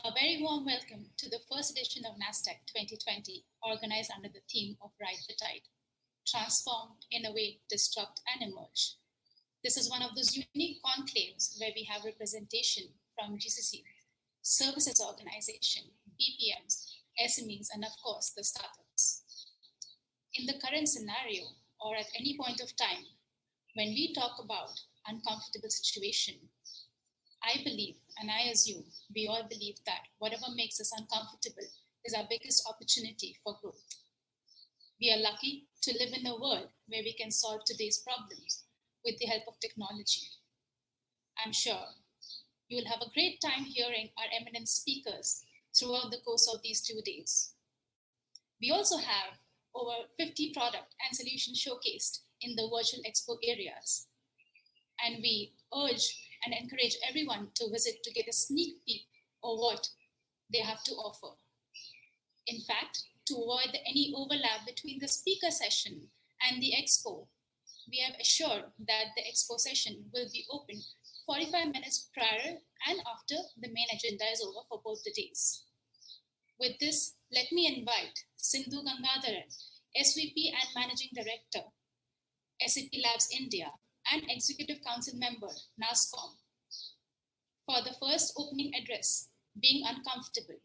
A very warm welcome to the first edition of NASTech 2020, organized under the theme of Ride the Tide, Transform, Innovate, Disrupt, and Emerge. This is one of those unique conclaves where we have representation from GCC, services organization, BPMs, SMEs, and of course the startups. In the current scenario, or at any point of time, when we talk about uncomfortable situation, I believe, and I assume we all believe that whatever makes us uncomfortable is our biggest opportunity for growth. We are lucky to live in a world where we can solve today's problems with the help of technology. I'm sure you will have a great time hearing our eminent speakers throughout the course of these 2 days. We also have over 50 product and solutions showcased in the virtual expo areas, and we urge and encourage everyone to visit to get a sneak peek of what they have to offer. In fact, to avoid any overlap between the speaker session and the expo, we have assured that the expo session will be open 45 minutes prior and after the main agenda is over for both the days. With this, let me invite Sindhu Gangadharan, SVP and Managing Director, SAP Labs India, and Executive Council member, NASCOM, for the first opening address, being comfortable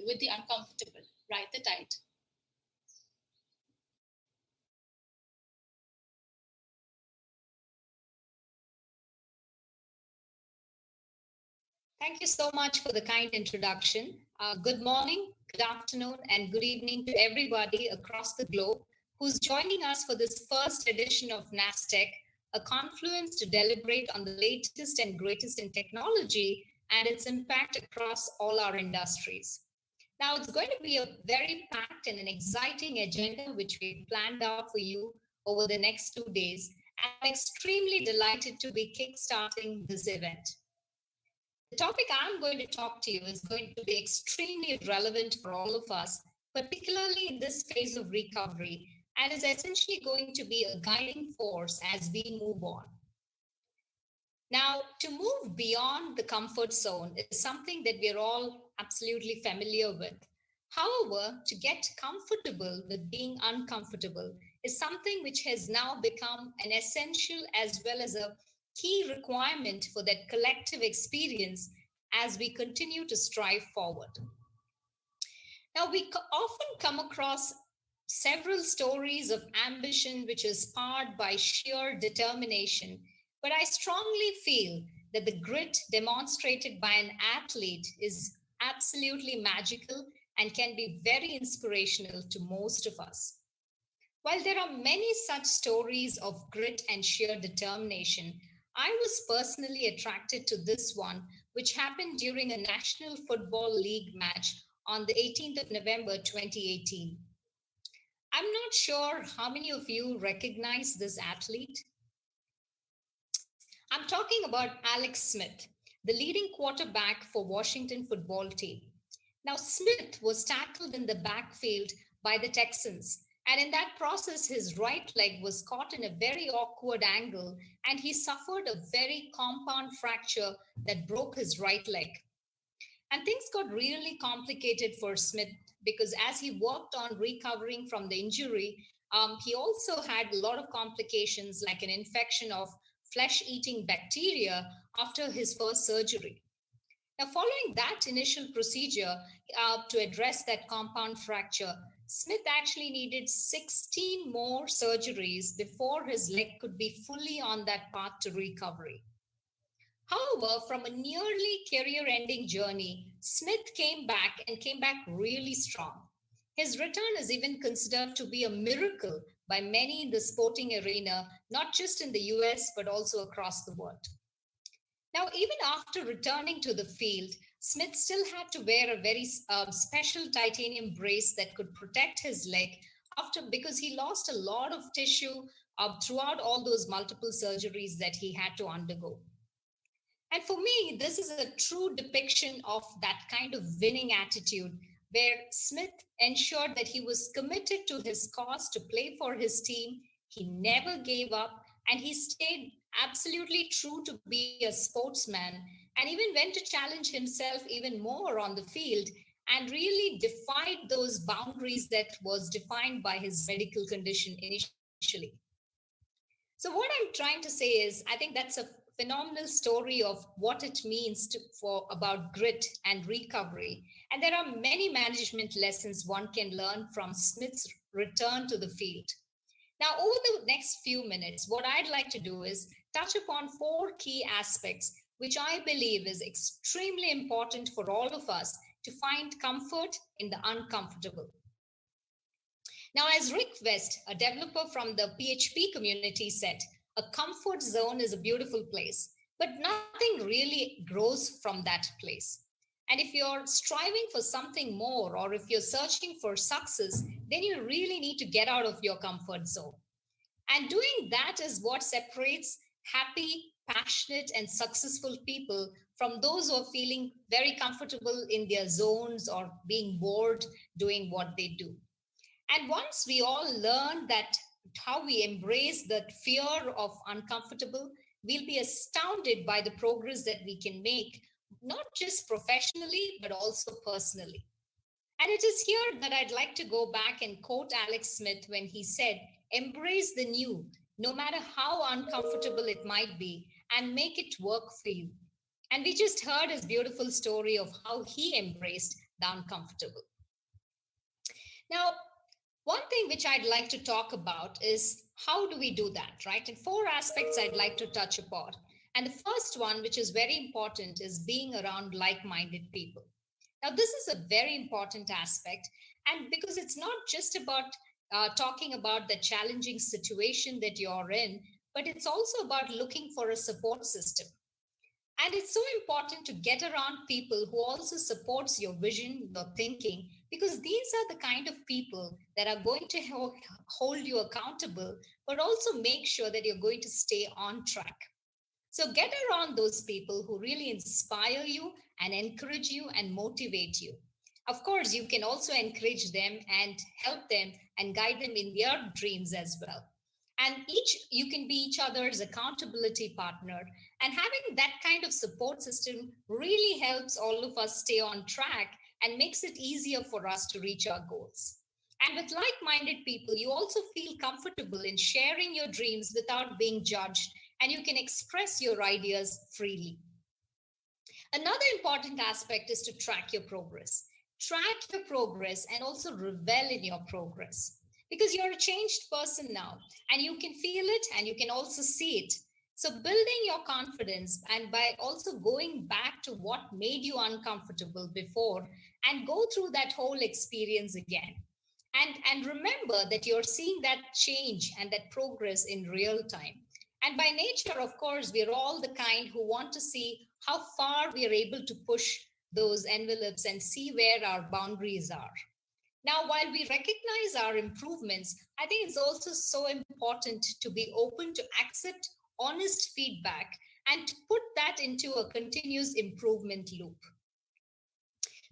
with the uncomfortable, ride the tide. Thank you so much for the kind introduction. Good morning, good afternoon, and good evening to everybody across the globe who's joining us for this first edition of NASTech, a confluence to deliberate on the latest and greatest in technology and its impact across all our industries. Now, it's going to be a very packed and an exciting agenda which we've planned out for you over the next 2 days. And I'm extremely delighted to be kickstarting this event. The topic I'm going to talk to you is going to be extremely relevant for all of us, particularly in this phase of recovery, and is essentially going to be a guiding force as we move on. Now, to move beyond the comfort zone is something that we're all absolutely familiar with. However, to get comfortable with being uncomfortable is something which has now become an essential as well as a key requirement for that collective experience as we continue to strive forward. Now, we often come across several stories of ambition which is powered by sheer determination, but I strongly feel that the grit demonstrated by an athlete is absolutely magical and can be very inspirational to most of us. While there are many such stories of grit and sheer determination, I was personally attracted to this one, which happened during a National Football League match on the 18th of November 2018. I'm not sure how many of you recognize this athlete. I'm talking about Alex Smith, the leading quarterback for Washington football team. Now, Smith was tackled in the backfield by the Texans, and in that process, his right leg was caught in a very awkward angle, and he suffered a very compound fracture that broke his right leg. And things got really complicated for Smith because as he worked on recovering from the injury, he also had a lot of complications like an infection of flesh-eating bacteria after his first surgery. Now, following that initial procedure to address that compound fracture, Smith actually needed 16 more surgeries before his leg could be fully on that path to recovery. However, from a nearly career-ending journey, Smith came back and came back really strong. His return is even considered to be a miracle by many in the sporting arena, not just in the US, but also across the world. Now, even after returning to the field, Smith still had to wear a very special titanium brace that could protect his leg because he lost a lot of tissue throughout all those multiple surgeries that he had to undergo. And for me, this is a true depiction of that kind of winning attitude where Smith ensured that he was committed to his cause to play for his team. He never gave up and he stayed absolutely true to be a sportsman. and even went to challenge himself even more on the field and really defied those boundaries that was defined by his medical condition initially. So what I'm trying to say is, I think that's a phenomenal story of what it means for about grit and recovery. And there are many management lessons one can learn from Smith's return to the field. Now, over the next few minutes, what I'd like to do is touch upon four key aspects, which I believe is extremely important for all of us to find comfort in the uncomfortable. Now, as Rick West, a developer from the PHP community, said, a comfort zone is a beautiful place, but nothing really grows from that place. And if you're striving for something more, or if you're searching for success, then you really need to get out of your comfort zone. And doing that is what separates happy, passionate, and successful people from those who are feeling very comfortable in their zones or being bored doing what they do. And once we all learn that how we embrace that fear of uncomfortable, we'll be astounded by the progress that we can make, not just professionally, but also personally. And it is here that I'd like to go back and quote Alex Smith when he said, embrace the new, no matter how uncomfortable it might be, and make it work for you. And we just heard his beautiful story of how he embraced the uncomfortable. Now, one thing which I'd like to talk about is how do we do that, right? And four aspects I'd like to touch upon. And the first one, which is very important, is being around like minded people. Now, this is a very important aspect, and because it's not just about talking about the challenging situation that you're in, but it's also about looking for a support system. And it's so important to get around people who also supports your vision, your thinking, because these are the kind of people that are going to hold you accountable, but also make sure that you're going to stay on track. So get around those people who really inspire you and encourage you and motivate you. Of course, you can also encourage them and help them and guide them in their dreams as well. And each you can be each other's accountability partner. And having that kind of support system really helps all of us stay on track and makes it easier for us to reach our goals. And with like minded people, you also feel comfortable in sharing your dreams without being judged, and you can express your ideas freely. Another important aspect is to track your progress. Track your progress and also revel in your progress because you're a changed person now and you can feel it and you can also see it. So, building your confidence and by also going back to what made you uncomfortable before and go through that whole experience again. And remember that you're seeing that change and that progress in real time. And by nature, of course, we're all the kind who want to see how far we are able to push those envelopes and see where our boundaries are. Now, while we recognize our improvements, I think it's also so important to be open to accept honest feedback and to put that into a continuous improvement loop.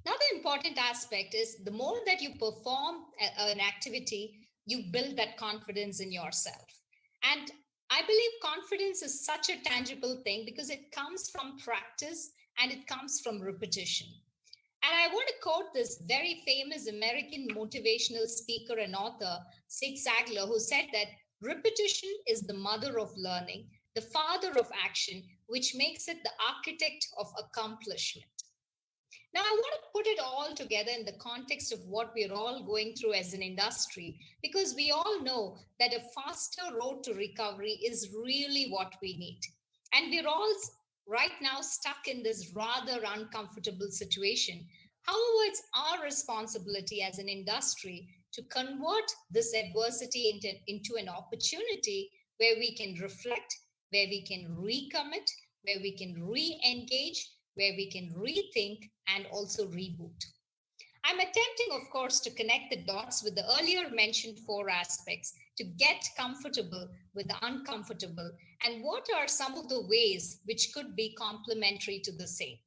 Now, the important aspect is the more that you perform an activity, you build that confidence in yourself. And I believe confidence is such a tangible thing because it comes from practice and it comes from repetition. And I want to quote this very famous American motivational speaker and author, Zig Ziglar, who said that repetition is the mother of learning, the father of action, which makes it the architect of accomplishment. Now, I want to put it all together in the context of what we're all going through as an industry, because we all know that a faster road to recovery is really what we need. And we're all right now stuck in this rather uncomfortable situation. However, it's our responsibility as an industry to convert this adversity into an opportunity where we can reflect, where we can recommit, where we can re engage, where we can rethink and also reboot. I'm attempting, of course, to connect the dots with the earlier mentioned four aspects to get comfortable with the uncomfortable and what are some of the ways which could be complementary to the same.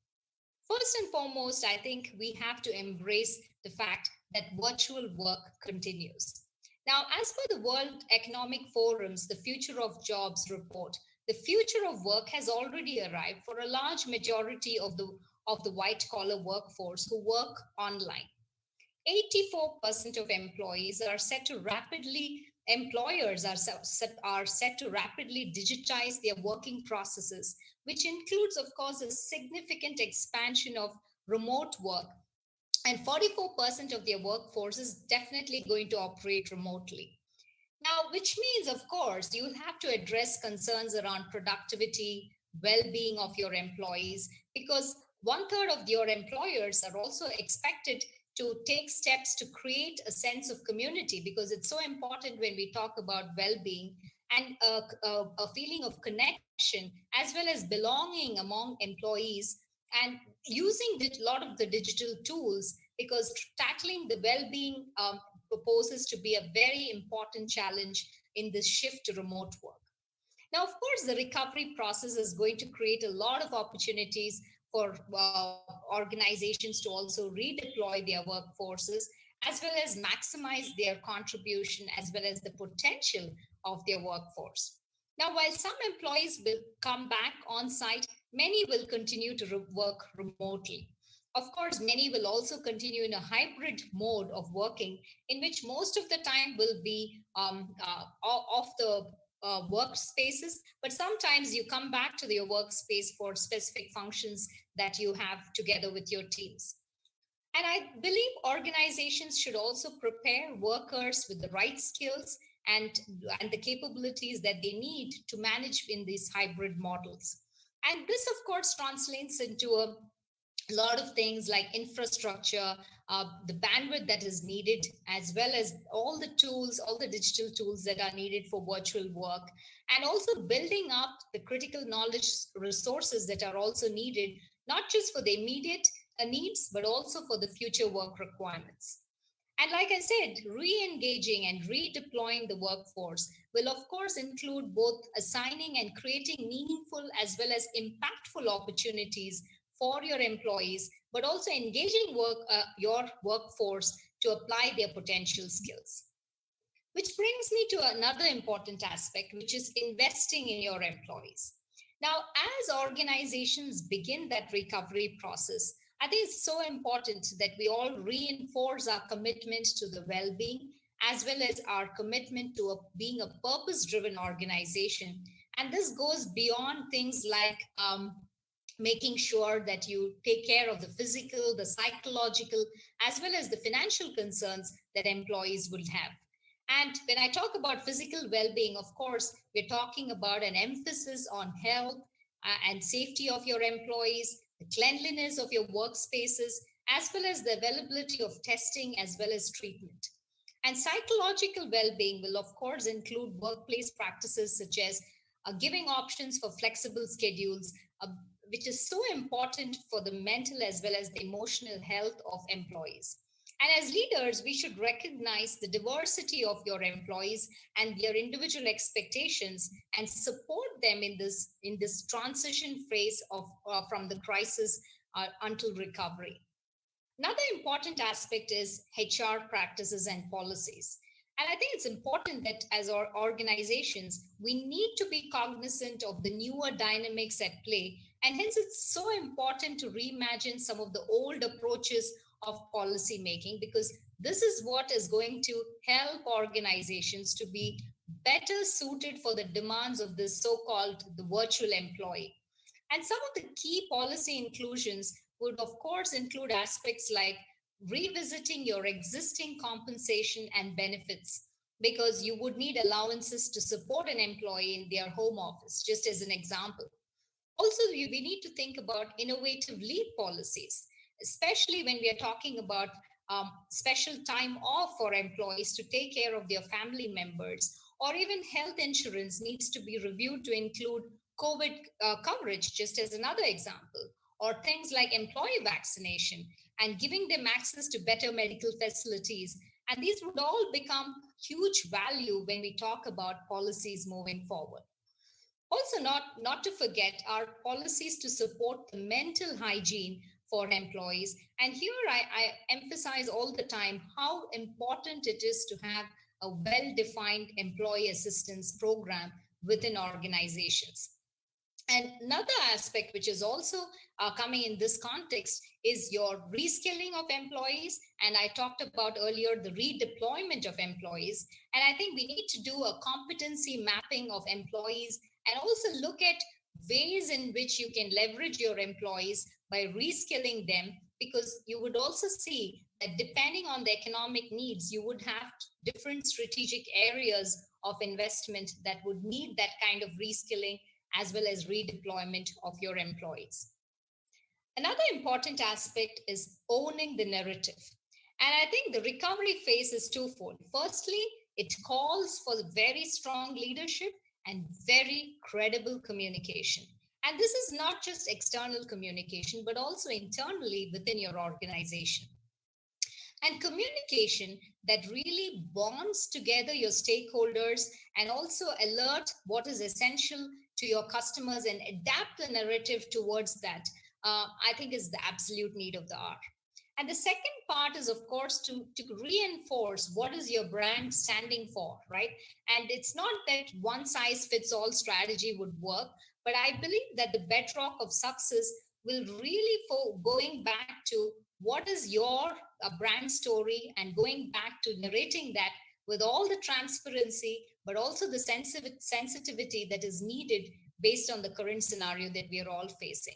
First and foremost, I think we have to embrace the fact that virtual work continues. Now, as per the World Economic Forum's The Future of Jobs report, The future of work has already arrived for a large majority of the white collar workforce who work online. 84% of employees are set to rapidly employers are set to rapidly digitize their working processes, which includes, of course, a significant expansion of remote work, and 44% of their workforce is definitely going to operate remotely. Now, which means, of course, you'll have to address concerns around productivity, well being of your employees, because one third of your employers are also expected to take steps to create a sense of community, because it's so important when we talk about well being and a feeling of connection as well as belonging among employees, and using a lot of the digital tools, because tackling the well being proposes to be a very important challenge in this shift to remote work. Now, of course, the recovery process is going to create a lot of opportunities for organizations to also redeploy their workforces as well as maximize their contribution as well as the potential of their workforce. Now, while some employees will come back on site, many will continue to work remotely. Of course, many will also continue in a hybrid mode of working, in which most of the time will be off the workspaces, but sometimes you come back to your workspace for specific functions that you have together with your teams. And I believe organizations should also prepare workers with the right skills and, and the capabilities that they need to manage in these hybrid models. And this, of course, translates into a lot of things like infrastructure, the bandwidth that is needed, as well as all the tools, all the digital tools that are needed for virtual work, and also building up the critical knowledge resources that are also needed, not just for the immediate needs, but also for the future work requirements. And like I said, re engaging and redeploying the workforce will, of course, include both assigning and creating meaningful as well as impactful opportunities for your employees, but also engaging your workforce to apply their potential skills. Which brings me to another important aspect, which is investing in your employees. Now, as organizations begin that recovery process, I think it's so important that we all reinforce our commitment to the well being as well as our commitment to being a purpose driven organization. And this goes beyond things like making sure that you take care of the physical, the psychological, as well as the financial concerns that employees will have. And when I talk about physical well being, of course, we're talking about an emphasis on health and safety of your employees, the cleanliness of your workspaces, as well as the availability of testing as well as treatment. And psychological well being will, of course, include workplace practices such as giving options for flexible schedules, which is so important for the mental as well as the emotional health of employees. And as leaders, we should recognize the diversity of your employees and their individual expectations and support them in this transition phase of from the crisis until recovery. Another important aspect is HR practices and policies. And I think it's important that as our organizations, we need to be cognizant of the newer dynamics at play. And hence, it's so important to reimagine some of the old approaches of policy making, because this is what is going to help organizations to be better suited for the demands of this so-called the virtual employee. And some of the key policy inclusions would, of course, include aspects like revisiting your existing compensation and benefits, because you would need allowances to support an employee in their home office, just as an example. Also, we need to think about innovative leave policies, especially when we are talking about special time off for employees to take care of their family members, or even health insurance needs to be reviewed to include COVID coverage, just as another example, or things like employee vaccination and giving them access to better medical facilities. And these would all become huge value when we talk about policies moving forward. Also, not to forget our policies to support the mental hygiene for employees. And here I emphasize all the time how important it is to have a well-defined employee assistance program within organizations. And another aspect which is also coming in this context is your reskilling of employees. And I talked about earlier the redeployment of employees. And I think we need to do a competency mapping of employees and also look at ways in which you can leverage your employees by reskilling them, because you would also see that depending on the economic needs, you would have different strategic areas of investment that would need that kind of reskilling as well as redeployment of your employees. Another important aspect is owning the narrative. And I think the recovery phase is twofold. Firstly, it calls for very strong leadership and very credible communication. And this is not just external communication, but also internally within your organization. And communication that really bonds together your stakeholders and also alert what is essential to your customers and adapt the narrative towards that, I think is the absolute need of the hour. And the second part is, of course, to reinforce what is your brand standing for, right? And it's not that one size fits all strategy would work, but I believe that the bedrock of success will really for going back to what is your brand story and going back to narrating that with all the transparency, but also the sensitivity that is needed based on the current scenario that we are all facing.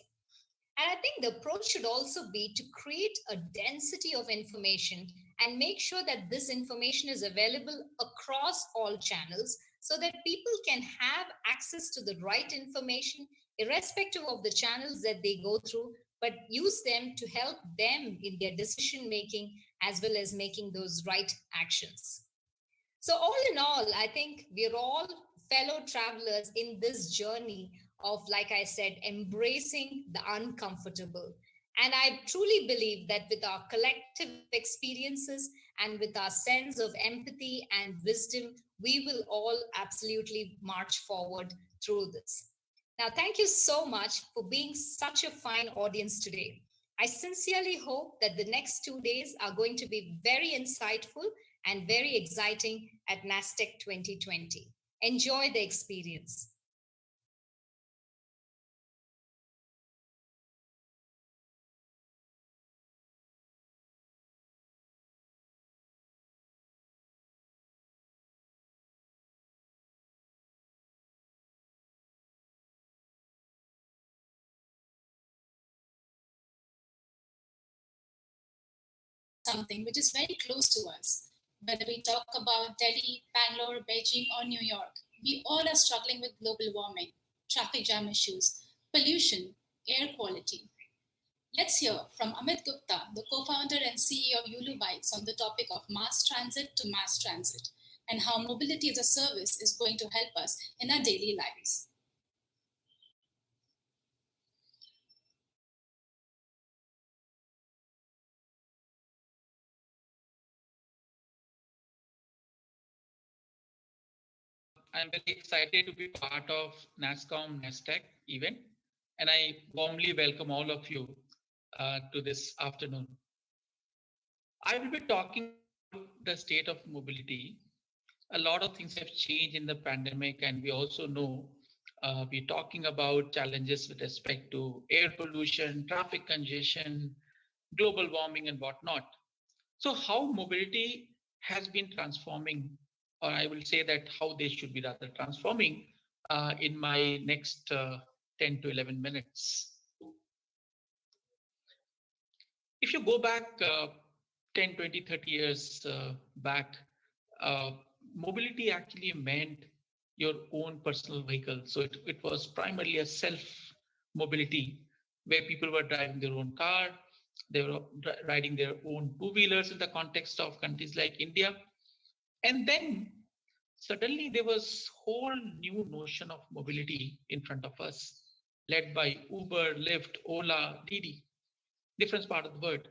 And I think the approach should also be to create a density of information and make sure that this information is available across all channels so that people can have access to the right information, irrespective of the channels that they go through, but use them to help them in their decision making as well as making those right actions. So, all in all, I think we're all fellow travelers in this journey of, like I said, embracing the uncomfortable. And I truly believe that with our collective experiences and with our sense of empathy and wisdom, we will all absolutely march forward through this. Now, thank you so much for being such a fine audience today. I sincerely hope that the next 2 days are going to be very insightful and very exciting at NASTech 2020. Enjoy the experience. Something which is very close to us. Whether we talk about Delhi, Bangalore, Beijing, or New York, we all are struggling with global warming, traffic jam issues, pollution, air quality. Let's hear from Amit Gupta, the co founder and CEO of Yulu Bikes, on the topic of mass transit to mass transit and how mobility as a service is going to help us in our daily lives. I'm very excited to be part of NASCOM NASTech event, and I warmly welcome all of you to this afternoon. I will be talking about the state of mobility. A lot of things have changed in the pandemic, and we also know we're talking about challenges with respect to air pollution, traffic congestion, global warming, and whatnot. So, how mobility has been transforming, or I will say that how they should be rather transforming in my next 10 to 11 minutes. If you go back 10, 20, 30 years back, uh, mobility actually meant your own personal vehicle. So it was primarily a self mobility where people were driving their own car, they were riding their own two-wheelers in the context of countries like India. And then suddenly there was whole new notion of mobility in front of us, led by Uber, Lyft, Ola, Didi, different part of the world.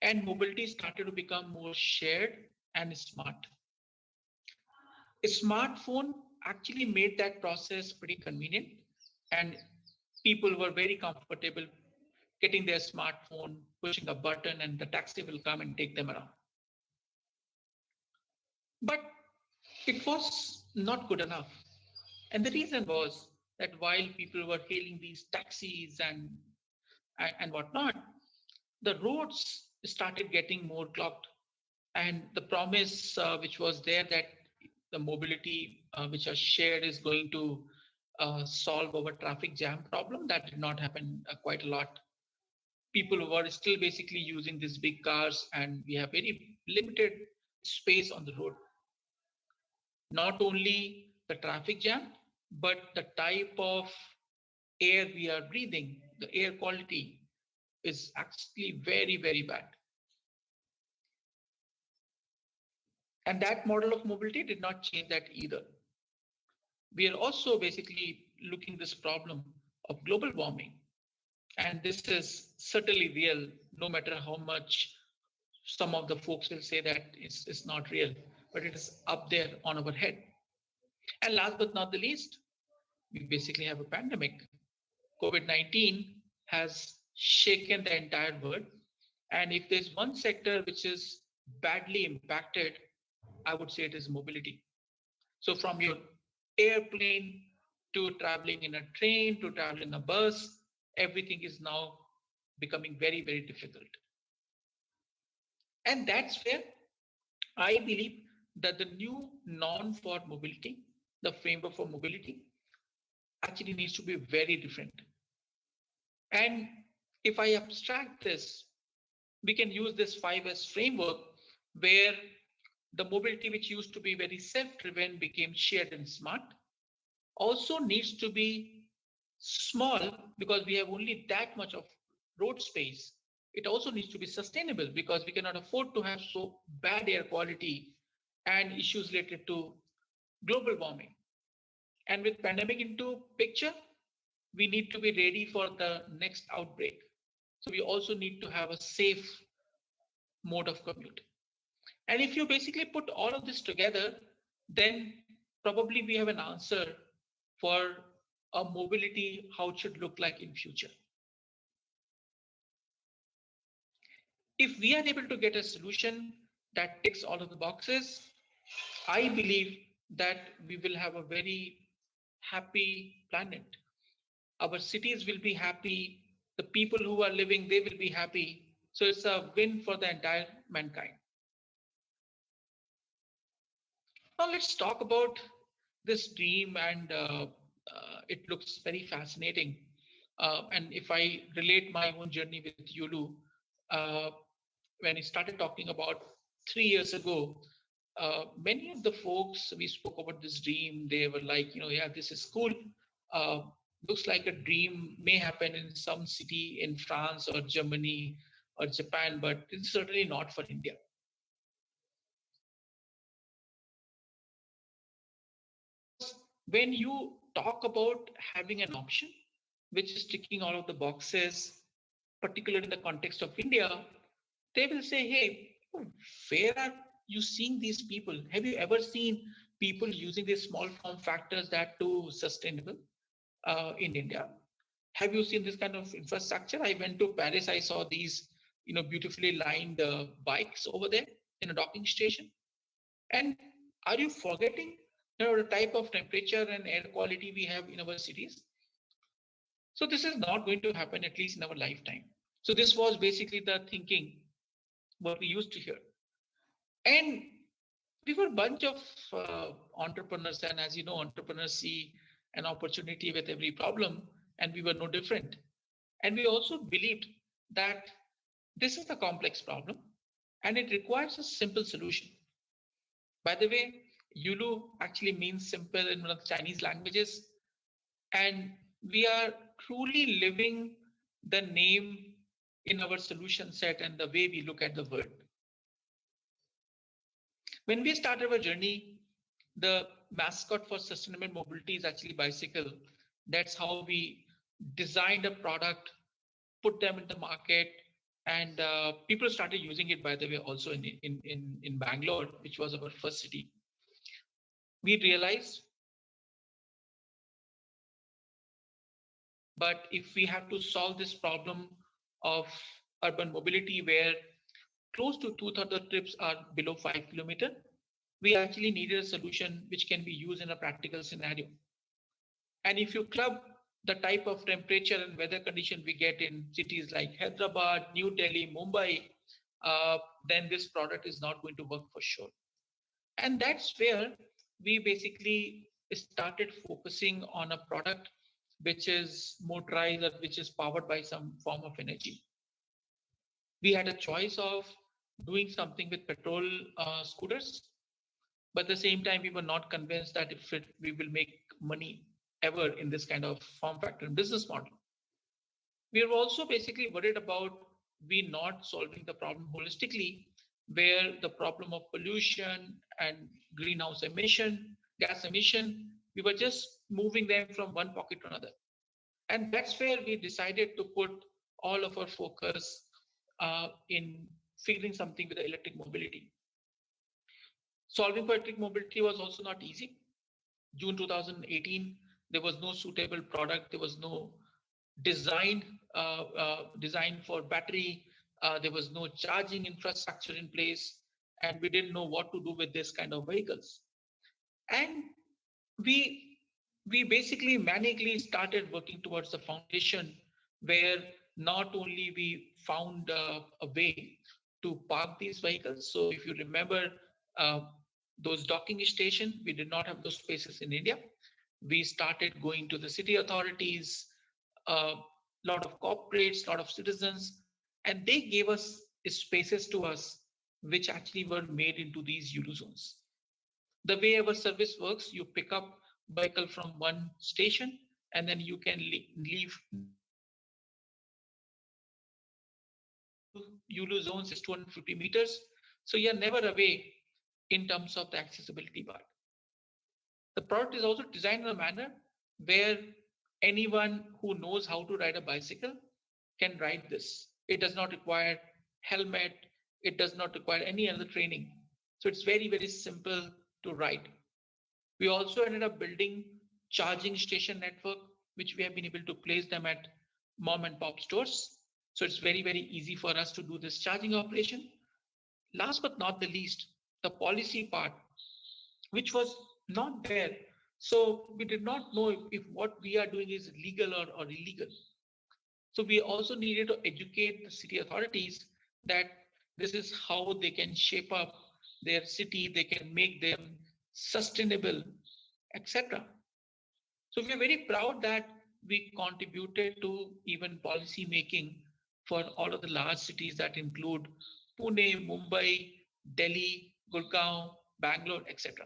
And mobility started to become more shared and smart. A smartphone actually made that process pretty convenient, and people were very comfortable getting their smartphone, pushing a button, and the taxi will come and take them around. But it was not good enough. And the reason was that while people were hailing these taxis and whatnot, the roads started getting more clogged. And the promise which was there that the mobility which are shared is going to solve our traffic jam problem, that did not happen quite a lot. People were still basically using these big cars, and we have very limited space on the road. Not only the traffic jam, but the type of air we are breathing, the air quality is actually very, very bad. And that model of mobility did not change that either. We are also basically looking this problem of global warming. And this is certainly real, no matter how much some of the folks will say that it's not real, but it is up there on our head. And last but not the least, we basically have a pandemic. COVID-19 has shaken the entire world. And if there's one sector which is badly impacted, I would say it is mobility. So from your airplane to traveling in a train to traveling in a bus, everything is now becoming very, very difficult. And that's where I believe that the new norm for mobility, the framework for mobility, actually needs to be very different. And if I abstract this, we can use this 5S framework where the mobility which used to be very self-driven became shared and smart, also needs to be small because we have only that much of road space. It also needs to be sustainable because we cannot afford to have so bad air quality and issues related to global warming. And with pandemic into picture, we need to be ready for the next outbreak. So we also need to have a safe mode of commute. And if you basically put all of this together, then probably we have an answer for a mobility, how it should look like in future. If we are able to get a solution that ticks all of the boxes, I believe that we will have a very happy planet. Our cities will be happy. The people who are living, they will be happy. So it's a win for the entire mankind. Now let's talk about this dream, and it looks very fascinating. And if I relate my own journey with Yulu, uh, when I started talking about 3 years ago, many of the folks we spoke about this dream, they were like, yeah, this is cool. Uh, Looks like a dream may happen in some city in France or Germany or Japan, but it's certainly not for India. Because when you talk about having an option which is ticking all of the boxes, particularly in the context of India, they will say, hey, where are you seeing these people? Have you ever seen people using these small form factors that too sustainable in India? Have you seen this kind of infrastructure? I went to Paris, I saw these, beautifully lined bikes over there in a docking station. And are you forgetting, the type of temperature and air quality we have in our cities? So this is not going to happen, at least in our lifetime. So this was basically the thinking what we used to hear. And we were a bunch of entrepreneurs, and as you know, entrepreneurs see an opportunity with every problem, and we were no different. And we also believed that this is a complex problem and it requires a simple solution. By the way, Yulu actually means simple in one of the Chinese languages, and we are truly living the name in our solution set and the way we look at the world. When we started our journey, the mascot for sustainable mobility is actually bicycle. That's how we designed a product, put them in the market, and people started using it, by the way, also in Bangalore, which was our first city. We realized, but if we have to solve this problem of urban mobility where close to two-thirds of the trips are below 5 kilometers, we actually needed a solution which can be used in a practical scenario. And if you club the type of temperature and weather condition we get in cities like Hyderabad, New Delhi, Mumbai, then this product is not going to work for sure. And that's where we basically started focusing on a product which is motorized or which is powered by some form of energy. We had a choice of doing something with petrol scooters, but at the same time, we were not convinced that we will make money ever in this kind of form factor and business model. We were also basically worried about we not solving the problem holistically, where the problem of pollution and greenhouse emission, gas emission, we were just moving them from one pocket to another. And that's where we decided to put all of our focus in figuring something with the electric mobility. Solving for electric mobility was also not easy. June 2018, there was no suitable product. There was no design for battery. There was no charging infrastructure in place, and we didn't know what to do with this kind of vehicles. And we we basically manically started working towards the foundation where not only we found a way to park these vehicles. So if you remember uh, those docking station, we did not have those spaces in India. We started going to the city authorities, a lot of corporates, a lot of citizens, and they gave us spaces to us, which actually were made into these Euro zones. The way our service works, you pick up vehicle from one station and then you can leave Yulu zones is 250 meters. So you're never away in terms of the accessibility part. The product is also designed in a manner where anyone who knows how to ride a bicycle can ride this. It does not require helmet. It does not require any other training. So it's very, very simple to ride. We also ended up building charging station network, which we have been able to place them at mom and pop stores. So it's very, very easy for us to do this charging operation. Last but not the least, the policy part, which was not there. So we did not know if what we are doing is legal or illegal. So we also needed to educate the city authorities that this is how they can shape up their city, they can make them sustainable, etc. So we are very proud that we contributed to even policy making for all of the large cities that include Pune, Mumbai, Delhi, Gurgaon, Bangalore, etc.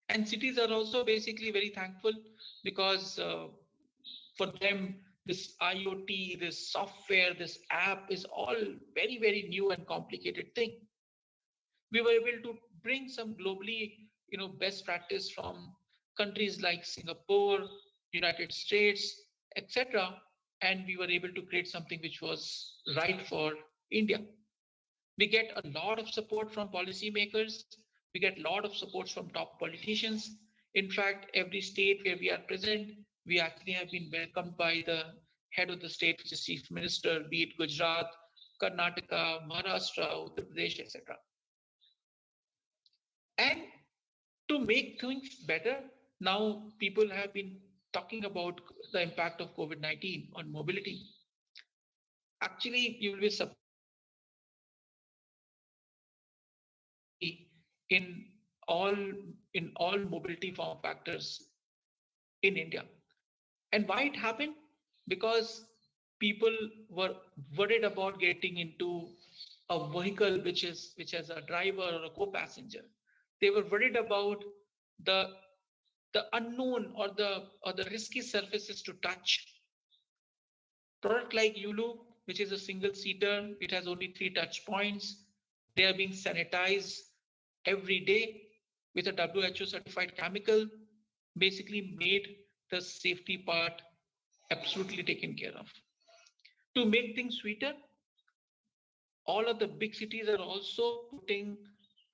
And cities are also basically very thankful because for them, this IoT, this software, this app is all very, very new and complicated thing. We were able to bring some globally, best practice from countries like Singapore, United States, etc. And we were able to create something which was right for India. We get a lot of support from policymakers. We get a lot of support from top politicians. In fact, every state where we are present, we actually have been welcomed by the head of the state, which is Chief Minister, be it Gujarat, Karnataka, Maharashtra, Uttar Pradesh, etc. And to make things better, now people have been talking about the impact of COVID-19 on mobility. Actually, you will be surprised in all in all mobility form factors in India. And why it happened? Because people were worried about getting into a vehicle which has a driver or a co-passenger. They were worried about the the unknown or the risky surfaces to touch. Product like Yulu, which is a single seater, it has only 3 touch points. They are being sanitized every day with a WHO certified chemical, basically made the safety part absolutely taken care of. To make things sweeter, all of the big cities are also putting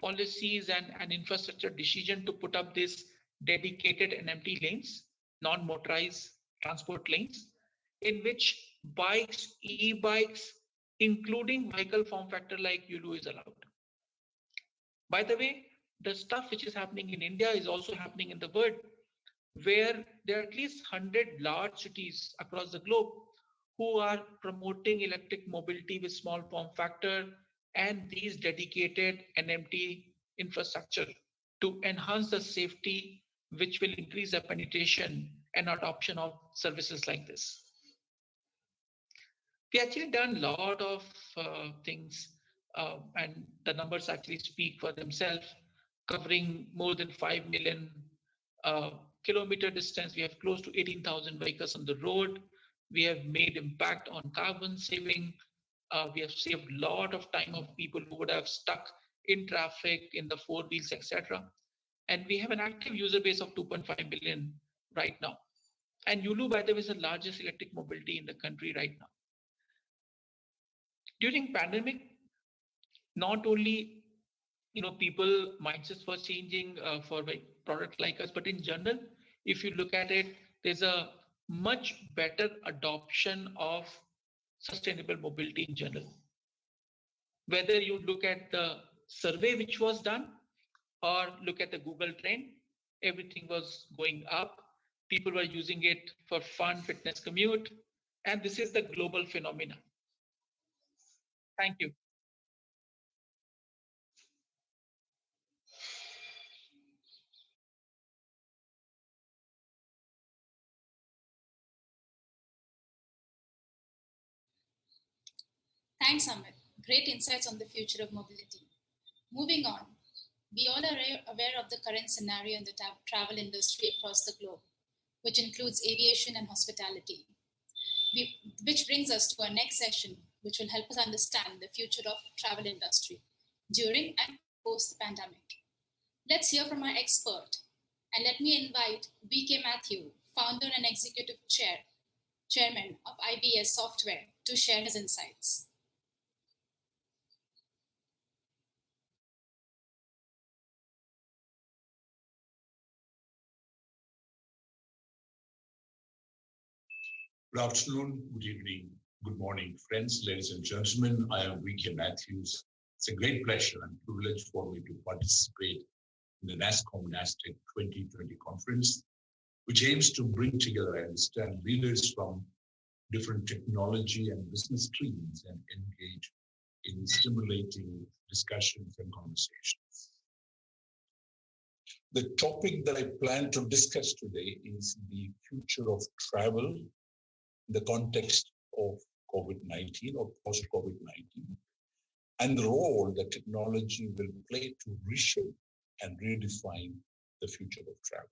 policies and infrastructure decision to put up this dedicated and empty lanes, non-motorized transport lanes, in which bikes, e-bikes, including vehicle form factor like Yulu is allowed. By the way, the stuff which is happening in India is also happening in the world. where there are at least 100 large cities across the globe who are promoting electric mobility with small form factor and these dedicated NMT infrastructure to enhance the safety, which will increase the penetration and adoption of services like this. We actually done a lot of things, and the numbers actually speak for themselves, covering more than 5 million uh, kilometer distance. We have close to 18,000 vehicles on the road. We have made impact on carbon saving. We have saved a lot of time of people who would have stuck in traffic, in the four wheels, etc. And we have an active user base of 2.5 million right now. And Yulu, by the way, is the largest electric mobility in the country right now. During pandemic, not only people mindsets were changing for a product like us, but in general, if you look at it, there's a much better adoption of sustainable mobility in general. Whether you look at the survey which was done or look at the Google trend, everything was going up. People were using it for fun, fitness, commute, and this is the global phenomenon. Thank you. Thanks, Amit. Great insights on the future of mobility. Moving on, we all are aware of the current scenario in the travel industry across the globe, which includes aviation and hospitality. Which brings us to our next session, which will help us understand the future of travel industry during and post the pandemic. Let's hear from our expert, and let me invite BK Matthew, founder and executive chairman of IBS Software, to share his insights. Good afternoon, good evening, good morning, friends, ladies and gentlemen. I am VK Matthews. It's a great pleasure and privilege for me to participate in the NASTech 2020 conference, which aims to bring together, I understand, leaders from different technology and business streams and engage in stimulating discussions and conversations. The topic that I plan to discuss today is the future of travel in the context of COVID-19 or post-COVID-19, and the role that technology will play to reshape and redefine the future of travel.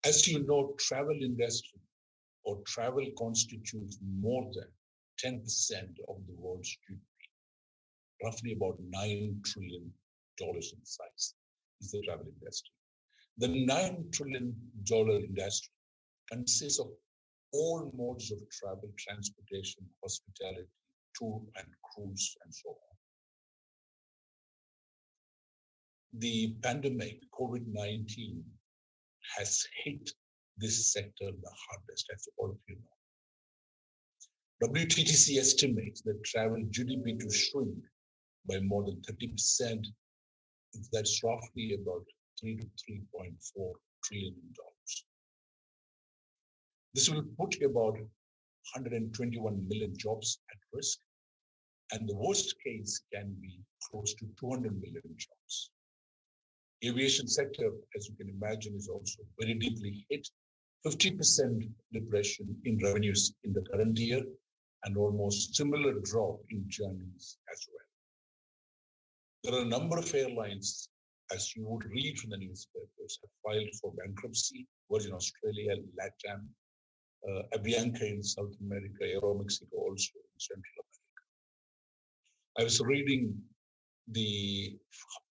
As you know, travel industry or travel constitutes more than 10% of the world's GDP, roughly about $9 trillion in size is the travel industry. The $9 trillion industry consists of all modes of travel, transportation, hospitality, tour and cruise, and so on. The pandemic, COVID-19, has hit this sector the hardest, as all of you know. WTTC estimates that travel GDP to shrink by more than 30%. That's roughly about $3 to $3.4 trillion. This will put about 121 million jobs at risk, and the worst case can be close to 200 million jobs. Aviation sector, as you can imagine, is also very deeply hit. 50% depression in revenues in the current year, and almost similar drop in journeys as well. There are a number of airlines, as you would read from the newspapers, have filed for bankruptcy. Virgin Australia, LATAM, Avianca in South America, Aeromexico also in Central America. I was reading the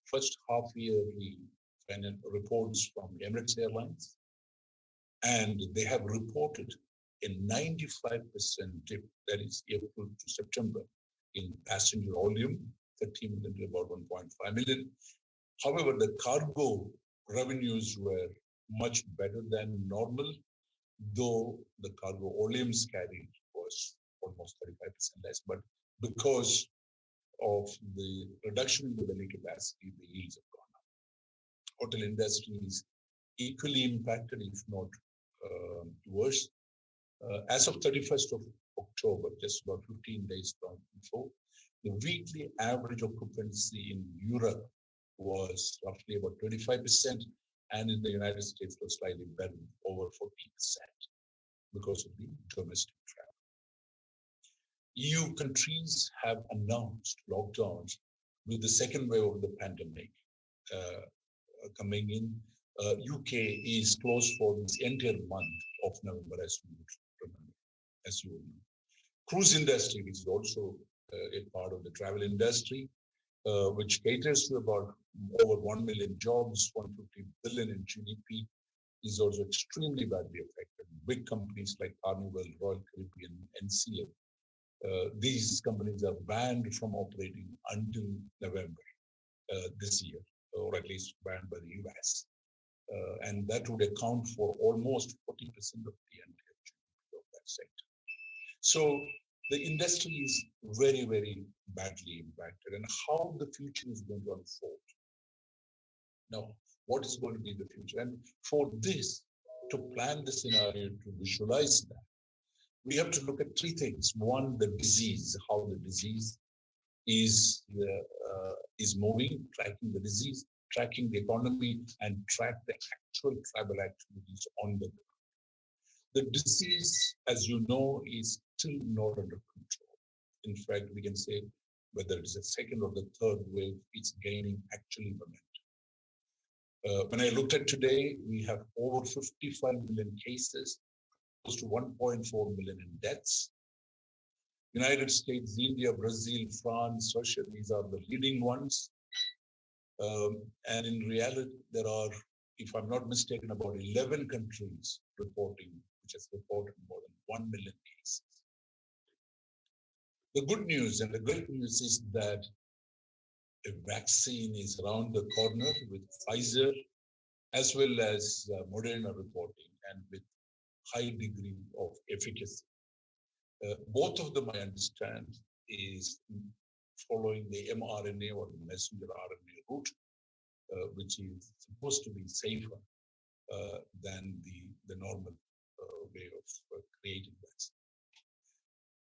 first half yearly reports from Emirates Airlines, and they have reported a 95% dip, that is April to September, in passenger volume, 13 million to about 1.5 million. However, the cargo revenues were much better than normal, though the cargo volumes carried was almost 35% less. But because of the reduction in the belly capacity, the yields have gone up. Hotel industries equally impacted, if not worse. As of 31st of October, just about 15 days before, the weekly average occupancy in Europe was roughly about 25%, and in the United States was slightly better, over 40%, because of the domestic travel. EU countries have announced lockdowns with the second wave of the pandemic coming in. UK is closed for this entire month of November, as you would remember, as you know. Cruise industry, which is also a part of the travel industry, which caters to about over 1 million jobs, 150 billion in GDP, is also extremely badly affected. Big companies like Carnival, Royal Caribbean, NCL, these companies are banned from operating until November this year, or at least banned by the US. And that would account for almost 40% of the entire GDP of that sector. So the industry is very, very badly impacted, and how the future is going to unfold. Now, what is going to be the future? And for this, to plan the scenario, to visualize that, we have to look at three things. One, the disease, how the disease is moving, tracking the disease, tracking the economy, and track the actual travel activities on the ground. The disease, as you know, is still not under control. In fact, we can say whether it's a second or the third wave, it's gaining actually momentum. When I looked at today, we have over 55 million cases, close to 1.4 million in deaths. United States, India, Brazil, France, Russia, these are the leading ones. And in reality, there are, if I'm not mistaken, about 11 countries reporting, which has reported more than 1 million cases. The good news and the great news is that a vaccine is around the corner with Pfizer, as well as Moderna reporting, and with high degree of efficacy. Both of them, I understand, is following the mRNA or the messenger RNA route, which is supposed to be safer than the normal way of creating vaccine.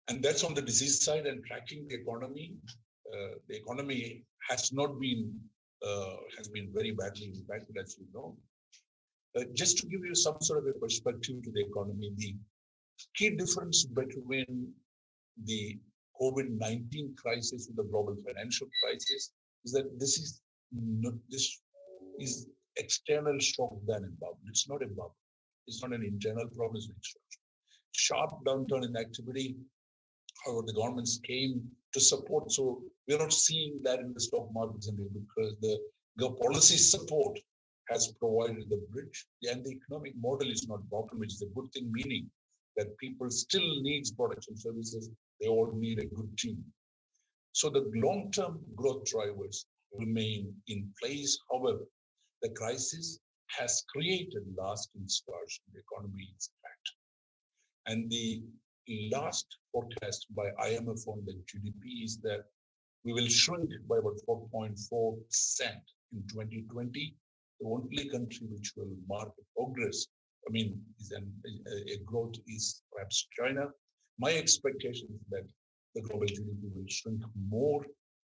And that's on the disease side. And tracking the economy. The economy has not been has been very badly impacted, as you know. Just to give you some sort of a perspective to the economy, the key difference between the COVID-19 crisis and the global financial crisis is that this is external shock than a bubble. It's not a bubble. It's not an internal problem. It's an external. Sharp downturn in activity. However, the governments came to support. So we're not seeing that in the stock markets anymore, because the policy support has provided the bridge, and the economic model is not broken, which is a good thing, meaning that people still needs products and services. They all need a good team. So the long-term growth drivers remain in place. However, the crisis has created lasting scars in the economy's impact. And the last forecast by IMF on the GDP is that we will shrink by about 4.4% in 2020. The only country which will mark progress, is a growth is perhaps China. My expectation is that the global GDP will shrink more,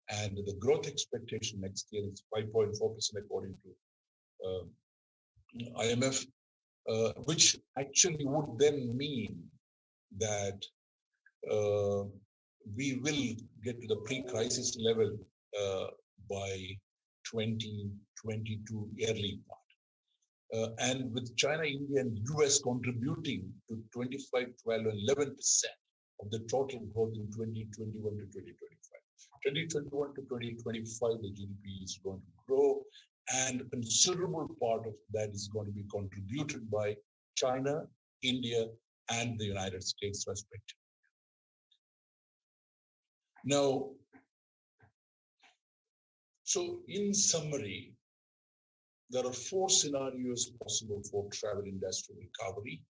and the growth expectation next year is 5.4% according to IMF, which actually would then mean that we will get to the pre-crisis level by 2022 early part. And with China, India, and US contributing to 25, 12, and 11% of the total growth in 2021 to 2025. 2021 to 2025, the GDP is going to grow, and a considerable part of that is going to be contributed by China, India, and the United States, respectively. Now, so in summary, there are 4 scenarios possible for travel industry recovery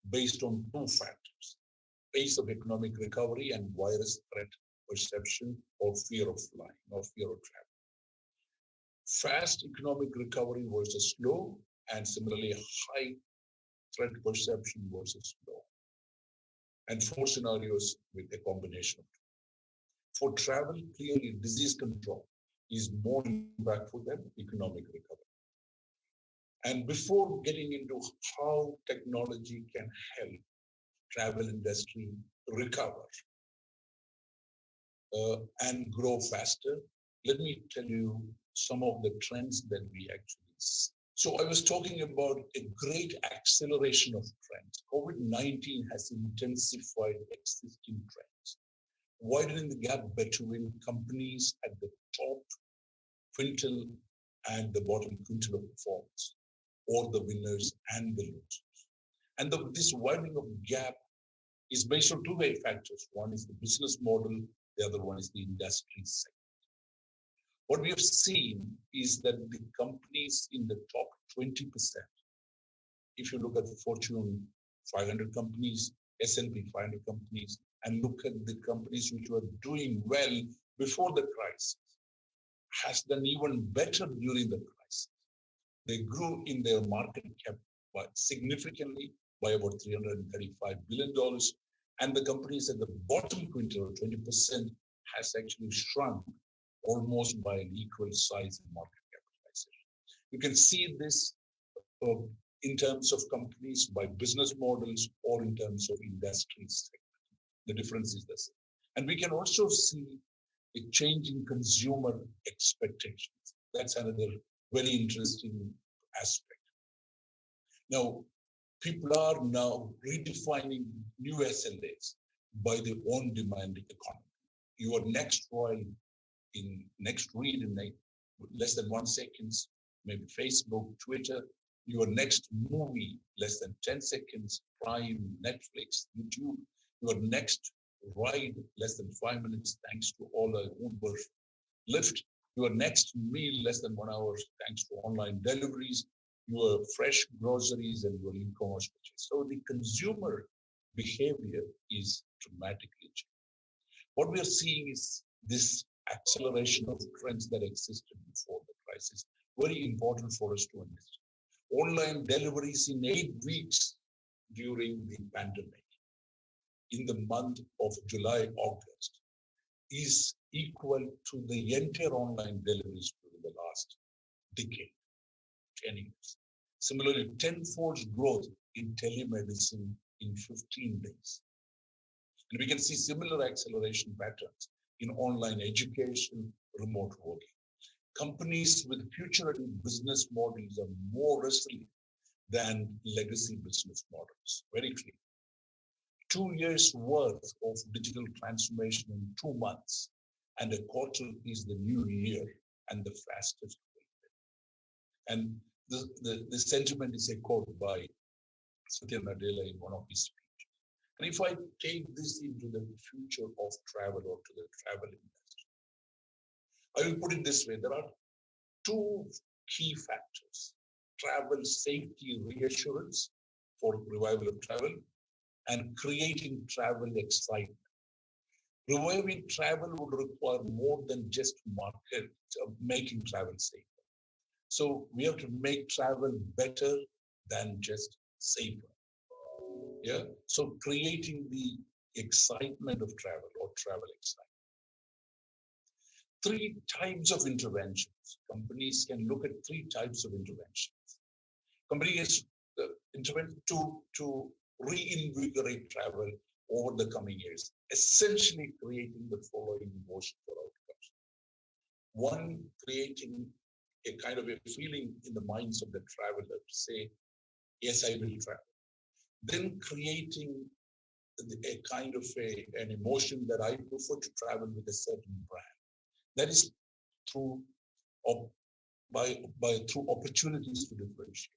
based on 2 factors: pace of economic recovery and virus threat perception or fear of flying or fear of travel. Fast economic recovery versus slow, and similarly high threat perception versus low, and four scenarios with a combination of two. For travel, clearly disease control is more impactful than economic recovery. And before getting into how technology can help travel industry recover and grow faster, let me tell you some of the trends that we actually see. So I was talking about a great acceleration of trends. COVID-19 has intensified existing trends, widening the gap between companies at the top quintile and the bottom quintile of performance, or the winners and the losers. And this widening of gap is based on two main factors. One is the business model, the other one is the industry sector. What we have seen is that the companies in the top 20%, if you look at the Fortune 500 companies, S&P 500 companies, and look at the companies which were doing well before the crisis, has done even better during the crisis. They grew in their market cap significantly by about $335 billion. And the companies at the bottom quintile, 20%, has actually shrunk almost by an equal size in market capitalization. You can see this in terms of companies by business models or in terms of industries. The difference is the same. And we can also see a change in consumer expectations. That's another very interesting aspect. Now, people are now redefining new SLAs by the on-demand economy. Your next read in less than 1 second, maybe Facebook, Twitter. Your next movie, less than 10 seconds, Prime, Netflix, YouTube. Your next ride, less than 5 minutes, thanks to all the Uber, Lyft. Your next meal, less than 1 hour, thanks to online deliveries. Your fresh groceries and your e-commerce purchase. So the consumer behavior is dramatically changing. What we are seeing is this acceleration of trends that existed before the crisis. Very important for us to understand. Online deliveries in 8 weeks during the pandemic, in the month of July, August, is equal to the entire online deliveries during the last decade, 10 years. Similarly, tenfold growth in telemedicine in 15 days. And we can see similar acceleration patterns in online education, remote working. Companies with future-ready business models are more resilient than legacy business models. Very clear. 2 years worth of digital transformation in 2 months, and a quarter is the new year and the fastest way. And the sentiment is echoed by Satya Nadella in one of his speeches. And if I take this into the future of travel or to the travel industry, I will put it this way. There are 2 key factors: travel safety reassurance for revival of travel and creating travel excitement. Reviving travel would require more than just making travel safer. So we have to make travel better than just safer. Yeah. So creating the excitement of travel or travel excitement. 3 types of interventions. Companies can look at 3 types of interventions. Companies intervene to reinvigorate travel over the coming years, essentially creating the following emotions or outcomes. One, creating a kind of a feeling in the minds of the traveler to say, yes, I will travel. Then creating a kind of an emotion that I prefer to travel with a certain brand. That is through opportunities to differentiate.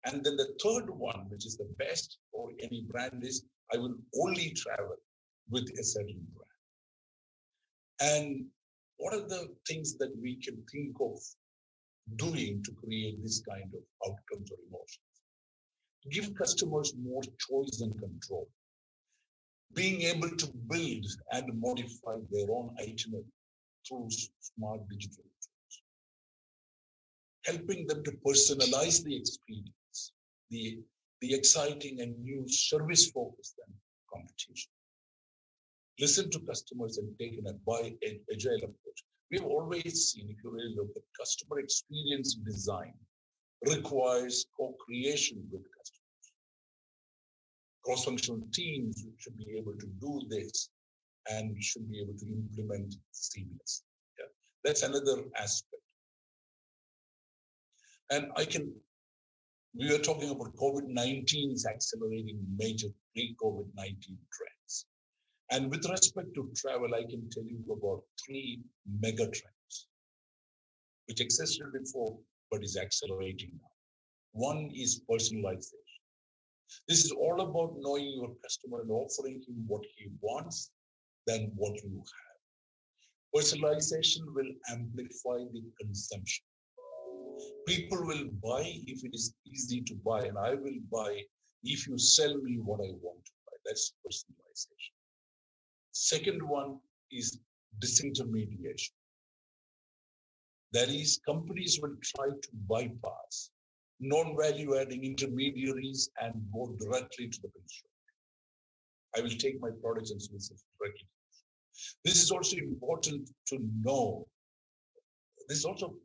And then the third one, which is the best for any brand, is I will only travel with a certain brand. And what are the things that we can think of doing to create this kind of outcomes or emotions? Give customers more choice and control. Being able to build and modify their own itinerary through smart digital tools. helping them to personalize the experience, the exciting and new service focused than competition. Listen to customers and take an agile approach. We've always seen, if you really look at customer experience design, requires co-creation with customers. Cross-functional teams should be able to do this and should be able to implement seamless. Yeah. That's another aspect. And we are talking about COVID-19 is accelerating major pre-COVID-19 trends. And with respect to travel, I can tell you about 3 mega trends, which existed before, but is accelerating now. One is personalization. This is all about knowing your customer and offering him what he wants than what you have. Personalization will amplify the consumption. People will buy if it is easy to buy, and I will buy if you sell me what I want to buy. That's personalization. Second one is disintermediation. That is, companies will try to bypass non-value adding intermediaries and go directly to the consumer. I will take my products and services directly. This is also important to know. This is also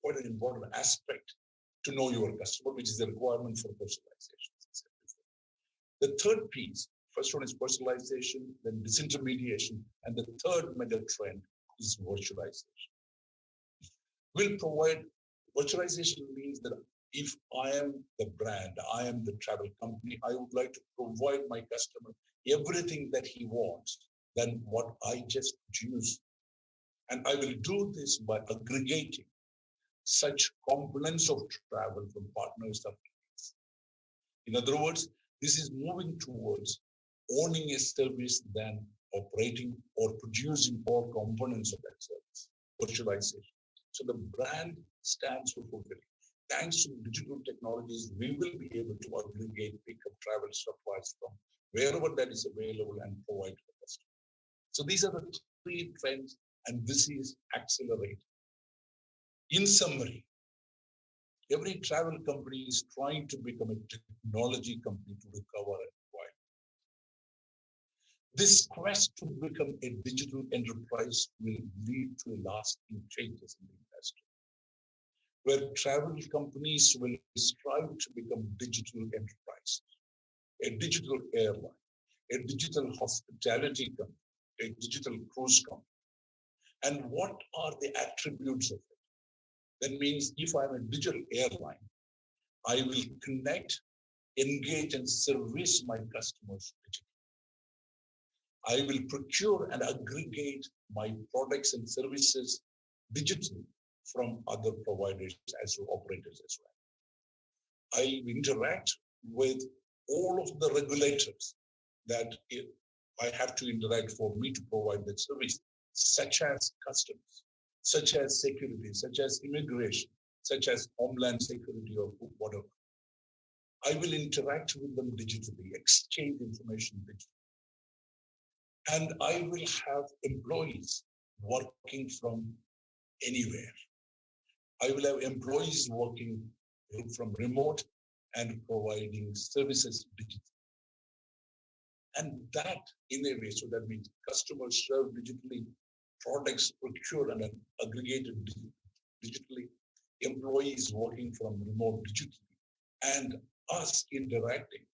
quite an important aspect to know your customer, which is the requirement for personalization. The third piece, first one is personalization, then disintermediation, and the third mega trend is virtualization. Virtualization means that if I am the brand, I am the travel company, I would like to provide my customer everything that he wants than what I just produce. And I will do this by aggregating such components of travel from partners. In other words, this is moving towards owning a service than operating or producing all components of that service, virtualization. So the brand stands for fulfilling. Thanks to digital technologies, we will be able to aggregate, pick up travel supplies from wherever that is available and provide to the customer. So these are the 3 trends, and this is accelerating. In summary, every travel company is trying to become a technology company to recover and provide. This quest to become a digital enterprise will lead to lasting changes in the industry, where travel companies will strive to become digital enterprises, a digital airline, a digital hospitality company, a digital cruise company. And what are the attributes of it? That means if I'm a digital airline, I will connect, engage, and service my customers digitally. I will procure and aggregate my products and services digitally from other providers as well, operators as well. I interact with all of the regulators that I have to interact for me to provide that service, such as customs, such as security, such as immigration, such as homeland security or whatever. I will interact with them digitally, exchange information digitally. And I will have employees working from anywhere. I will have employees working from remote and providing services digitally. And that in a way, so that means customers serve digitally, products procured and aggregated digitally, employees working from remote digitally, and us interacting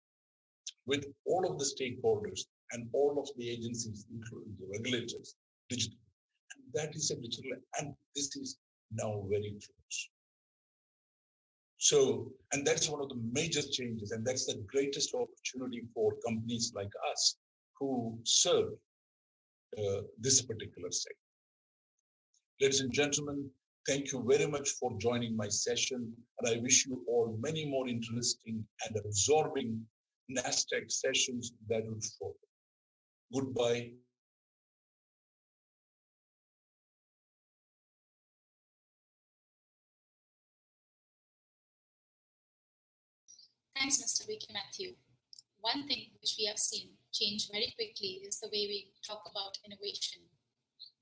with all of the stakeholders and all of the agencies, including the regulators, digitally. And that is a digital, and this is now very close. So, and that's one of the major changes, and that's the greatest opportunity for companies like us who serve this particular sector. Ladies and gentlemen, thank you very much for joining my session, and I wish you all many more interesting and absorbing NASTech sessions that will follow. Goodbye. Thanks, Mr. Vicky Matthew. One thing which we have seen change very quickly is the way we talk about innovation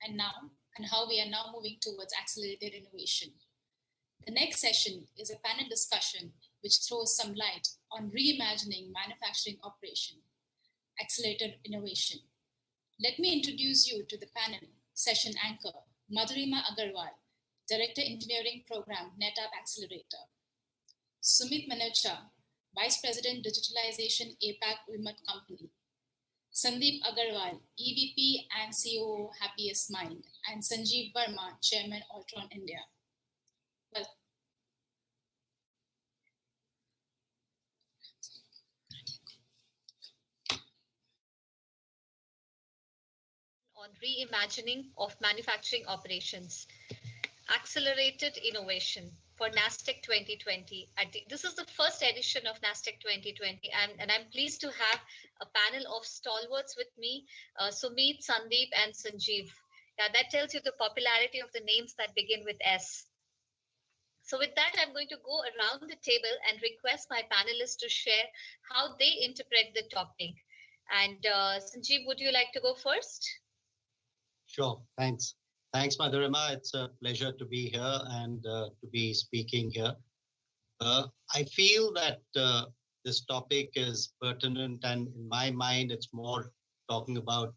and how we are now moving towards accelerated innovation. The next session is a panel discussion which throws some light on reimagining manufacturing operation, accelerated innovation. Let me introduce you to the panel session anchor, Madhurima Agarwal, Director Engineering Program, NetApp Accelerator. Sumit Manocha, Vice President Digitalization APAC Ulmat Company. Sandeep Agarwal, EVP and COO Happiest Mind, and Sanjeev Verma, Chairman Altron India. Well, on reimagining of manufacturing operations, accelerated innovation for NASTech 2020. This is the first edition of NASTech 2020, and I'm pleased to have a panel of stalwarts with me, Sumit, Sandeep, and Sanjeev. Yeah, that tells you the popularity of the names that begin with S. So with that, I'm going to go around the table and request my panelists to share how they interpret the topic. And Sanjeev, would you like to go first? Sure, thanks. Thanks, Madhurima. It's a pleasure to be here and to be speaking here. I feel that this topic is pertinent, and in my mind, it's more talking about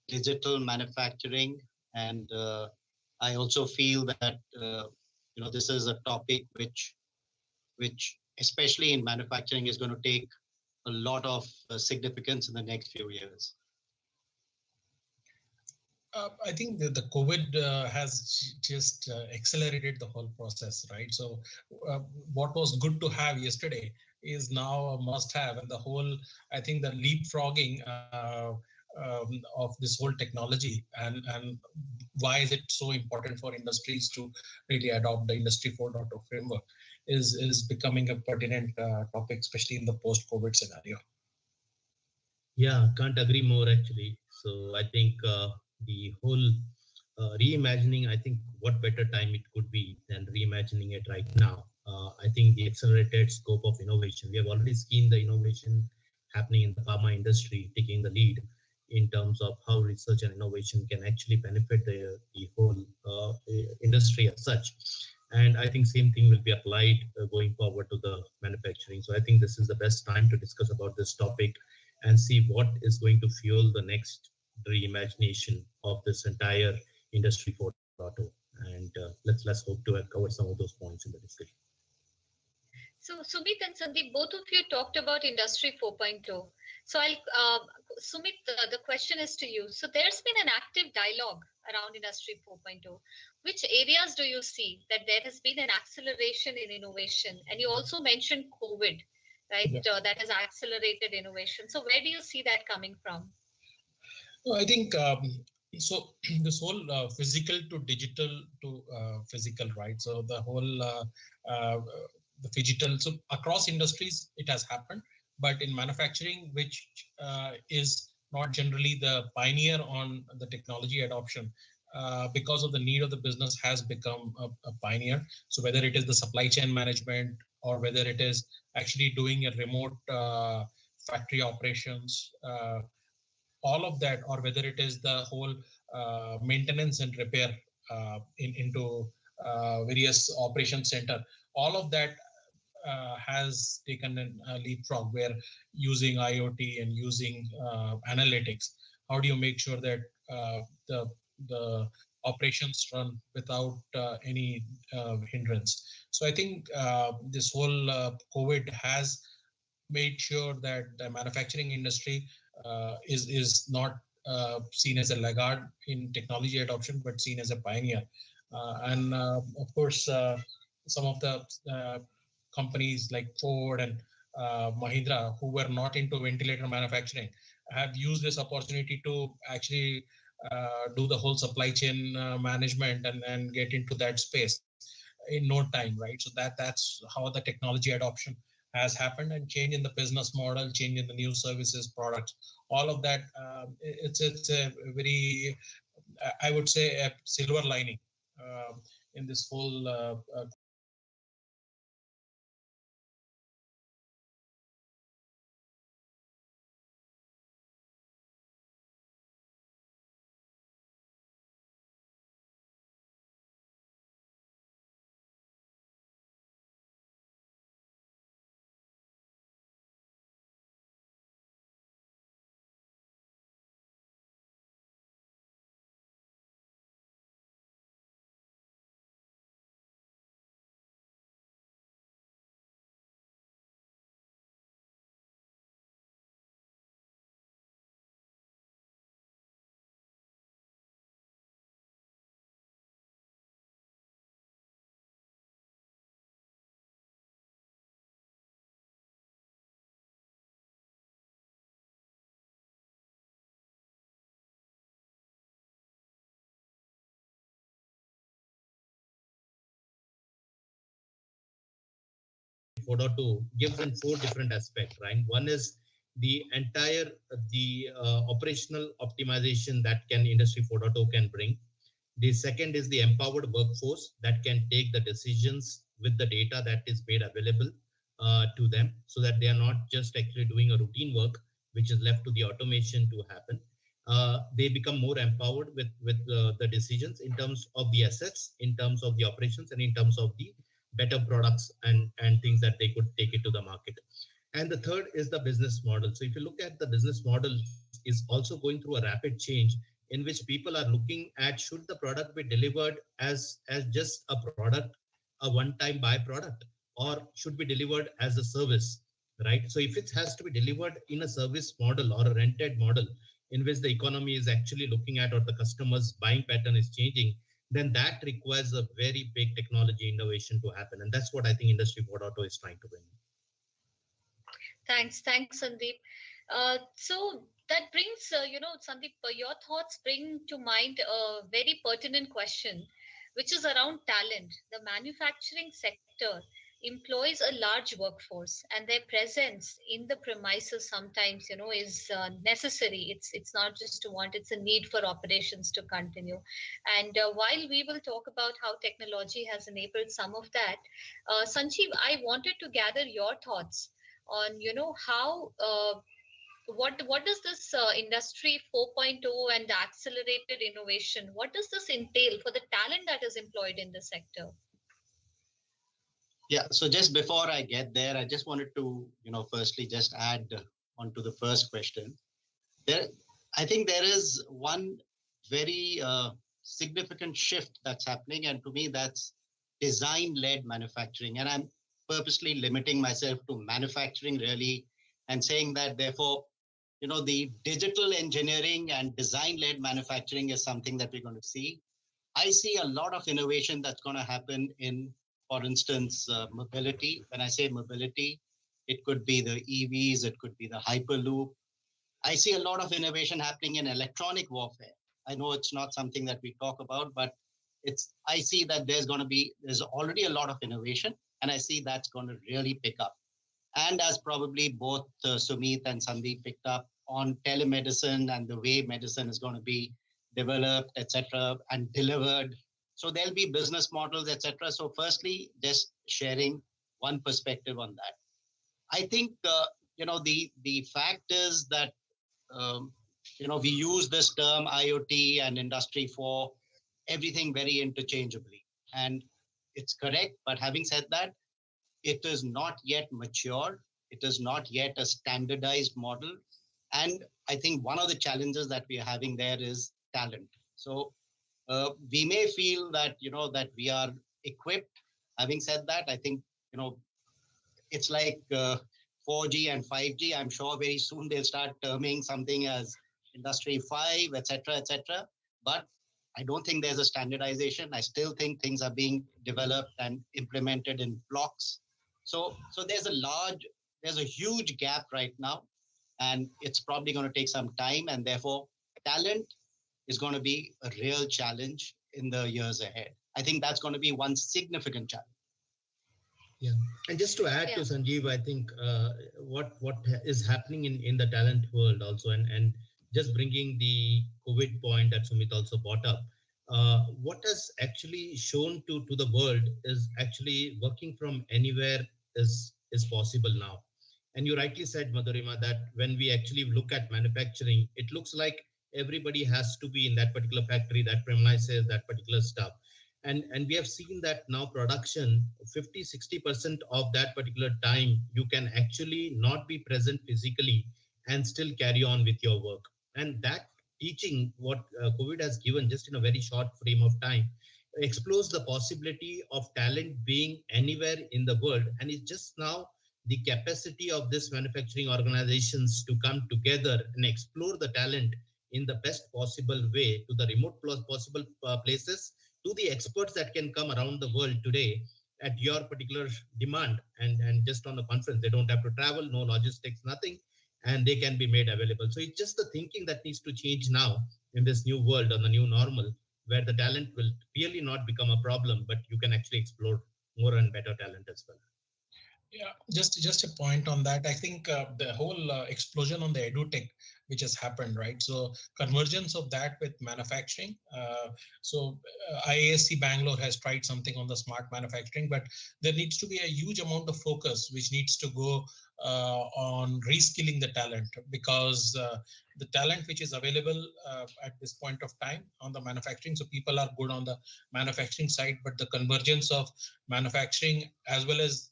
digital manufacturing. And I also feel that this is a topic which, especially in manufacturing, is going to take a lot of significance in the next few years. I think the COVID has just accelerated the whole process, right? So what was good to have yesterday is now a must have, and the whole, I think the leapfrogging of this whole technology and why is it so important for industries to really adopt the Industry 4.0 framework is becoming a pertinent topic, especially in the post-COVID scenario. Yeah, can't agree more actually. So I think the whole reimagining, I think what better time it could be than reimagining it right now. I think the accelerated scope of innovation, we have already seen the innovation happening in the pharma industry, taking the lead in terms of how research and innovation can actually benefit the whole industry as such. And I think same thing will be applied going forward to the manufacturing. So I think this is the best time to discuss about this topic and see what is going to fuel the next reimagination of this entire Industry 4.0. And let's hope to have covered some of those points in the discussion. So Sumit and Sandeep, both of you talked about Industry 4.0. So Sumit, the question is to you. So there's been an active dialogue around Industry 4.0. Which areas do you see that there has been an acceleration in innovation? And you also mentioned COVID, right? Yeah. That has accelerated innovation. So where do you see that coming from? Well, I think so. This whole physical to digital to physical, right? So the whole the digital. So across industries, it has happened, but in manufacturing, which is not generally the pioneer on the technology adoption, because of the need of the business, has become a pioneer. So whether it is the supply chain management or whether it is actually doing a remote factory operations, all of that, or whether it is the whole maintenance and repair into various operation center, all of that has taken a leapfrog where using IoT and using analytics, how do you make sure that the operations run without any hindrance? So I think this whole COVID has made sure that the manufacturing industry is not seen as a laggard in technology adoption, but seen as a pioneer. And of course, some of the companies like Ford and Mahindra, who were not into ventilator manufacturing, have used this opportunity to actually do the whole supply chain management and get into that space in no time, right? So that's how the technology adoption has happened, and change in the business model, change in the new services, products, all of that. It's a very, I would say, a silver lining in this whole 4.2 gives in four different aspects, right? One is the entire the operational optimization that can Industry 4.0 can bring. The second is the empowered workforce that can take the decisions with the data that is made available to them, so that they are not just actually doing a routine work which is left to the automation to happen. They become more empowered with the decisions in terms of the assets, in terms of the operations, and in terms of the better products and things that they could take it to the market. And the third is the business model. So if you look at the business model is also going through a rapid change in which people are looking at, should the product be delivered as just a product, a one-time buy product, or should be delivered as a service, right? So if it has to be delivered in a service model or a rented model in which the economy is actually looking at, or the customer's buying pattern is changing, then that requires a very big technology innovation to happen. And that's what I think Industry 4.0 is trying to bring. Thanks, Sandeep. So that brings, Sandeep, your thoughts bring to mind a very pertinent question, which is around talent. The manufacturing sector employs a large workforce, and their presence in the premises sometimes, is necessary. It's not just a want; it's a need for operations to continue. And while we will talk about how technology has enabled some of that, Sanjeev, I wanted to gather your thoughts on how what does this industry 4.0 and the accelerated innovation, what does this entail for the talent that is employed in the sector? Yeah, so just before I get there, I just wanted to, firstly just add on to the first question. There, I think there is one very significant shift that's happening, and to me, that's design-led manufacturing. And I'm purposely limiting myself to manufacturing, really, and saying that, therefore, the digital engineering and design-led manufacturing is something that we're going to see. I see a lot of innovation that's going to happen in, for instance, mobility. When I say mobility, it could be the EVs, it could be the Hyperloop. I see a lot of innovation happening in electronic warfare. I know it's not something that we talk about, but I see that there's already a lot of innovation, and I see that's going to really pick up. And as probably both Sumit and Sandeep picked up on telemedicine and the way medicine is going to be developed, etc., and delivered. So there'll be business models, etc. So firstly, just sharing one perspective on that. I think the fact is that we use this term IoT and Industry for everything very interchangeably, and it's correct. But having said that, it is not yet mature. It is not yet a standardized model. And I think one of the challenges that we are having there is talent. So we may feel that, that we are equipped. Having said that, I think, it's like 4G and 5G. I'm sure very soon they'll start terming something as Industry 5, etc., etc. But I don't think there's a standardization. I still think things are being developed and implemented in blocks. So there's a huge gap right now, and it's probably going to take some time, and therefore talent is going to be a real challenge in the years ahead. I think that's going to be one significant challenge. Yeah, and just to add to Sanjeev, I think what is happening in the talent world also, and just bringing the COVID point that Sumit also brought up, what has actually shown to the world is actually working from anywhere is possible now. And you rightly said, Madhurima, that when we actually look at manufacturing, it looks like everybody has to be in that particular factory that premises that particular stuff. And we have seen that now production, 50-60% of that particular time, you can actually not be present physically and still carry on with your work. And that teaching, what COVID has given just in a very short frame of time, explores the possibility of talent being anywhere in the world. And it's just now the capacity of this manufacturing organizations to come together and explore the talent in the best possible way to the remote possible places, to the experts that can come around the world today at your particular demand, and just on the conference. They don't have to travel, no logistics, nothing, and they can be made available. So it's just the thinking that needs to change now in this new world, on the new normal, where the talent will really not become a problem, but you can actually explore more and better talent as well. Yeah, just a point on that. I think the whole explosion on the edutech which has happened, right? So convergence of that with manufacturing. IASC Bangalore has tried something on the smart manufacturing, but there needs to be a huge amount of focus which needs to go on reskilling the talent, because the talent which is available at this point of time on the manufacturing, so people are good on the manufacturing side, but the convergence of manufacturing as well as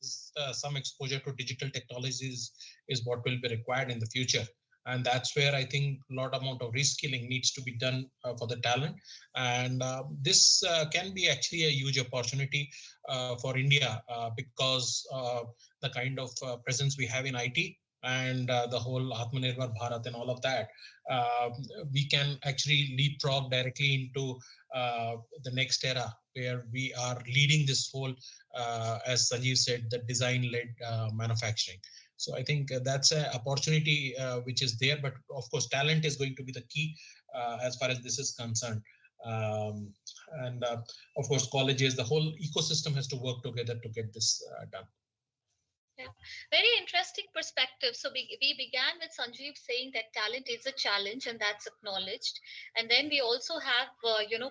some exposure to digital technologies is what will be required in the future. And that's where I think a lot amount of reskilling needs to be done for the talent. And this can be actually a huge opportunity for India, because the kind of presence we have in IT and the whole Atmanirbhar Bharat and all of that, uh, we can actually leapfrog directly into the next era where we are leading this whole, as Sanjeev said, the design-led manufacturing. So I think that's an opportunity which is there, but of course, talent is going to be the key as far as this is concerned. Um, and of course, colleges, the whole ecosystem has to work together to get this done. Yeah, very interesting perspective. So we began with Sanjeev saying that talent is a challenge and that's acknowledged. And then we also have,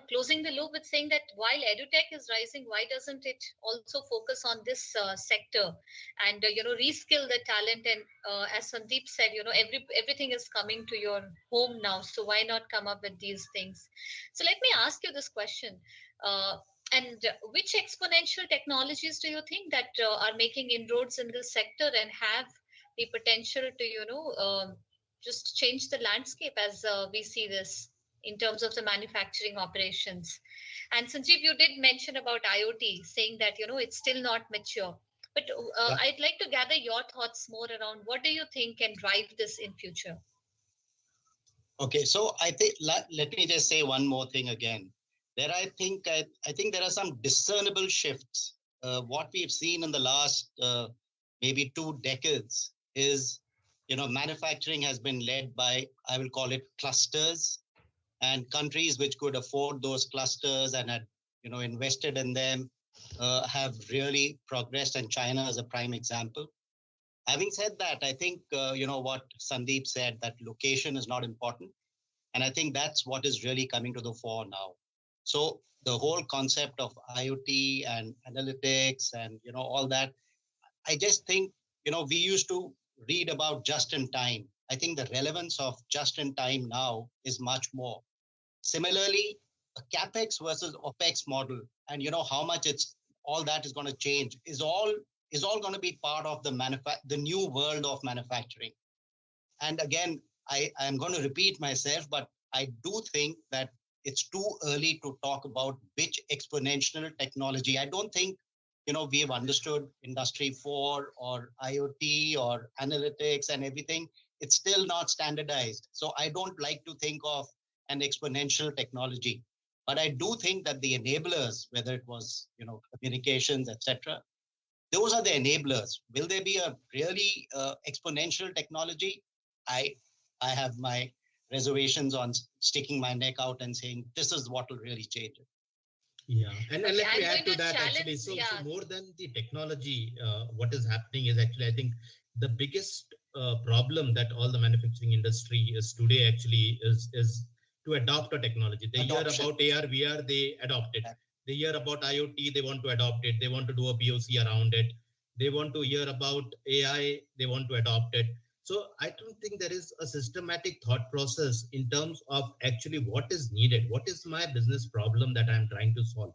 closing the loop with saying that while edutech is rising, why doesn't it also focus on this sector and, reskill the talent? And as Sandeep said, everything is coming to your home now. So why not come up with these things? So let me ask you this question. And which exponential technologies do you think that are making inroads in this sector and have the potential to, just change the landscape as we see this in terms of the manufacturing operations? And Sanjeev, you did mention about IoT, saying that, it's still not mature. But Yeah. I'd like to gather your thoughts more around what do you think can drive this in future? Okay, so I think let me just say one more thing again. There, I think there are some discernible shifts. What we've seen in the last maybe 2 decades is, manufacturing has been led by, I will call it, clusters, and countries which could afford those clusters and had, invested in them have really progressed. And China is a prime example. Having said that, I think what Sandeep said, that location is not important, and I think that's what is really coming to the fore now. So the whole concept of IoT and analytics and all that, I just think we used to read about just in time. I think the relevance of just in time now is much more. Similarly, a capex versus opex model, and how much it's all that is going to change is all going to be part of the new world of manufacturing. And again, I am going to repeat myself, but I do think that it's too early to talk about which exponential technology. I don't think, we have understood Industry 4 or IoT or analytics and everything. It's still not standardized. So I don't like to think of an exponential technology. But I do think that the enablers, whether it was, communications, etc., those are the enablers. Will there be a really exponential technology? I I have my reservations on sticking my neck out and saying this is what will really change it. Yeah, and Okay, let me I'm add going to to that actually. challenge. So Yeah. more than the technology, what is happening is actually, I think the biggest problem that all the manufacturing industry is today actually is to adopt a technology. They hear Adoption. about AR, VR, they adopt it. Yeah. They hear about IoT, they want to adopt it. They want to do a POC around it. They want to hear about AI, they want to adopt it. So I don't think there is a systematic thought process in terms of actually what is needed. What is my business problem that I'm trying to solve?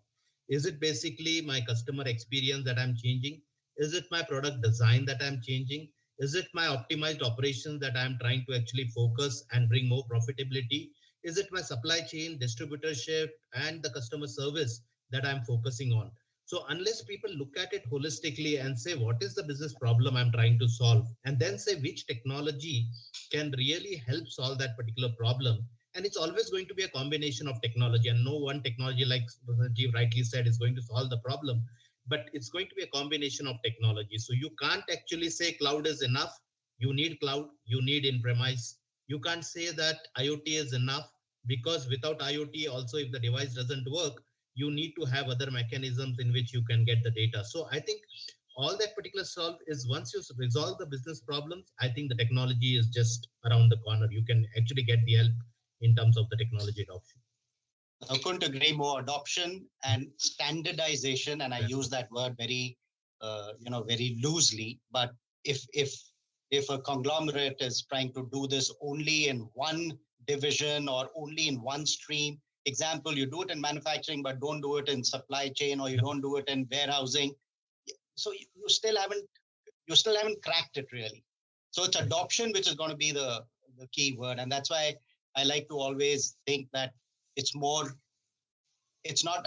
Is it basically my customer experience that I'm changing? Is it my product design that I'm changing? Is it my optimized operations that I'm trying to actually focus and bring more profitability? Is it my supply chain, distributorship, and the customer service that I'm focusing on? So unless people look at it holistically and say, what is the business problem I'm trying to solve? And then say which technology can really help solve that particular problem. And it's always going to be a combination of technology, and no one technology, like Rajiv rightly said, is going to solve the problem, but it's going to be a combination of technology. So you can't actually say cloud is enough. You need cloud, you need in-premise. You can't say that IoT is enough, because without IoT also, if the device doesn't work, you need to have other mechanisms in which you can get the data. So I think all that particular solve is once you resolve the business problems, I think the technology is just around the corner. You can actually get the help in terms of the technology adoption. I couldn't agree more. Adoption and standardization, and I use that word very, very loosely. But if a conglomerate is trying to do this only in one division or only in one stream, example, you do it in manufacturing, but don't do it in supply chain, or you don't do it in warehousing. So you still haven't cracked it really. So it's adoption, which is going to be the key word, and that's why I like to always think that it's more it's not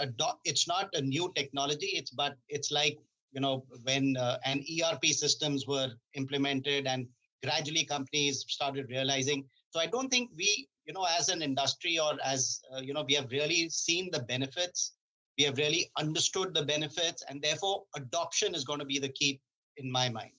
a new technology, it's like when an ERP systems were implemented and gradually companies started realizing. So I don't think we as an industry, or as we have really seen the benefits, we have really understood the benefits, and therefore adoption is going to be the key in my mind.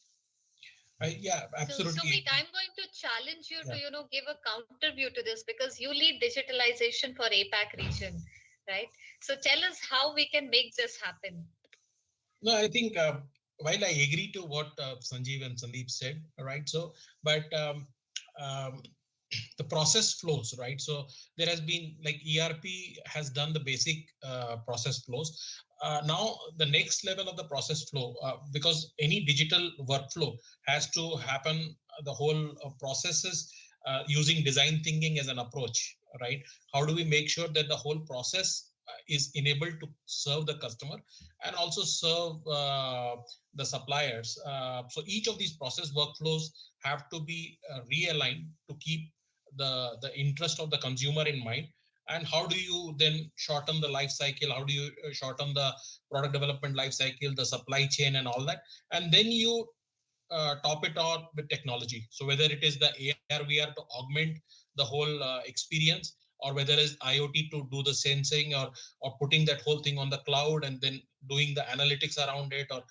Yeah, absolutely. So Sumit, I'm going to challenge you to, give a counter view to this, because you lead digitalization for APAC region, right? So tell us how we can make this happen. No, I think while I agree to what Sanjeev and Sandeep said, right? So, but um, the process flows, right? So there has been, like, ERP has done the basic process flows. Now the next level of the process flow, because any digital workflow has to happen, the whole processes using design thinking as an approach, right? How do we make sure that the whole process is enabled to serve the customer and also serve the suppliers? So each of these process workflows have to be realigned to keep the interest of the consumer in mind. And how do you then shorten the life cycle? How do you shorten the product development life cycle, the supply chain, and all that? And then you top it on with technology. So whether it is the AR VR to augment the whole experience, or whether it's IoT to do the sensing, or putting that whole thing on the cloud and then doing the analytics around it, or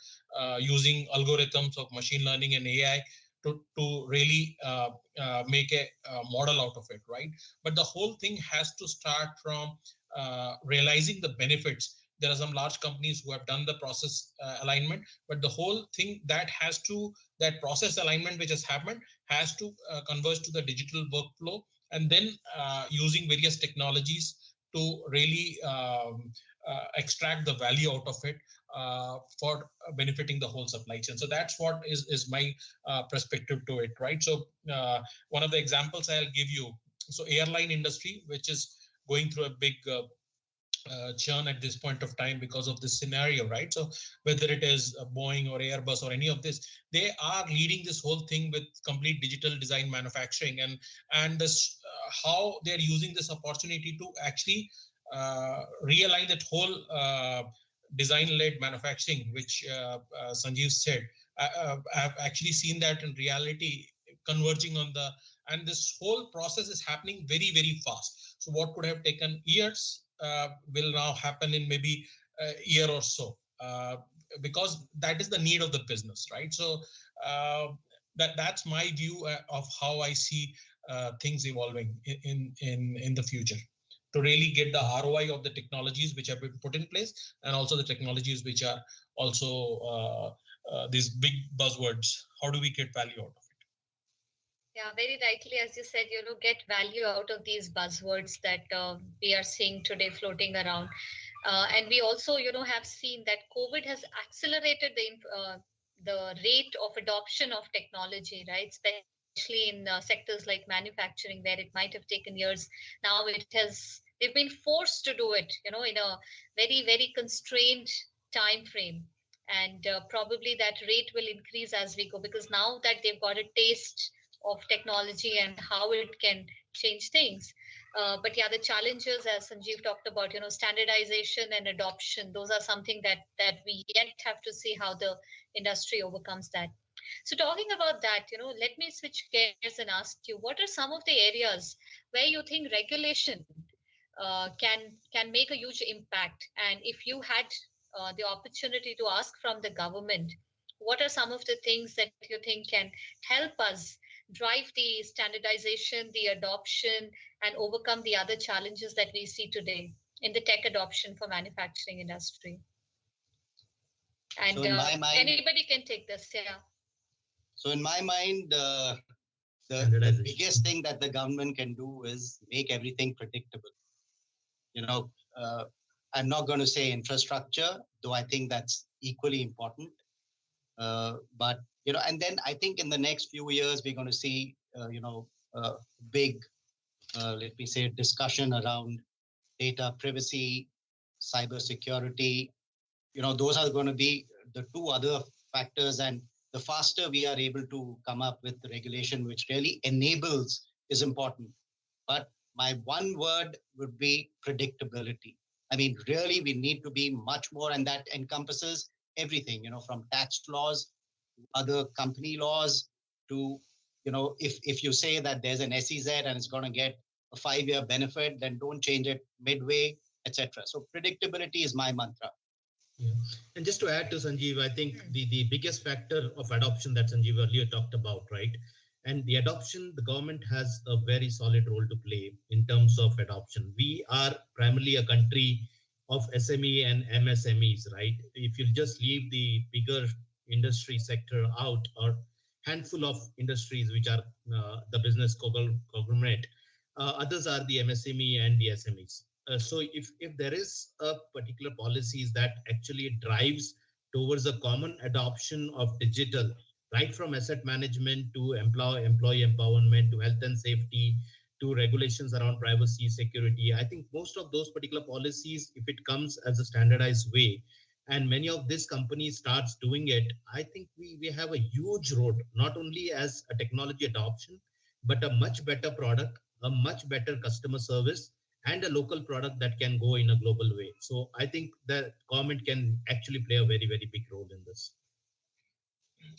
using algorithms of machine learning and AI to really make a model out of it, right? But the whole thing has to start from realizing the benefits. There are some large companies who have done the process alignment, but the whole thing that process alignment which has happened has to converge to the digital workflow, and then using various technologies to really extract the value out of it for benefiting the whole supply chain. So that's what is my perspective to it, right? So one of the examples I'll give you, so airline industry, which is going through a big churn at this point of time because of this scenario, right? So whether it is Boeing or Airbus or any of this, they are leading this whole thing with complete digital design manufacturing, and this how they're using this opportunity to actually realign that whole design-led manufacturing, which Sanjeev said. I've actually seen that in reality converging on the, and this whole process is happening very, very fast. So what could have taken years will now happen in maybe a year or so, because that is the need of the business, right? So that's my view of how I see things evolving in the future, to really get the ROI of the technologies which have been put in place, and also the technologies which are also these big buzzwords. How do we get value out of it? Yeah, very rightly, as you said, get value out of these buzzwords that we are seeing today floating around. And we also, have seen that COVID has accelerated the rate of adoption of technology, right? Especially in sectors like manufacturing, where it might have taken years. Now they've been forced to do it, in a very, very constrained time frame. And probably that rate will increase as we go, because now that they've got a taste of technology and how it can change things. But yeah, the challenges, as Sanjeev talked about, standardization and adoption, those are something that we yet have to see how the industry overcomes that. So talking about that, let me switch gears and ask you, what are some of the areas where you think regulation can make a huge impact? And if you had the opportunity to ask from the government, what are some of the things that you think can help us drive the standardization, the adoption, and overcome the other challenges that we see today in the tech adoption for manufacturing industry? And So in my mind, anybody can take this. Yeah. so in my mind, the Standardization. biggest thing that the government can do is make everything predictable. You know, I'm not going to say infrastructure, though I think that's equally important. But and then I think in the next few years we're going to see, big, let me say, discussion around data privacy, cyber security. Those are going to be the two other factors, and the faster we are able to come up with the regulation which really enables is important. But my one word would be predictability. I mean, really, we need to be much more, and that encompasses everything, from tax laws, other company laws, to, if you say that there's an SEZ and it's going to get a 5-year benefit, then don't change it midway, etc. So predictability is my mantra. Yeah. And just to add to Sanjeev, I think the biggest factor of adoption that Sanjeev earlier talked about, right? And the adoption, the government has a very solid role to play in terms of adoption. We are primarily a country of SME and MSMEs, right? If you just leave the bigger industry sector out, or handful of industries which are the business conglomerate, others are the MSME and the SMEs. So if there is a particular policies that actually drives towards a common adoption of digital, right from asset management to employee empowerment to health and safety to regulations around privacy, security, I think most of those particular policies, if it comes as a standardized way, and many of these companies starts doing it, I think we have a huge road, not only as a technology adoption, but a much better product, a much better customer service, and a local product that can go in a global way. So I think the government can actually play a very, very big role in this.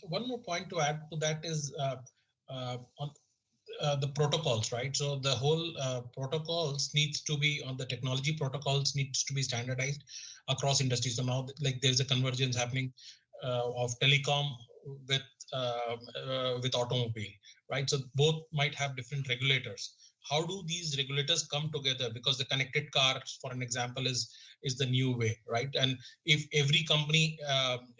One more point to add to that is on the protocols, right? So the whole protocols needs to be on the technology protocols needs to be standardized across industries. So now, like, there's a convergence happening of telecom with with automobile, right? So both might have different regulators. How do these regulators come together? Because the connected cars, for an example, is the new way, right? And if every company,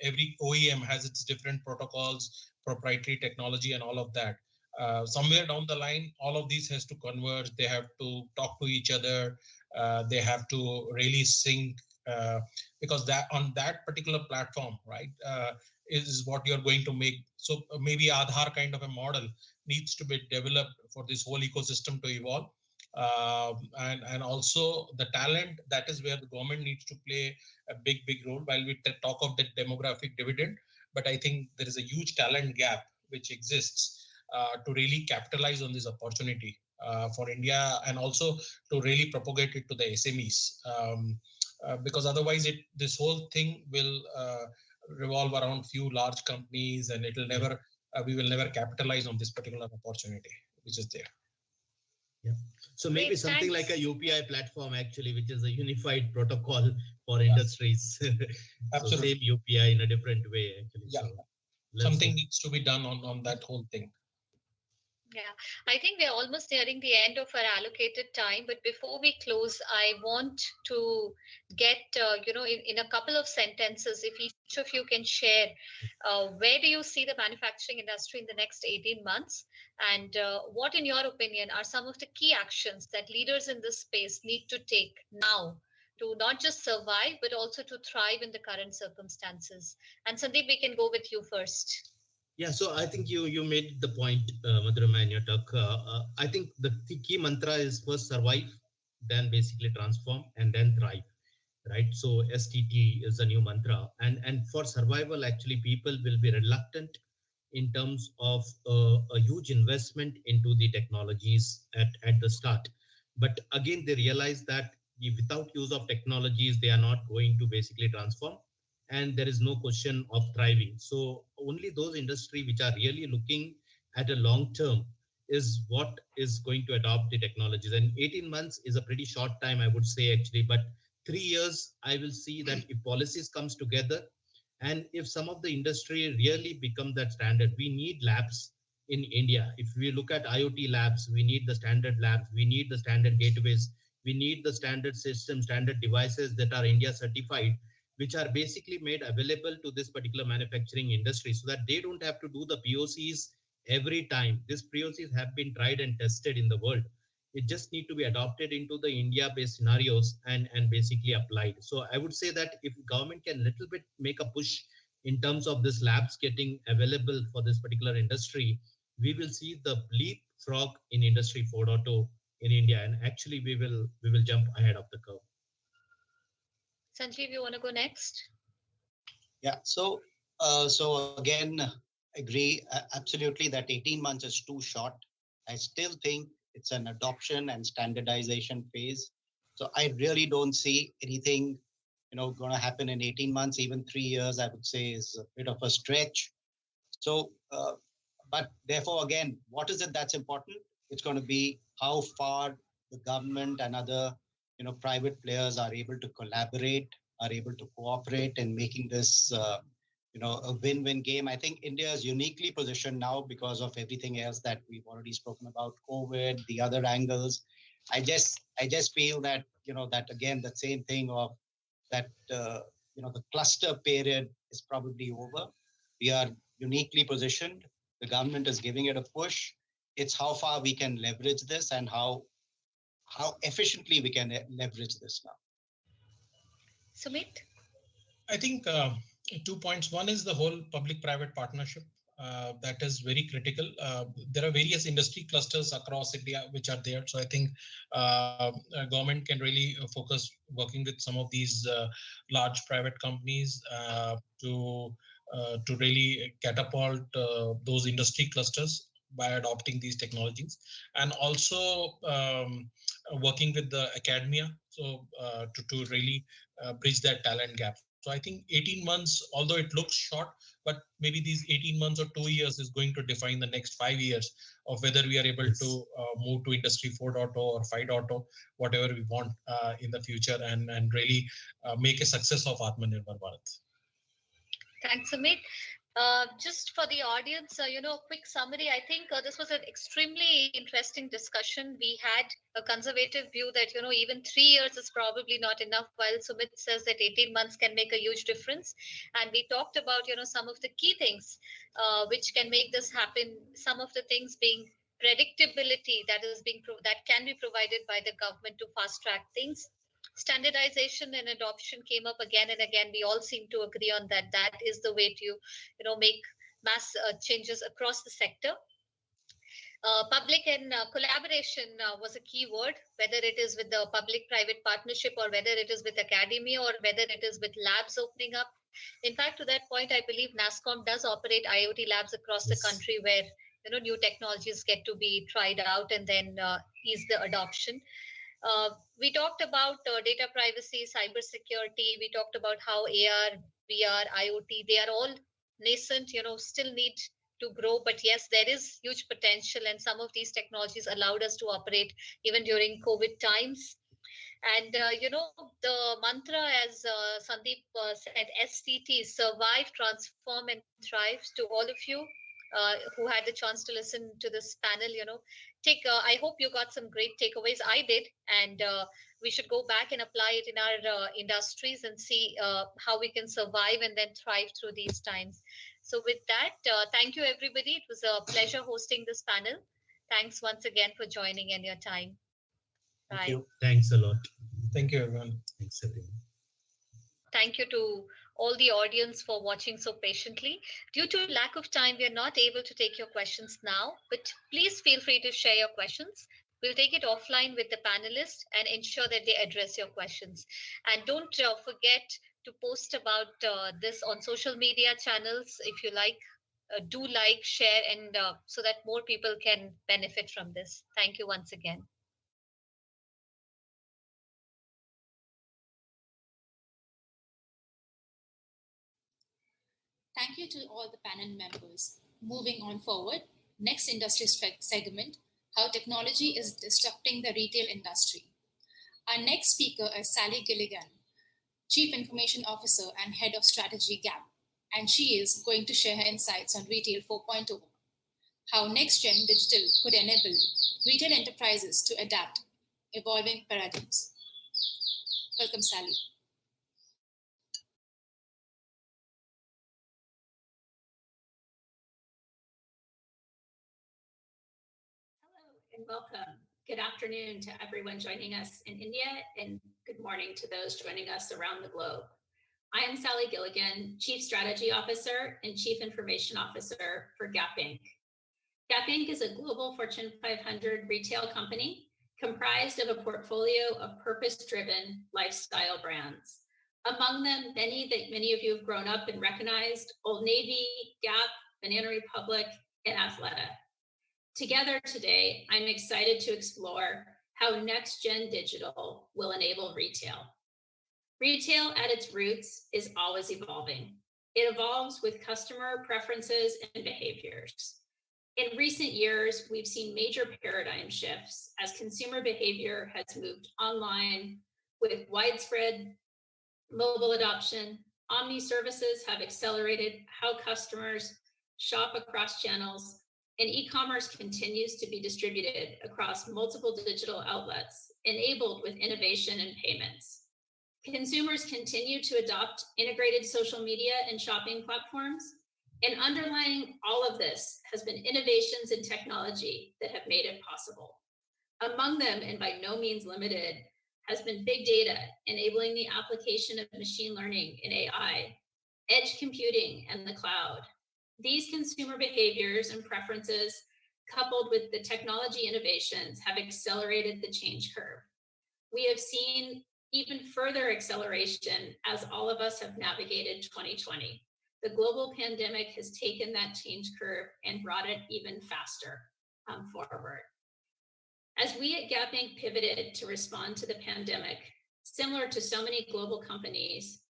every OEM has its different protocols, proprietary technology, and all of that, somewhere down the line, all of these has to converge. They have to talk to each other. They have to really sync, because that on that particular platform, right, is what you're going to make. So maybe Aadhaar kind of a model needs to be developed for this whole ecosystem to evolve. And also the talent, that is where the government needs to play a big role. While we talk of the demographic dividend, but I think there is a huge talent gap which exists to really capitalize on this opportunity for India, and also to really propagate it to the SMEs, because otherwise this whole thing will revolve around few large companies, and it will never we will never capitalize on this particular opportunity which is there. Yeah. So maybe Great, something thanks. like a UPI platform, actually, which is a unified protocol for industries. So Absolutely. same UPI in a different way, actually. Yeah. So Something needs to be done on that whole thing. Yeah, I think we're almost nearing the end of our allocated time. But before we close, I want to get, in a couple of sentences, if each of you can share, where do you see the manufacturing industry in the next 18 months? And what, in your opinion, are some of the key actions that leaders in this space need to take now to not just survive, but also to thrive in the current circumstances? And Sandeep, we can go with you first. yeah, so I think you made the point, Madhurima, in your talk. I think the key mantra is first survive, then basically transform, and then thrive, right? So STT is a new mantra, and for survival, actually, people will be reluctant in terms of a huge investment into the technologies at the start. But again, they realize that without use of technologies, they are not going to basically transform, and there is no question of thriving. So only those industry which are really looking at a long term is what is going to adopt the technologies. And 18 months is a pretty short time, I would say, actually. But 3 years, I will see that if policies comes together, and if some of the industry really become that standard, we need labs in India. If we look at IoT labs, we need the standard labs, we need the standard gateways, we need the standard systems, standard devices that are India certified, which are basically made available to this particular manufacturing industry so that they don't have to do the POCs every time. These POCs have been tried and tested in the world. It just need to be adopted into the India-based scenarios and basically applied. So I would say that if government can little bit make a push in terms of this labs getting available for this particular industry, we will see the leapfrog in Industry 4.0 in India, and actually we will jump ahead of the curve. Sanjeev, you want to go next? Yeah. So again, agree absolutely that 18 months is too short. I still think it's an adoption and standardization phase. So I really don't see anything, going to happen in 18 months. Even 3 years, I would say, is a bit of a stretch. So, but therefore, again, what is it that's important? It's going to be how far the government and other, private players are able to collaborate, are able to cooperate in making this, a win-win game. I think India is uniquely positioned now because of everything else that we've already spoken about, COVID, the other angles. I just feel that, that again, the same thing of that, the cluster period is probably over. We are uniquely positioned. The government is giving it a push. It's how far we can leverage this and how efficiently we can leverage this now. Sumit? I think 2 points. One is the whole public-private partnership. That is very critical. There are various industry clusters across India which are there. So I think government can really focus working with some of these large private companies to really catapult those industry clusters by adopting these technologies, and also working with the academia, so to really bridge that talent gap. So I think 18 months, although it looks short, but maybe these 18 months or 2 years is going to define the next 5 years of whether we are able to move to Industry 4.0 or 5.0, whatever we want in the future, and really make a success of Atmanirbhar Bharat. Thanks, Sumit. Just for the audience, quick summary. I think this was an extremely interesting discussion. We had a conservative view that, even 3 years is probably not enough, while Sumit says that 18 months can make a huge difference. And we talked about, some of the key things which can make this happen. Some of the things being predictability that can be provided by the government to fast track things. Standardization and adoption came up again and again. We all seem to agree on that. That is the way to, make mass changes across the sector. Public and collaboration was a key word, whether it is with the public-private partnership or whether it is with academia or whether it is with labs opening up. In fact, to that point, I believe NASSCOM does operate IoT labs across the country where new technologies get to be tried out and then ease the adoption. We talked about data privacy, cybersecurity. We talked about how AR, VR, IoT, they are all nascent, still need to grow. But yes, there is huge potential, and some of these technologies allowed us to operate even during COVID times. And, the mantra, as Sandeep said, STT, survive, transform, and thrive. To all of you who had the chance to listen to this panel, I hope you got some great takeaways. I did. And we should go back and apply it in our industries and see how we can survive and then thrive through these times. So with that, thank you, everybody. It was a pleasure hosting this panel. Thanks once again for joining and your time. Bye. Thank you. Thanks a lot. Thank you, everyone. Thanks, everyone. Thank you to all the audience for watching so patiently. Due to lack of time, we are not able to take your questions now, but please feel free to share your questions. We'll take it offline with the panelists and ensure that they address your questions. And don't forget to post about this on social media channels if you like. Do like, share, and so that more people can benefit from this. Thank you once again. Thank you to all the panel members. Moving on forward, next industry segment, how technology is disrupting the retail industry. Our next speaker is Sally Gilligan, Chief Information Officer and Head of Strategy GAP, and she is going to share her insights on Retail 4.0, how next-gen digital could enable retail enterprises to adapt evolving paradigms. Welcome, Sally. and welcome. Good afternoon to everyone joining us in India, and good morning to those joining us around the globe. I am Sally Gilligan, Chief Strategy Officer and Chief Information Officer for Gap Inc. Gap Inc. is a global Fortune 500 retail company comprised of a portfolio of purpose-driven lifestyle brands. Among them, many that many of you have grown up and recognized: Old Navy, Gap, Banana Republic, and Athleta. Together today, I'm excited to explore how next-gen digital will enable retail. Retail at its roots is always evolving. It evolves with customer preferences and behaviors. In recent years, we've seen major paradigm shifts as consumer behavior has moved online with widespread mobile adoption. Omni services have accelerated how customers shop across channels, and e-commerce continues to be distributed across multiple digital outlets, enabled with innovation and payments. Consumers continue to adopt integrated social media and shopping platforms, and underlying all of this has been innovations in technology that have made it possible. Among them, and by no means limited, has been big data, enabling the application of machine learning and AI, edge computing, and the cloud. These consumer behaviors and preferences, coupled with the technology innovations, have accelerated the change curve. We have seen even further acceleration as all of us have navigated 2020. The global pandemic has taken that change curve and brought it even faster forward. As we at Gap Inc. pivoted to respond to the pandemic, similar to so many global companies,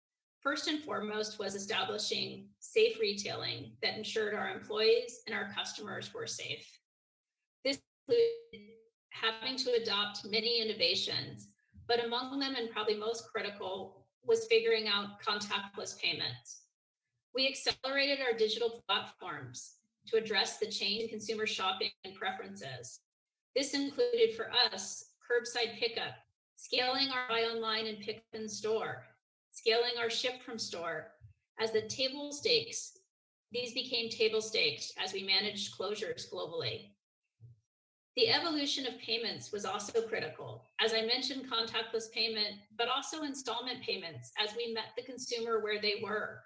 first and foremost was establishing safe retailing that ensured our employees and our customers were safe. This included having to adopt many innovations, but among them, and probably most critical, was figuring out contactless payments. We accelerated our digital platforms to address the change in consumer shopping and preferences. This included for us curbside pickup, scaling our buy online and pick up in store, scaling our ship from store. As the table stakes, these became table stakes as we managed closures globally. The evolution of payments was also critical. As I mentioned, contactless payment, but also installment payments as we met the consumer where they were.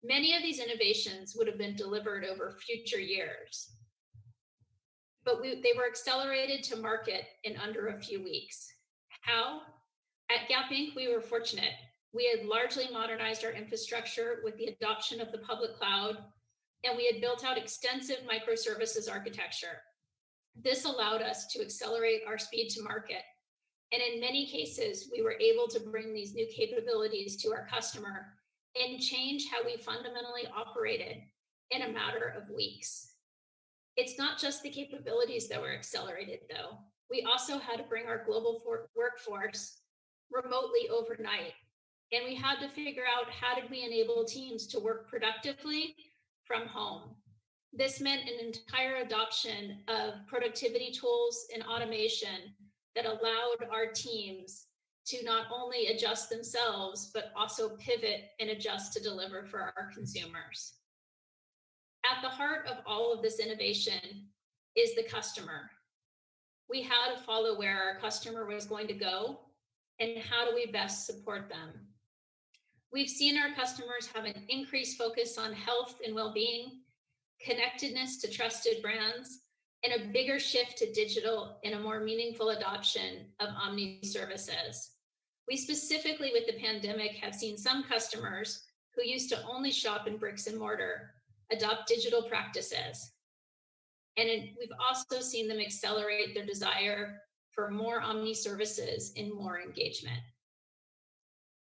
Many of these innovations would have been delivered over future years, but they were accelerated to market in under a few weeks. How? At Gap Inc., we were fortunate. We had largely modernized our infrastructure with the adoption of the public cloud, and we had built out extensive microservices architecture. This allowed us to accelerate our speed to market. And in many cases, we were able to bring these new capabilities to our customer and change how we fundamentally operated in a matter of weeks. It's not just the capabilities that were accelerated, though. We also had to bring our global workforce remotely overnight. And we had to figure out how did we enable teams to work productively from home. This meant an entire adoption of productivity tools and automation that allowed our teams to not only adjust themselves, but also pivot and adjust to deliver for our consumers. At the heart of all of this innovation is the customer. We had to follow where our customer was going to go and how do we best support them. We've seen our customers have an increased focus on health and well-being, connectedness to trusted brands, and a bigger shift to digital and a more meaningful adoption of omni services. We specifically with the pandemic have seen some customers who used to only shop in bricks and mortar adopt digital practices. And we've also seen them accelerate their desire for more omni services and more engagement.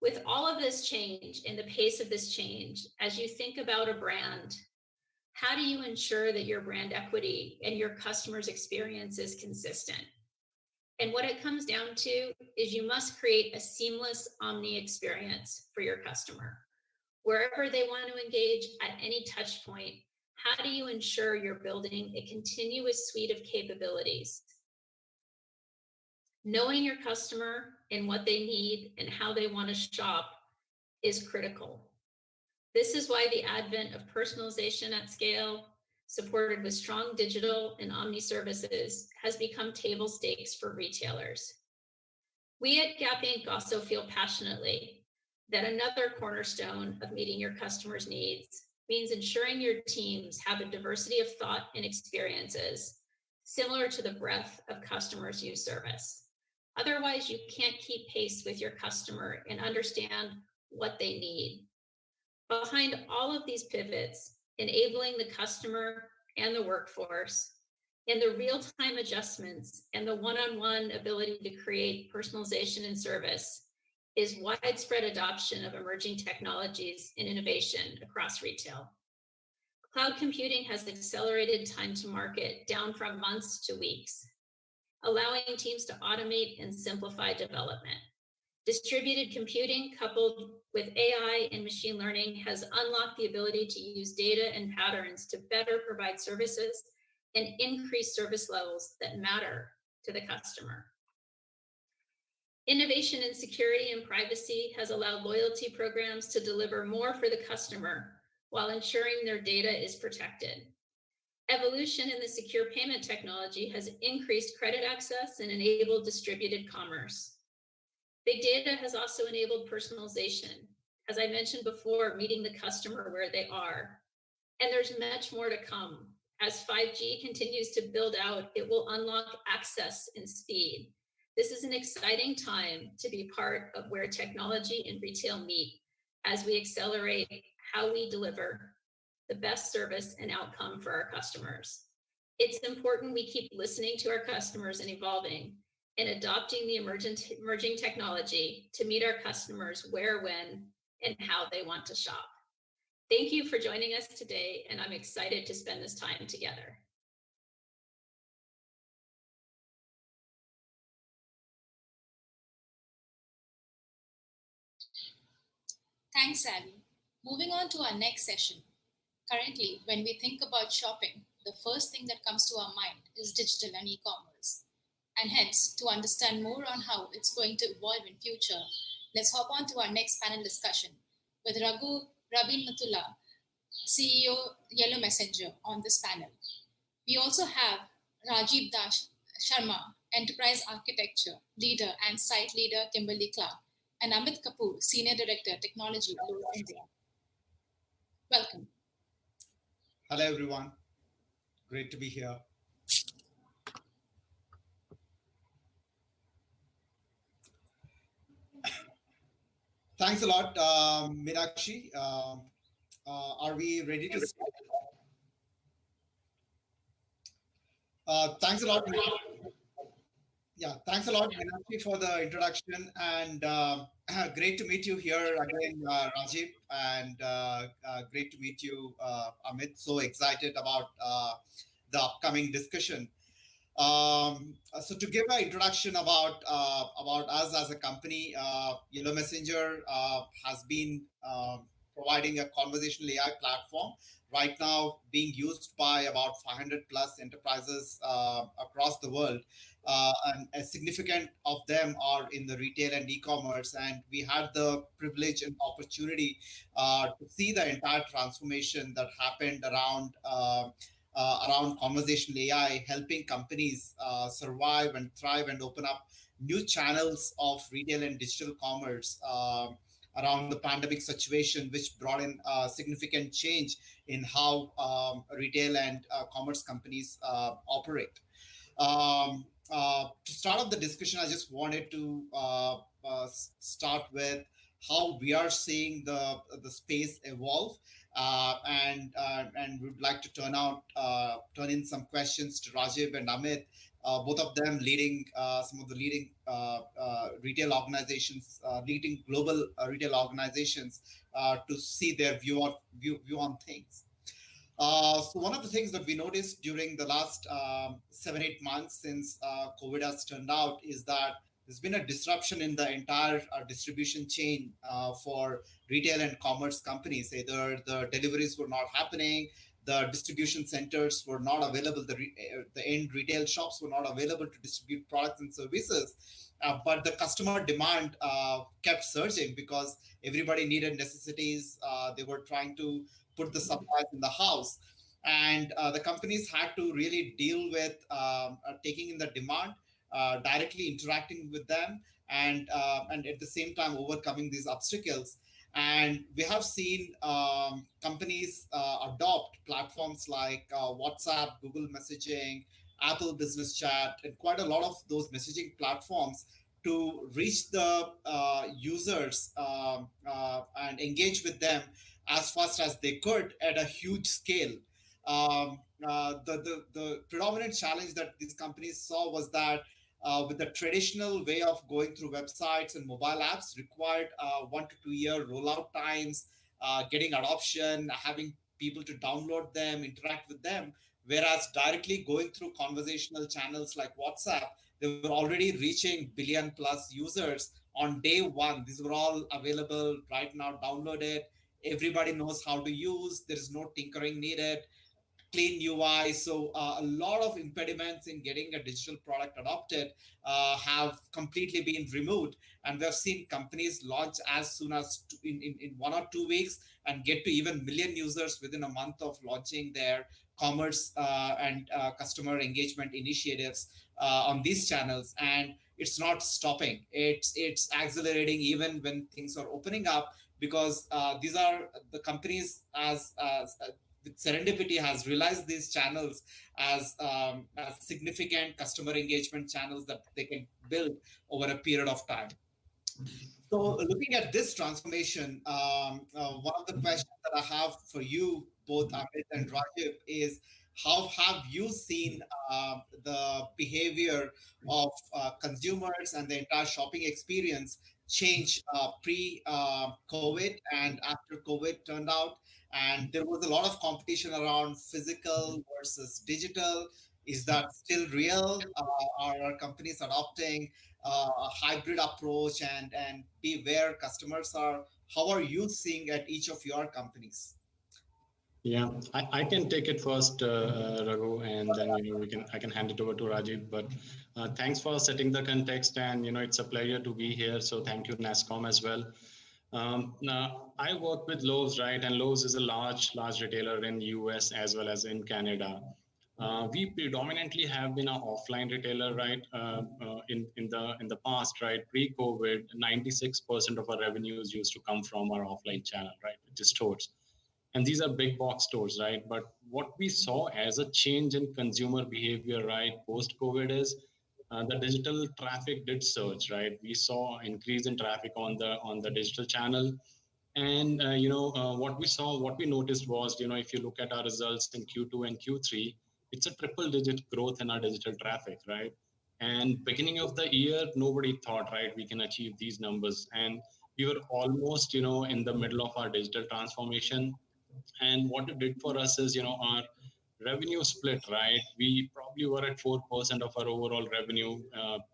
With all of this change and the pace of this change, as you think about a brand, how do you ensure that your brand equity and your customers' experience is consistent? And what it comes down to is you must create a seamless omni experience for your customer. Wherever they want to engage at any touch point, how do you ensure you're building a continuous suite of capabilities? Knowing your customer and what they need and how they want to shop is critical. This is why the advent of personalization at scale, supported with strong digital and omni services, has become table stakes for retailers. We at Gap Inc. also feel passionately that another cornerstone of meeting your customers' needs means ensuring your teams have a diversity of thought and experiences similar to the breadth of customers you service. Otherwise, you can't keep pace with your customer and understand what they need. Behind all of these pivots, enabling the customer and the workforce, and the real-time adjustments and the one-on-one ability to create personalization and service is widespread adoption of emerging technologies and innovation across retail. Cloud computing has accelerated time to market down from months to weeks, allowing teams to automate and simplify development. Distributed computing coupled with AI and machine learning has unlocked the ability to use data and patterns to better provide services and increase service levels that matter to the customer. Innovation in security and privacy has allowed loyalty programs to deliver more for the customer while ensuring their data is protected. Evolution in the secure payment technology has increased credit access and enabled distributed commerce. Big data has also enabled personalization, as I mentioned before, meeting the customer where they are. And there's much more to come. As 5G continues to build out, it will unlock access and speed. This is an exciting time to be part of where technology and retail meet as we accelerate how we deliver the best service and outcome for our customers. It's important we keep listening to our customers and evolving and adopting the emerging technology to meet our customers where, when, and how they want to shop. Thank you for joining us today, and I'm excited to spend this time together. Thanks, Sally. Moving on to our next session. Currently, when we think about shopping, the first thing that comes to our mind is digital and e-commerce. And hence, to understand more on how it's going to evolve in future, let's hop on to our next panel discussion with Ravin Natula, CEO Yellow Messenger, on this panel. We also have Rajiv Das Sharma, Enterprise Architecture Leader and Site Leader, Kimberly Clark, and Amit Kapoor, Senior Director, Technology, Lowe's India. Welcome. Hello, everyone. Great to be here. Thanks a lot, Meenakshi. Are we ready to start? Thanks a lot. Yeah, thanks a lot, Meenakshi, for the introduction, and great to meet you here again, Rajiv, and great to meet you, Amit. So excited about the upcoming discussion. So to give an introduction about us as a company, Yellow Messenger has been providing a conversational AI platform right now being used by about 500 plus enterprises across the world. And a significant of them are in the retail and e-commerce. And we had the privilege and opportunity to see the entire transformation that happened around conversational AI, helping companies survive and thrive and open up new channels of retail and digital commerce around the pandemic situation, which brought in significant change in how retail and commerce companies operate. To start off the discussion, I just wanted to start with how we are seeing the space evolve, and we'd like to turn in some questions to Rajiv and Amit, both of them leading some of the leading retail organizations, leading global retail organizations, to see their view on things. So one of the things that we noticed during the last 7-8 months since COVID has turned out is that there's been a disruption in the entire distribution chain for retail and commerce companies. Either the deliveries were not happening, the distribution centers were not available, the end retail shops were not available to distribute products and services. But the customer demand kept surging because everybody needed necessities. They were trying to put the supplies in the house. and the companies had to really deal with taking in the demand, directly interacting with them, and at the same time overcoming these obstacles. And we have seen companies adopt platforms like WhatsApp, Google Messaging, Apple Business Chat, and quite a lot of those messaging platforms to reach the users and engage with them as fast as they could at a huge scale. The predominant challenge that these companies saw was that with the traditional way of going through websites and mobile apps required 1 to 2 year rollout times, getting adoption, having people to download them, interact with them. Whereas directly going through conversational channels like WhatsApp, they were already reaching billion plus users on day one. These were all available right now, downloaded. Everybody knows how to use. There is no tinkering needed, clean UI. So a lot of impediments in getting a digital product adopted have completely been removed. And we've seen companies launch as soon as in 1 or 2 weeks and get to even million users within a month of launching their commerce and customer engagement initiatives on these channels. And it's not stopping. It's accelerating even when things are opening up, because these are the companies as with serendipity has realized these channels as significant customer engagement channels that they can build over a period of time. So, looking at this transformation, one of the questions that I have for you, both Amit and Rajiv, is how have you seen the behavior of consumers and the entire shopping experience change pre COVID and after COVID turned out? And there was a lot of competition around physical versus digital. Is that still real? Are companies adopting a hybrid approach and be where customers are? How are you seeing at each of your companies? Yeah, I can take it first, Raghu, and then I can hand it over to Rajiv. But thanks for setting the context, and it's a pleasure to be here. So thank you, NASCOM, as well. Now I work with Lowe's, right, and Lowe's is a large retailer in US as well as in Canada. We predominantly have been an offline retailer, right? In the past, right, pre-COVID, 96% of our revenues used to come from our offline channel, right, which is stores, and these are big box stores, right? But what we saw as a change in consumer behavior, right, post COVID is the digital traffic did surge, right? We saw increase in traffic on the digital channel, and what we noticed was, if you look at our results in Q2 and Q3, it's a triple digit growth in our digital traffic, right? And beginning of the year, nobody thought, right, we can achieve these numbers, and we were almost, in the middle of our digital transformation. And what it did for us is, our revenue split, right? We probably were at 4% of our overall revenue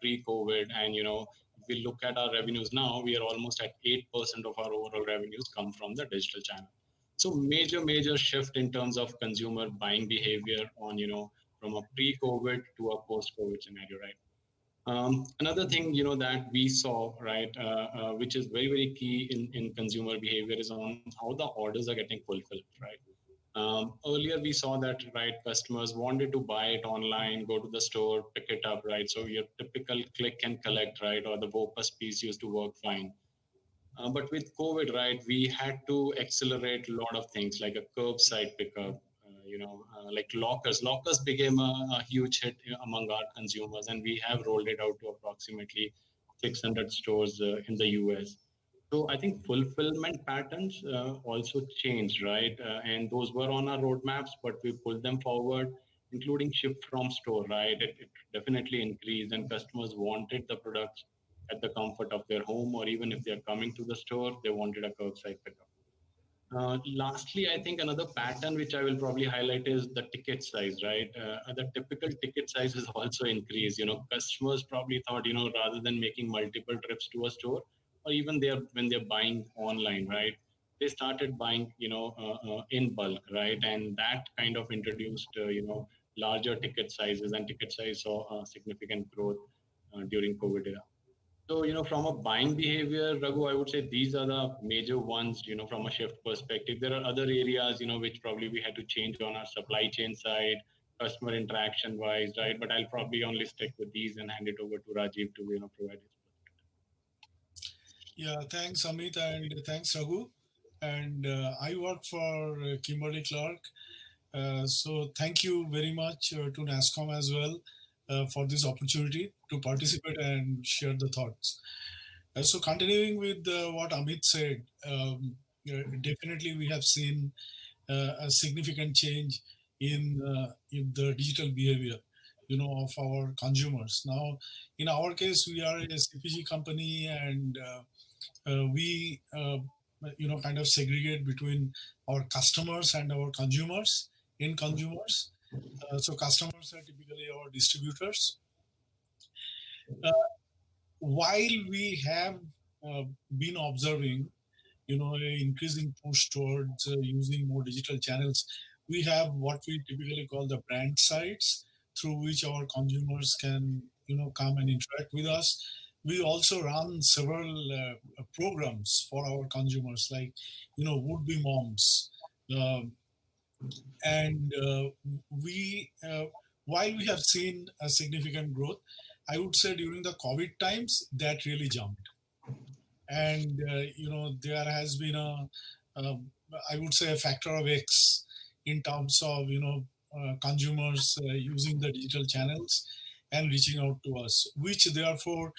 pre-COVID. And, if we look at our revenues now, we are almost at 8% of our overall revenues come from the digital channel. So major shift in terms of consumer buying behavior on, from a pre-COVID to a post-COVID scenario, right? Another thing, that we saw, right, which is very key in consumer behavior is on how the orders are getting fulfilled, right? Earlier, we saw that, right, customers wanted to buy it online, go to the store, pick it up, right? So your typical click and collect, right, or the BOPUS piece used to work fine. But with COVID, right, we had to accelerate a lot of things like a curbside pickup, like lockers. Lockers became a huge hit among our consumers, and we have rolled it out to approximately 600 stores in the US. So I think fulfillment patterns also changed, right? And those were on our roadmaps, but we pulled them forward, including ship from store, right? It definitely increased, and customers wanted the products at the comfort of their home, or even if they're coming to the store, they wanted a curbside pickup. Lastly, I think another pattern which I will probably highlight is the ticket size, right? The typical ticket size has also increased. Customers probably thought, rather than making multiple trips to a store, or even when they're buying online, right? They started buying, in bulk, right? And that kind of introduced, larger ticket sizes, and ticket size saw significant growth during COVID era. So, from a buying behavior, Raghu, I would say these are the major ones, from a shift perspective. There are other areas, which probably we had to change on our supply chain side, customer interaction wise, right? But I'll probably only stick with these and hand it over to Rajiv to, provide his. Yeah, thanks, Amit, and thanks, Raghu. And I work for Kimberly Clark. So thank you very much to NASCOM as well for this opportunity to participate and share the thoughts. So continuing with what Amit said, definitely we have seen a significant change in the digital behavior, of our consumers. Now, in our case, we are a CPG company, and we kind of segregate between our customers and our consumers in consumers. So customers are typically our distributors. uh, while we have uh, been observing an increasing push towards using more digital channels, we have what we typically call the brand sites through which our consumers can come and interact with us. We also run several programs for our consumers, like would be moms. Um and we while we have seen a significant growth, I would say during the COVID times that really jumped. And there has been a I would say a factor of X in terms of consumers using the digital channels and reaching out to us, which therefore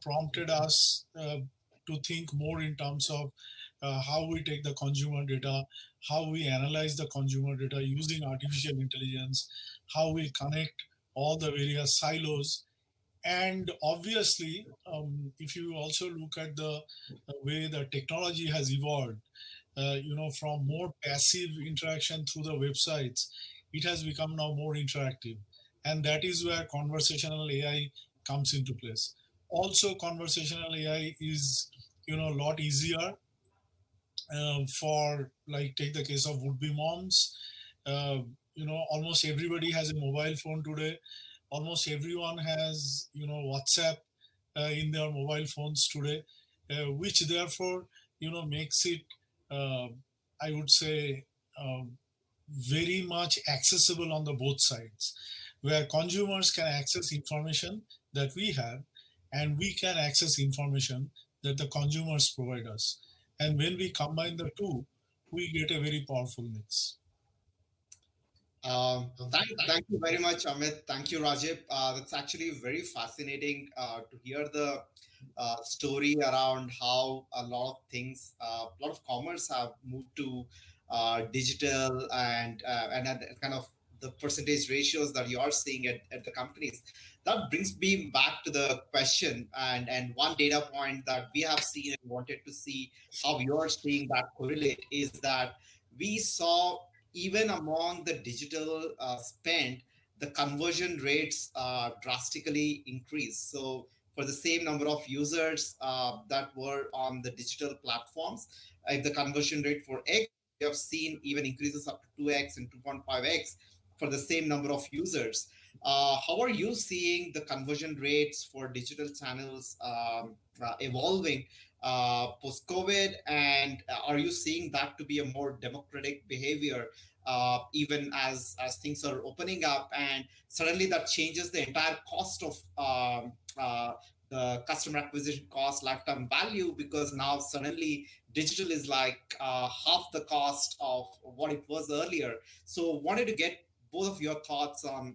prompted us to think more in terms of how we take the consumer data, how we analyze the consumer data using artificial intelligence, how we connect all the various silos. And obviously, if you also look at the way the technology has evolved, from more passive interaction through the websites, it has become now more interactive. And that is where conversational AI comes into place. Also, conversational AI is, a lot easier for, like, take the case of would-be moms. Uh, almost everybody has a mobile phone today. Almost everyone has WhatsApp in their mobile phones today, which therefore makes it, uh, I would say, very much accessible on the both sides, where consumers can access information that we have, and we can access information that the consumers provide us. And when we combine the two, we get a very powerful mix. Thank you very much, Amit. Thank you, Rajiv. That's actually very fascinating to hear the story around how a lot of things, a lot of commerce have moved to digital, and at kind of the percentage ratios that you are seeing at the companies. That brings me back to the question, and one data point that we have seen and wanted to see how you're seeing that correlate is that we saw even among the digital spend, the conversion rates drastically increased. So for the same number of users that were on the digital platforms, if the conversion rate for X, we have seen even increases up to 2x and 2.5x for the same number of users. How are you seeing the conversion rates for digital channels evolving post COVID? And are you seeing that to be a more democratic behavior even as things are opening up, and suddenly that changes the entire cost of the customer acquisition cost, lifetime value, because now suddenly digital is like half the cost of what it was earlier. So wanted to get both of your thoughts on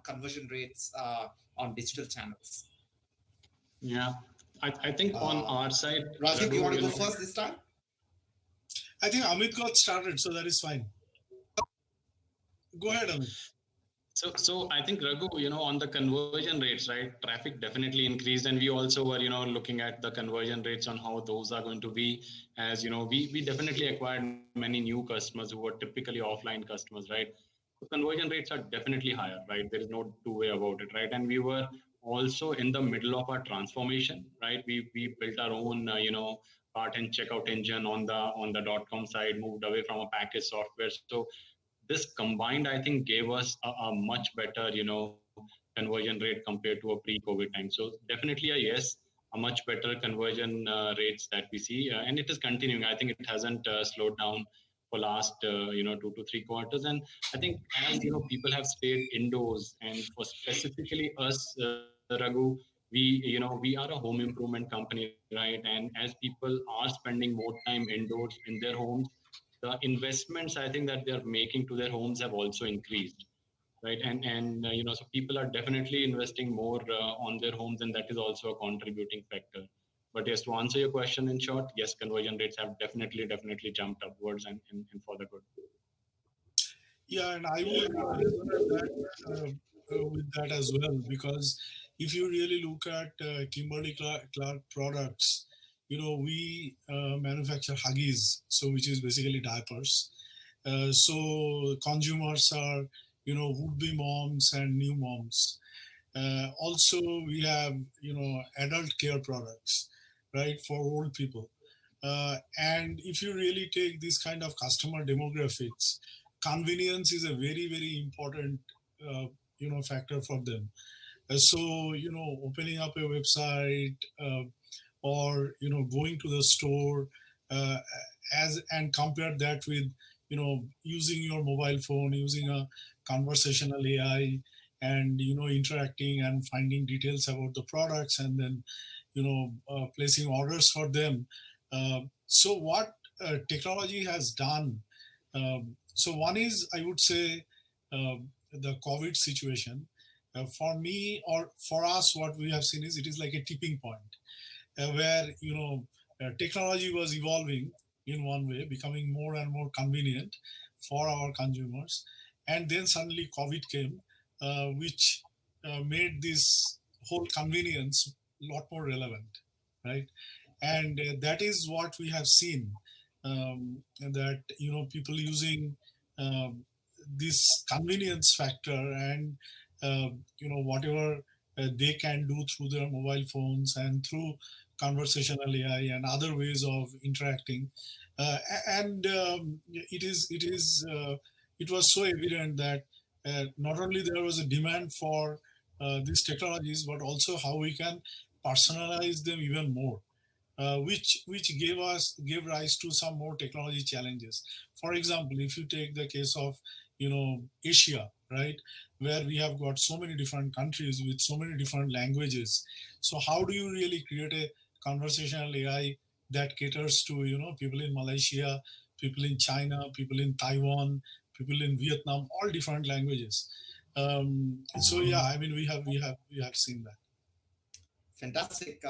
conversion rates on digital channels. Yeah, I think on our side, Rajiv, Raghu, you want to go first this time? I think Amit got started, so that is fine. Go ahead, Amit. So I think Raghu, on the conversion rates, right? Traffic definitely increased, and we also were, looking at the conversion rates on how those are going to be. As we definitely acquired many new customers who were typically offline customers, right? So conversion rates are definitely higher, right? There is no two way about it, right? And we were also in the middle of our transformation, right? We built our own, cart and checkout engine on the .com side, moved away from a package software. So this combined, I think, gave us a much better conversion rate compared to a pre-COVID time. So definitely a yes. a much better conversion rates that we see, and it is continuing. I think it hasn't slowed down for last 2 to 3 quarters. And I think as people have stayed indoors, and for specifically us, Raghu, we are a home improvement company, right? And as people are spending more time indoors in their homes, the investments I think that they are making to their homes have also increased, right? And so people are definitely investing more on their homes, and that is also a contributing factor. But yes, to answer your question in short, yes, conversion rates have definitely jumped upwards, and for the good. Yeah, and I would resonate that with that as well, because if you really look at Kimberly Clark products, we manufacture Huggies, so which is basically diapers. So consumers are would-be moms and new moms. Also, we have adult care products, right, for old people. And if you really take this kind of customer demographics, convenience is a very important factor for them. So opening up a website, or going to the store, uh, as and compare that with using your mobile phone, using a conversational AI, and interacting and finding details about the products, and then placing orders for them. So what technology has done, so one is, I would say, the COVID situation. For me, or for us, what we have seen is it is like a tipping point, where technology was evolving in one way, becoming more and more convenient for our consumers, and then suddenly COVID came, which made this whole convenience a lot more relevant, right? And that is what we have seen, that people using um, this convenience factor, and whatever they can do through their mobile phones and through conversational AI and other ways of interacting. And it was so evident that not only there was a demand for these technologies, but also how we can personalize them even more, which gave rise to some more technology challenges. For example, if you take the case of Asia, right, where we have got so many different countries with so many different languages. So how do you really create a conversational AI that caters to people in Malaysia, people in China, people in Taiwan, people in Vietnam, all different languages. So yeah, I mean, we have seen that. Fantastic.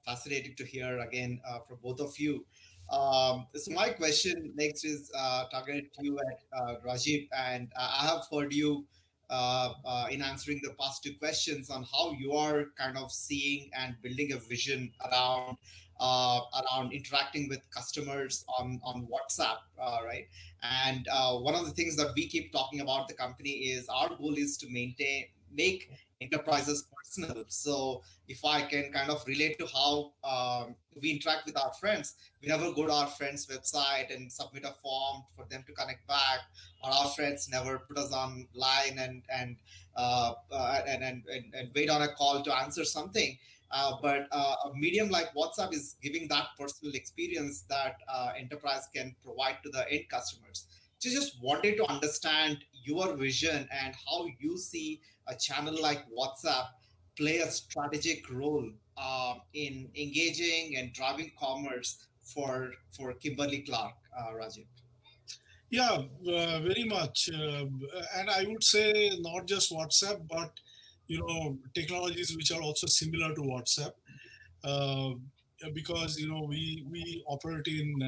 Fascinating to hear again from both of you. So my question next is targeted to you, at Rajiv, and I have heard you in answering the past two questions on how you are kind of seeing and building a vision around interacting with customers on WhatsApp, right? And one of the things that we keep talking about the company is our goal is to make enterprises personal. So if I can kind of relate to how we interact with our friends, we never go to our friends' website and submit a form for them to connect back, or our friends never put us online and wait on a call to answer something. But a medium like WhatsApp is giving that personal experience that enterprise can provide to the end customers. So just wanted to understand your vision and how you see a channel like WhatsApp play a strategic role in engaging and driving commerce for Kimberly Clark, Rajiv. Yeah, very much. And I would say not just WhatsApp, but technologies which are also similar to WhatsApp, uh, because we operate in,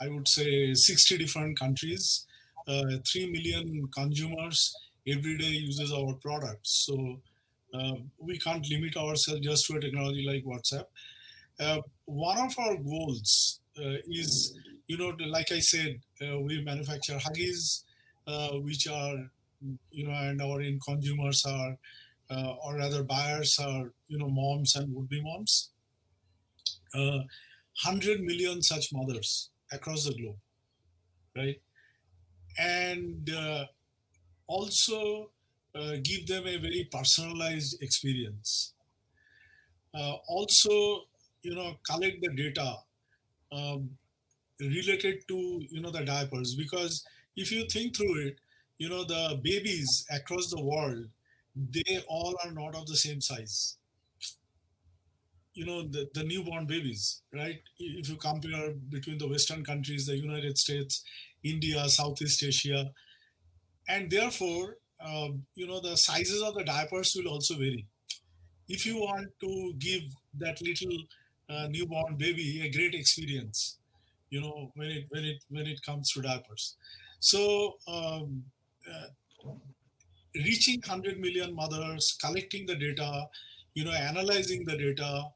I would say, 60 different countries, 3 million consumers every day uses our products. So we can't limit ourselves just to a technology like WhatsApp. One of our goals is, like I said, we manufacture Huggies, which are, and our end consumers are, or rather buyers are, moms and would-be moms. 100 million such mothers across the globe, right? And also give them a very personalized experience. also, collect the data um, related to, the diapers. Because if you think through it, the babies across the world, they all are not of the same size. The newborn babies, right? If you compare between the Western countries, the United States, India, Southeast Asia, and therefore, the sizes of the diapers will also vary. If you want to give that little newborn baby a great experience, when it comes to diapers. So uh, reaching 100 million mothers, collecting the data, analyzing the data,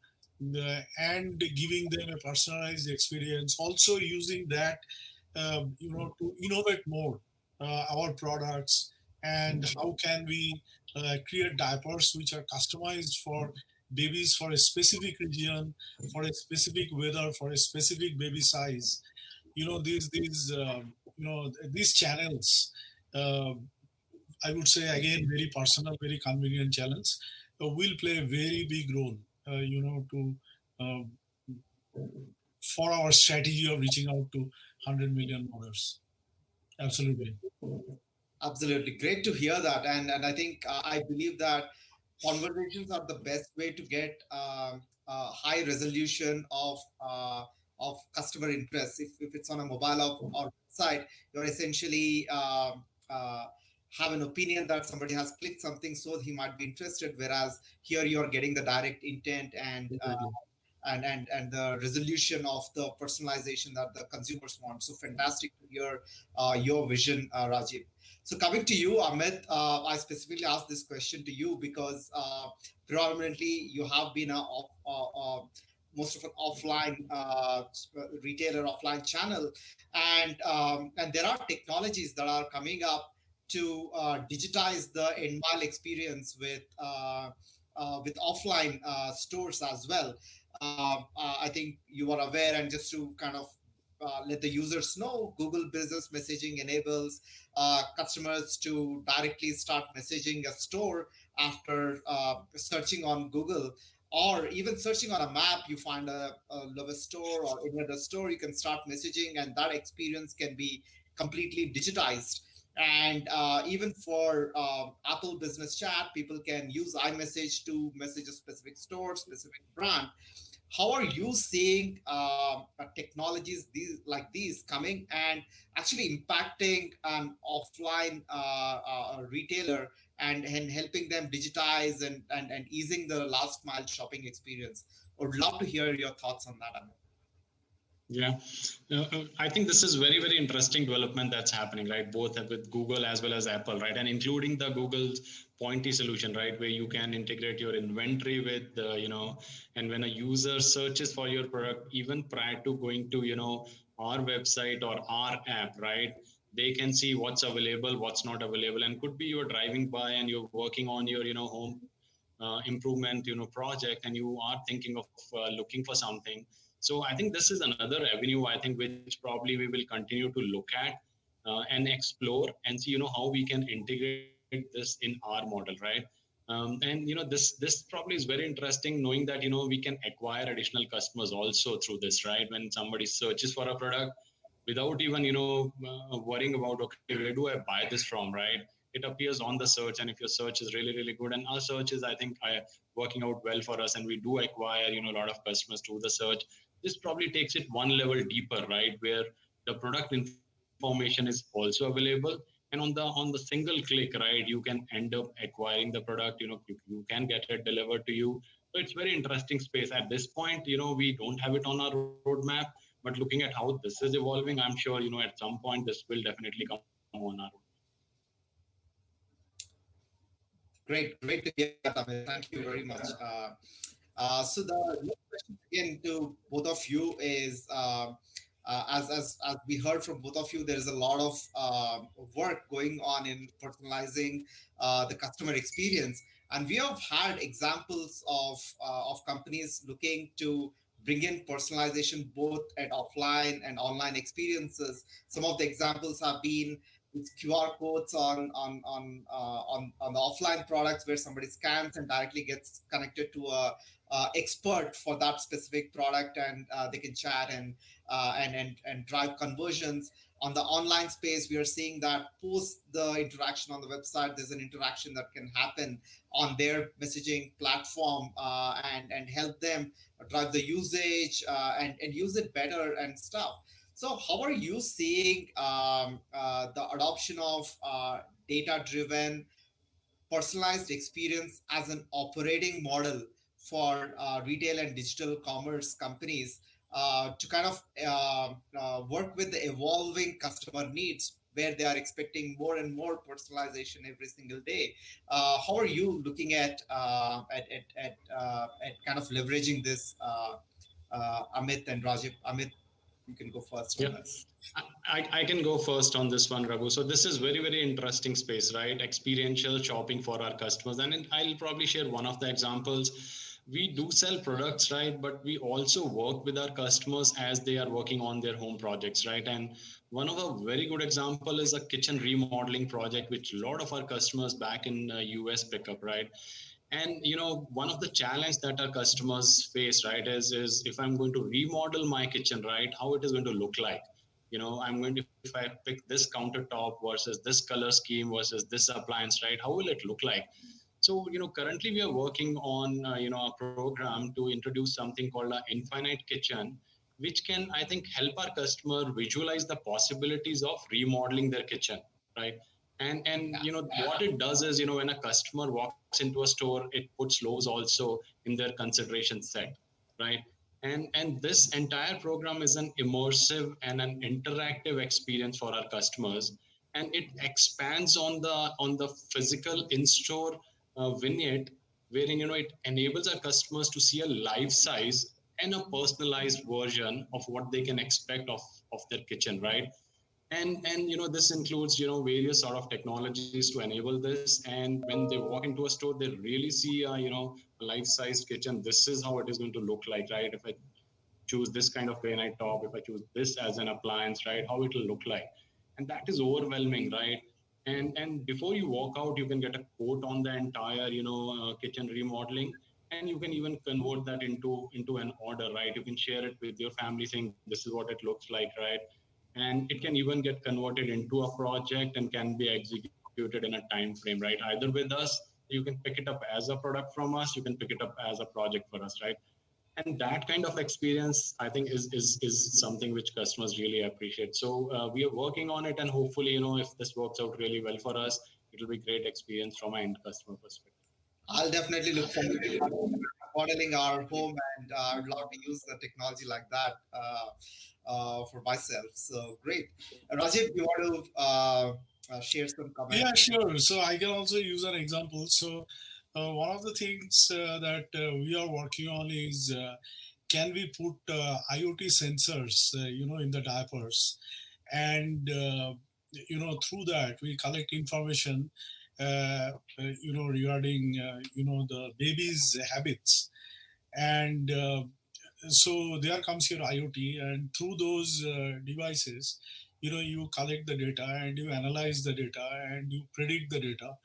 and giving them a personalized experience, also using that, to innovate more our products, and how can we create diapers which are customized for babies, for a specific region, for a specific weather, for a specific baby size. These channels, uh, I would say, again, very personal, very convenient channels, will play a very big role, to uh, for our strategy of reaching out to 100 million mothers. Absolutely. Absolutely. Great to hear that. And I think I believe that conversations are the best way to get high resolution of customer interest. If it's on a mobile or website, you're essentially have an opinion that somebody has clicked something, so he might be interested. Whereas here you're getting the direct intent Exactly. and the resolution of the personalization that the consumers want. So fantastic to hear your vision, Rajiv. So coming to you, Amit, I specifically asked this question to you because predominantly you have been most of an offline retailer, offline channel, and there are technologies that are coming up to digitize the end mile experience with offline stores as well. I think you are aware, and just to kind of let the users know, Google Business Messaging enables customers to directly start messaging a store after searching on Google, or even searching on a map. You find a Lovis store or any other store, you can start messaging, and that experience can be completely digitized. And even for Apple Business Chat, people can use iMessage to message a specific store, specific brand. How are you seeing technologies like these coming and actually impacting an offline retailer, and helping them digitize and easing the last mile shopping experience? I would love to hear your thoughts on that, Amit. Yeah, I think this is very, very interesting development that's happening, right? Both with Google as well as Apple, right? And including the Google's pointy solution, right? Where you can integrate your inventory with, and when a user searches for your product, even prior to going to, our website or our app, right? They can see what's available, what's not available, and could be you're driving by and you're working on your, home improvement, project, and you are thinking of looking for something. So I think this is another avenue, I think, which probably we will continue to look at and explore and see, how we can integrate this in our model, right? And this probably is very interesting, knowing that we can acquire additional customers also through this, right? When somebody searches for a product without even worrying about, okay, where do I buy this from, right? It appears on the search, and if your search is really, really good, and our search is, I think, working out well for us, and we do acquire a lot of customers through the search. This probably takes it one level deeper, right, where the product information is also available, and on the single click, right, you can end up acquiring the product. You can get it delivered to you. So it's very interesting space. At this point, we don't have it on our roadmap, but looking at how this is evolving, I'm sure at some point this will definitely come on our roadmap. Great to hear that, Amit. Thank you very much. So the next question again to both of you is, as we heard from both of you, there is a lot of work going on in personalizing the customer experience, and we have had examples of companies looking to bring in personalization both at offline and online experiences. Some of the examples have been these QR codes on the offline products where somebody scans and directly gets connected to a expert for that specific product, and they can chat and drive conversions. On the online space, we are seeing that post the interaction on the website, there's an interaction that can happen on their messaging platform, and help them drive the usage, and use it better and stuff. So how are you seeing the adoption of data driven personalized experience as an operating model for retail and digital commerce companies, to kind of work with the evolving customer needs where they are expecting more and more personalization every single day? How are you looking at kind of leveraging this, Amit and Rajiv? Amit, you can go first on Yeah. this. I can go first on this one, Raghu. So this is very, very interesting space, right? Experiential shopping for our customers. And I'll probably share one of the examples. We do sell products, right? But we also work with our customers as they are working on their home projects, right? And one of a very good example is a kitchen remodeling project, which a lot of our customers back in US pick up, right? And one of the challenge that our customers face, right, is if I'm going to remodel my kitchen, right, how it is going to look like. I'm going to, if I pick this countertop versus this color scheme versus this appliance, right, how will it look like? So currently we are working on a program to introduce something called an infinite kitchen, which can, I think, help our customer visualize the possibilities of remodeling their kitchen, right? And what it does is, when a customer walks into a store, it puts Lowe's also in their consideration set, right? And this entire program is an immersive and an interactive experience for our customers, and it expands on the physical in-store vignette, wherein it enables our customers to see a life size and a personalized version of what they can expect of their kitchen, right? And this includes various sort of technologies to enable this. And when they walk into a store, they really see a life-sized kitchen. This is how it is going to look like, right? If I choose this kind of granite top, if I choose this as an appliance, right, how it will look like. And that is overwhelming, right? And before you walk out, you can get a quote on the entire kitchen remodeling, and you can even convert that into an order, right? You can share it with your family saying this is what it looks like, right? And it can even get converted into a project and can be executed in a time frame, right? Either with us, you can pick it up as a product from us, you can pick it up as a project for us, right? And that kind of experience, I think, is something which customers really appreciate. So we are working on it, and hopefully if this works out really well for us, it will be great experience from an end customer perspective. I'll definitely look forward to modeling our home, and I would love to use the technology like that for myself. So great. Rajiv, you want to share some comments? Yeah, sure. So I can also use an example. So one of the things that we are working on is, can we put IoT sensors, in the diapers, and through that we collect information, regarding the baby's habits, and so there comes your IoT, and through those devices, you collect the data and you analyze the data and you predict the data,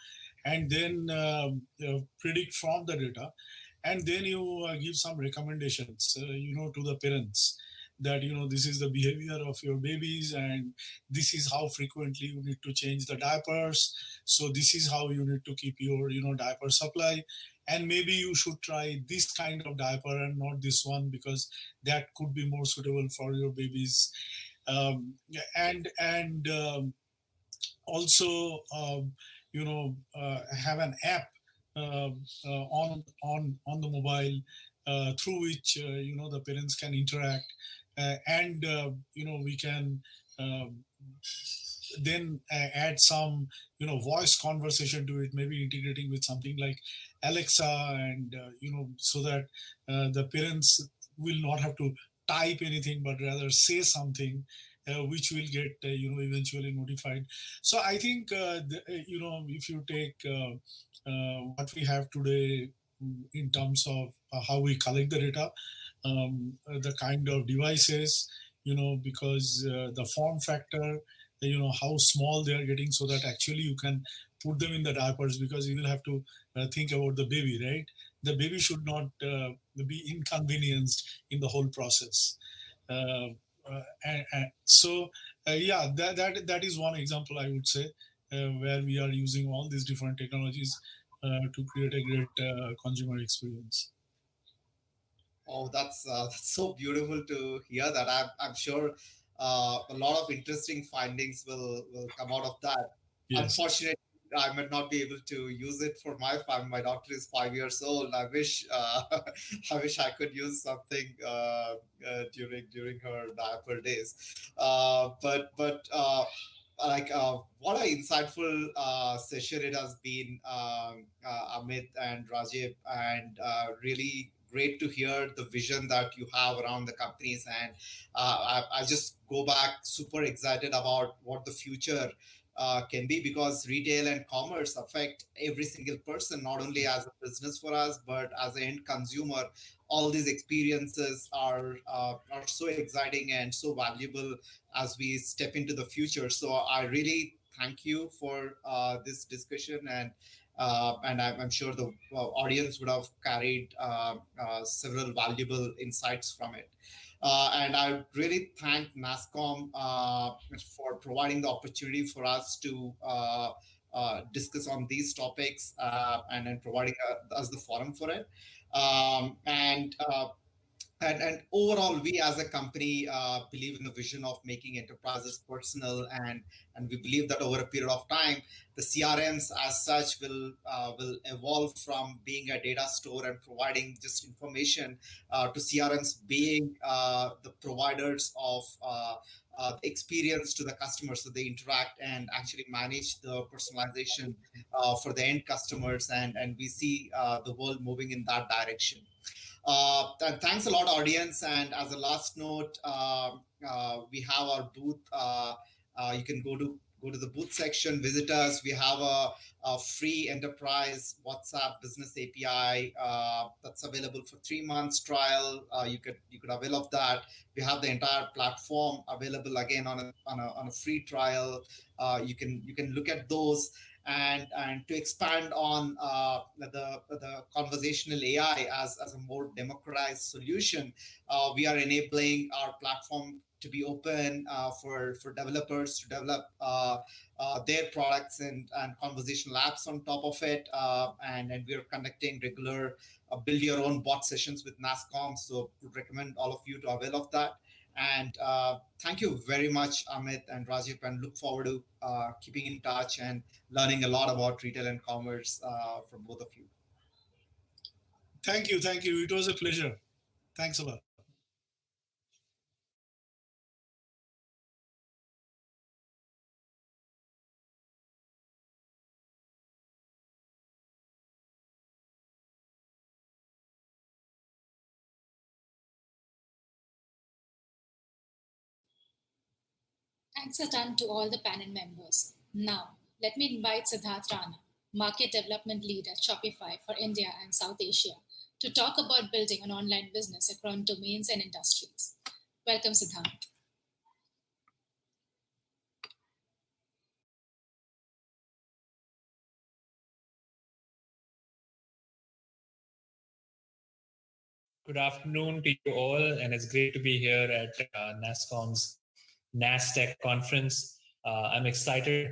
and then predict from the data, and then you give some recommendations, to the parents, that this is the behavior of your babies, and this is how frequently you need to change the diapers. So this is how you need to keep your diaper supply, and maybe you should try this kind of diaper and not this one, because that could be more suitable for your babies. And also, have an app on the mobile, through which the parents can interact, and we can then add some voice conversation to it, maybe integrating with something like Alexa, and so that the parents will not have to type anything, but rather say something, which will get eventually notified. So I think if you take what we have today, in terms of how we collect the data, the kind of devices, because the form factor, how small they are getting, so that actually you can put them in the diapers, because you will have to think about the baby, right? The baby should not be inconvenienced in the whole process. Yeah, that is one example, I would say, where we are using all these different technologies to create a great consumer experience. Oh, that's so beautiful to hear that. I'm sure a lot of interesting findings will come out of that. Yes. Unfortunately, I might not be able to use it for my family. My daughter is 5 years old. I wish I wish I could use something during her diaper days. What an insightful session it has been, Amit and Rajiv, and really great to hear the vision that you have around the companies. And I just go back super excited about what the future can be, because retail and commerce affect every single person, not only as a business for us, but as an end consumer. All these experiences are so exciting and so valuable as we step into the future. So I really thank you for this discussion, and I'm sure the audience would have carried several valuable insights from it. And I really thank NASCOM for providing the opportunity for us to discuss on these topics, and then providing us the forum for it. And overall, we as a company believe in the vision of making enterprises personal, and we believe that over a period of time, the CRMs as such will evolve from being a data store and providing just information, to CRMs being the providers of experience to the customers, so they interact and actually manage the personalization for the end customers, and we see the world moving in that direction. And thanks a lot, audience. And as a last note, we have our booth. You can go to the booth section, visit us. We have a free enterprise WhatsApp business API that's available for 3 months trial. You could avail of that. We have the entire platform available again on a free trial. You can look at those, and to expand on the conversational AI as a more democratized solution. We are enabling our platform to be open for developers to develop their products and conversational apps on top of it. And we are conducting regular build your own bot sessions with NASCOM. So would recommend all of you to avail of that. And thank you very much, Amit and Rajiv, and look forward to keeping in touch and learning a lot about retail and commerce from both of you. Thank you. It was a pleasure. Thanks a lot. Thanks a ton to all the panel members. Now, let me invite Siddharth Rana, Market Development Lead at Shopify for India and South Asia, to talk about building an online business across domains and industries. Welcome, Siddharth. Good afternoon to you all, and it's great to be here at NASCOM's NASTech conference. I'm excited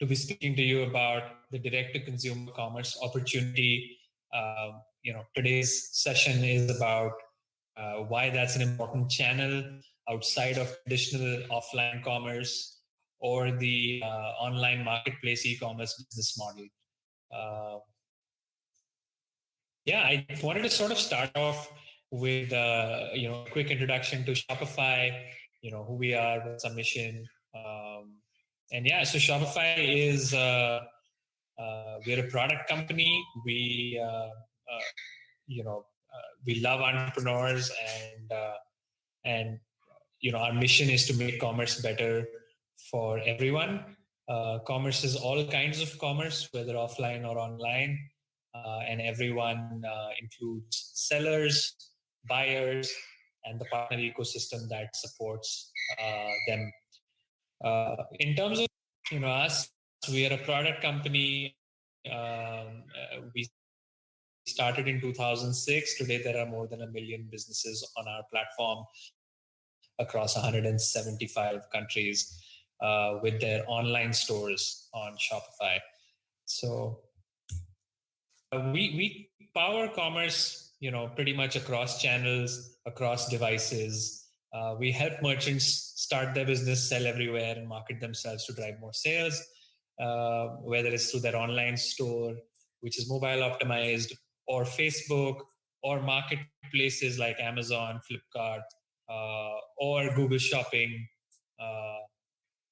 to be speaking to you about the direct-to-consumer commerce opportunity. Today's session is about why that's an important channel outside of traditional offline commerce or the online marketplace e-commerce business model. I wanted to sort of start off with a quick introduction to Shopify, who we are, what's our mission. So Shopify is we're a product company. We love entrepreneurs, and our mission is to make commerce better for everyone. Commerce is all kinds of commerce, whether offline or online. And everyone includes sellers, buyers, and the partner ecosystem that supports them. In terms of us, we are a product company. We started in 2006. Today, there are more than 1 million businesses on our platform across 175 countries with their online stores on Shopify. So we power commerce, pretty much across channels, across devices. We help merchants start their business, sell everywhere, and market themselves to drive more sales, whether it's through their online store, which is mobile optimized, or Facebook, or marketplaces like Amazon, Flipkart, or Google Shopping,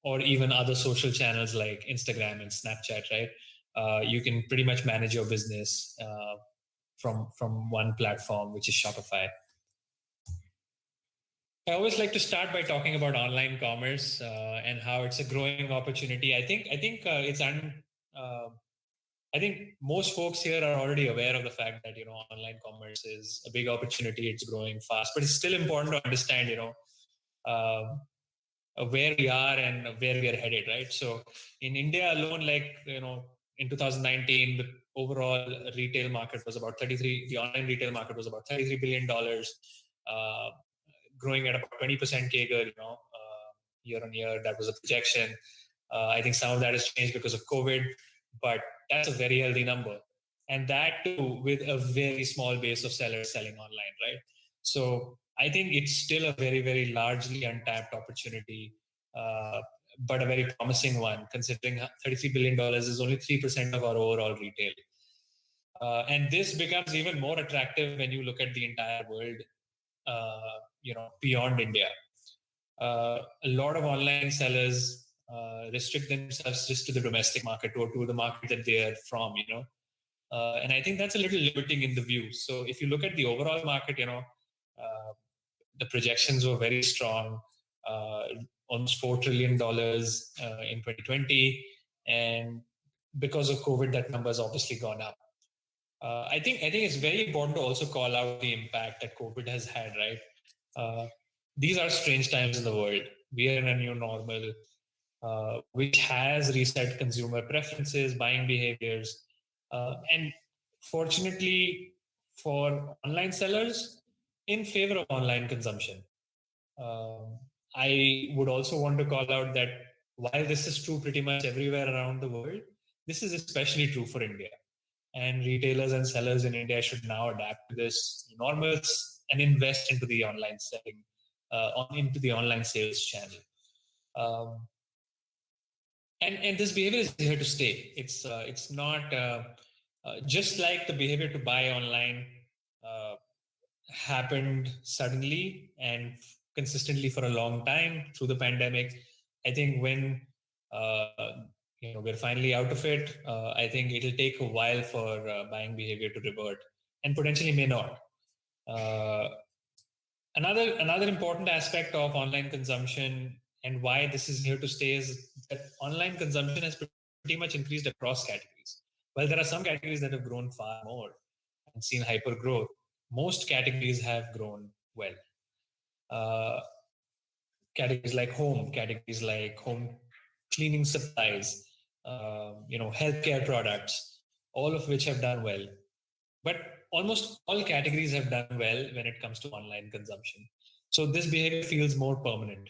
or even other social channels like Instagram and Snapchat, right? You can pretty much manage your business from one platform, which is Shopify. I always like to start by talking about online commerce and how it's a growing opportunity. I think I think most folks here are already aware of the fact that online commerce is a big opportunity. It's growing fast, but it's still important to understand where we are and where we are headed, right? So in India alone, in 2019, the overall retail market was about the online retail market was about $33 billion, growing at about 20% CAGR, year on year. That was a projection. I think some of that has changed because of COVID, but that's a very healthy number. And that too, with a very small base of sellers selling online, right? So I think it's still a very, very largely untapped opportunity, but a very promising one, considering $33 billion is only 3% of our overall retail. And this becomes even more attractive when you look at the entire world, beyond India. A lot of online sellers restrict themselves just to the domestic market or to the market that they are from, and I think that's a little limiting in the view. So if you look at the overall market, the projections were very strong, almost $4 trillion in 2020, and because of COVID, that number has obviously gone up. I think it's very important to also call out the impact that COVID has had, right? These are strange times in the world. We are in a new normal, which has reset consumer preferences, buying behaviors, and fortunately for online sellers, in favor of online consumption. I would also want to call out that while this is true pretty much everywhere around the world, this is especially true for India. And retailers and sellers in India should now adapt to this norms and invest into the online selling, into the online sales channel. And this behavior is here to stay. It's not just like the behavior to buy online happened suddenly and consistently for a long time through the pandemic. I think when we're finally out of it, I think it'll take a while for buying behavior to revert, and potentially may not. Another important aspect of online consumption and why this is here to stay is that online consumption has pretty much increased across categories. While there are some categories that have grown far more and seen hyper growth, most categories have grown well. Categories like home cleaning supplies, healthcare products, all of which have done well. But almost all categories have done well when it comes to online consumption. So this behavior feels more permanent.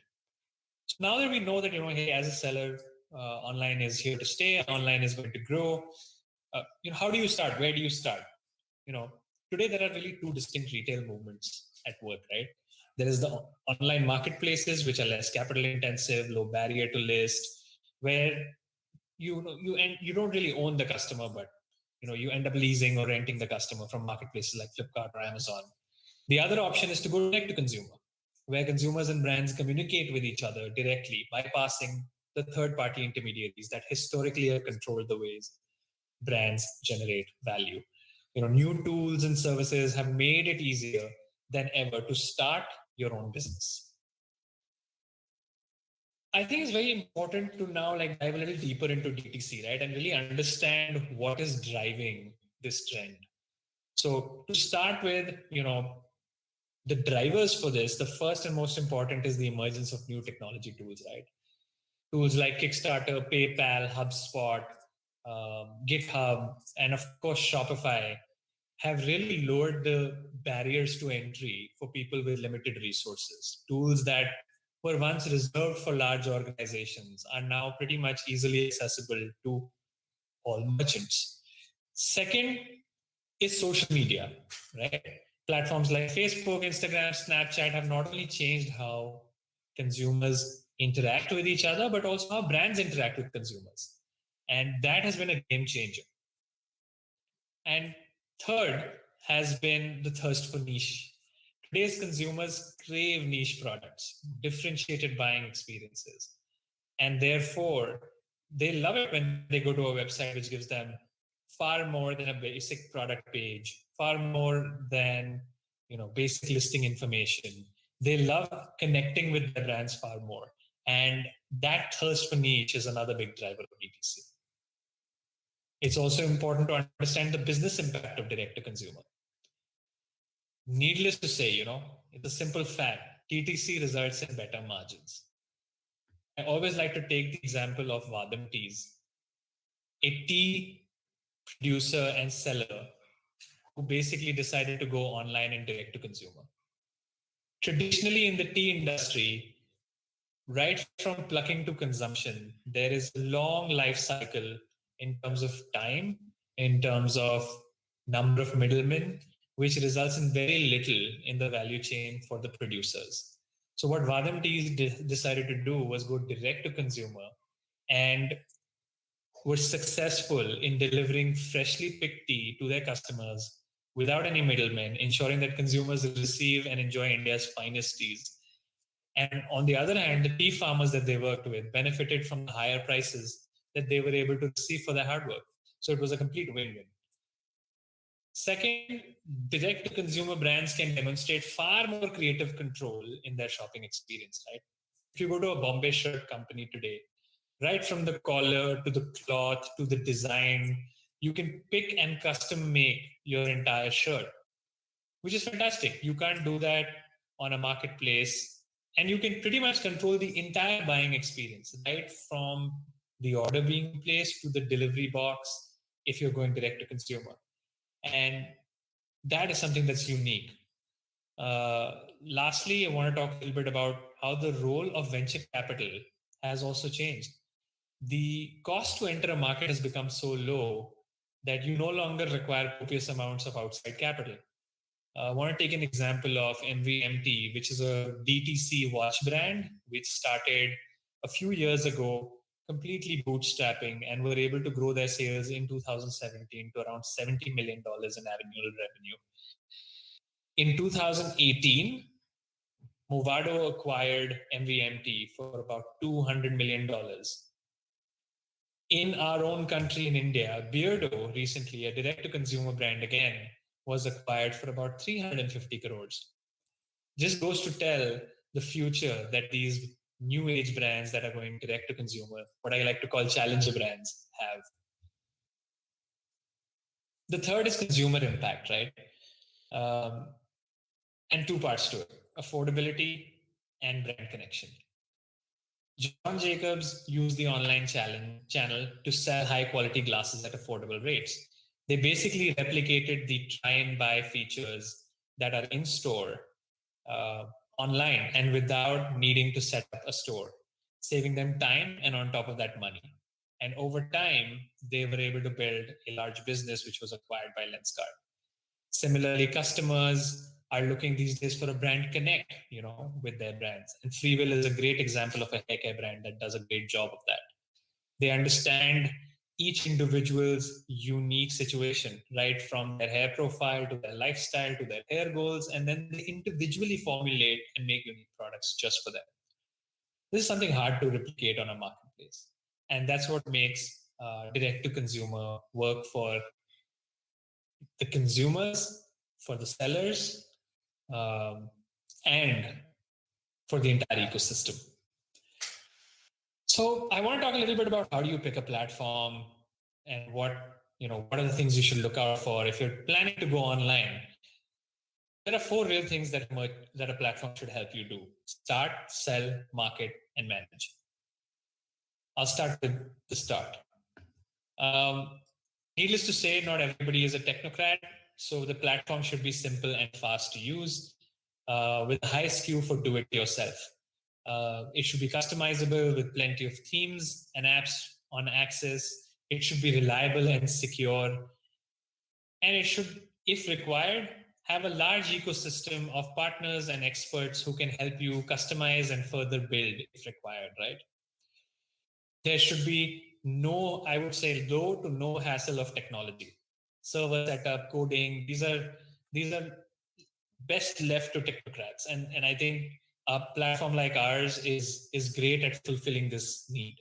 So now that we know that, hey, as a seller, online is here to stay, online is going to grow. How do you start? Where do you start? Today there are really two distinct retail movements at work, right? There is the online marketplaces, which are less capital intensive, low barrier to list, where you don't really own the customer, but you end up leasing or renting the customer from marketplaces like Flipkart or Amazon. The other option is to go direct to consumer, where consumers and brands communicate with each other directly, bypassing the third-party intermediaries that historically have controlled the ways brands generate value. New tools and services have made it easier than ever to start your own business. I think it's very important to now dive a little deeper into DTC, right? And really understand what is driving this trend. So to start with, the drivers for this, the first and most important is the emergence of new technology tools, right? Tools like Kickstarter, PayPal, HubSpot, GitHub, and of course Shopify have really lowered the barriers to entry for people with limited resources. Tools that were once reserved for large organizations are now pretty much easily accessible to all merchants. Second is social media, right? Platforms like Facebook, Instagram, Snapchat have not only changed how consumers interact with each other, but also how brands interact with consumers. And that has been a game changer. And third has been the thirst for niche. Today's consumers crave niche products, differentiated buying experiences. And therefore, they love it when they go to a website which gives them far more than a basic product page, far more than basic listing information. They love connecting with their brands far more. And that thirst for niche is another big driver of DTC. It's also important to understand the business impact of direct to consumer. Needless to say, it's a simple fact. DTC results in better margins. I always like to take the example of Vadam Teas, a tea producer and seller who basically decided to go online and direct to consumer. Traditionally in the tea industry, right from plucking to consumption, there is a long life cycle in terms of time, in terms of number of middlemen, which results in very little in the value chain for the producers. So what Vadam Teas decided to do was go direct to consumer and were successful in delivering freshly picked tea to their customers without any middlemen, ensuring that consumers receive and enjoy India's finest teas. And on the other hand, the tea farmers that they worked with benefited from the higher prices that they were able to receive for their hard work. So it was a complete win-win. Second, direct-to-consumer brands can demonstrate far more creative control in their shopping experience, right? If you go to a Bombay shirt company today, right from the collar to the cloth to the design, you can pick and custom make your entire shirt, which is fantastic. You can't do that on a marketplace, and you can pretty much control the entire buying experience, right from the order being placed to the delivery box if you're going direct to consumer. And that is something that's unique. Lastly, I want to talk a little bit about how the role of venture capital has also changed. The cost to enter a market has become so low that you no longer require copious amounts of outside capital. I want to take an example of MVMT, which is a DTC watch brand, which started a few years ago, completely bootstrapping, and were able to grow their sales in 2017 to around $70 million in annual revenue. In 2018, Movado acquired MVMT for about $200 million. In our own country in India, Beardo recently, a direct-to-consumer brand again, was acquired for about 350 crores. Just goes to tell the future that these new age brands that are going direct to consumer, what I like to call challenger brands, have. The third is consumer impact, right? And two parts to it: affordability and brand connection. John Jacobs used the online channel to sell high quality glasses at affordable rates. They basically replicated the try and buy features that are in store online and without needing to set up a store, saving them time and on top of that money. And over time, they were able to build a large business which was acquired by Lenskart. Similarly, customers are looking these days for a brand connect, with their brands. And Freewill is a great example of a hair care brand that does a great job of that. They understand each individual's unique situation, right from their hair profile to their lifestyle to their hair goals, and then they individually formulate and make unique products just for them. This is something hard to replicate on a marketplace. And that's what makes direct-to-consumer work for the consumers, for the sellers, and for the entire ecosystem. So I want to talk a little bit about how do you pick a platform and what are the things you should look out for if you're planning to go online. There are 4 real things that a platform should help you do: start, sell, market, and manage. I'll start with the start. Needless to say, not everybody is a technocrat, so the platform should be simple and fast to use, with a high skew for do-it-yourself. It should be customizable with plenty of themes and apps on access. It should be reliable and secure. And it should, if required, have a large ecosystem of partners and experts who can help you customize and further build if required, right? There should be no, I would say, low to no hassle of technology. Server setup, coding, these are best left to technocrats. And I think a platform like ours is great at fulfilling this need.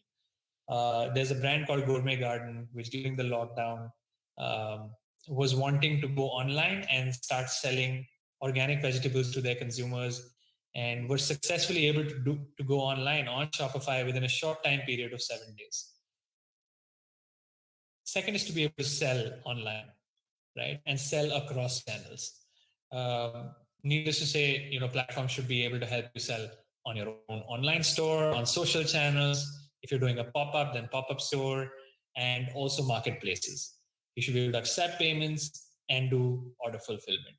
There's a brand called Gourmet Garden, which during the lockdown um, was wanting to go online and start selling organic vegetables to their consumers, and were successfully able to go online on Shopify within a short time period of 7 days. Second is to be able to sell online, right, and sell across channels. Needless to say, platforms should be able to help you sell on your own online store, on social channels. If you're doing a pop-up, then pop-up store, and also marketplaces. You should be able to accept payments and do order fulfillment,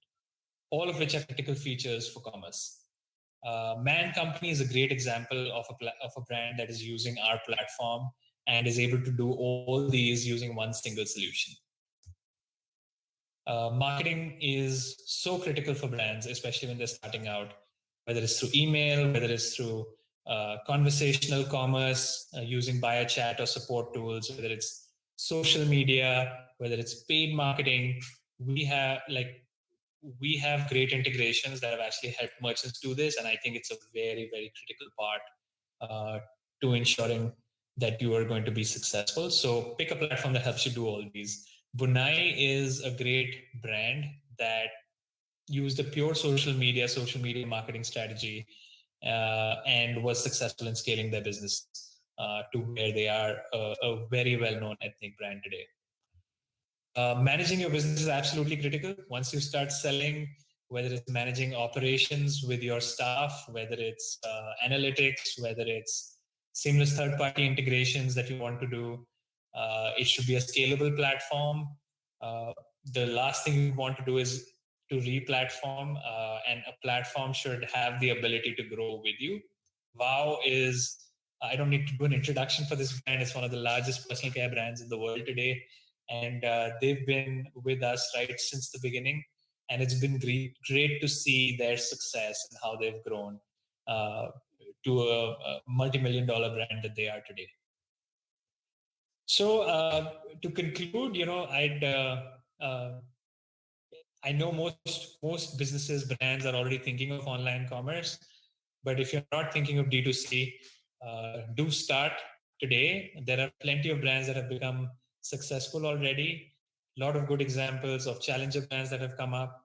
all of which are critical features for commerce. Man Company is a great example of a brand that is using our platform and is able to do all these using one single solution. Marketing is so critical for brands, especially when they're starting out, whether it's through email, whether it's through conversational commerce, using buyer chat or support tools, whether it's social media, whether it's paid marketing. We have great integrations that have actually helped merchants do this. And I think it's a very, very critical part to ensuring that you are going to be successful. So pick a platform that helps you do all these. Bunai is a great brand that used a pure social media marketing strategy and was successful in scaling their business to where they are a very well-known ethnic brand today. Managing your business is absolutely critical. Once you start selling, whether it's managing operations with your staff, whether it's analytics, whether it's seamless third-party integrations that you want to do, it should be a scalable platform. The last thing you want to do is to re-platform, and a platform should have the ability to grow with you. Wow is, I don't need to do an introduction for this brand. It's one of the largest personal care brands in the world today. And they've been with us right since the beginning. And it's been great to see their success and how they've grown to a multi-million-dollar brand that they are today. So to conclude, I know most businesses, brands are already thinking of online commerce, but if you're not thinking of D2C, do start today. There are plenty of brands that have become successful already. A lot of good examples of challenger brands that have come up.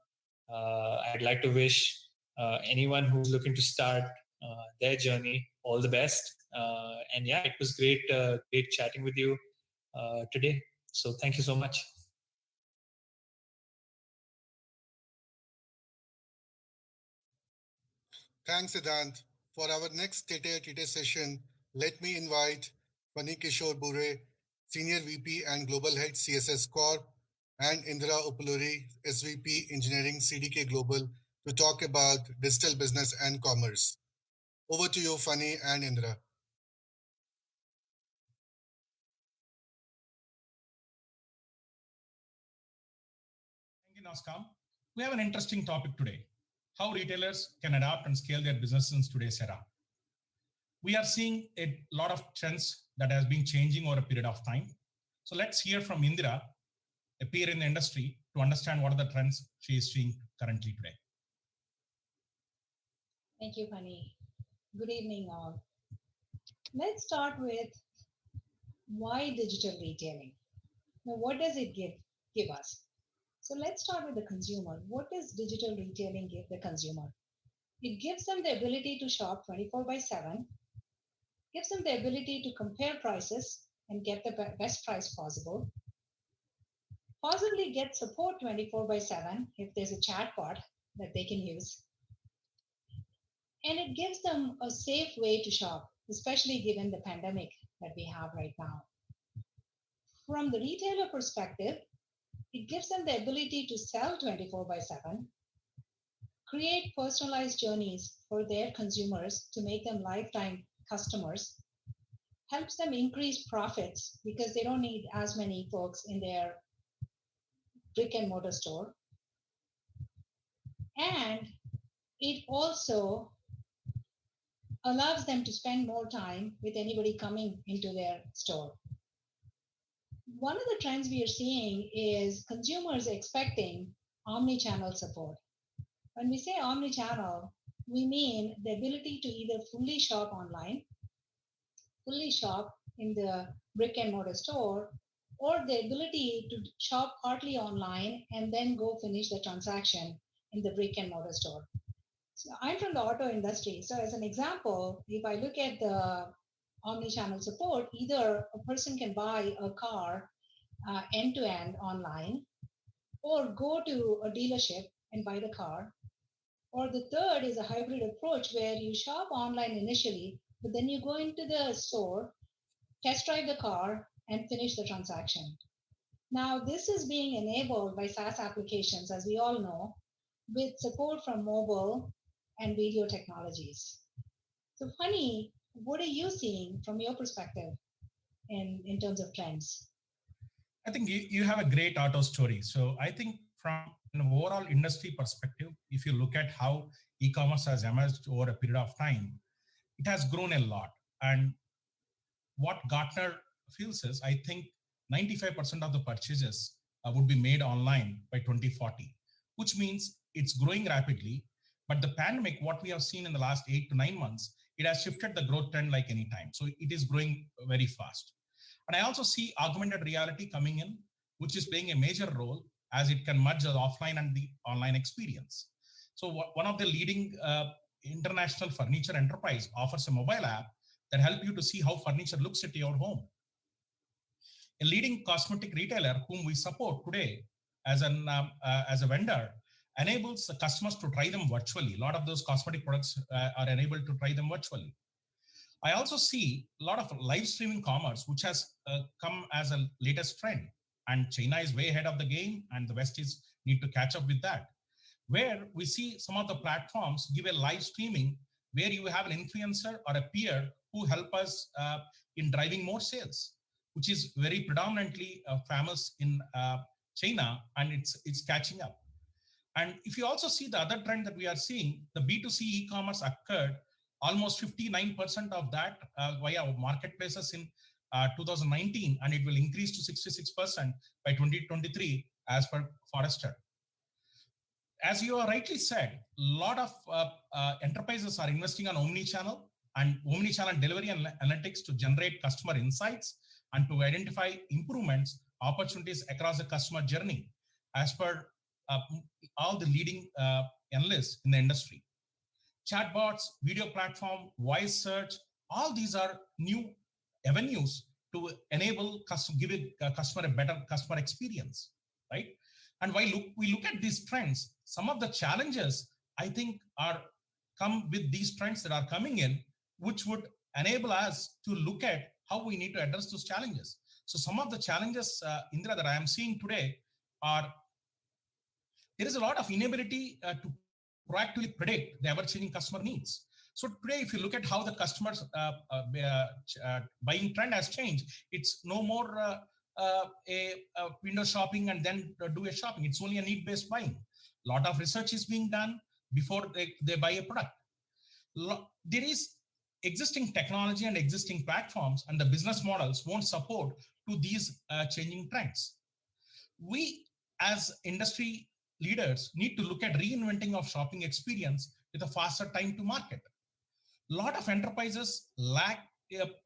I'd like to wish anyone who's looking to start their journey all the best. And yeah, it was great chatting with you today. So thank you so much. Thanks, Siddhant. For our next Tete session, let me invite Pani Kishore Bure, Senior VP and Global Head CSS Corp, and Indra Upuluri, SVP Engineering CDK Global, to talk about digital business and commerce. Over to you, Fani and Indra. Thank you, NASCOM. We have an interesting topic today: how retailers can adapt and scale their business in today's era. We are seeing a lot of trends that has been changing over a period of time. So let's hear from Indra, a peer in the industry, to understand what are the trends she is seeing currently today. Thank you, Pani. Good evening, all. Let's start with why digital retailing. Now, what does it give us? So let's start with the consumer. What does digital retailing give the consumer? It gives them the ability to shop 24/7, gives them the ability to compare prices and get the best price possible, possibly get support 24/7 if there's a chatbot that they can use. And it gives them a safe way to shop especially given the pandemic that we have right now. From the retailer perspective, it gives them the ability to sell 24 by 7, create personalized journeys for their consumers to make them lifetime customers, helps them increase profits because they don't need as many folks in their brick and mortar store. And it also allows them to spend more time with anybody coming into their store. One of the trends we are seeing is consumers expecting omni-channel support. When we say omni-channel, we mean the ability to either fully shop online, fully shop in the brick and mortar store, or the ability to shop partly online and then go finish the transaction in the brick and mortar store. So I'm from the auto industry. So as an example, if I look at the omni-channel support, either a person can buy a car end-to-end online, or go to a dealership and buy the car. Or the third is a hybrid approach where you shop online initially, but then you go into the store, test drive the car, and finish the transaction. Now, this is being enabled by SaaS applications, as we all know, with support from mobile and video technologies. So, Funny, what are you seeing from your perspective in terms of trends? I think you have a great auto story. So I think from an overall industry perspective, if you look at how e-commerce has emerged over a period of time, it has grown a lot. And what Gartner feels is, I think 95% of the purchases would be made online by 2040, which means it's growing rapidly. But the pandemic, what we have seen in the last 8 to 9 months, it has shifted the growth trend like any time. So it is growing very fast. And I also see augmented reality coming in, which is playing a major role as it can merge the offline and the online experience. So one of the leading international furniture enterprise offers a mobile app that help you to see how furniture looks at your home. A leading cosmetic retailer whom we support today as a vendor enables the customers to try them virtually. A lot of those cosmetic products are enabled to try them virtually. I also see a lot of live streaming commerce, which has come as a latest trend. And China is way ahead of the game, and the West is need to catch up with that. Where we see some of the platforms give a live streaming where you have an influencer or a peer who help us in driving more sales, which is very predominantly famous in China, and it's catching up. And if you also see the other trend that we are seeing, the B2C e-commerce occurred almost 59% of that via marketplaces in 2019, and it will increase to 66% by 2023 as per Forrester. As you are rightly said, a lot of enterprises are investing on omni-channel and omni-channel delivery and analytics to generate customer insights and to identify improvements, opportunities across the customer journey as per all the leading analysts in the industry. Chatbots, video platform, voice search, all these are new avenues to enable give a customer a better customer experience, right? And while we look at these trends, some of the challenges I think are come with these trends that are coming in, which would enable us to look at how we need to address those challenges. So some of the challenges, Indra, that I am seeing today are there is a lot of inability to proactively predict the ever-changing customer needs. So today, if you look at how the customers' buying trend has changed, it's no more a window shopping and then do a shopping. It's only a need-based buying. A lot of research is being done before they buy a product. There is existing technology and existing platforms, and the business models won't support to these changing trends. We, as industry leaders, need to look at reinventing of shopping experience with a faster time to market. A lot of enterprises lack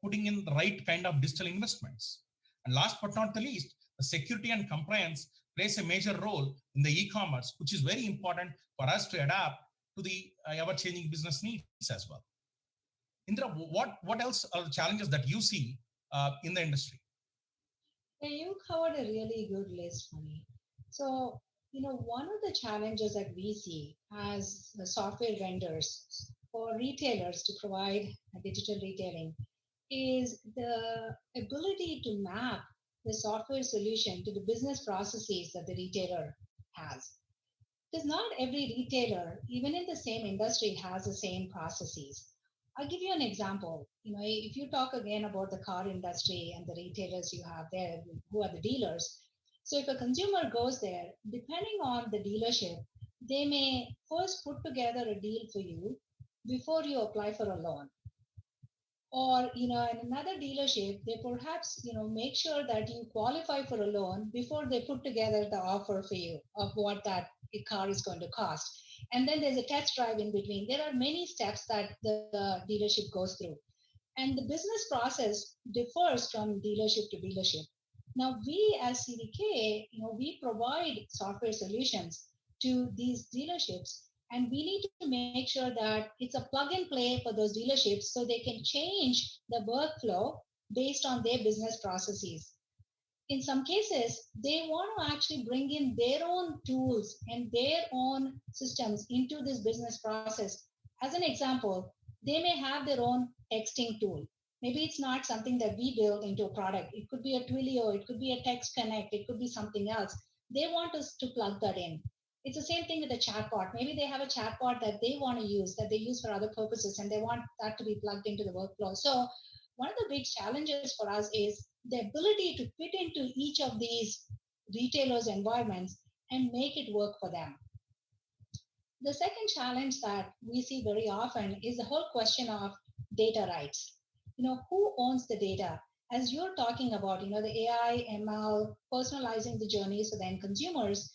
putting in the right kind of digital investments. And last but not the least, the security and compliance plays a major role in the e-commerce, which is very important for us to adapt to the ever-changing business needs as well. Indra, what else are the challenges that you see in the industry? Yeah, you covered a really good list for me. So, one of the challenges that we see as the software vendors for retailers to provide digital retailing is the ability to map the software solution to the business processes that the retailer has. Because not every retailer, even in the same industry, has the same processes. I'll give you an example. If you talk again about the car industry and the retailers you have there, who are the dealers. So if a consumer goes there, depending on the dealership, they may first put together a deal for you before you apply for a loan. Or in another dealership, they perhaps make sure that you qualify for a loan before they put together the offer for you of what that car is going to cost. And then there's a test drive in between. There are many steps that the dealership goes through, and the business process differs from dealership to dealership. Now we as CDK, we provide software solutions to these dealerships, and we need to make sure that it's a plug and play for those dealerships so they can change the workflow based on their business processes. In some cases, they want to actually bring in their own tools and their own systems into this business process. As an example, they may have their own texting tool. Maybe it's not something that we build into a product. It could be a Twilio, it could be a Text Connect, it could be something else. They want us to plug that in. It's the same thing with a chatbot. Maybe they have a chatbot that they want to use, that they use for other purposes, and they want that to be plugged into the workflow. So one of the big challenges for us is the ability to fit into each of these retailers' environments and make it work for them. The second challenge that we see very often is the whole question of data rights. Who owns the data? As you're talking about, the AI, ML, personalizing the journeys for the end consumers,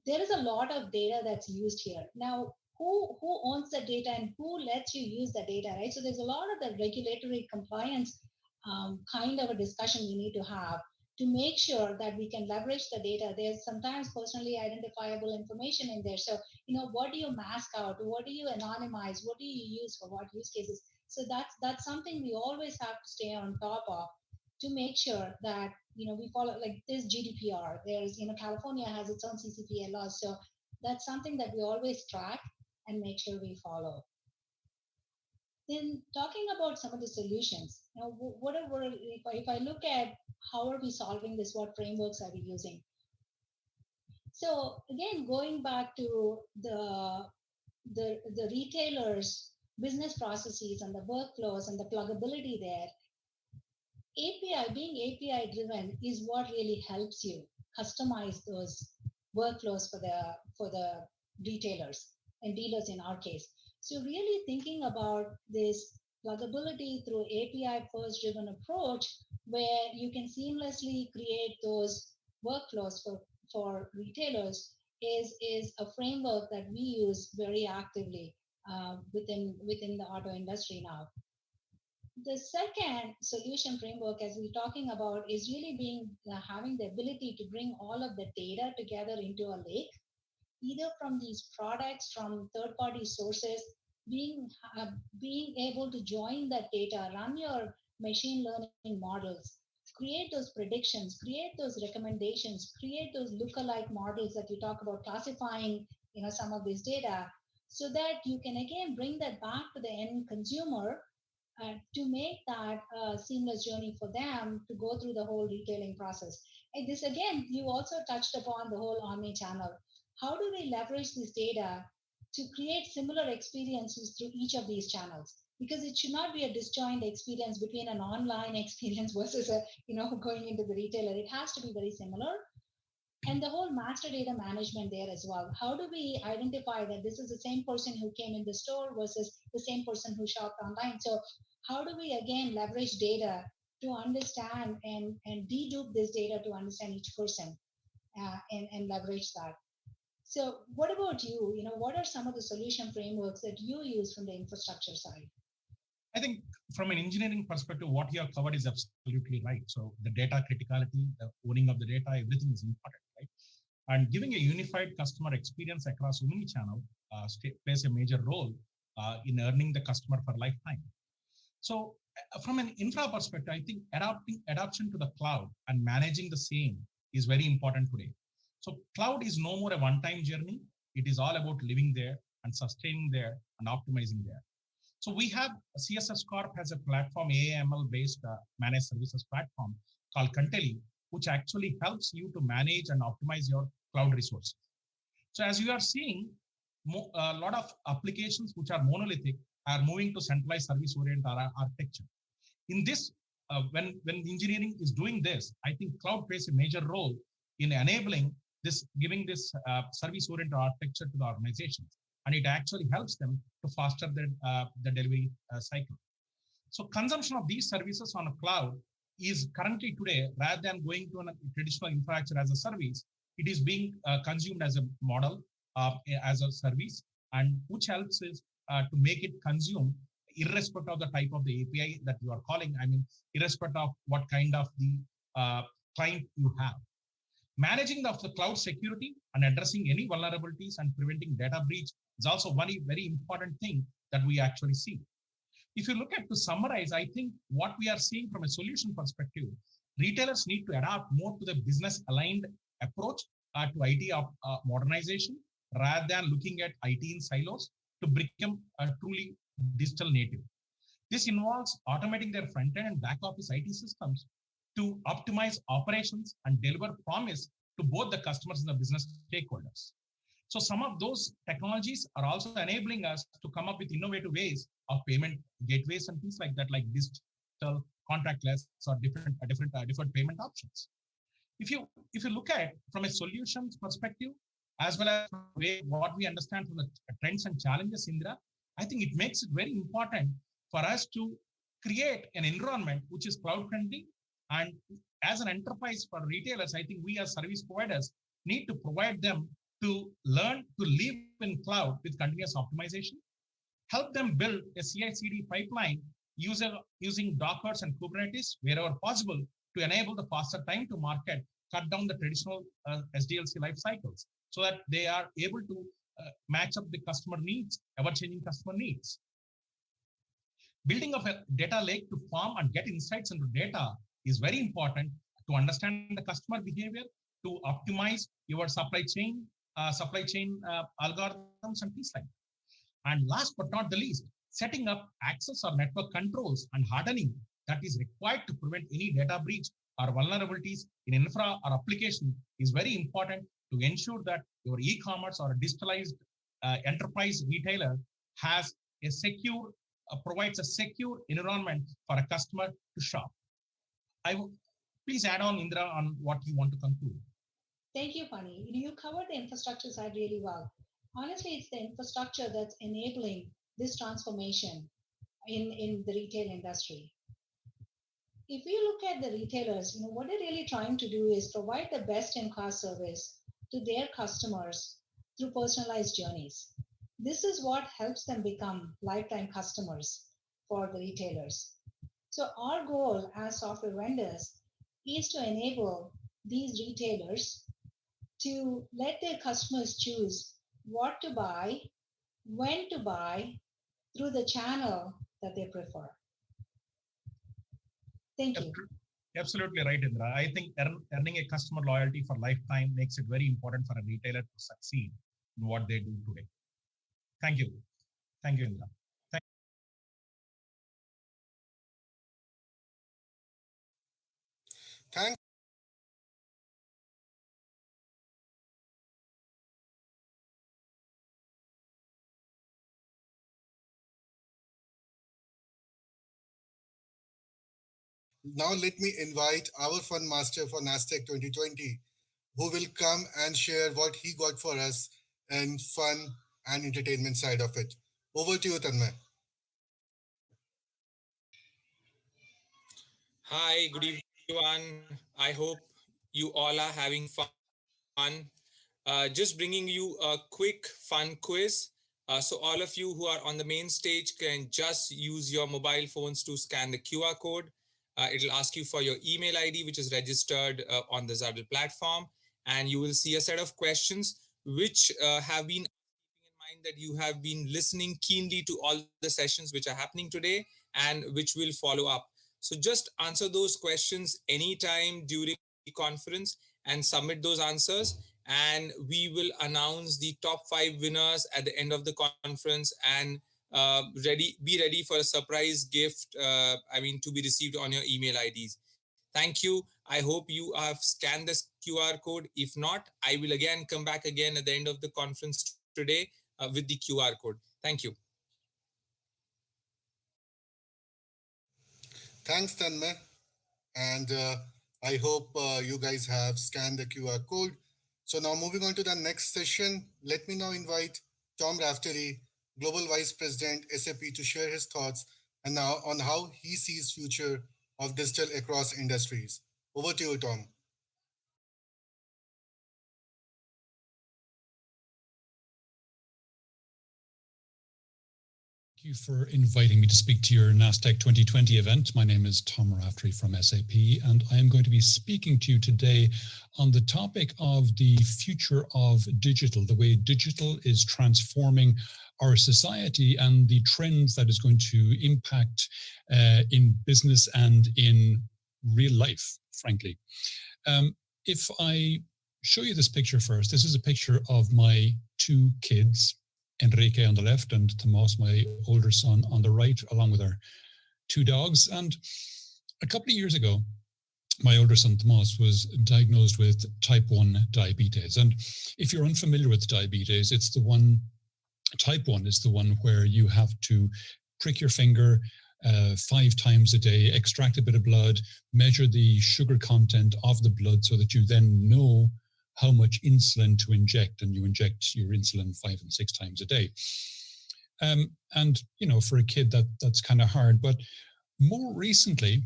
there is a lot of data that's used here. Now, who owns the data and who lets you use the data, right? So there's a lot of the regulatory compliance kind of a discussion we need to have to make sure that we can leverage the data. There's sometimes personally identifiable information in there. So, what do you mask out? What do you anonymize? What do you use for what use cases? So that's something we always have to stay on top of to make sure that we follow, like this GDPR. There's California has its own CCPA laws, so that's something that we always track and make sure we follow. Then talking about some of the solutions, if I look at how are we solving this, what frameworks are we using? So again, going back to the retailers' business processes and the workflows and the pluggability there, being API driven is what really helps you customize those workflows for the retailers and dealers in our case. So really thinking about this pluggability through API first driven approach where you can seamlessly create those workflows for retailers is a framework that we use very actively within the auto industry now. The second solution framework, as we're talking about, is really having the ability to bring all of the data together into a lake, either from these products, from third-party sources, being able to join that data, run your machine learning models, create those predictions, create those recommendations, create those lookalike models that you talk about, classifying some of this data, so that you can again bring that back to the end consumer to make that a seamless journey for them to go through the whole retailing process. And this again, you also touched upon the whole omni-channel. How do we leverage this data to create similar experiences through each of these channels? Because it should not be a disjoint experience between an online experience versus going into the retailer. It has to be very similar. And the whole master data management there as well. How do we identify that this is the same person who came in the store versus the same person who shopped online? So how do we again leverage data to understand and dedupe this data to understand each person and leverage that? So what about you? What are some of the solution frameworks that you use from the infrastructure side? I think from an engineering perspective, what you have covered is absolutely right. So the data criticality, the owning of the data, everything is important, right? And giving a unified customer experience across omni-channel plays a major role in earning the customer for lifetime. So from an infra perspective, I think adoption to the cloud and managing the same is very important today. So cloud is no more a one-time journey. It is all about living there, and sustaining there and optimizing there. So we have CSS Corp has a platform, AAML based managed services platform called Conteli, which actually helps you to manage and optimize your cloud resources. So as you are seeing, a lot of applications which are monolithic are moving to centralized service-oriented architecture. In this, when engineering is doing this, I think cloud plays a major role in enabling this, giving this service-oriented architecture to the organizations, and it actually helps them to foster the delivery cycle. So consumption of these services on a cloud is currently today, rather than going to a traditional infrastructure as a service, it is being consumed as a model, as a service, and which helps is to make it consume irrespective of the type of the API that you are calling. I mean, irrespective of what kind of the client you have. Managing the cloud security and addressing any vulnerabilities and preventing data breach is also one very important thing that we actually see. If you look at, to summarize, I think what we are seeing from a solution perspective, retailers need to adapt more to the business aligned approach to IT modernization rather than looking at IT in silos to become a truly digital native. This involves automating their front end and back office IT systems to optimize operations and deliver promise to both the customers and the business stakeholders. So some of those technologies are also enabling us to come up with innovative ways of payment gateways and things like that, like digital, contactless, or different payment options. If you look at from a solutions perspective, as well as what we understand from the trends and challenges, Indra, I think it makes it very important for us to create an environment which is cloud friendly. And as an enterprise for retailers, I think we as service providers need to provide them to learn to live in cloud with continuous optimization, help them build a CI/CD pipeline using Dockers and Kubernetes wherever possible to enable the faster time to market, cut down the traditional SDLC life cycles so that they are able to match up the customer needs, ever-changing customer needs. Building of a data lake to farm and get insights into data is very important to understand the customer behavior, to optimize your supply chain algorithms and things like that. And last but not the least, setting up access or network controls and hardening that is required to prevent any data breach or vulnerabilities in infra or application is very important to ensure that your e-commerce or a digitalized enterprise retailer has a secure, provides a secure environment for a customer to shop. Please add on, Indra, on what you want to conclude. Thank you, Pani. You covered the infrastructure side really well. Honestly, it's the infrastructure that's enabling this transformation in the retail industry. If we look at the retailers, what they're really trying to do is provide the best-in-class service to their customers through personalized journeys. This is what helps them become lifetime customers for the retailers. So our goal as software vendors is to enable these retailers to let their customers choose what to buy, when to buy, through the channel that they prefer. Thank you. Absolutely right, Indra. I think earning a customer loyalty for lifetime makes it very important for a retailer to succeed in what they do today. Thank you. Thank you, Indra. Thanks. Now let me invite our fun master for NASTech 2020, who will come and share what he got for us and fun and entertainment side of it. Over to you, Tanmay. Hi, good evening, everyone. I hope you all are having fun. Just bringing you a quick fun quiz. So all of you who are on the main stage can just use your mobile phones to scan the QR code. It'll ask you for your email ID, which is registered on the Zaddle platform. And you will see a set of questions which have been keeping in mind that you have been listening keenly to all the sessions which are happening today and which will follow up. So just answer those questions anytime during the conference and submit those answers. and we will announce the top 5 winners at the end of the conference, and be ready for a surprise gift, to be received on your email IDs. Thank you. I hope you have scanned this QR code. If not, I will again come back again at the end of the conference today with the QR code. Thank you. Thanks, Tanmay. And I hope you guys have scanned the QR code. So now moving on to the next session, let me now invite Tom Raftery, Global Vice President, SAP, to share his thoughts and now on how he sees future of digital across industries. Over to you, Tom. Thank you for inviting me to speak to your NASTech 2020 event. My name is Tom Raftery from SAP, and I am going to be speaking to you today on the topic of the future of digital, the way digital is transforming our society and the trends that is going to impact in business and in real life, frankly. If I show you this picture first, this is a picture of my 2 kids, Enrique on the left and Tomas, my older son, on the right, along with our 2 dogs. And a couple of years ago, my older son, Tomas, was diagnosed with type 1 diabetes. And if you're unfamiliar with diabetes, it's the one, type 1 is the one where you have to prick your finger 5 times a day, extract a bit of blood, measure the sugar content of the blood so that you then know how much insulin to inject, and you inject your insulin 5 and 6 times a day. And, you know, for a kid, that's kind of hard. But more recently,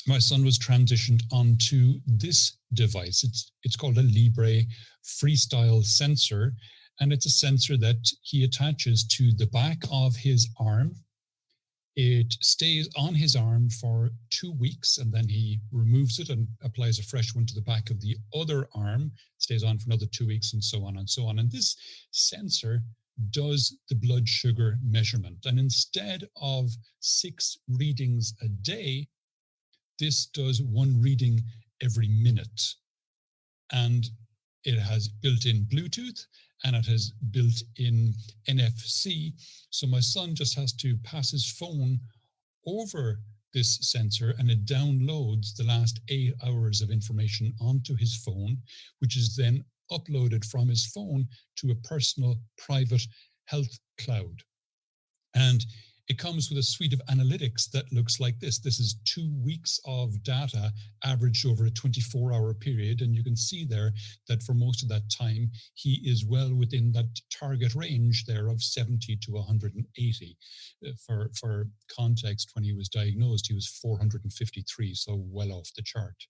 my son was transitioned onto this device. It's called a Libre Freestyle sensor, and it's a sensor that he attaches to the back of his arm. It stays on his arm for 2 weeks, and then he removes it and applies a fresh one to the back of the other arm, stays on for another 2 weeks, and so on and so on. And this sensor does the blood sugar measurement. And instead of 6 readings a day, this does 1 reading every minute. And it has built-in Bluetooth, and it has built-in NFC. So my son just has to pass his phone over this sensor, and it downloads the last 8 hours of information onto his phone, which is then uploaded from his phone to a personal private health cloud. And it comes with a suite of analytics that looks like this. This is 2 weeks of data averaged over a 24-hour period. And you can see there that for most of that time, he is well within that target range there of 70 to 180. For context, when he was diagnosed, he was 453, so well off the chart.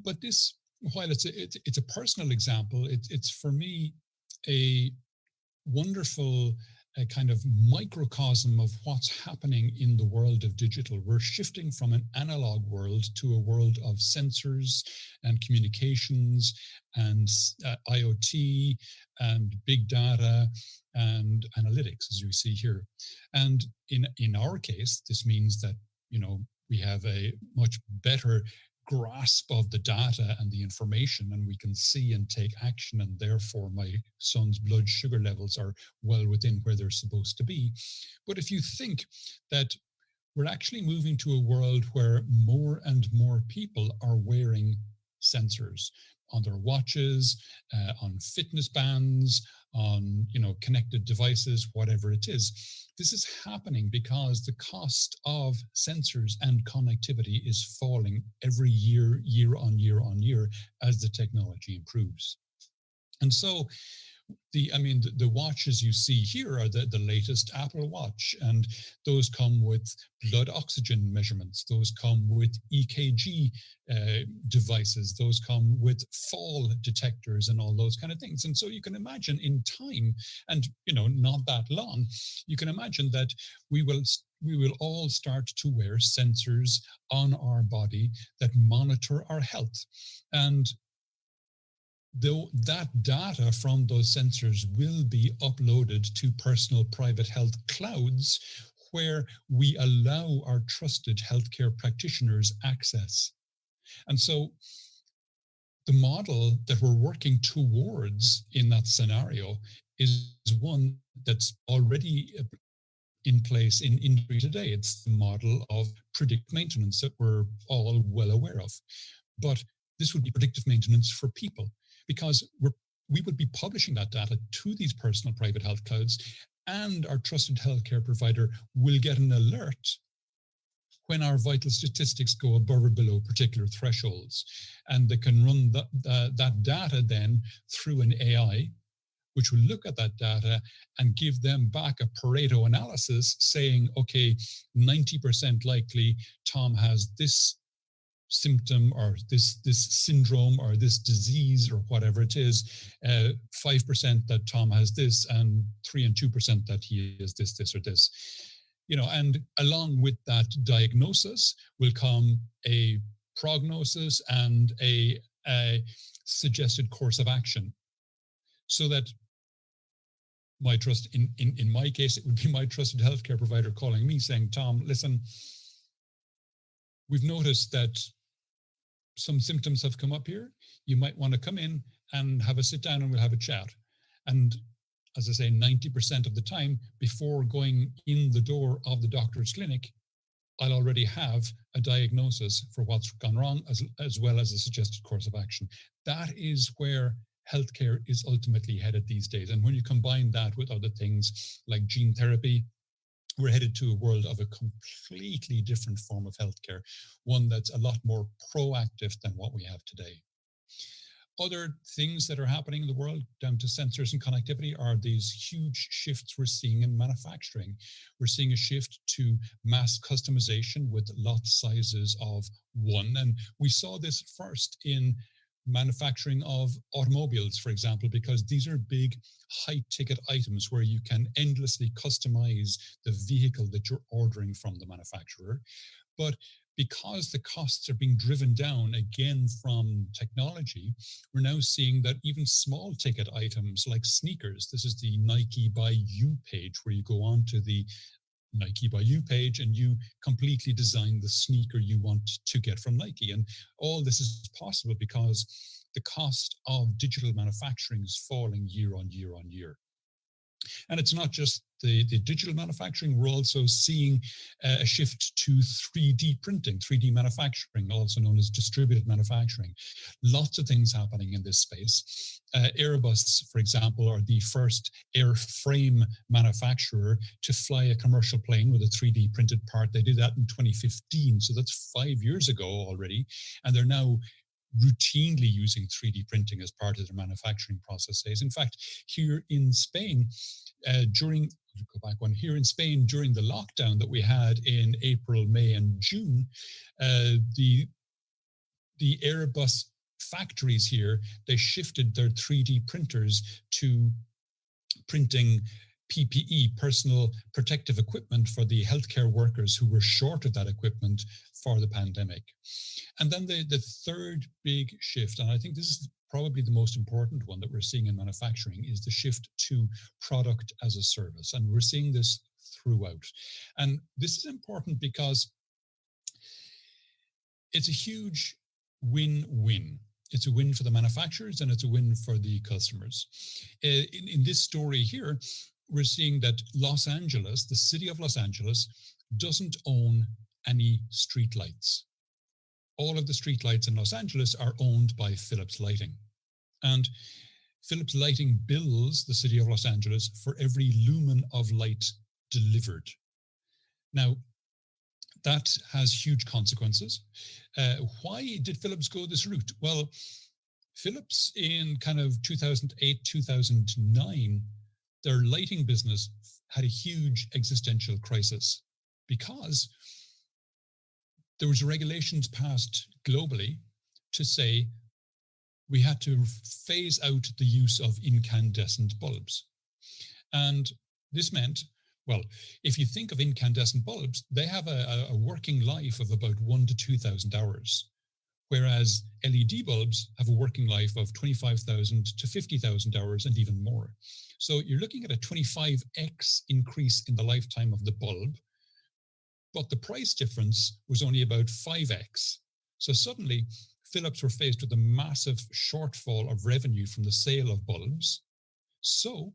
But this, while it's a personal example, it's for me a wonderful a kind of microcosm of what's happening in the world of digital. We're shifting from an analog world to a world of sensors and communications and IoT and big data and analytics, as we see here. And in our case, this means that, you know, we have a much better grasp of the data and the information, and we can see and take action, and therefore my son's blood sugar levels are well within where they're supposed to be. But if you think that we're actually moving to a world where more and more people are wearing sensors on their watches, on fitness bands, on, you know, connected devices, whatever it is. This is happening because the cost of sensors and connectivity is falling every year, year on year on year, as the technology improves. And so the watches you see here are the latest Apple Watch, and those come with blood oxygen measurements. Those come with EKG devices. Those come with fall detectors and all those kind of things. And so you can imagine in time, and, you know, not that long, you can imagine that we will all start to wear sensors on our body that monitor our health. And though that data from those sensors will be uploaded to personal private health clouds, where we allow our trusted healthcare practitioners access. And so the model that we're working towards in that scenario is one that's already in place in industry today. It's the model of predictive maintenance that we're all well aware of. But this would be predictive maintenance for people, because we would be publishing that data to these personal private health clouds, and our trusted healthcare provider will get an alert when our vital statistics go above or below particular thresholds. And they can run that data then through an AI, which will look at that data and give them back a Pareto analysis saying, okay, 90% likely Tom has this symptom or this syndrome or this disease or whatever it is, 5% that Tom has this, and 3 and 2% that he is this or this. And along with that diagnosis will come a prognosis and a suggested course of action, so that my trust, in my case, it would be my trusted healthcare provider calling me saying, Tom, listen, we've noticed that some symptoms have come up here. You might want to come in and have a sit down and we'll have a chat. And as I say, 90% of the time before going in the door of the doctor's clinic, I'll already have a diagnosis for what's gone wrong, as well as a suggested course of action. That is where healthcare is ultimately headed these days. And when you combine that with other things like gene therapy, we're headed to a world of a completely different form of healthcare, one that's a lot more proactive than what we have today. Other things that are happening in the world, down to sensors and connectivity, are these huge shifts we're seeing in manufacturing. We're seeing a shift to mass customization with lot sizes of 1. And we saw this first in manufacturing of automobiles, for example, because these are big high-ticket items where you can endlessly customize the vehicle that you're ordering from the manufacturer. But because the costs are being driven down again from technology, we're now seeing that even small ticket items like sneakers, this is the Nike by You page, where you go on to the Nike by You page and you completely design the sneaker you want to get from Nike. And all this is possible because the cost of digital manufacturing is falling year on year on year. And it's not just the digital manufacturing, we're also seeing a shift to 3D printing, 3D manufacturing, also known as distributed manufacturing. Lots of things happening in this space. Airbus, for example, are the first airframe manufacturer to fly a commercial plane with a 3D printed part. They did that in 2015, so that's 5 years ago already. And they're now routinely using 3D printing as part of their manufacturing processes. In fact, here in Spain, during the lockdown that we had in April, May, and June, the Airbus factories here, they shifted their 3D printers to printing PPE, personal protective equipment, for the healthcare workers who were short of that equipment for the pandemic. And then the third big shift, and I think this is probably the most important one that we're seeing in manufacturing, is the shift to product as a service. And we're seeing this throughout. And this is important because it's a huge win-win. It's a win for the manufacturers and it's a win for the customers. In this story here, we're seeing that Los Angeles, the city of Los Angeles, doesn't own any streetlights. All of the streetlights in Los Angeles are owned by Philips Lighting. And Philips Lighting bills the city of Los Angeles for every lumen of light delivered. Now, that has huge consequences. Why did Philips go this route? Well, Philips in kind of 2008, 2009, their lighting business had a huge existential crisis because there was regulations passed globally to say we had to phase out the use of incandescent bulbs. And this meant, well, if you think of incandescent bulbs, they have a working life of about 1,000 to 2,000 hours, whereas LED bulbs have a working life of 25,000 to 50,000 hours and even more. So you're looking at a 25x increase in the lifetime of the bulb, but the price difference was only about 5x. So suddenly, Philips were faced with a massive shortfall of revenue from the sale of bulbs. So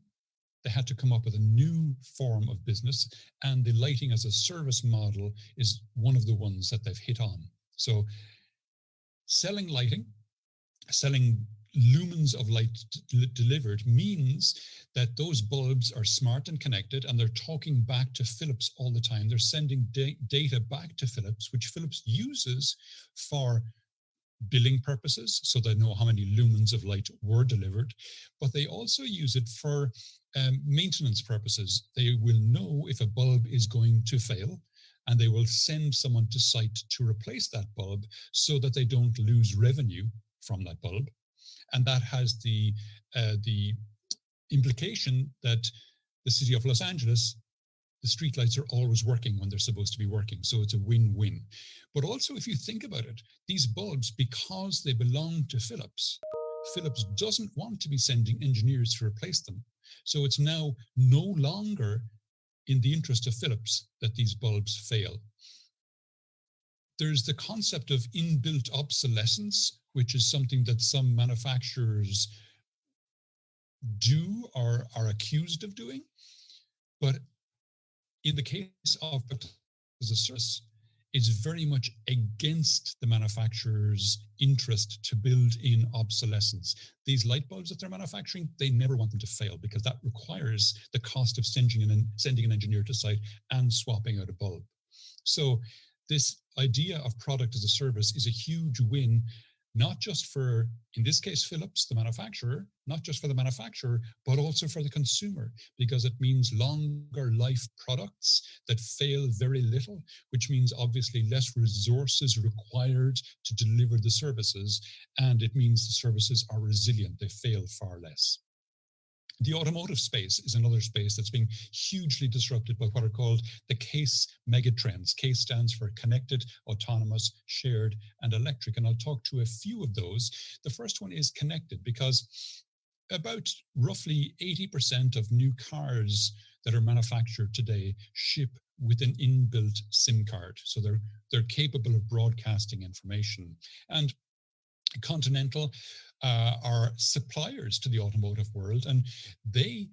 they had to come up with a new form of business, and the lighting as a service model is one of the ones that they've hit on. So selling lighting, selling lumens of light delivered means that those bulbs are smart and connected, and they're talking back to Philips all the time. They're sending data back to Philips, which Philips uses for billing purposes, so they know how many lumens of light were delivered, but they also use it for maintenance purposes. They will know if a bulb is going to fail, and they will send someone to site to replace that bulb so that they don't lose revenue from that bulb. And that has the implication that the city of Los Angeles, the streetlights are always working when they're supposed to be working. So it's a win-win. But also, if you think about it, these bulbs, because they belong to Philips, Philips doesn't want to be sending engineers to replace them. So it's now no longer in the interest of Philips that these bulbs fail. There's the concept of inbuilt obsolescence, which is something that some manufacturers do or are accused of doing. But in the case of as a service, it's very much against the manufacturer's interest to build in obsolescence. These light bulbs that they're manufacturing, they never want them to fail, because that requires the cost of sending an engineer to site and swapping out a bulb. So this idea of product as a service is a huge win, not just for, in this case, Philips, the manufacturer, not just for the manufacturer, but also for the consumer, because it means longer life products that fail very little, which means obviously less resources required to deliver the services, and it means the services are resilient, they fail far less. The automotive space is another space that's being hugely disrupted by what are called the CASE megatrends. CASE stands for connected, autonomous, shared, and electric. And I'll talk to a few of those. The first one is connected, because about roughly 80% of new cars that are manufactured today ship with an inbuilt SIM card. So they're capable of broadcasting information. And Continental are suppliers to the automotive world, and they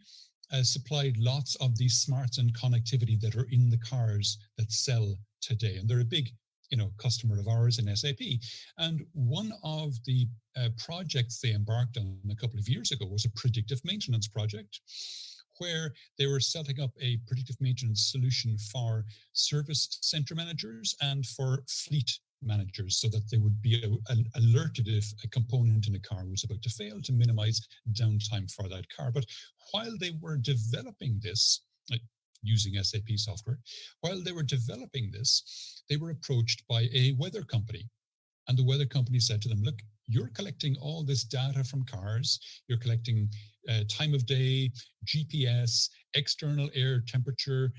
supplied lots of these smarts and connectivity that are in the cars that sell today. And they're a big, customer of ours in SAP. And one of the projects they embarked on a couple of years ago was a predictive maintenance project, where they were setting up a predictive maintenance solution for service center managers and for fleet managers, so that they would be alerted if a component in a car was about to fail, to minimize downtime for that car. But while they were developing this, using SAP software, while they were developing this, they were approached by a weather company. And the weather company said to them, look, you're collecting all this data from cars, you're collecting time of day, GPS, external air temperature,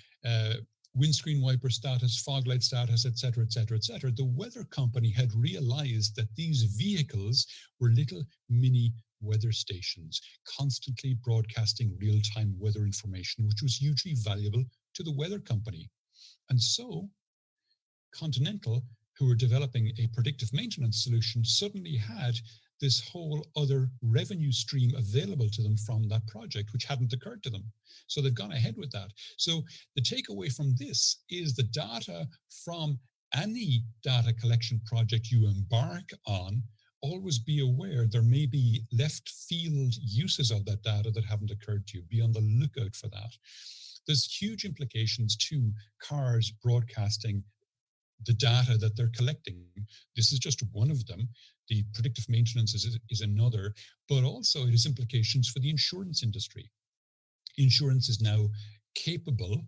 windscreen wiper status, fog light status, et cetera, et cetera, et cetera. The weather company had realized that these vehicles were little mini weather stations, constantly broadcasting real-time weather information, which was hugely valuable to the weather company. And so Continental, who were developing a predictive maintenance solution, suddenly had this whole other revenue stream available to them from that project, which hadn't occurred to them. So they've gone ahead with that. So the takeaway from this is the data from any data collection project you embark on, always be aware there may be left field uses of that data that haven't occurred to you. Be on the lookout for that. There's huge implications to cars broadcasting the data that they're collecting. This is just one of them. The predictive maintenance is another, but also it has implications for the insurance industry. Insurance is now capable,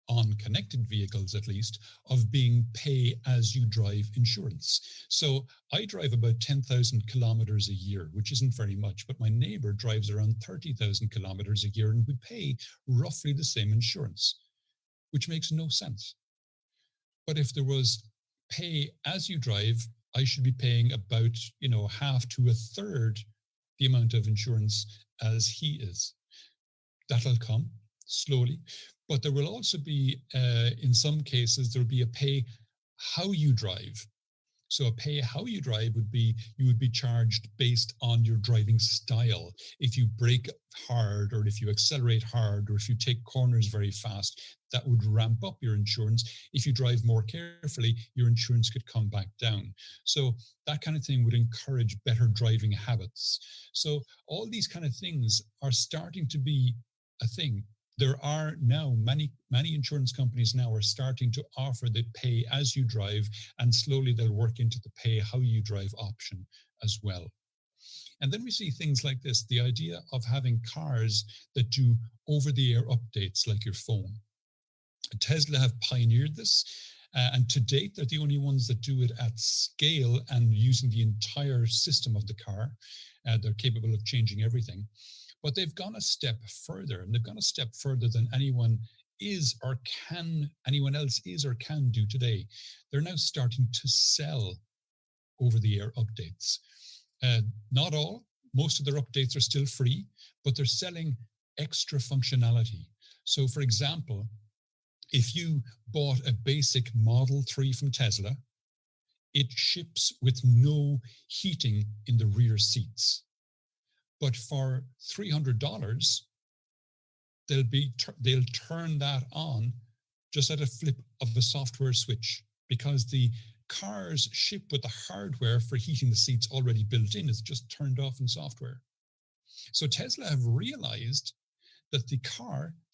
on connected vehicles at least, of being pay-as-you-drive insurance. So I drive about 10,000 kilometers a year, which isn't very much, but my neighbor drives around 30,000 kilometers a year, and we pay roughly the same insurance, which makes no sense. But if there was pay as you drive, I should be paying about, half to a third the amount of insurance as he is. That'll come slowly, but there will also be, in some cases, there'll be a pay how you drive. So a pay how you drive would be, you would be charged based on your driving style. If you brake hard, or if you accelerate hard, or if you take corners very fast, that would ramp up your insurance. If you drive more carefully, your insurance could come back down. So that kind of thing would encourage better driving habits. So all these kind of things are starting to be a thing. There are now many insurance companies now are starting to offer the pay as you drive, and slowly they'll work into the pay how you drive option as well. And then we see things like this, the idea of having cars that do over-the-air updates like your phone. Tesla have pioneered this, and to date, they're the only ones that do it at scale and using the entire system of the car. They're capable of changing everything. But they've gone a step further, and they've gone a step further than anyone else is or can do today. They're now starting to sell over-the-air updates. Not all, most of their updates are still free, but they're selling extra functionality. So for example, if you bought a basic Model 3 from Tesla, it ships with no heating in the rear seats. But for $300, they'll turn that on just at a flip of a software switch, because the cars ship with the hardware for heating the seats already built in. It's just turned off in software. So Tesla have realized that the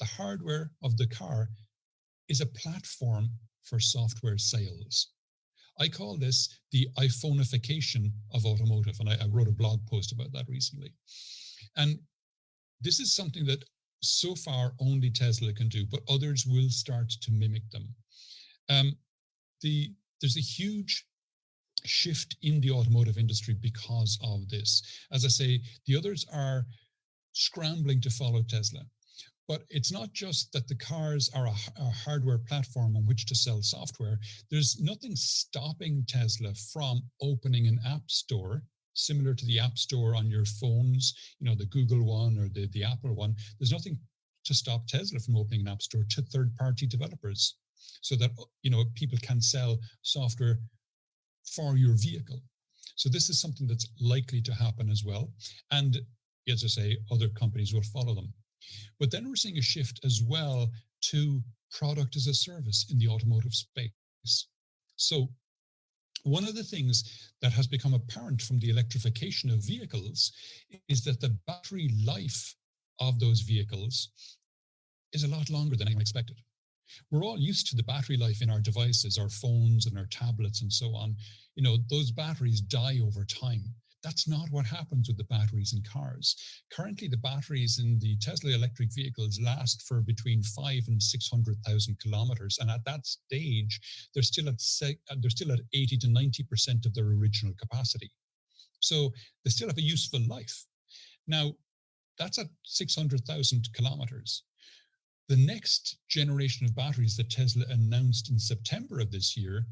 hardware of the car is a platform for software sales. I call this the iPhoneification of automotive, and I wrote a blog post about that recently. And this is something that so far only Tesla can do, but others will start to mimic them. There's a huge shift in the automotive industry because of this. As I say, the others are scrambling to follow Tesla. But it's not just that the cars are a hardware platform on which to sell software. There's nothing stopping Tesla from opening an app store similar to the app store on your phones, the Google one or the Apple one. There's nothing to stop Tesla from opening an app store to third-party developers, so that people can sell software for your vehicle. So this is something that's likely to happen as well. And as I say, other companies will follow them. But then we're seeing a shift as well to product as a service in the automotive space. So one of the things that has become apparent from the electrification of vehicles is that the battery life of those vehicles is a lot longer than anyone expected. We're all used to the battery life in our devices, our phones and our tablets and so on. Those batteries die over time. That's not what happens with the batteries in cars. Currently, the batteries in the Tesla electric vehicles last for between 500,000 and 600,000 kilometers. And at that stage, they're still at 80 to 90% of their original capacity. So they still have a useful life. Now, that's at 600,000 kilometers. The next generation of batteries that Tesla announced in September of this year,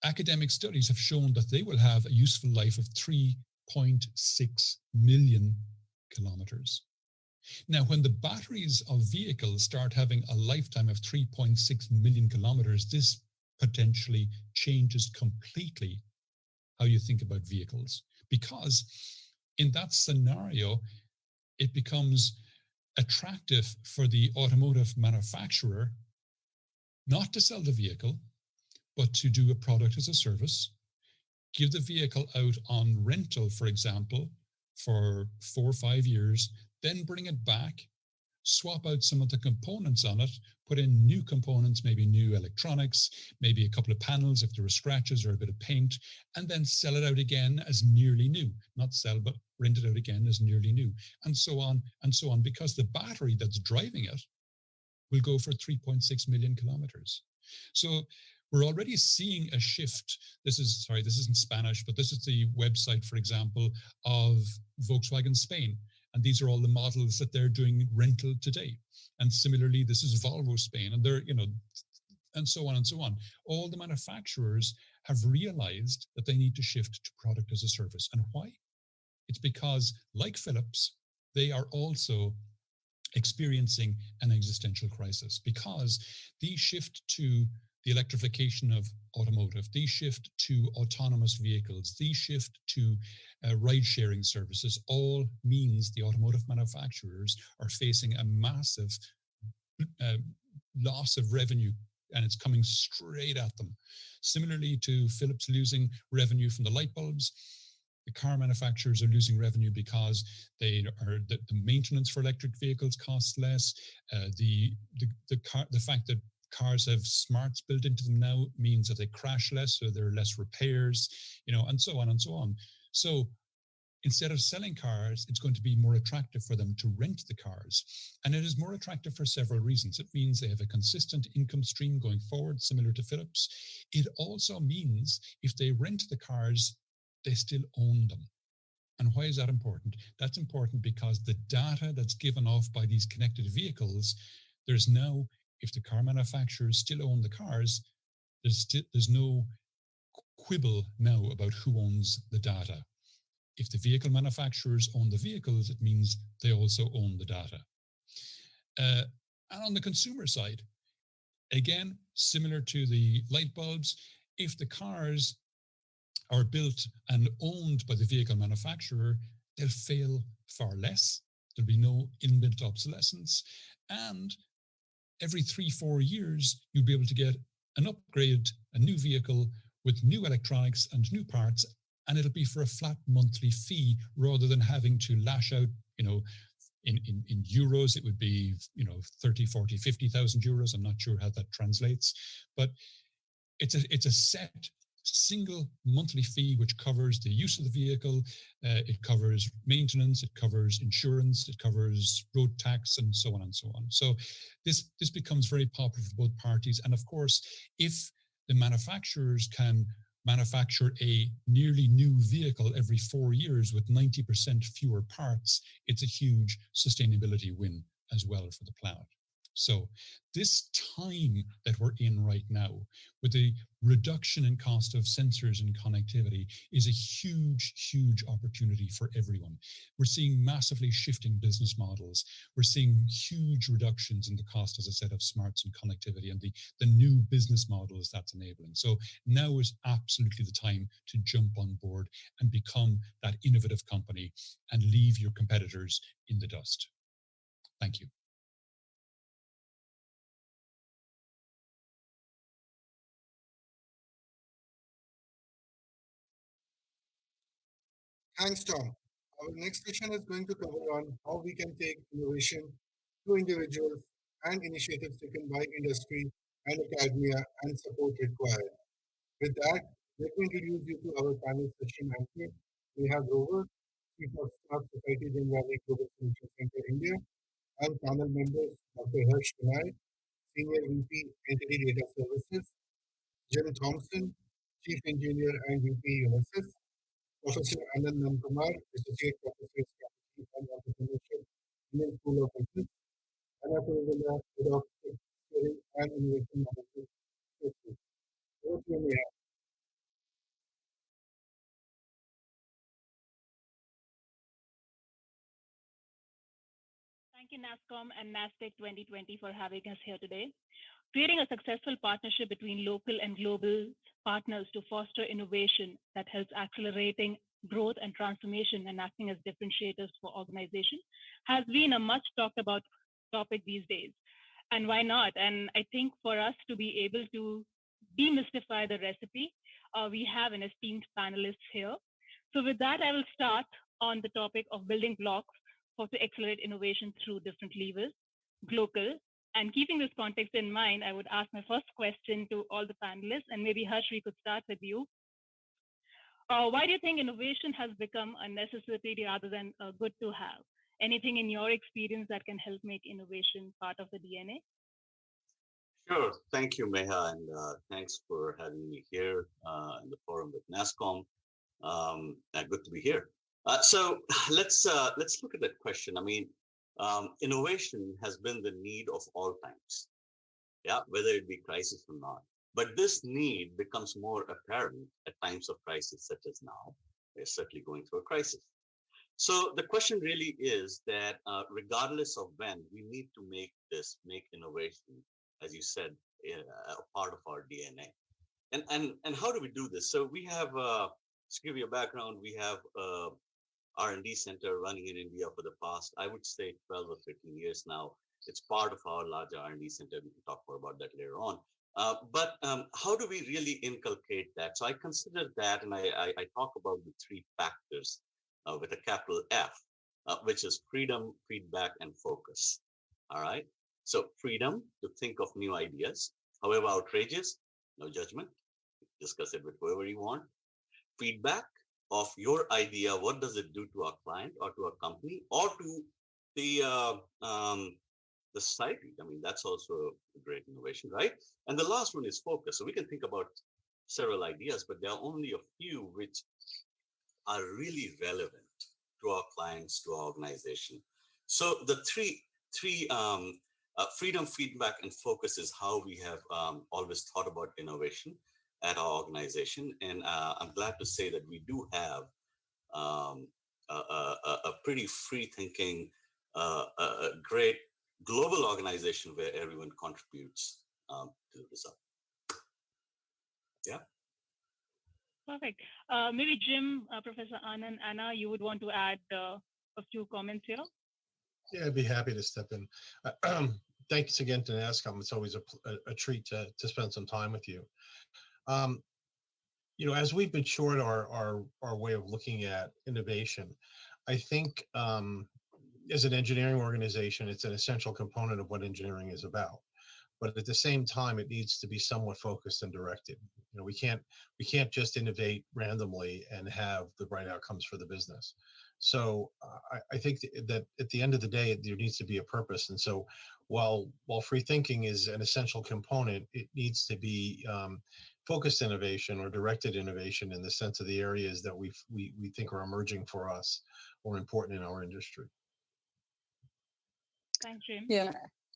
academic studies have shown that they will have a useful life of 3.6 million kilometers. Now, when the batteries of vehicles start having a lifetime of 3.6 million kilometers, this potentially changes completely how you think about vehicles. Because in that scenario, it becomes attractive for the automotive manufacturer not to sell the vehicle, but to do a product as a service, give the vehicle out on rental, for example, for 4 or 5 years, then bring it back, swap out some of the components on it, put in new components, maybe new electronics, maybe a couple of panels if there are scratches or a bit of paint, and then sell it out again as nearly new. Not sell, but rent it out again as nearly new, and so on, because the battery that's driving it will go for 3.6 million kilometers. So we're already seeing a shift. This isn't Spanish, but this is the website, for example, of Volkswagen Spain. And these are all the models that they're doing rental today. And similarly, this is Volvo Spain, and they're, and so on and so on. All the manufacturers have realized that they need to shift to product as a service. And why? It's because, like Philips, they are also experiencing an existential crisis, because the shift to the electrification of automotive, the shift to autonomous vehicles, the shift to ride-sharing services, all means the automotive manufacturers are facing a massive loss of revenue, and it's coming straight at them. Similarly to Philips losing revenue from the light bulbs, the car manufacturers are losing revenue because the maintenance for electric vehicles costs less. The fact that cars have smarts built into them now means that they crash less, so there are less repairs, and so on and so on. So instead of selling cars, it's going to be more attractive for them to rent the cars. And it is more attractive for several reasons. It means they have a consistent income stream going forward, similar to Philips. It also means if they rent the cars, they still own them. And why is that important? That's important because the data that's given off by these connected vehicles, there's now, if the car manufacturers still own the cars, there's no quibble now about who owns the data. If the vehicle manufacturers own the vehicles, it means they also own the data. And on the consumer side, again, similar to the light bulbs, if the cars are built and owned by the vehicle manufacturer, they'll fail far less. There'll be no inbuilt obsolescence. And every 3-4 years, you'll be able to get an upgrade, a new vehicle with new electronics and new parts, and it'll be for a flat monthly fee rather than having to lash out, in euros, it would be, 30, 40, 50,000 euros. I'm not sure how that translates, but it's a set single monthly fee which covers the use of the vehicle, it covers maintenance, it covers insurance, it covers road tax, and so on and so on. So this becomes very popular for both parties. And of course, if the manufacturers can manufacture a nearly new vehicle every 4 years with 90% fewer parts, it's a huge sustainability win as well for the planet. So this time that we're in right now, with the reduction in cost of sensors and connectivity, is a huge, huge opportunity for everyone. We're seeing massively shifting business models. We're seeing huge reductions in the cost, as I said, of smarts and connectivity and the new business models that's enabling. So now is absolutely the time to jump on board and become that innovative company and leave your competitors in the dust. Thank you. Thanks, Tom. Our next session is going to cover on how we can take innovation to individuals and initiatives taken by industry and academia and support required. With that, let me introduce you to our panel session anchor. We have Rover, Chief of Staff, Society Generale Global Solution Center, India, and panel members Dr. Harsh Kanai, Senior VP, Entity Data Services, Jim Thompson, Chief Engineer and VP, UNICEF, Professor Anand Nankumar, Associate Professor, Strategy and Entrepreneurship, Indian School of Business, Anna Kuruvilla, Head of Steering and Innovation Management. Over to you, Neha. Thank you, NASCOM and NASTech 2020 for having us here today. Creating a successful partnership between local and global partners to foster innovation that helps accelerating growth and transformation and acting as differentiators for organizations has been a much talked about topic these days. And why not? And I think for us to be able to demystify the recipe, we have an esteemed panelists here. So with that, I will start on the topic of building blocks to accelerate innovation through different levers, local. And keeping this context in mind, I would ask my first question to all the panelists, and maybe Harsh, we could start with you. Why do you think innovation has become a necessity rather than a good to have? Anything in your experience that can help make innovation part of the DNA? Sure. Thank you, Meha, and thanks for having me here in the forum with NASCOM. Good to be here. So let's look at that question. I mean, innovation has been the need of all times, yeah, whether it be crisis or not. But this need becomes more apparent at times of crisis, such as now. We're certainly going through a crisis. So the question really is that regardless of when, we need to make innovation, as you said, a part of our DNA. And how do we do this? So we have, to give you a background, we have R&D center running in India for the past, I would say 12 or 13 years now. It's part of our larger R&D center. We can talk more about that later on. But how do we really inculcate that? So I consider that, and I talk about the three factors with a capital F, which is freedom, feedback, and focus. All right. So freedom to think of new ideas, however outrageous, no judgment. Discuss it with whoever you want. Feedback of your idea, what does it do to our client or to our company or to the society? I mean, that's also a great innovation, right? And the last one is focus. So we can think about several ideas, but there are only a few which are really relevant to our clients, to our organization. So the three freedom, feedback, and focus is how we have always thought about innovation at our organization. And I'm glad to say that we do have a pretty free thinking, a great global organization where everyone contributes to the result. Yeah. Perfect. Maybe Jim, Professor Anand, Anna, you would want to add a few comments here? Yeah, I'd be happy to step in. Thanks again to NASCOM. It's always a treat to spend some time with you. You know, as we've matured our way of looking at innovation, I think as an engineering organization, it's an essential component of what engineering is about. But at the same time, it needs to be somewhat focused and directed. You know, we can't just innovate randomly and have the right outcomes for the business. So I think that at the end of the day, there needs to be a purpose. And so while free thinking is an essential component, it needs to be focused innovation or directed innovation in the sense of the areas that we think are emerging for us or important in our industry. Thanks, Jim. Yeah,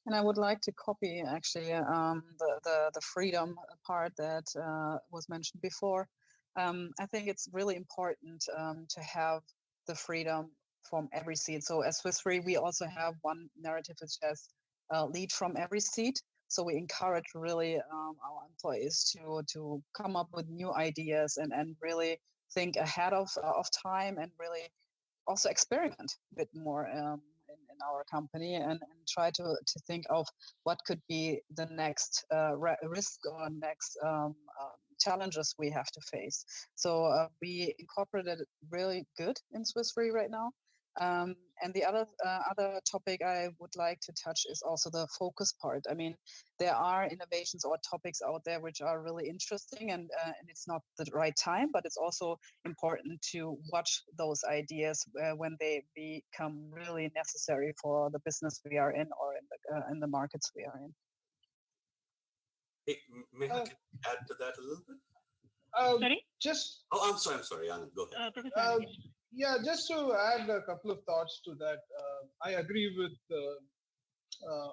and I would like to copy actually the freedom part that was mentioned before. I think it's really important to have the freedom from every seat. So as Swiss Re, we also have one narrative which says lead from every seat. So we encourage really our employees to come up with new ideas and really think ahead of time and really also experiment a bit more in our company and try to think of what could be the next risk or next challenges we have to face. So we incorporated really good in Swiss Re right now. And the other topic I would like to touch is also the focus part. I mean, there are innovations or topics out there which are really interesting, and it's not the right time, but it's also important to watch those ideas when they become really necessary for the business we are in or in the markets we are in. Hey, may I add to that a little bit? Sorry? I'm sorry, Anand, go ahead. Yeah, just to add a couple of thoughts to that. I agree with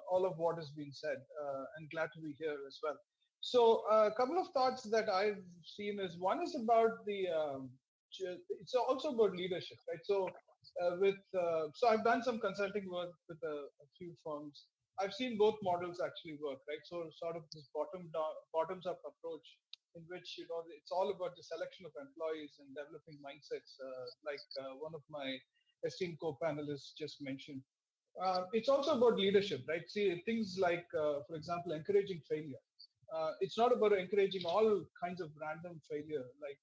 all of what has been said and glad to be here as well. So a couple of thoughts that I've seen is one is about it's also about leadership, right? So so I've done some consulting work with a few firms. I've seen both models actually work, right? So sort of this bottoms up approach in which, you know, it's all about the selection of employees and developing mindsets, like one of my esteemed co-panelists just mentioned. It's also about leadership, right? See, things like, for example, encouraging failure. It's not about encouraging all kinds of random failure, like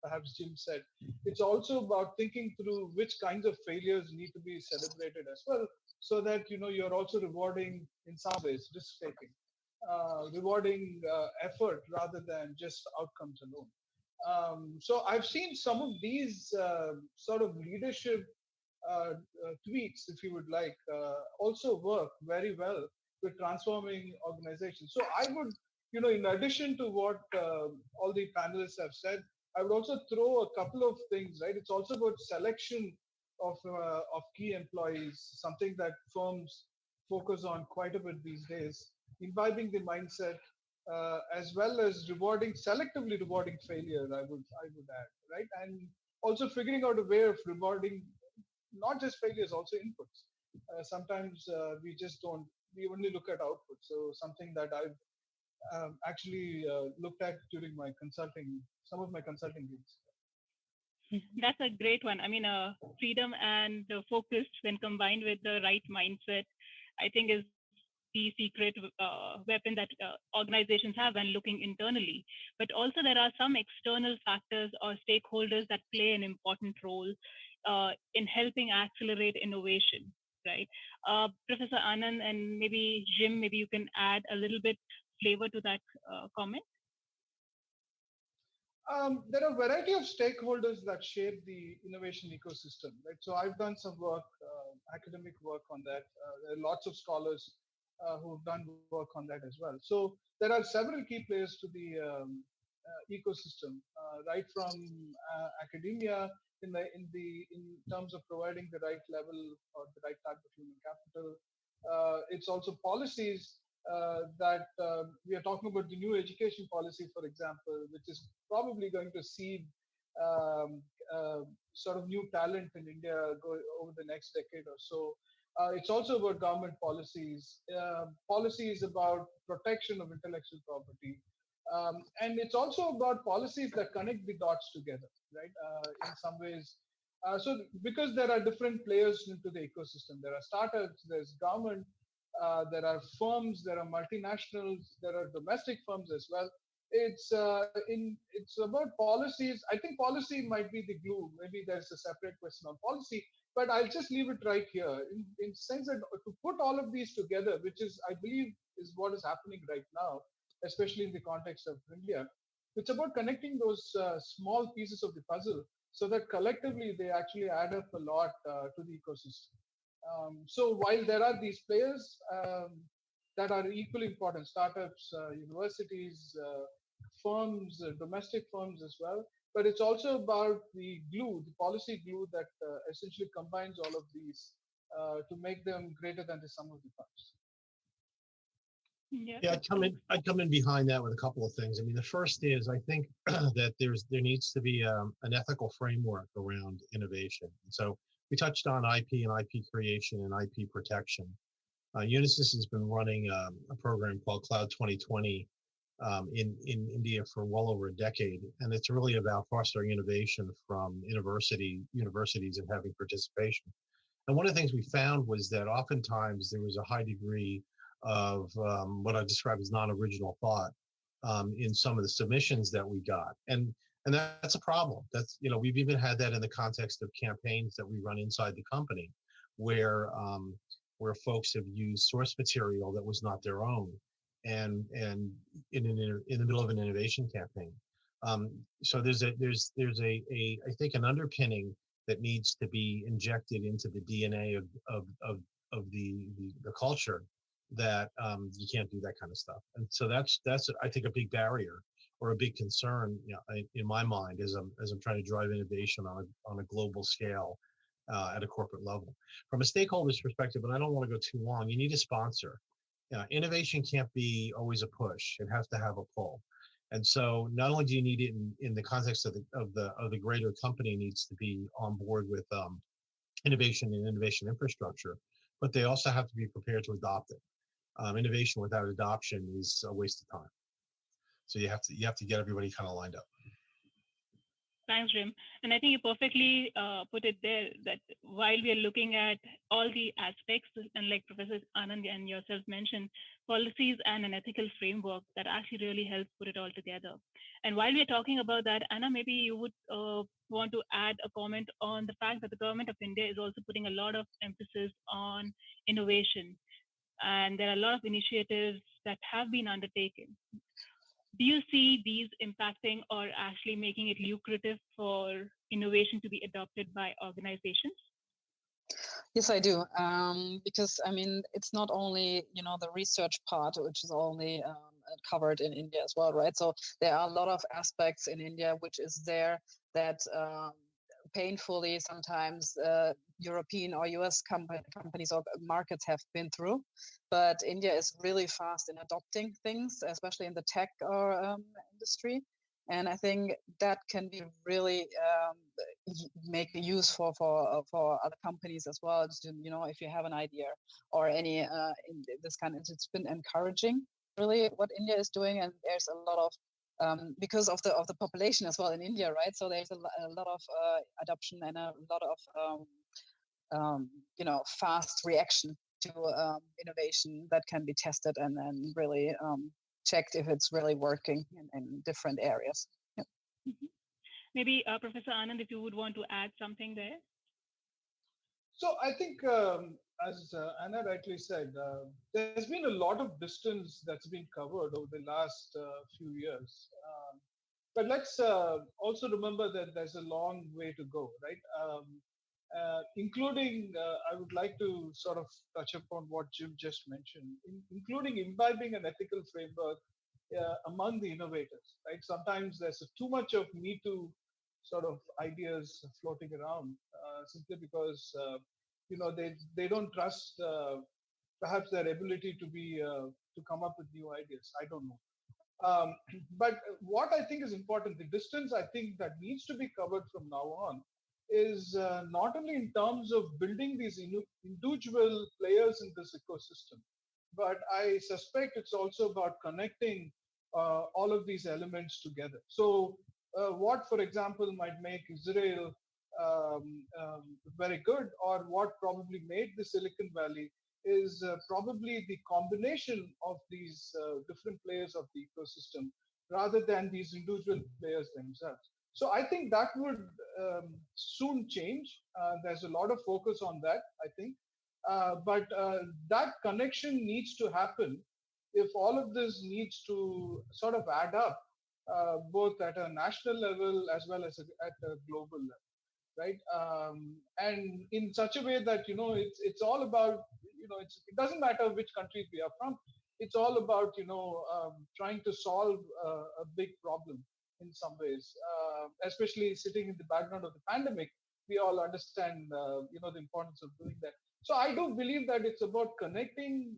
perhaps Jim said. It's also about thinking through which kinds of failures need to be celebrated as well, so that, you know, you're also rewarding, in some ways, risk-taking. Rewarding effort rather than just outcomes alone. So I've seen some of these sort of leadership tweaks, if you would like, also work very well with transforming organizations. So I would, you know, in addition to what all the panelists have said, I would also throw a couple of things, right? It's also about selection of key employees, something that firms focus on quite a bit these days. Imbibing the mindset, as well as selectively rewarding failure, I would add, right? And also figuring out a way of rewarding not just failures, also inputs. Sometimes we only look at output. So something that I've actually looked at during my consulting, some of my consulting gigs. That's a great one. I mean, freedom and focus, when combined with the right mindset, I think is the secret weapon that organizations have when looking internally. But also, there are some external factors or stakeholders that play an important role in helping accelerate innovation, right? Professor Anand and maybe Jim, maybe you can add a little bit flavor to that comment. There are a variety of stakeholders that shape the innovation ecosystem, right? So I've done some work, academic work on that. There are lots of scholars who've done work on that as well. So there are several key players to the ecosystem, right from academia in terms of providing the right level or the right type of human capital. It's also policies that we are talking about the new education policy, for example, which is probably going to seed sort of new talent in India over the next decade or so. It's also about government policies, policies about protection of intellectual property. And it's also about policies that connect the dots together, right? In some ways. So because there are different players into the ecosystem, there are startups, there's government, there are firms, there are multinationals, there are domestic firms as well. It's about policies. I think policy might be the glue. Maybe there's a separate question on policy, but I'll just leave it right here in sense that to put all of these together, which is, I believe, is what is happening right now, especially in the context of India. It's about connecting those small pieces of the puzzle so that collectively they actually add up a lot to the ecosystem. So while there are these players that are equally important, startups, universities, firms, domestic firms as well, but it's also about the glue, the policy glue that essentially combines all of these to make them greater than the sum of the parts. Yeah, I'd come in behind that with a couple of things. I mean, the first is I think that there needs to be an ethical framework around innovation. And so we touched on IP and IP creation and IP protection. Unisys has been running a program called Cloud 2020 in India for well over a decade, and it's really about fostering innovation from universities and having participation. And one of the things we found was that oftentimes there was a high degree of what I describe as non-original thought in some of the submissions that we got, and that's a problem. That's, you know, we've even had that in the context of campaigns that we run inside the company, where folks have used source material that was not their own, and in the middle of an innovation campaign. So there's a I think an underpinning that needs to be injected into the DNA of the culture, that you can't do that kind of stuff. And so that's I think a big barrier or a big concern, you know, in my mind as I'm trying to drive innovation on a global scale at a corporate level. From a stakeholder's perspective, and I don't want to go too long, you need a sponsor. Innovation can't be always a push; it has to have a pull. And so, not only do you need it in the context of the greater company needs to be on board with innovation and innovation infrastructure, but they also have to be prepared to adopt it. Innovation without adoption is a waste of time. So you have to get everybody kind of lined up. Thanks, Jim. And I think you perfectly put it there, that while we are looking at all the aspects, and like Professor Anand and yourself mentioned, policies and an ethical framework that actually really helps put it all together. And while we are talking about that, Anna, maybe you would want to add a comment on the fact that the government of India is also putting a lot of emphasis on innovation. And there are a lot of initiatives that have been undertaken. Do you see these impacting or actually making it lucrative for innovation to be adopted by organizations? Yes, I do. Because I mean, it's not only, you know, the research part, which is only covered in India as well, right? So there are a lot of aspects in India which is there that painfully sometimes European or US companies or markets have been through. But India is really fast in adopting things, especially in the tech industry. And I think that can be really make a use for other companies as well. Just, you know, if you have an idea or any in this kind of, it's been encouraging. really what India is doing, and there's a lot of because of the population as well in India, right? So there's a lot of adoption and a lot of fast reaction to innovation that can be tested and really checked if it's really working in different areas. Yep. Mm-hmm. Maybe Professor Anand, if you would want to add something there. So I think, as Anna rightly said, there's been a lot of distance that's been covered over the last few years. But let's also remember that there's a long way to go, right? Including, I would like to sort of touch upon what Jim just mentioned, including imbibing an ethical framework among the innovators, right? Sometimes there's too much of me too sort of ideas floating around simply because they don't trust perhaps their ability to come up with new ideas. I don't know. But what I think is important, the distance I think that needs to be covered from now on is not only in terms of building these individual players in this ecosystem, but I suspect it's also about connecting all of these elements together. So what, for example, might make Israel very good, or what probably made the Silicon Valley is probably the combination of these different players of the ecosystem rather than these individual players themselves. So I think that would soon change. There's a lot of focus on that, I think. But that connection needs to happen if all of this needs to sort of add up, both at a national level as well as at a global level, right? And in such a way that it's all about it doesn't matter which countries we are from. It's all about trying to solve a big problem in some ways, especially sitting in the background of the pandemic. We all understand the importance of doing that. So I do believe that it's about connecting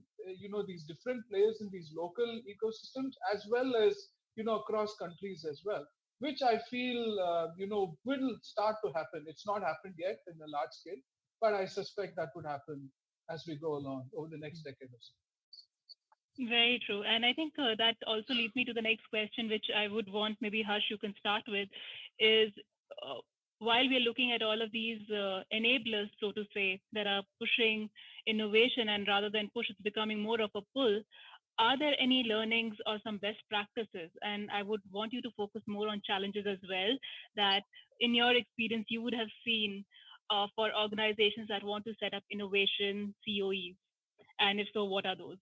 these different players in these local ecosystems as well as across countries as well, which I feel will start to happen. It's not happened yet in a large scale, but I suspect that would happen as we go along over the next decade or so. Very true. And I think that also leads me to the next question, which I would want maybe Harsh, you can start with, is while we're looking at all of these enablers, so to say, that are pushing innovation, and rather than push, it's becoming more of a pull, are there any learnings or some best practices? And I would want you to focus more on challenges as well, that in your experience, you would have seen for organizations that want to set up innovation COEs. And if so, what are those?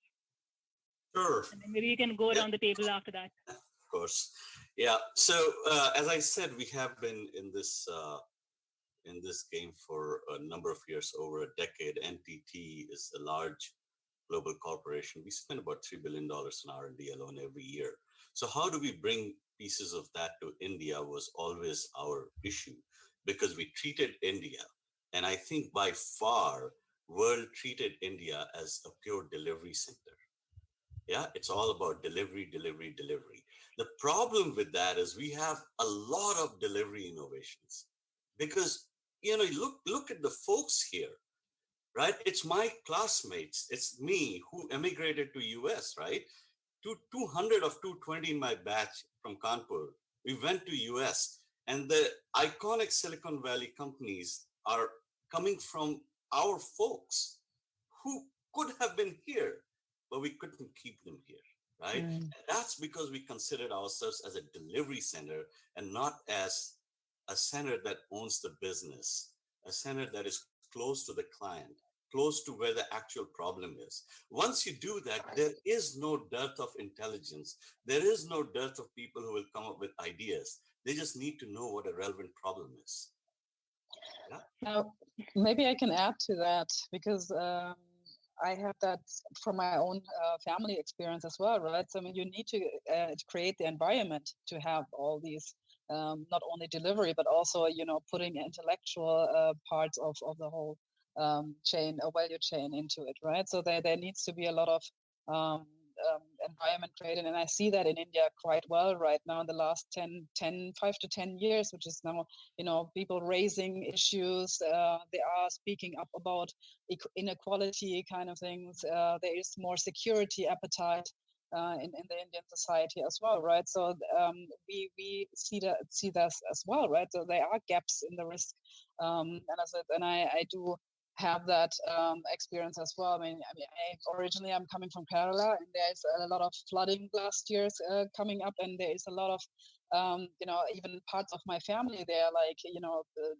Sure. And then maybe you can go around the table after that. Of course. Yeah. So as I said, we have been in this game for a number of years, over a decade. NTT is a large global corporation. We spend about $3 billion in R&D alone every year. So how do we bring pieces of that to India was always our issue, because we treated India, and I think by far, world treated India as a pure delivery center. Yeah, it's all about delivery, delivery, delivery. The problem with that is we have a lot of delivery innovations, because look at the folks here, right? It's my classmates, it's me who emigrated to US, right? 200 of 220 in my batch from Kanpur, we went to US, and the iconic Silicon Valley companies are coming from our folks who could have been here, but we couldn't keep them here, right? And that's because we considered ourselves as a delivery center and not as a center that owns the business, a center that is close to the client, close to where the actual problem is. Once you do that, there is no dearth of intelligence. There is no dearth of people who will come up with ideas. They just need to know what a relevant problem is. Yeah. Now, maybe I can add to that, because I have that from my own family experience as well, right? So I mean, you need to create the environment to have all these, not only delivery, but also, putting intellectual parts of the whole chain or value chain into it, right? So there needs to be a lot of environment created, and I see that in India quite well right now in the last 5 to 10 years, which is now, people raising issues, they are speaking up about inequality kind of things, there is more security appetite, in the Indian society as well, right? So we see this as well, right? So there are gaps in the risk, and as and I do have that experience as well. Originally I'm coming from Kerala, and there's a lot of flooding last year coming up, and there is a lot of even parts of my family, they're like,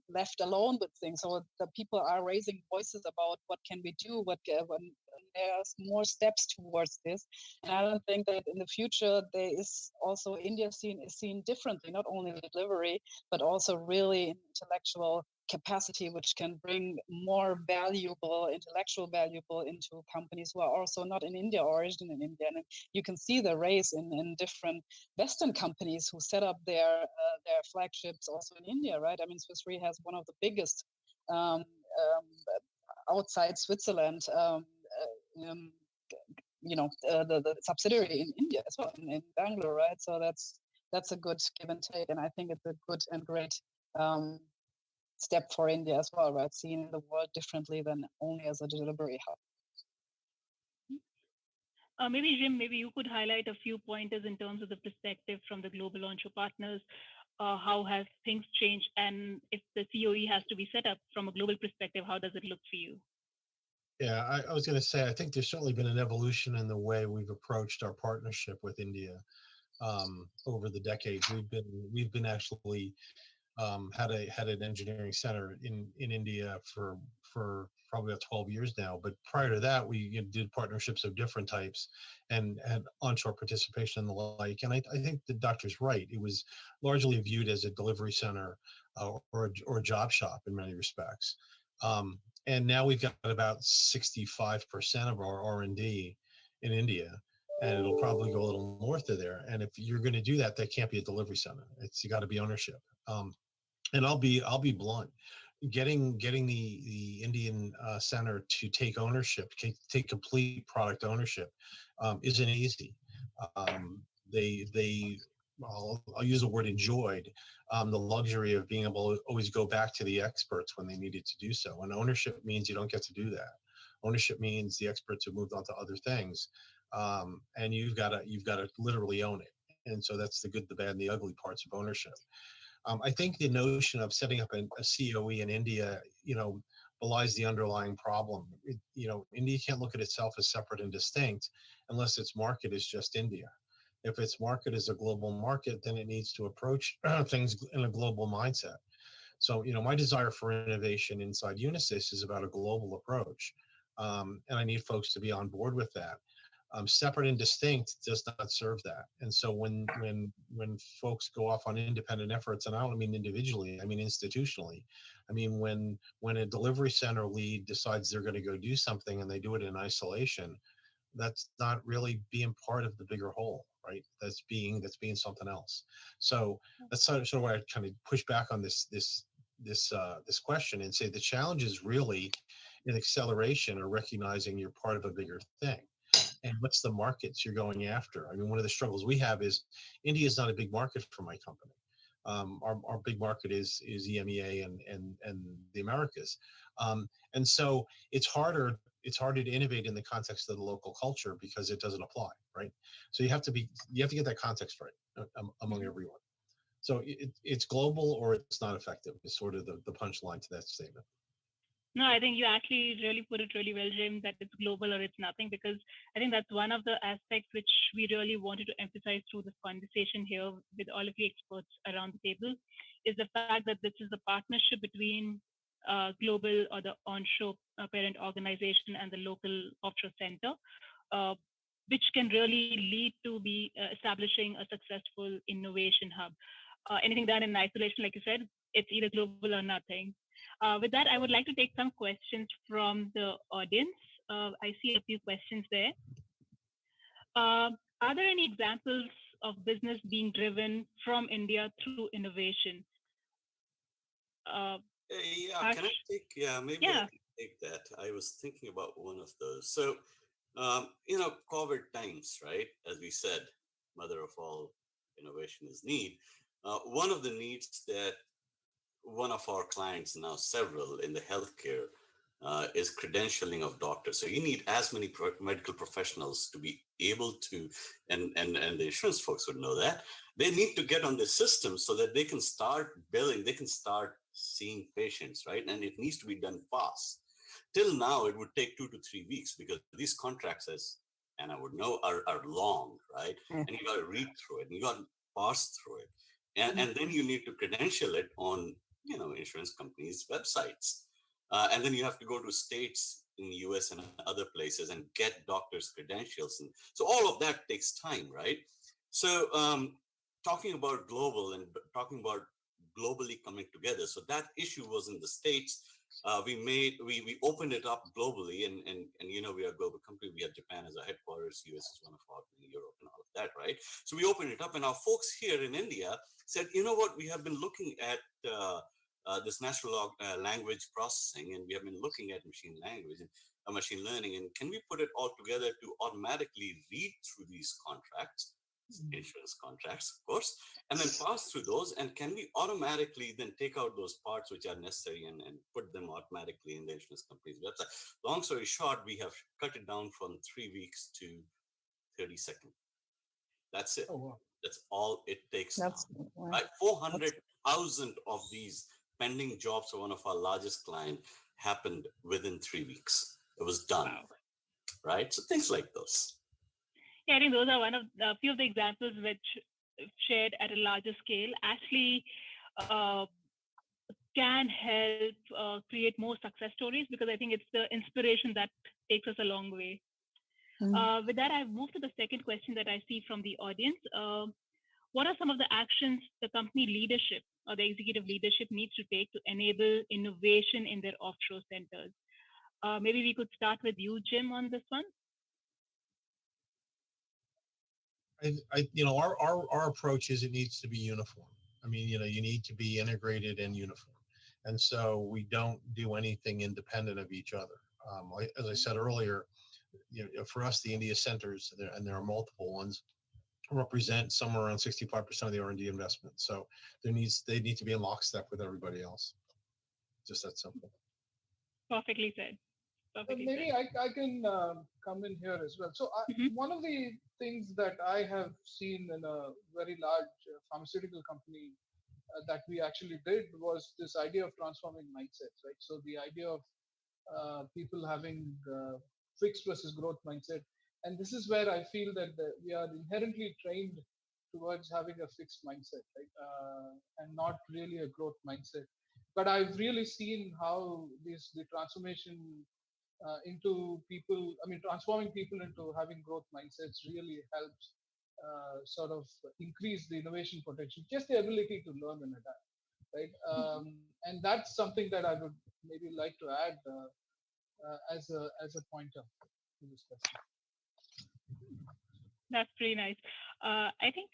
left alone with things. So the people are raising voices about what can we do, when there's more steps towards this. And I don't think that in the future there is also India is seen differently, not only in delivery, but also really in intellectual capacity, which can bring more intellectual valuable into companies who are also not in India, origin in India. And you can see the race in different Western companies who set up their flagships also in India, right? I mean, Swiss Re has one of the biggest outside Switzerland, the subsidiary in India as well, in Bangalore, right? So that's a good give and take, and I think it's a good and great step for India as well, right? Seeing the world differently than only as a delivery hub. Maybe Jim, maybe you could highlight a few pointers in terms of the perspective from the global onshore partners. How has things changed, and if the COE has to be set up from a global perspective, how does it look for you? Yeah, I was going to say, I think there's certainly been an evolution in the way we've approached our partnership with India over the decades. We've been actually had an engineering center in India for probably about 12 years now. But prior to that, we did partnerships of different types and had onshore participation and the like. And I think the doctor's right. It was largely viewed as a delivery center or a job shop in many respects. And now we've got about 65% of our R&D in India, and it'll probably go a little north of there. And if you're going to do that, that can't be a delivery center. You got to be ownership. And I'll be blunt. Getting the Indian center to take ownership, take complete product ownership, isn't easy. I'll use the word enjoyed the luxury of being able to always go back to the experts when they needed to do so. And ownership means you don't get to do that. Ownership means the experts have moved on to other things, and you've got to literally own it. And so that's the good, the bad, and the ugly parts of ownership. I think the notion of setting up a COE in India, belies the underlying problem. India can't look at itself as separate and distinct unless its market is just India. If its market is a global market, then it needs to approach things in a global mindset. So, my desire for innovation inside Unisys is about a global approach. And I need folks to be on board with that. Separate and distinct does not serve that. And so when folks go off on independent efforts, and I don't mean individually, I mean institutionally. I mean, when a delivery center lead decides they're going to go do something and they do it in isolation, that's not really being part of the bigger whole, right? That's being something else. So that's sort of why I kind of push back on this question and say the challenge is really in acceleration or recognizing you're part of a bigger thing. And what's the markets you're going after? I mean, one of the struggles we have is India is not a big market for my company. Our big market is EMEA and the Americas. And so it's harder to innovate in the context of the local culture because it doesn't apply, right? So you have to get that context right among everyone. So it's global or it's not effective is sort of the punchline to that statement. No, I think you actually really put it really well, Jim, that it's global or it's nothing, because I think that's one of the aspects which we really wanted to emphasize through this conversation here with all of you experts around the table, is the fact that this is a partnership between global or the onshore parent organization and the local offshore center, which can really lead to be establishing a successful innovation hub. Anything done in isolation, like you said, it's either global or nothing. With that, I would like to take some questions from the audience. I see a few questions there. Are there any examples of business being driven from India through innovation? Yeah, can I take? Yeah, maybe I can take that. I was thinking about one of those. So, COVID times, right? As we said, mother of all innovation is need. One of the needs that one of our clients, now several in the healthcare is credentialing of doctors. So you need as many medical professionals to be able to, and the insurance folks would know that, they need to get on the system so that they can start billing, they can start seeing patients, right? And it needs to be done fast. Till now, it would take 2 to 3 weeks because these contracts, as and I would know, are long, right? And you got to read through it, and you got to parse through it, and then you need to credential it on insurance companies' websites, and then you have to go to states in the US and other places and get doctors' credentials, and so all of that takes time, right? So talking about global and talking about globally coming together, so that issue was in the states. We opened it up globally, and we are a global company. We have Japan as our headquarters, US is one of our, Europe and all of that, right? So we opened it up, and our folks here in India said, you know what, we have been looking at this natural language processing, and we have been looking at machine language and machine learning, and can we put it all together to automatically read through these contracts, insurance contracts, of course, and then pass through those, and can we automatically then take out those parts which are necessary and put them automatically in the insurance company's website. Long story short, we have cut it down from 3 weeks to 30 seconds. That's it. Oh, wow. That's all it takes That's now. Right? 400,000 of these pending jobs for one of our largest clients happened within 3 weeks. It was done. Wow. Right? So things like those. Yeah, I think those are one of a few of the examples which shared at a larger scale actually can help create more success stories, because I think it's the inspiration that takes us a long way. With that, I've moved to the second question that I see from the audience. What are some of the actions the company leadership or the executive leadership needs to take to enable innovation in their offshore centers? Maybe we could start with you, Jim, on this one. Our approach is it needs to be uniform. I mean, you need to be integrated and uniform. And so we don't do anything independent of each other. As I said earlier, for us, the India centers, and there are multiple ones, represent somewhere around 65% of the R&D investment. So they need to be in lockstep with everybody else. Just that simple. Perfectly said. Maybe I can come in here as well. So one of the things that I have seen in a very large pharmaceutical company that we actually did was this idea of transforming mindsets, right? So the idea of people having fixed versus growth mindset. And this is where I feel that we are inherently trained towards having a fixed mindset, right? And not really a growth mindset. But I've really seen how the transformation into people, transforming people into having growth mindsets really helps sort of increase the innovation potential, just the ability to learn and adapt, right? And that's something that I would maybe like to add as a pointer to this question. That's pretty nice. I think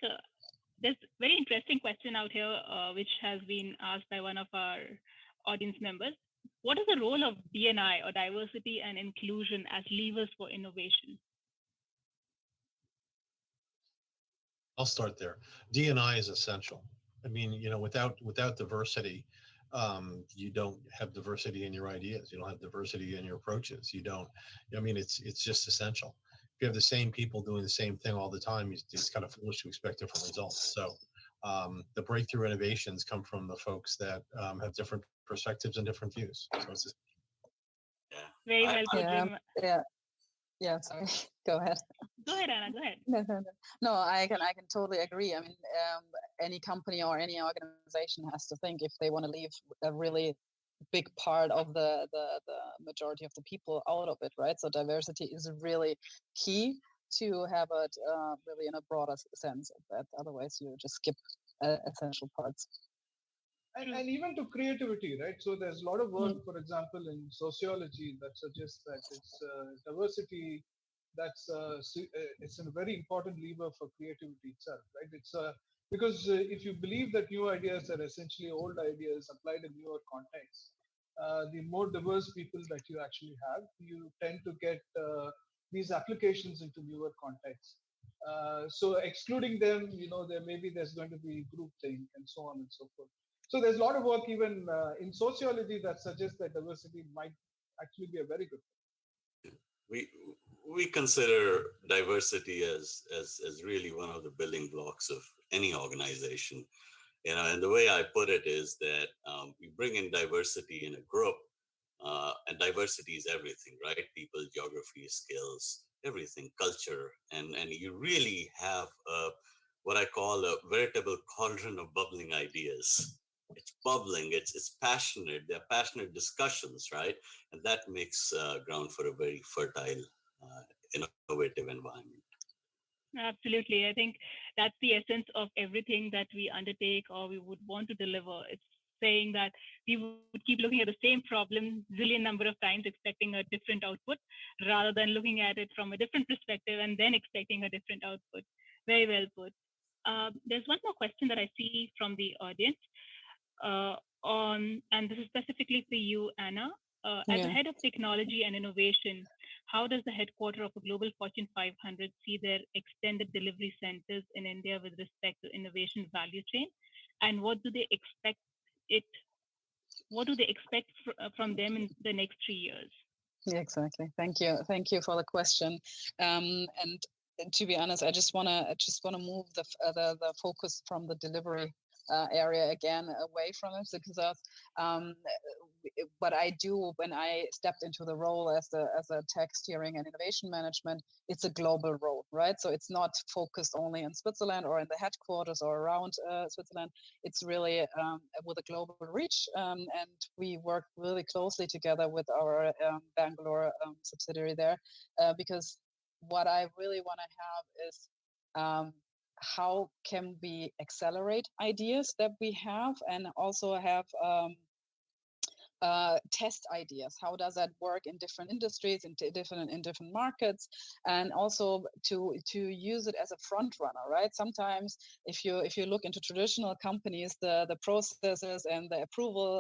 there's a very interesting question out here, which has been asked by one of our audience members. What is the role of D&I, or diversity and inclusion, as levers for innovation? I'll start there. D&I is essential. I mean, without diversity, you don't have diversity in your ideas. You don't have diversity in your approaches. You don't. I mean, it's just essential. If you have the same people doing the same thing all the time, it's kind of foolish to expect different results. So the breakthrough innovations come from the folks that have different perspectives and different views. So it's just, very well put, Jim. Yeah, sorry. Go ahead. Go ahead, Anna. Go ahead. No, I can totally agree. I mean, any company or any organization has to think if they want to leave a really big part of the majority of the people out of it, right? So diversity is really key to have it really in a broader sense. That otherwise you just skip essential parts. And even to creativity, right? So there's a lot of work, for example, in sociology that suggests that it's diversity. It's a very important lever for creativity itself, right? It's because if you believe that new ideas are essentially old ideas applied in newer contexts, the more diverse people that you actually have, you tend to get these applications into newer contexts. So excluding them, there's going to be groupthink and so on and so forth. So there's a lot of work even in sociology that suggests that diversity might actually be a very good thing. We consider diversity as really one of the building blocks of any organization. And the way I put it is that we bring in diversity in a group, and diversity is everything, right? People, geography, skills, everything, culture, and you really have what I call a veritable cauldron of bubbling ideas. It's bubbling. It's passionate. They're passionate discussions, right? And that makes ground for a very fertile, innovative environment. Absolutely. I think that's the essence of everything that we undertake or we would want to deliver. It's saying that we would keep looking at the same problem zillion number of times, expecting a different output, rather than looking at it from a different perspective and then expecting a different output. Very well put. There's one more question that I see from the audience, and this is specifically for you, Anna. As the head of technology and innovation, how does the headquarter of a global Fortune 500 see their extended delivery centers in India with respect to innovation value chain, and what do they expect from them in the next 3 years? Yeah, exactly. Thank you for the question. And to be honest, I just wanna move the focus from the delivery area again away from it, because what I do when I stepped into the role as a tech steering and innovation management, it's a global role, right? So it's not focused only in Switzerland or in the headquarters or around Switzerland. It's really with a global reach, and we work really closely together with our Bangalore subsidiary there, because what I really want to have is how can we accelerate ideas that we have, and also have test ideas. How does that work in different industries, in different markets, and also to use it as a front runner, right? Sometimes if you look into traditional companies, the processes and the approval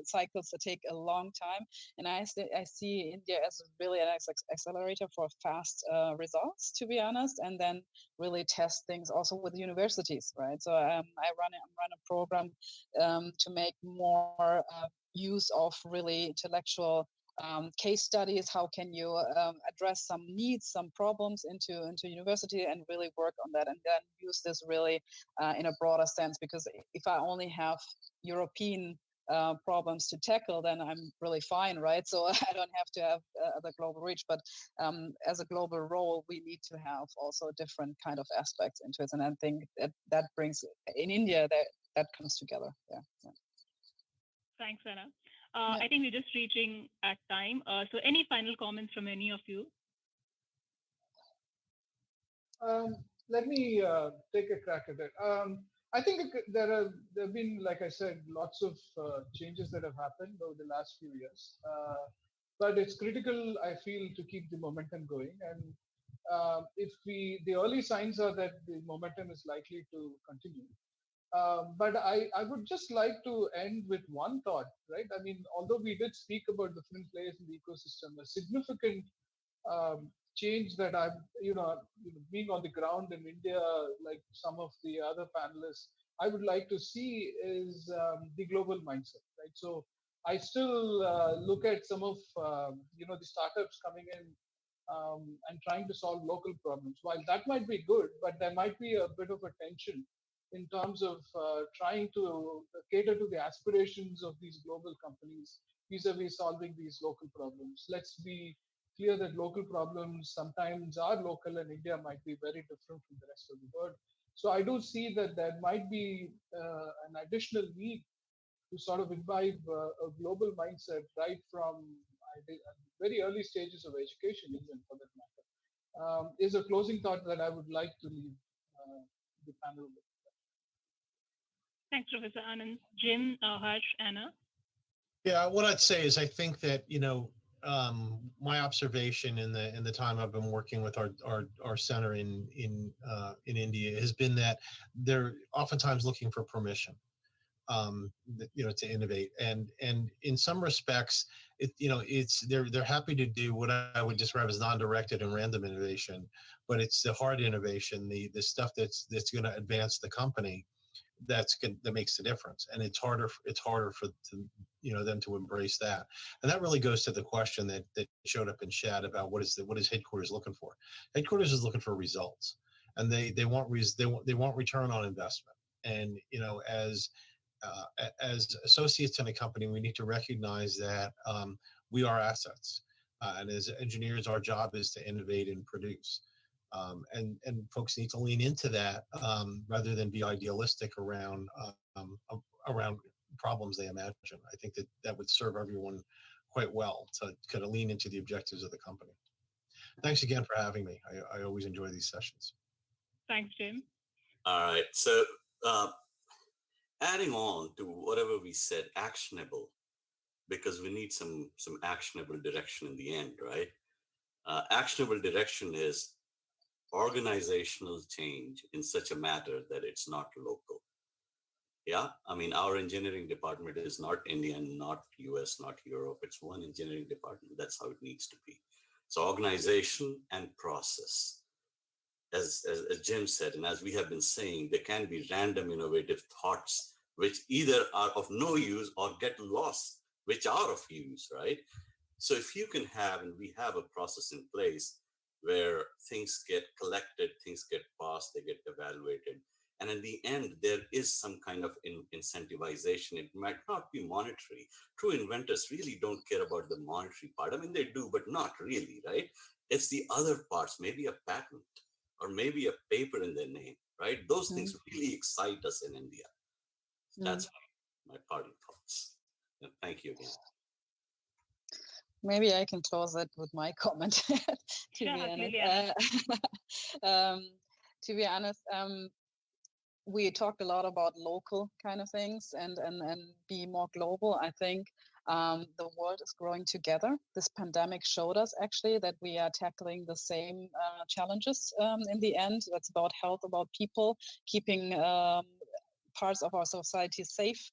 cycles that take a long time, and I see India as really an accelerator for fast results, to be honest, and then really test things also with universities, right? So I run a program to make more use of really intellectual case studies. How can you address some needs, some problems into university, and really work on that, and then use this really in a broader sense? Because if I only have European problems to tackle, then I'm really fine, right? So I don't have to have the global reach, but as a global role, we need to have also different kind of aspects into it, and I think that brings in India that comes together. Yeah. Thanks, Anna. I think we're just reaching at time. So any final comments from any of you? Let me take a crack at it. I think there have been, like I said, lots of changes that have happened over the last few years. But it's critical, I feel, to keep the momentum going. And the early signs are that the momentum is likely to continue. But I would just like to end with one thought, right? I mean, although we did speak about different players in the ecosystem, a significant change that I'm, being on the ground in India, like some of the other panelists, I would like to see is the global mindset, right? So I still look at some of, the startups coming in and trying to solve local problems. While that might be good, but there might be a bit of a tension in terms of trying to cater to the aspirations of these global companies vis-a-vis solving these local problems. Let's be clear that local problems sometimes are local, and India might be very different from the rest of the world. So I do see that there might be an additional need to sort of imbibe a global mindset right from very early stages of education, even for that matter. Is a closing thought that I would like to leave the panel with. Thanks, Professor Anand. Jim, Harsh, Anna? Yeah, what I'd say is I think that, my observation in the time I've been working with our center in India has been that they're oftentimes looking for permission, to innovate, and in some respects, they're happy to do what I would describe as non-directed and random innovation, but it's the hard innovation, the stuff that's going to advance the company. that makes the difference, and it's harder for them to embrace that. And that really goes to the question that showed up in chat about what is headquarters looking for. Headquarters is looking for results, and they want return on investment. And as associates in a company, we need to recognize that we are assets, and as engineers, our job is to innovate and produce. And folks need to lean into that rather than be idealistic around problems they imagine. I think that would serve everyone quite well to kind of lean into the objectives of the company. Thanks again for having me. I always enjoy these sessions. Thanks, Jim. All right. So adding on to whatever we said, actionable, because we need some actionable direction in the end, right? Actionable direction is organizational change in such a matter that it's not local. Yeah, I mean, our engineering department is not Indian, not US, not Europe. It's one engineering department. That's how it needs to be. So organization and process, as Jim said, and as we have been saying, there can be random innovative thoughts which either are of no use or get lost, which are of use, right? So if you can have, and we have a process in place where things get collected, things get passed, they get evaluated. And in the end, there is some kind of incentivization. It might not be monetary. True inventors really don't care about the monetary part. I mean, they do, but not really, right? It's the other parts, maybe a patent or maybe a paper in their name, right? Those things really excite us in India. That's my parting thoughts. And thank you again. Maybe I can close it with my comment. To be honest, we talked a lot about local kind of things and be more global. I think the world is growing together. This pandemic showed us actually that we are tackling the same challenges in the end. That's about health, about people, keeping parts of our society safe.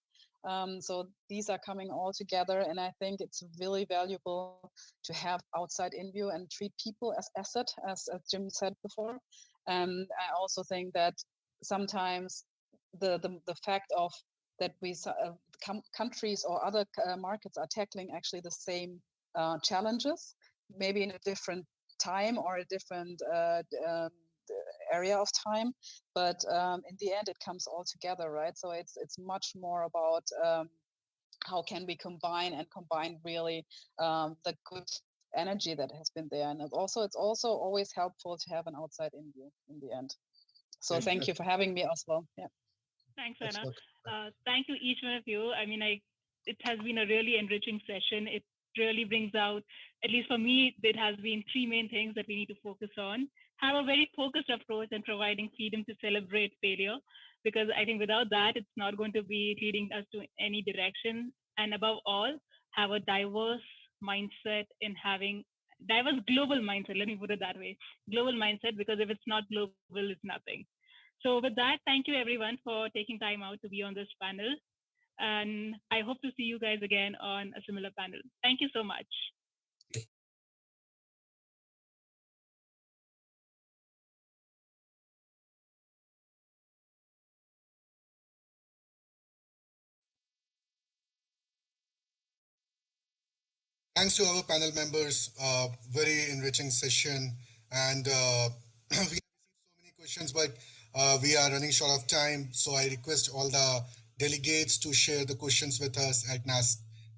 So these are coming all together, and I think it's really valuable to have outside in view and treat people as asset, as Jim said before. And I also think that sometimes the fact of that we countries or other markets are tackling actually the same challenges, maybe in a different time or a different area of time, but in the end it comes all together, right? So it's much more about how can we combine really the good energy that has been there, and it's also always helpful to have an outside in view in the end. So thank you for having me, Oswald. Yeah. Thanks, Anna. Thank you, each one of you. I mean, it has been a really enriching session. It really brings out, at least for me, it has been three main things that we need to focus on. Have a very focused approach and providing freedom to celebrate failure, because I think without that, it's not going to be leading us to any direction. And above all, have a diverse mindset in having diverse global mindset. Let me put it that way, global mindset, because if it's not global, it's nothing. So with that, thank you everyone for taking time out to be on this panel. And I hope to see you guys again on a similar panel. Thank you so much. Thanks to our panel members, very enriching session. And we have received so many questions, but we are running short of time. So I request all the delegates to share the questions with us at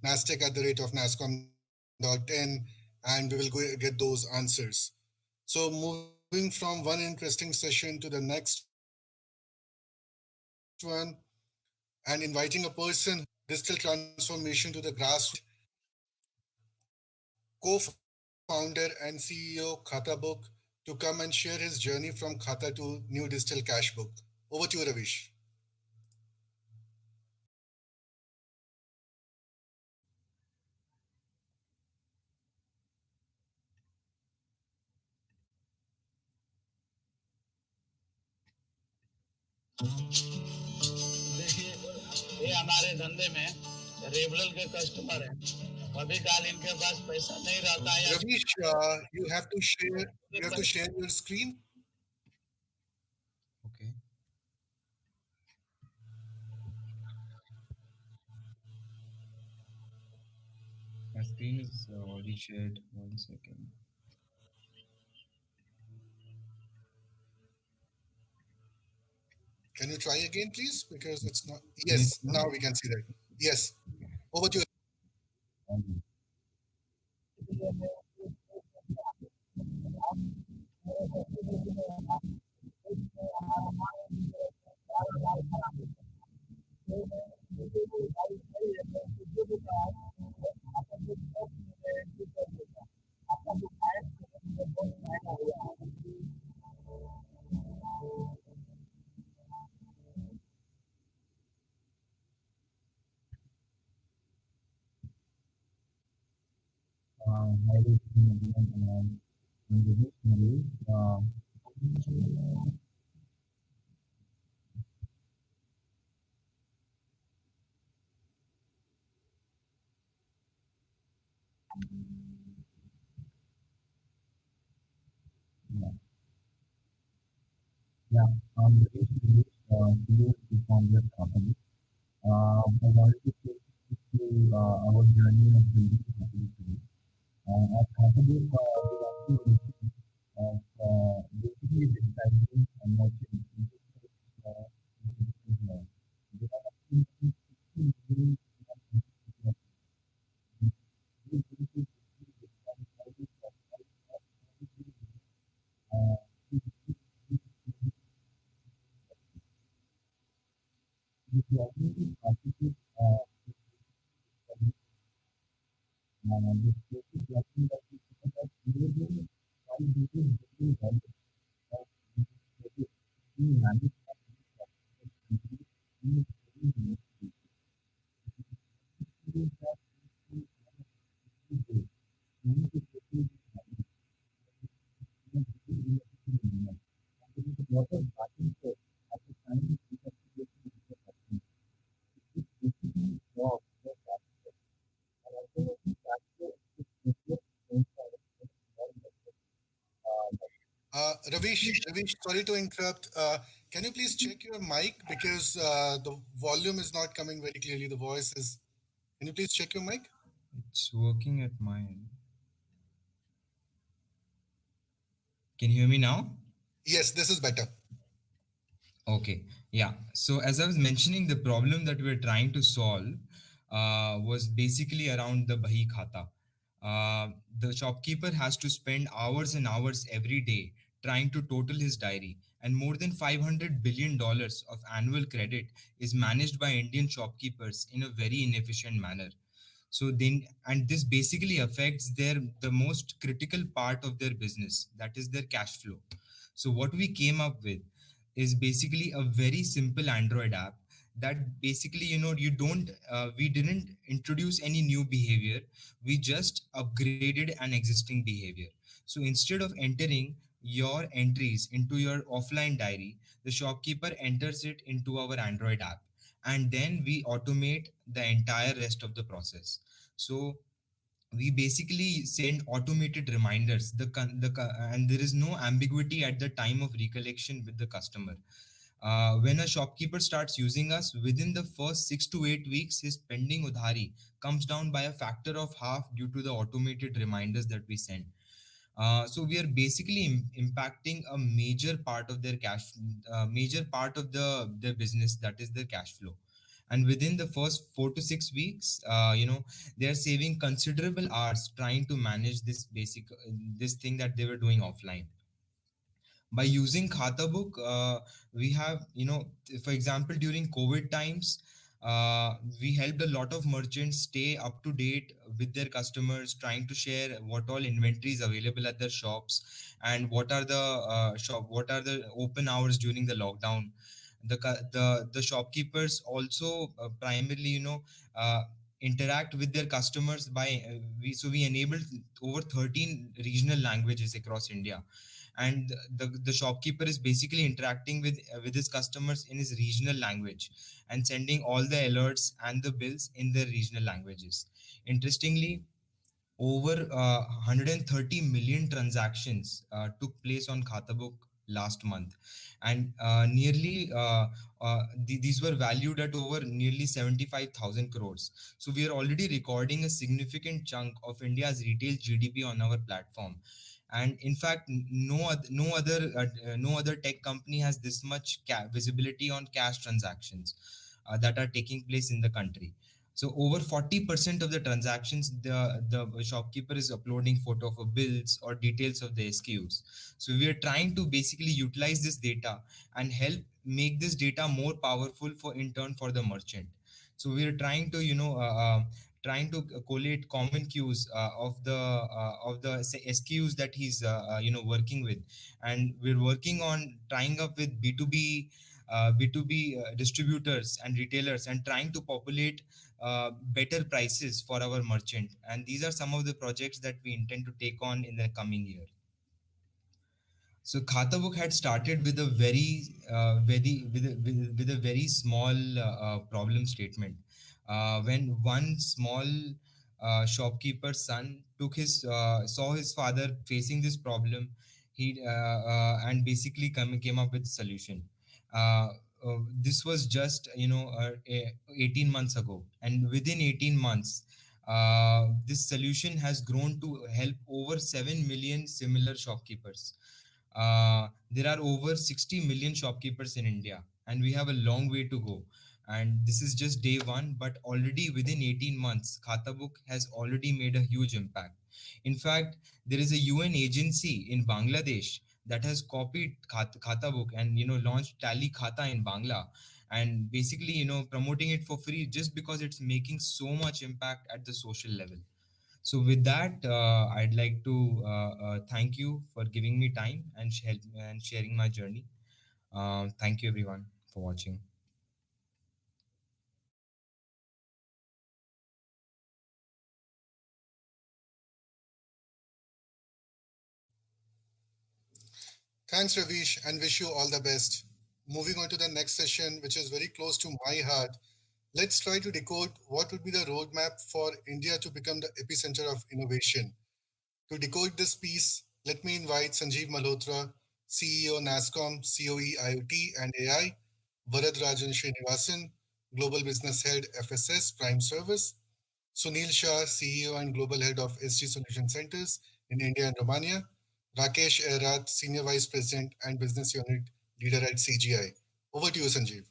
NASTech@nascom.in, and we will get those answers. So moving from one interesting session to the next one, and inviting a person, digital transformation to the grassroots, co-founder and CEO Khata Book, to come and share his journey from Khata to new digital cash book. Over to you, Ravish. देखिए, ये हमारे धंधे में referral के customer हैं। कभी काल इनके पास पैसा नहीं रहता है। Ravish, you have to share your screen. Okay. screen is already shared. One second. Can you try again, please? Because it's not. Can you Yes, see now? now we can see that. Yes. Over to you. Um, Hi, everyone. I'm Dinesh Maloo. Yeah, yeah, I'm Dinesh Maloo, CEO and founder of the company. I wanted to take you through our journey of building the company today. At Khatagir, we're actually a team of basically digitizing and nurturing interface, uh, there are actually 60 million uh, this login is constitute this basic login that we put up enabling five different values of being managed what was starting for at the time basically job and ultimately Ravish, sorry to interrupt. Can you please check your mic because the volume is not coming very clearly. The voice is. Can you please check your mic? it's working at my end. Can you hear me now? Yes, this is better. Okay, yeah. So as I was mentioning, the problem that we're trying to solve was basically around the Bahi Khata. The shopkeeper has to spend hours and hours every day trying to total his diary, and more than $500 billion of annual credit is managed by Indian shopkeepers in a very inefficient manner. So then, and this basically affects the most critical part of their business, that is their cash flow. So what we came up with is basically a very simple Android app that basically, you don't we didn't introduce any new behavior, we just upgraded an existing behavior. So instead of entering your entries into your offline diary, the shopkeeper enters it into our Android app, and then we automate the entire rest of the process. So we basically send automated reminders and there is no ambiguity at the time of recollection with the customer. When a shopkeeper starts using us, within the first 6 to 8 weeks his pending udhari comes down by a factor of half due to the automated reminders that we send. So we are basically impacting a major part of their major part of their business, that is their cash flow. And within the first 4 to 6 weeks, they are saving considerable hours trying to manage this thing that they were doing offline. By using Khata Book, we have, for example, during COVID times, we helped a lot of merchants stay up to date with their customers, trying to share what all inventory is available at their shops and what are the open hours during the lockdown. The shopkeepers also primarily, interact with their customers by we enabled over 13 regional languages across India, and the shopkeeper is basically interacting with his customers in his regional language and sending all the alerts and the bills in their regional languages. Interestingly, over 130 million transactions took place on Khata Book last month, and these were valued at over nearly 75,000 crores. So we are already recording a significant chunk of India's retail GDP on our platform. And in fact, no other tech company has this much visibility on cash transactions that are taking place in the country. So over 40% of the transactions, the shopkeeper is uploading photo of bills or details of the SKUs. So we are trying to basically utilize this data and help make this data more powerful for in turn for the merchant. So we are trying to trying to collate common cues of the SKUs that he's working with, and we're working on tying up with B2B distributors and retailers and trying to populate better prices for our merchant. And these are some of the projects that we intend to take on in the coming year. So Khata Book had started with a very small problem statement. When one small shopkeeper's son saw his father facing this problem, he and basically came up with a solution. Uh, this was just 18 months ago, and within 18 months, this solution has grown to help over 7 million similar shopkeepers. There are over 60 million shopkeepers in India, and we have a long way to go. And this is just day one, but already within 18 months, Khata Book has already made a huge impact. In fact, there is a UN agency in Bangladesh that has copied Khata Book and launched Tally Khata in Bangla, and basically promoting it for free just because it's making so much impact at the social level. So with that, I'd like to thank you for giving me time and sharing my journey. Thank you everyone for watching. Thanks, Ravish, and wish you all the best. Moving on to the next session, which is very close to my heart, let's try to decode what would be the roadmap for India to become the epicenter of innovation. To decode this piece, let me invite Sanjeev Malhotra, CEO NASCOM, COE IoT and AI, Varadrajan Srinivasan, Global Business Head FSS Prime Service, Sunil Shah, CEO and Global Head of SG Solution Centers in India and Romania, Rakesh Ehrat, Senior Vice President and Business Unit Leader at CGI. Over to you, Sanjeev.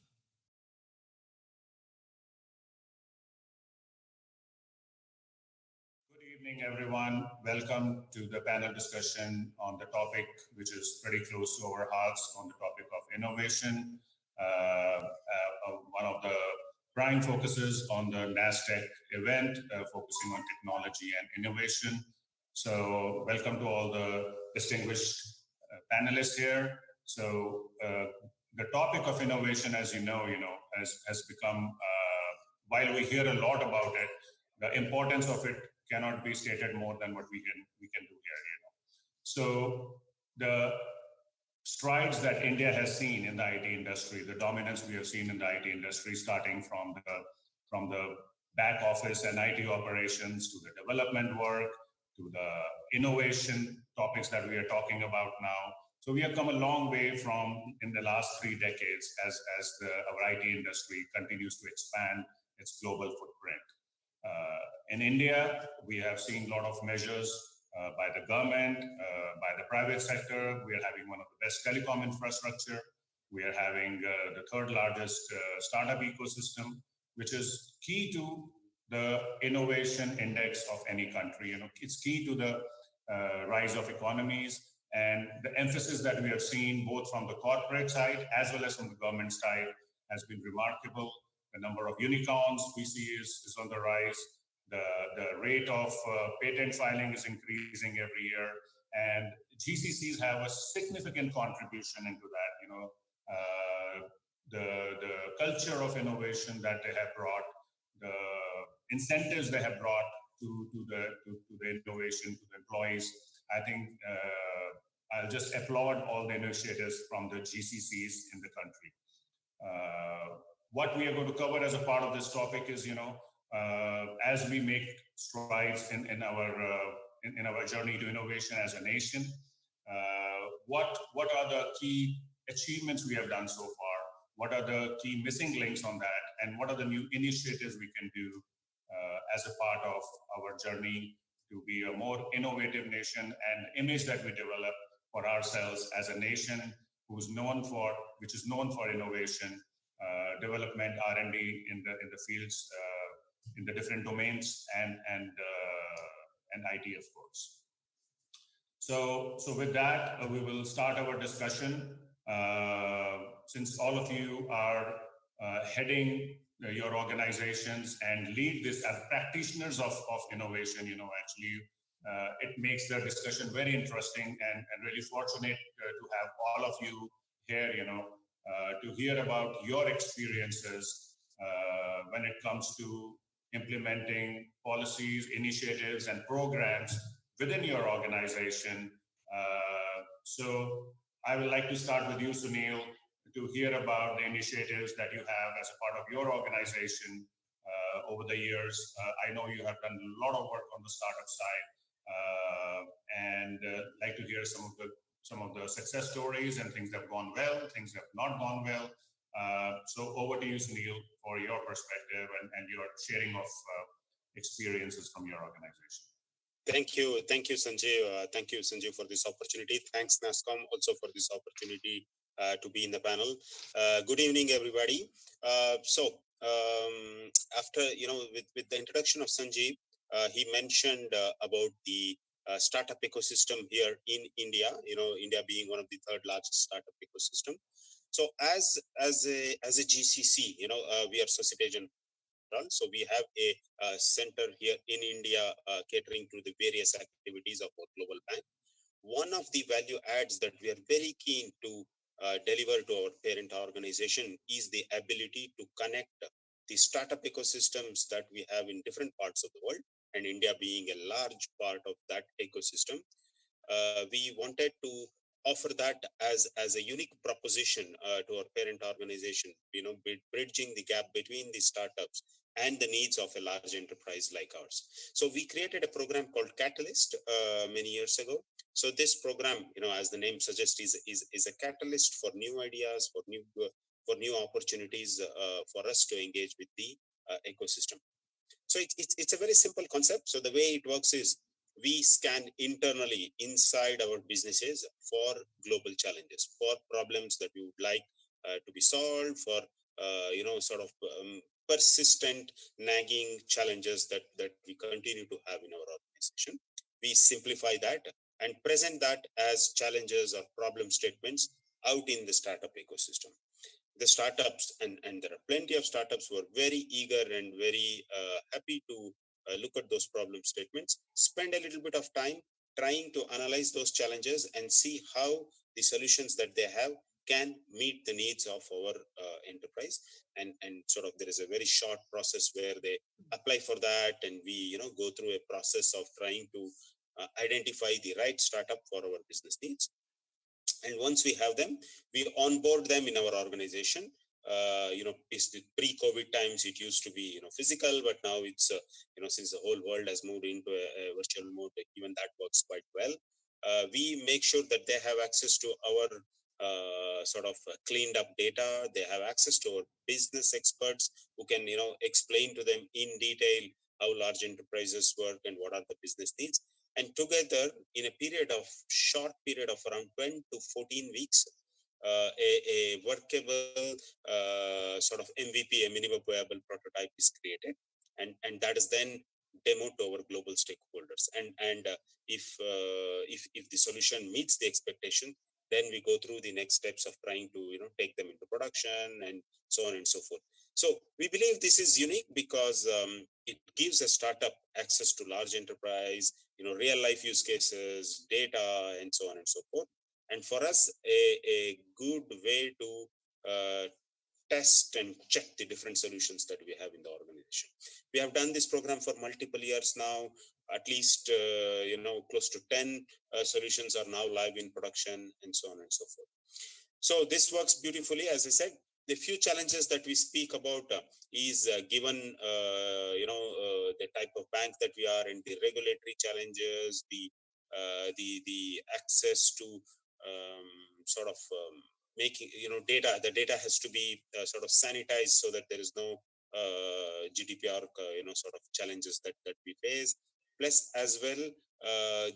Good evening, everyone. Welcome to the panel discussion on the topic which is pretty close to our hearts, on the topic of innovation. One of the prime focuses on the NASTech event, focusing on technology and innovation. So welcome to all the distinguished panelists here. So the topic of innovation, as you know, has become, while we hear a lot about it, the importance of it cannot be stated more than what we can do here. So the strides that India has seen in the IT industry, the dominance we have seen in the IT industry, starting from the back office and IT operations to the development work to the innovation topics that we are talking about now. So we have come a long way from in the last 3 decades as our IT industry continues to expand its global footprint. In India, we have seen a lot of measures by the government, by the private sector. We are having one of the best telecom infrastructure. We are having the third largest startup ecosystem, which is key to the innovation index of any country. It's key to the rise of economies, and the emphasis that we have seen both from the corporate side as well as from the government side has been remarkable. The number of unicorns we see is on the rise. The rate of patent filing is increasing every year, and GCCs have a significant contribution into that. The culture of innovation that they have brought, the incentives they have brought to the innovation to the employees. I think I'll just applaud all the initiatives from the GCCs in the country. What we are going to cover as a part of this topic is, as we make strides in our journey to innovation as a nation, what are the key achievements we have done so far, what are the key missing links on that, and what are the new initiatives we can do as a part of our journey to be a more innovative nation, and image that we develop for ourselves as a nation which is known for innovation, development, R&D in the fields, in the different domains, and IT, of course. So with that, we will start our discussion. Since all of you are heading your organizations and lead this as practitioners of innovation, actually, it makes the discussion very interesting, and really fortunate to have all of you here, to hear about your experiences when it comes to implementing policies, initiatives, and programs within your organization. So I would like to start with you, Sunil, to hear about the initiatives that you have as a part of your organization over the years. I know you have done a lot of work on the startup side, and like to hear some of the success stories and things that have gone well, things that have not gone well. So over to you, Sunil, for your perspective and your sharing of experiences from your organization. Thank you, Sanjay. Thank you, Sanjay, for this opportunity. Thanks, NASCOM, also for this opportunity to be in the panel. Good evening, everybody. After with the introduction of Sanjay, he mentioned about the startup ecosystem here in India. India being one of the third largest startup ecosystem. So as a GCC, we are Societe Generale. So we have a center here in India catering to the various activities of our global bank. One of the value adds that we are very keen to deliver to our parent organization is the ability to connect the startup ecosystems that we have in different parts of the world, and India being a large part of that ecosystem. We wanted to offer that as a unique proposition to our parent organization, bridging the gap between the startups and the needs of a large enterprise like ours. So we created a program called Catalyst many years ago. So this program, as the name suggests, is a catalyst for new ideas, for new opportunities for us to engage with the ecosystem. So it's a very simple concept. So the way it works is we scan internally inside our businesses for global challenges, for problems that we would like to be solved, for persistent, nagging challenges that we continue to have in our organization. We simplify that and present that as challenges or problem statements out in the startup ecosystem. The startups, and there are plenty of startups who are very eager and very happy to look at those problem statements, spend a little bit of time trying to analyze those challenges and see how the solutions that they have can meet the needs of our enterprise. And sort of there is a very short process where they apply for that, and we go through a process of trying to identify the right startup for our business needs. And once we have them, we onboard them in our organization. Pre-COVID times, it used to be physical, but now it's since the whole world has moved into a virtual mode, even that works quite well. We make sure that they have access to our cleaned up data. They have access to our business experts who can explain to them in detail how large enterprises work and what are the business needs. And together, in a short period of around 10 to 14 weeks, a workable sort of MVP, a minimum viable prototype, is created, and that is then demoed to our global stakeholders. And if the solution meets the expectation, then we go through the next steps of trying to take them into production and so on and so forth. So we believe this is unique because it gives a startup access to large enterprise, real life use cases, data, and so on and so forth. And for us, a good way to test and check the different solutions that we have in the organization. We have done this program for multiple years now. At least close to 10 solutions are now live in production, and so on and so forth. So this works beautifully. As I said, the few challenges that we speak about is given the type of bank that we are, and the regulatory challenges, the access to sort of making, the data has to be sort of sanitized so that there is no GDPR, sort of challenges that we face. Plus, as well,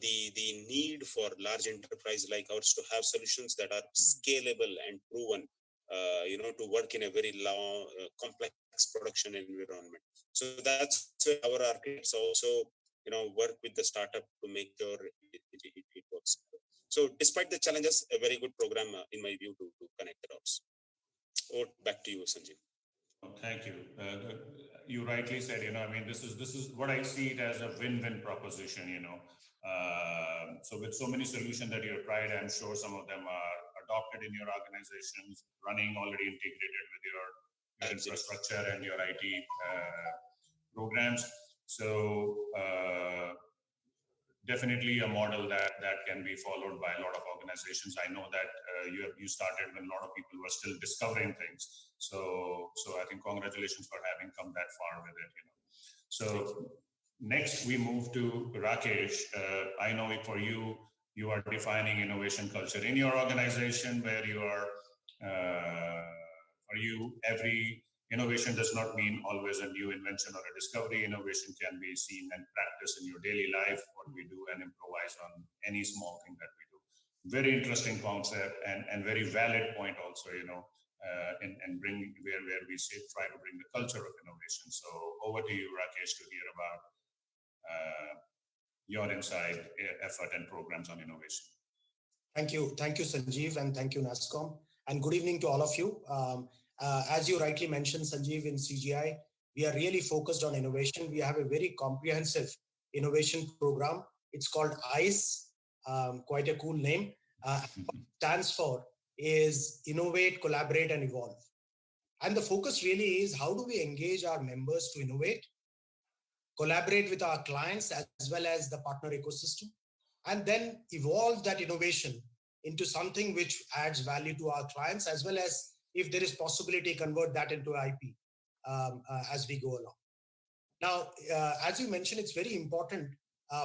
the need for large enterprise like ours to have solutions that are scalable and proven, to work in a very long, complex production environment. So that's where our architects also, work with the startup to make sure it works. So despite the challenges, a very good program, in my view, to connect the dots. Back to you, Sanjeev. Thank you. You rightly said, I mean, this is what I see it as a win-win proposition, so with so many solutions that you've tried, I'm sure some of them are adopted in your organizations, running already integrated with your infrastructure and your IT programs. So definitely a model that can be followed by a lot of organizations. I know that you started when a lot of people were still discovering things. So I think congratulations for having come that far with it. So next we move to Rakesh. I know for you are defining innovation culture in your organization, where you are. For you, every innovation does not mean always a new invention or a discovery. Innovation can be seen and practiced in your daily life, what we do, and improvise on any small thing that we do. Very interesting concept and very valid point also, and bring where we try to bring the culture of innovation. So over to you, Rakesh, to hear about your inside effort and programs on innovation. Thank you, Sanjeev, and thank you, NASSCOM, and good evening to all of you. As you rightly mentioned, Sanjeev, in CGI, we are really focused on innovation. We have a very comprehensive innovation program. It's called ICE, quite a cool name. What it stands for is Innovate, Collaborate, and Evolve. And the focus really is, how do we engage our members to innovate, collaborate with our clients as well as the partner ecosystem, and then evolve that innovation into something which adds value to our clients, as well as, if there is possibility, convert that into IP as we go along. Now, as you mentioned, it's very important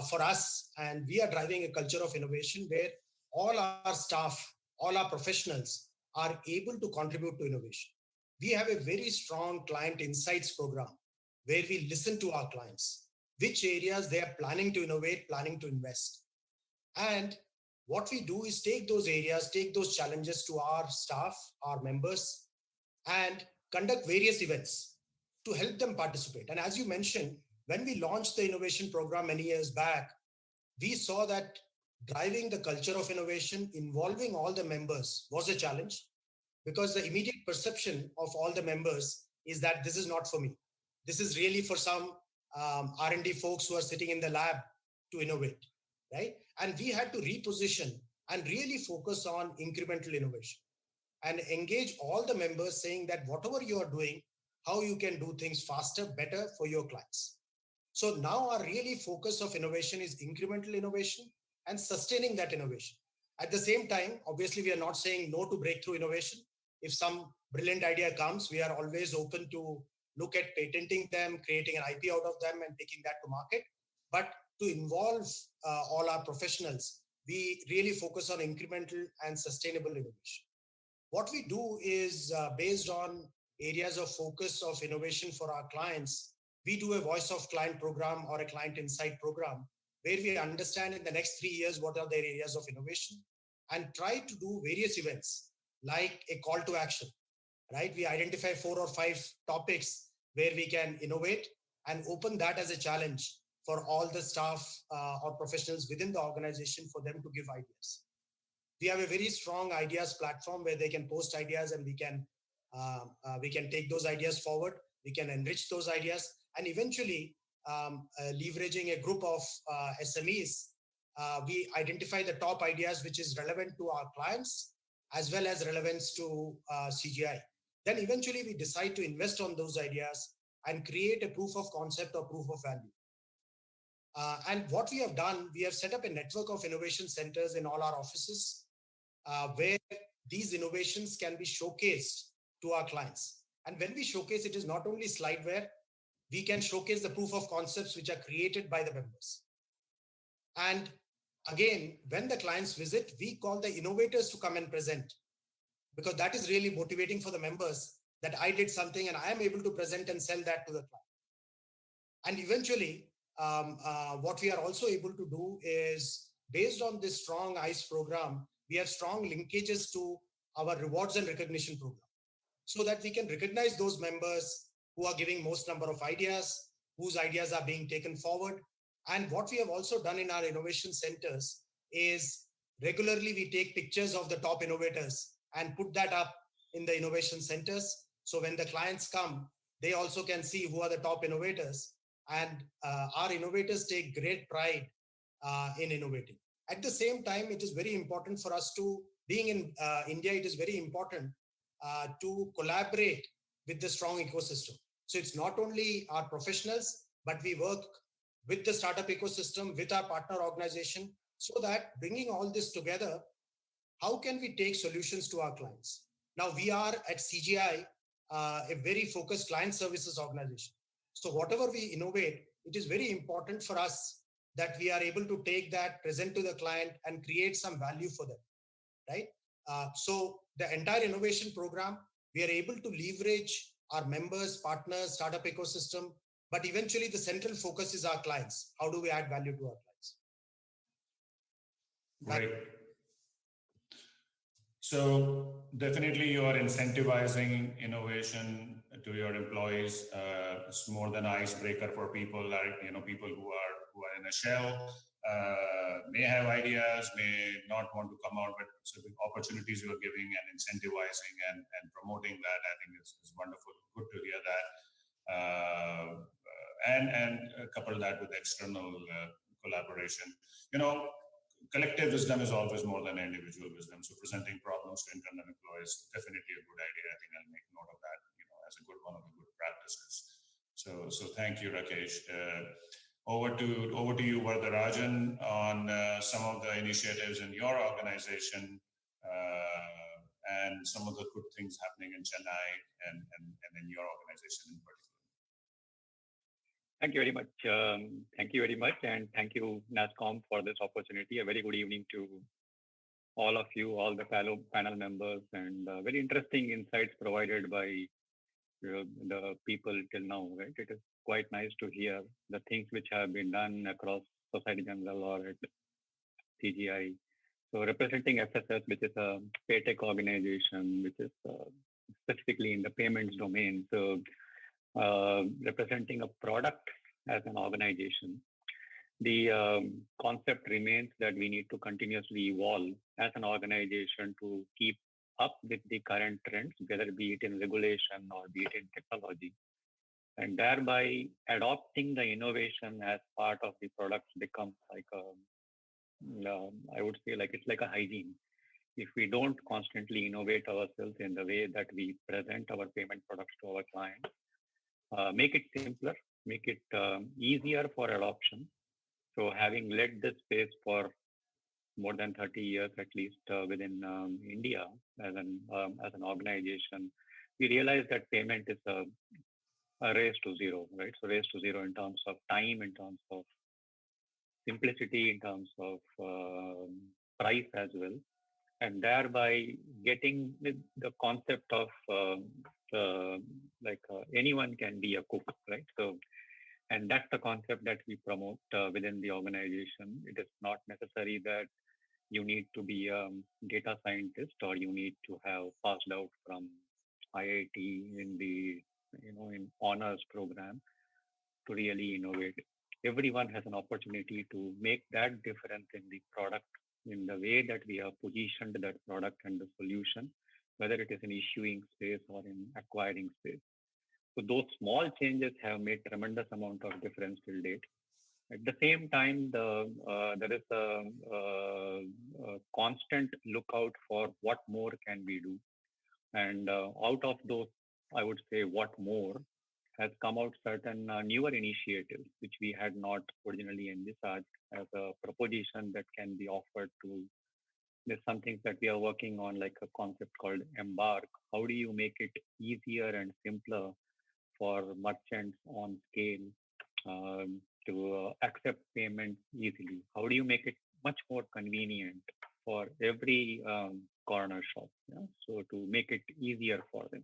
for us, and we are driving a culture of innovation where all our staff, all our professionals are able to contribute to innovation. We have a very strong client insights program where we listen to our clients, which areas they are planning to innovate, planning to invest. And what we do is take those areas, take those challenges to our staff, our members, and conduct various events to help them participate. And as you mentioned, when we launched the innovation program many years back, we saw that driving the culture of innovation, involving all the members, was a challenge, because the immediate perception of all the members is that this is not for me. This is really for some R&D folks who are sitting in the lab to innovate, right? And we had to reposition and really focus on incremental innovation and engage all the members, saying that whatever you are doing, how you can do things faster, better for your clients. So now our really focus of innovation is incremental innovation and sustaining that innovation. At the same time, obviously, we are not saying no to breakthrough innovation. If some brilliant idea comes, we are always open to look at patenting them, creating an IP out of them, and taking that to market. But to involve all our professionals, we really focus on incremental and sustainable innovation. What we do is based on areas of focus of innovation for our clients. We do a voice of client program or a client insight program where we understand in the next 3 years what are their areas of innovation, and try to do various events like a call to action, right? We identify 4 or 5 topics where we can innovate and open that as a challenge for all the staff or professionals within the organization for them to give ideas. We have a very strong ideas platform where they can post ideas, and we can take those ideas forward. We can enrich those ideas, and eventually leveraging a group of SMEs, we identify the top ideas which is relevant to our clients as well as relevance to CGI. Then eventually we decide to invest on those ideas and create a proof of concept or proof of value. And what we have done, we have set up a network of innovation centers in all our offices where these innovations can be showcased to our clients. And when we showcase, it is not only slideware, we can showcase the proof of concepts which are created by the members. And again, when the clients visit, we call the innovators to come and present, because that is really motivating for the members, that I did something and I am able to present and sell that to the client. And eventually, what we are also able to do is, based on this strong ICE program, we have strong linkages to our rewards and recognition program, so that we can recognize those members who are giving most number of ideas, whose ideas are being taken forward. And what we have also done in our innovation centers is, regularly we take pictures of the top innovators and put that up in the innovation centers. So when the clients come, they also can see who are the top innovators. And our innovators take great pride in innovating. At the same time, it is very important for us to, being in India, it is very important to collaborate with the strong ecosystem. So it's not only our professionals, but we work with the startup ecosystem, with our partner organization, so that bringing all this together, how can we take solutions to our clients? Now, we are at CGI a very focused client services organization. So whatever we innovate, it is very important for us that we are able to take that, present to the client, and create some value for them, right? So the entire innovation program, we are able to leverage our members, partners, startup ecosystem, but eventually the central focus is our clients. How do we add value to our clients? Great. So definitely you are incentivizing innovation to your employees. It's more than an icebreaker for people, like, people who are in a shell, may have ideas, may not want to come out, but so the opportunities you are giving and incentivizing and promoting that, I think is wonderful. Good to hear that. And couple that with external collaboration. Collective wisdom is always more than individual wisdom. So presenting problems to internal employees, definitely a good idea. I think I'll make note of that, as a good one of the good practices. So thank you, Rakesh. Over to you, Vardarajan, on some of the initiatives in your organization and some of the good things happening in Chennai and in your organization in particular. Thank you very much. Thank you very much. And thank you, NASCOM, for this opportunity. A very good evening to all of you, all the panel members, and very interesting insights provided by the people till now, right? It is quite nice to hear the things which have been done across Society General or at CGI. So representing FSS, which is a paytech organization, which is specifically in the payments domain. So representing a product as an organization, the concept remains that we need to continuously evolve as an organization to keep up with the current trends, whether it be it in regulation or be it in technology, and thereby adopting the innovation as part of the products becomes like I would say, like it's like a hygiene. If we don't constantly innovate ourselves in the way that we present our payment products to our clients, make it simpler, make it easier for adoption. So having led this space for more than 30 years, at least within India as an organization, we realized that payment is a race to zero, right? So race to zero in terms of time, in terms of simplicity, in terms of price as well, and thereby getting the concept of anyone can be a cook, right? So, and that's the concept that we promote within the organization. It is not necessary that you need to be a data scientist or you need to have passed out from IIT in the in honors program to really innovate. Everyone has an opportunity to make that difference in the product, in the way that we have positioned that product and the solution, whether it is in issuing space or in acquiring space. So those small changes have made tremendous amount of difference till date. At the same time, there is a constant lookout for what more can we do. And out of those, I would say what more has come out certain newer initiatives, which we had not originally envisaged as a proposition that can be offered to. There's some things that we are working on, like a concept called Embark. How do you make it easier and simpler for merchants on scale to accept payments easily? How do you make it much more convenient for every corner shop. Yeah? So to make it easier for them.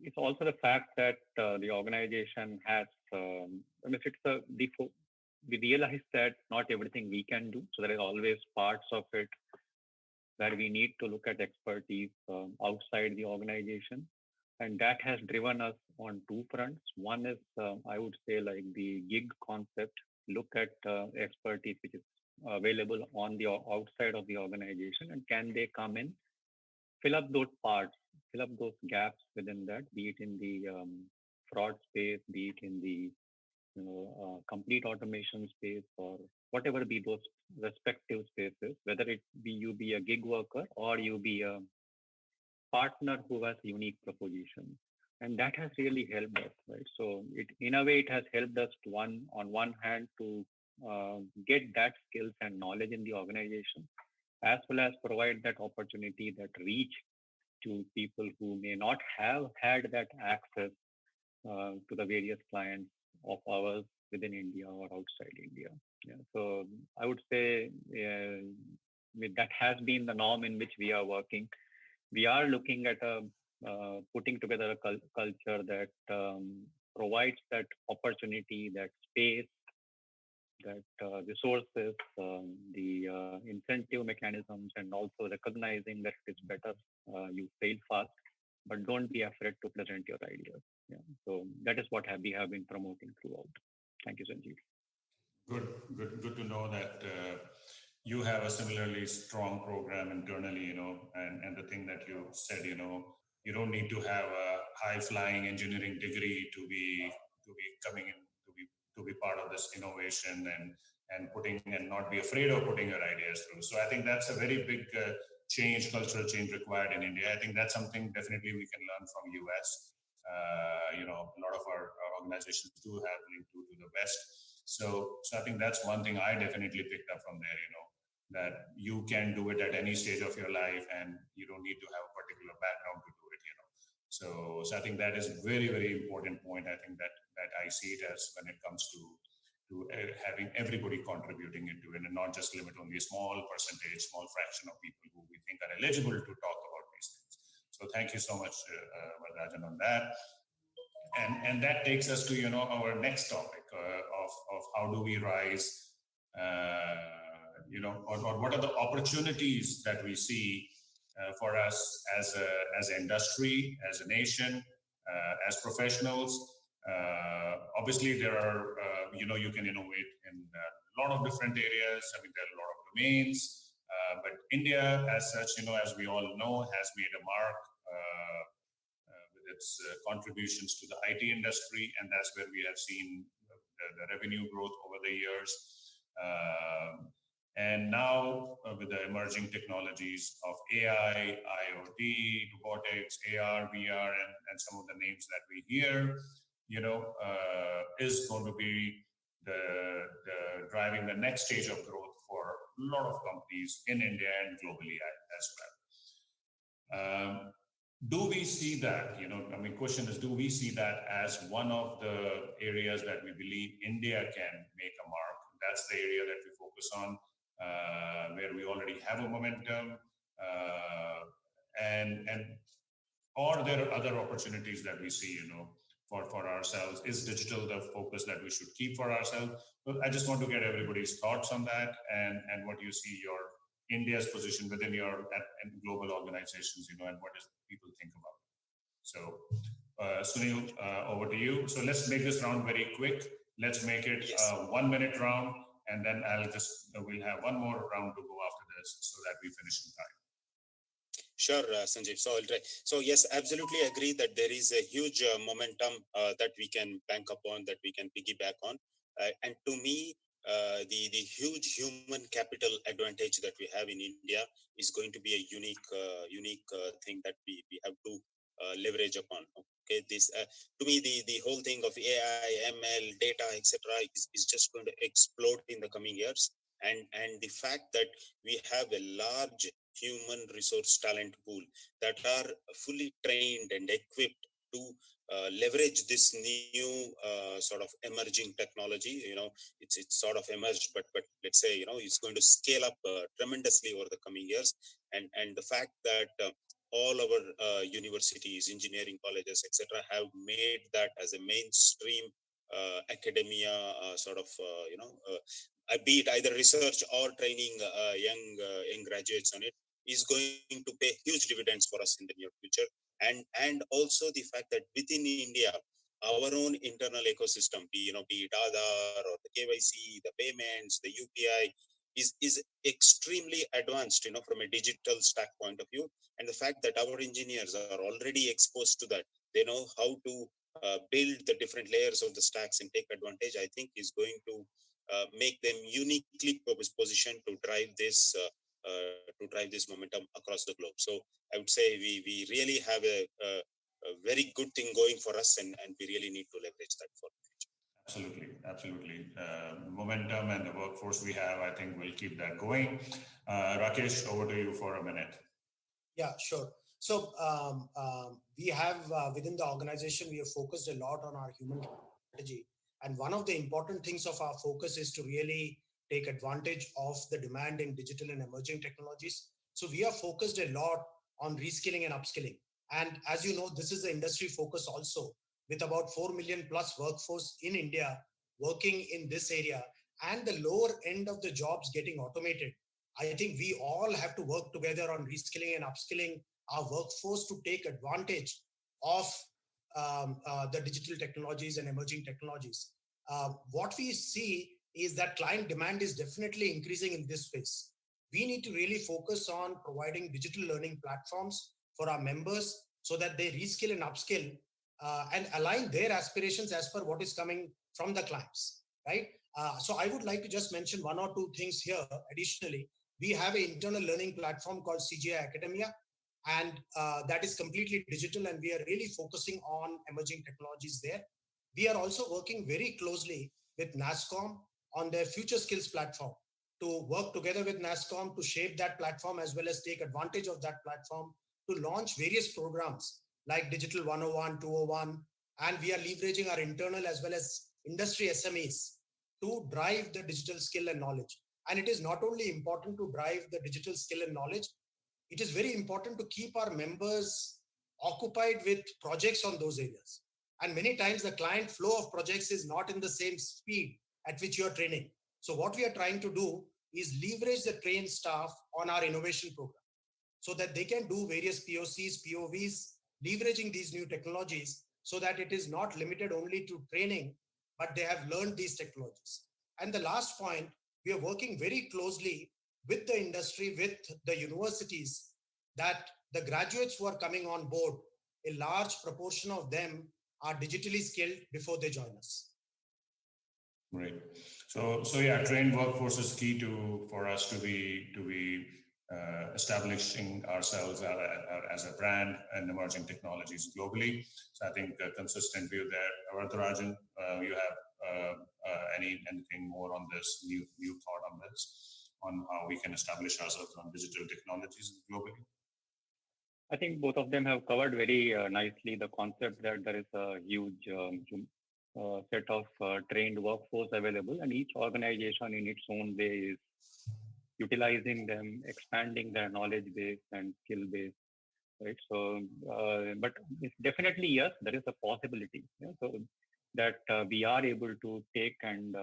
It's also the fact that the organization has, I mean, it's a default. We realize that not everything we can do. So there is always parts of it where we need to look at expertise outside the organization. And that has driven us on two fronts. One is, I would say, like the gig concept, look at expertise which is available on the outside of the organization, and can they come in, fill up those parts, fill up those gaps within that, be it in the fraud space, be it in the complete automation space, or whatever be those respective spaces, whether it be you be a gig worker or you be a partner who has unique proposition. And that has really helped us, right? So it, in a way, it has helped us to on one hand to get that skills and knowledge in the organization, as well as provide that opportunity, that reach to people who may not have had that access to the various clients of ours within India or outside India. Yeah. So I would say that has been the norm in which we are working. We are looking at putting together a culture that provides that opportunity, that space, that resources, the incentive mechanisms, and also recognizing that it's better you fail fast, but don't be afraid to present your ideas. Yeah. So that is what we have been promoting throughout. Thank you, Sanjeev. Good to know that you have a similarly strong program internally, and the thing that you said, you don't need to have a high flying engineering degree to be coming in to be part of this innovation and putting and not be afraid of putting your ideas through. So I think that's a very big cultural change required in India. I think that's something definitely we can learn from US. A lot of our organizations do have link to the West. So I think that's one thing I definitely picked up from there, that you can do it at any stage of your life and you don't need to have a particular background to do it, So I think that is very, very important point. I think that I see it as when it comes to having everybody contributing into it and not just limit only a small percentage, small fraction of people who we think are eligible to talk about these things. So thank you so much, Varajan, on that. And that takes us to our next topic of how do we rise, or what are the opportunities that we see for us as an industry, as a nation, as professionals. Obviously, there are you can innovate in a lot of different areas. I mean, there are a lot of domains, but India, as such, as we all know, has made a mark. Its contributions to the IT industry, and that's where we have seen the revenue growth over the years. And now with the emerging technologies of AI, IoT, robotics, AR, VR, and some of the names that we hear, is going to be the driving the next stage of growth for a lot of companies in India and globally as well. Do we see that, question is, do we see that as one of the areas that we believe India can make a mark? That's the area that we focus on, where we already have a momentum, and or there are other opportunities that we see, for ourselves. Is digital the focus that we should keep for ourselves? Well, I just want to get everybody's thoughts on that and what you see your India's position within your global organizations, and what does people think about it. So, Sunil, over to you. So let's make this round very quick. Let's make it a 1 minute round, and then we'll have one more round to go after this so that we finish in time. Sure, Sanjeev. So I'll try. So yes, absolutely agree that there is a huge momentum that we can bank upon, that we can piggyback on. And to me, the huge human capital advantage that we have in India is going to be a unique thing that we have to leverage upon. Okay, this to me the whole thing of AI, ML, data, etc. is just going to explode in the coming years. And the fact that we have a large human resource talent pool that are fully trained and equipped to leverage this new sort of emerging technology. It's sort of emerged, but let's say it's going to scale up tremendously over the coming years. And the fact that all our universities, engineering colleges, etc., have made that as a mainstream academia sort of be it either research or training young graduates on it, is going to pay huge dividends for us in the near future. And also the fact that within India, our own internal ecosystem, be it Aadhaar or the KYC, the payments, the UPI, is extremely advanced, from a digital stack point of view. And the fact that our engineers are already exposed to that, they know how to build the different layers of the stacks and take advantage, I think is going to make them uniquely positioned to drive this momentum across the globe. So I would say we really have a very good thing going for us, and we really need to leverage that for the future. Absolutely. Momentum and the workforce we have, I think we'll keep that going. Rakesh, over to you for a minute. Yeah, sure. So we have within the organization, we have focused a lot on our human strategy. And one of the important things of our focus is to really take advantage of the demand in digital and emerging technologies. So we are focused a lot on reskilling and upskilling. And as you know, this is the industry focus also, with about 4 million plus workforce in India working in this area, and the lower end of the jobs getting automated. I think we all have to work together on reskilling and upskilling our workforce to take advantage of the digital technologies and emerging technologies. What we see is that client demand is definitely increasing in this space. We need to really focus on providing digital learning platforms for our members so that they reskill and upskill and align their aspirations as per what is coming from the clients, right? So I would like to just mention one or two things here. Additionally, we have an internal learning platform called CGI Academia, and that is completely digital, and we are really focusing on emerging technologies there. We are also working very closely with NASSCOM on their future skills platform, to work together with NASSCOM to shape that platform as well as take advantage of that platform to launch various programs like Digital 101, 201, and we are leveraging our internal as well as industry SMEs to drive the digital skill and knowledge. And it is not only important to drive the digital skill and knowledge, it is very important to keep our members occupied with projects on those areas. And many times the client flow of projects is not in the same speed at which you are training. So what we are trying to do is leverage the trained staff on our innovation program so that they can do various POCs, POVs, leveraging these new technologies so that it is not limited only to training, but they have learned these technologies. And the last point, we are working very closely with the industry, with the universities, that the graduates who are coming on board, a large proportion of them are digitally skilled before they join us. Great. So yeah, trained workforce is key for us to be establishing ourselves as a brand and emerging technologies globally. So I think a consistent view there. Varatharajan, you have anything more on this, new thought on this, on how we can establish ourselves on digital technologies globally? I think both of them have covered very nicely the concept that there is a huge set of trained workforce available, and each organization in its own way is utilizing them, expanding their knowledge base and skill base, right? So, but it's definitely, yes, there is a possibility. Yeah? So that we are able to take, and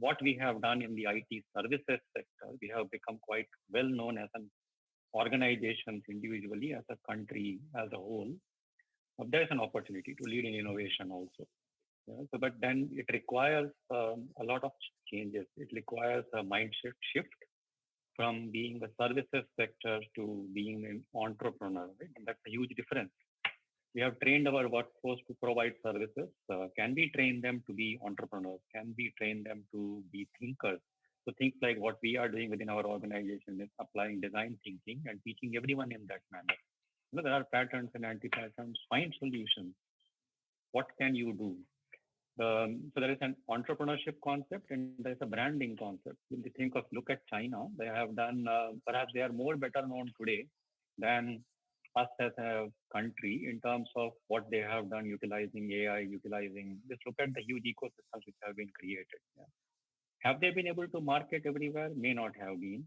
what we have done in the IT services sector, we have become quite well known as an organizations individually, as a country as a whole. There is an opportunity to lead in innovation also. Yeah? So, but then it requires a lot of changes. It requires a mindset shift from being a services sector to being an entrepreneur, right? And that's a huge difference. We have trained our workforce to provide services. Can we train them to be entrepreneurs? Can we train them to be thinkers? So things like what we are doing within our organization is applying design thinking and teaching everyone in that manner. You know, there are patterns and anti-patterns. Find solutions. What can you do? So there is an entrepreneurship concept and there's a branding concept. When you look at China, they have done, perhaps they are more better known today than us as a country in terms of what they have done utilizing AI, utilizing, just look at the huge ecosystems which have been created. Yeah. Have they been able to market everywhere? May not have been,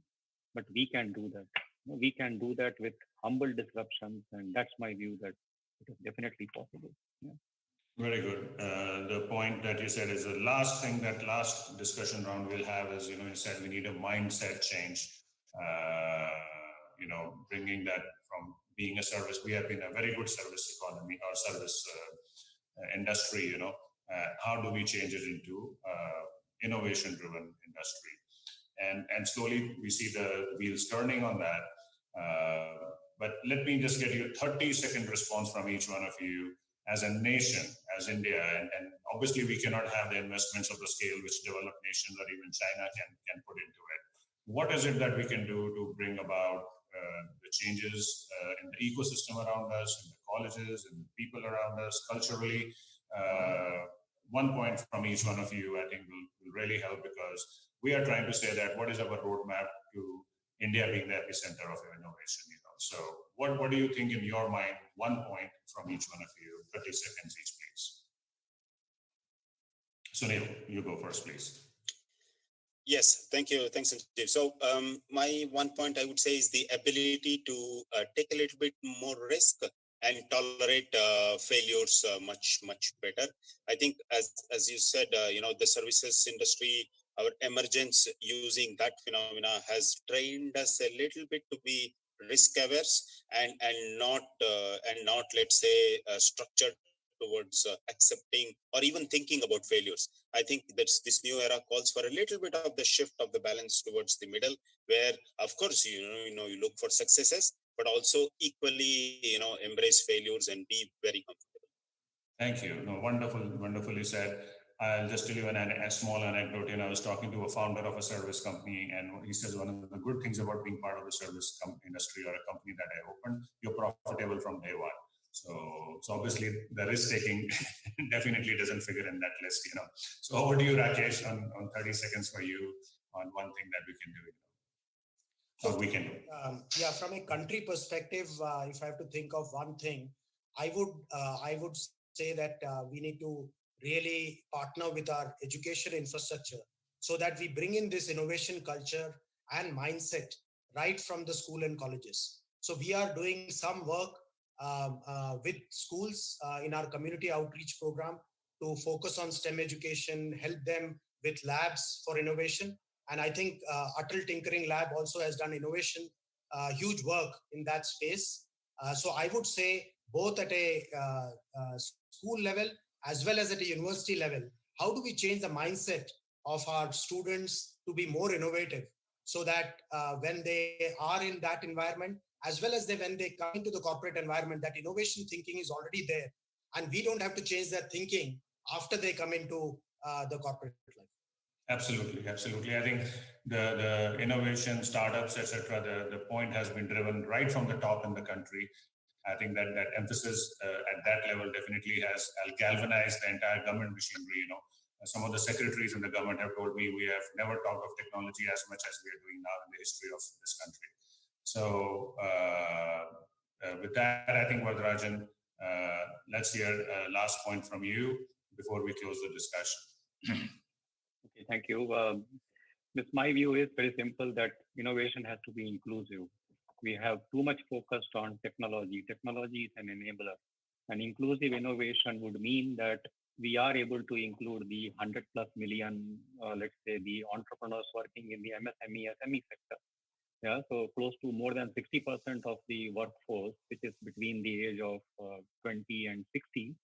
but we can do that. We can do that with humble disruptions, and that's my view that it is definitely possible. Yeah. Very good. The point that you said is the last thing, that last discussion round we'll have is, you said we need a mindset change. Bringing that from being a service, we have been a very good service economy or service industry. How do we change it into innovation-driven industry? And slowly we see the wheels turning on that. But let me just get you a 30-second response from each one of you as a nation, as India, and obviously we cannot have the investments of the scale which developed nations or even China can put into it. What is it that we can do to bring about the changes in the ecosystem around us, in the colleges, and the people around us, culturally? 1 point from each one of you, I think, will really help, because we are trying to say that what is our roadmap to India being the epicenter of innovation? So what do you think in your mind? 1 point from each one of you, 30 seconds each, please. Sunil, you go first, please. Yes, thank you. Thanks, Sanjeev. So my 1 point I would say is the ability to take a little bit more risk and tolerate failures much better. I think, as you said, the services industry, our emergence using that phenomena has trained us a little bit to be risk averse and not let's say structured towards accepting or even thinking about failures. I think that this new era calls for a little bit of the shift of the balance towards the middle, where of course you look for successes, but also equally embrace failures and be very comfortable. Thank you. No, wonderfully said. I'll just tell you a small anecdote. I was talking to a founder of a service company, and he says one of the good things about being part of the service industry or a company that I opened, you're profitable from day one. So obviously the risk taking definitely doesn't figure in that list. So over to you, Rakesh, on 30 seconds for you on one thing that we can do. Or we can do. Yeah, from a country perspective, if I have to think of one thing, I would say that we need to really partner with our education infrastructure so that we bring in this innovation culture and mindset right from the school and colleges. So we are doing some work with schools in our community outreach program to focus on STEM education, help them with labs for innovation. And I think Atal Tinkering Lab also has done innovation, huge work in that space. So I would say both at a school level as well as at a university level, how do we change the mindset of our students to be more innovative so that when they are in that environment, as well as when they come into the corporate environment, that innovation thinking is already there. And we don't have to change their thinking after they come into the corporate life. Absolutely. I think the innovation, startups, etc. The point has been driven right from the top in the country. I think that emphasis at that level definitely has galvanized the entire government machinery. Some of the secretaries in the government have told me we have never talked of technology as much as we are doing now in the history of this country. So with that, I think, Vardarajan, let's hear last point from you before we close the discussion. Okay, thank you. My view is very simple, that innovation has to be inclusive. We have too much focused on technology. Technology is an enabler. And inclusive innovation would mean that we are able to include the 100+ million, let's say, the entrepreneurs working in the MSME, SME sector. Yeah, so close to more than 60% of the workforce, which is between the age of 20 and 60.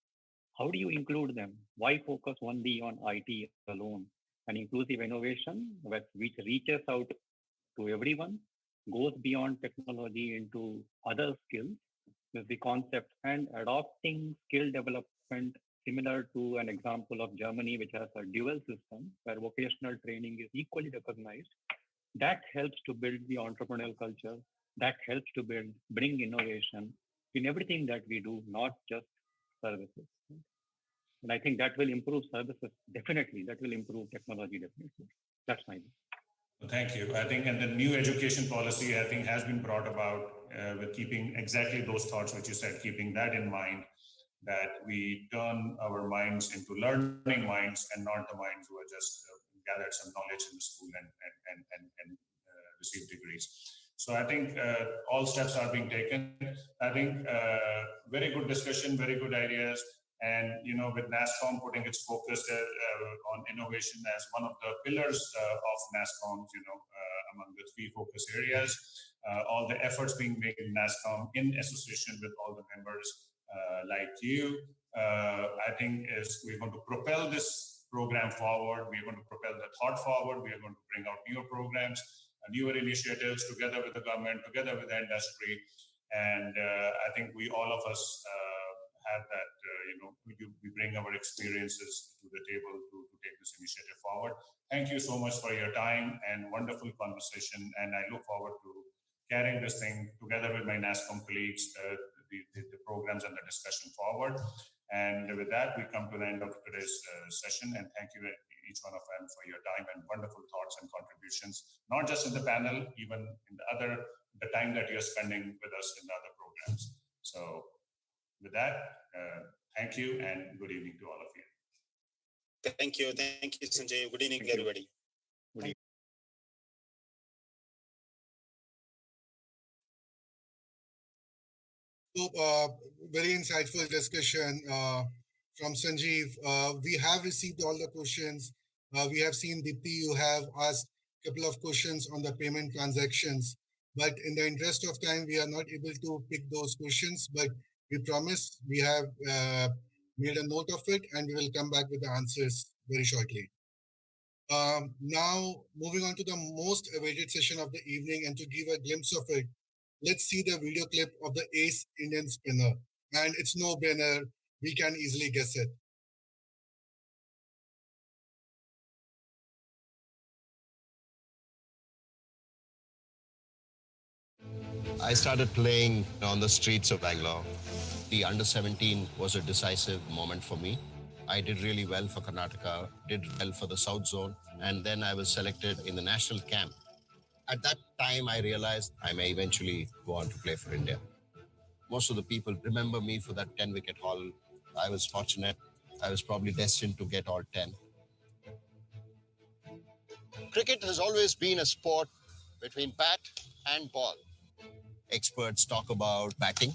How do you include them? Why focus only on IT alone? An inclusive innovation which reaches out to everyone, goes beyond technology into other skills, is the concept, and adopting skill development similar to an example of Germany, which has a dual system where vocational training is equally recognized. That helps to build the entrepreneurial culture. That helps to bring innovation in everything that we do, not just services. And I think that will improve services, definitely. That will improve technology, definitely. That's my view. Thank you. I think, and the new education policy, I think, has been brought about with keeping exactly those thoughts which you said, keeping that in mind, that we turn our minds into learning minds and not the minds who are just gathered some knowledge in the school and receive degrees. So I think all steps are being taken. I think very good discussion, very good ideas. And, you know, with NASCOM putting its focus on innovation as one of the pillars of NASCOM, you know, among the three focus areas, all the efforts being made in NASCOM in association with all the members like you, I think we're going to propel this program forward. We're going to propel the thought forward. We are going to bring out newer programs, newer initiatives together with the government, together with the industry. And I think we, all of us, have that, you know, we bring our experiences to the table to take this initiative forward. Thank you so much for your time and wonderful conversation. And I look forward to carrying this thing together with my NASCOM colleagues, the programs and the discussion forward. And with that, we come to the end of today's session. And thank you, each one of them, for your time and wonderful thoughts and contributions, not just in the panel, even in the time that you're spending with us in the other programs. So with that, thank you and good evening to all of you. Thank you, Sanjay. Good evening, everybody. So, very insightful discussion from Sanjeev. We have received all the questions. We have seen, Deepti, you have asked a couple of questions on the payment transactions. But in the interest of time, we are not able to pick those questions. But we promise we have made a note of it and we will come back with the answers very shortly. Now, moving on to the most awaited session of the evening, and to give a glimpse of it, let's see the video clip of the ace Indian spinner. And it's no brainer, we can easily guess it. I started playing on the streets of Bangalore. The under 17 was a decisive moment for me. I did really well for Karnataka, did well for the South Zone, and then I was selected in the national camp. At that time, I realized I may eventually go on to play for India. Most of the people remember me for that 10-wicket haul. I was fortunate. I was probably destined to get all 10. Cricket has always been a sport between bat and ball. Experts talk about batting,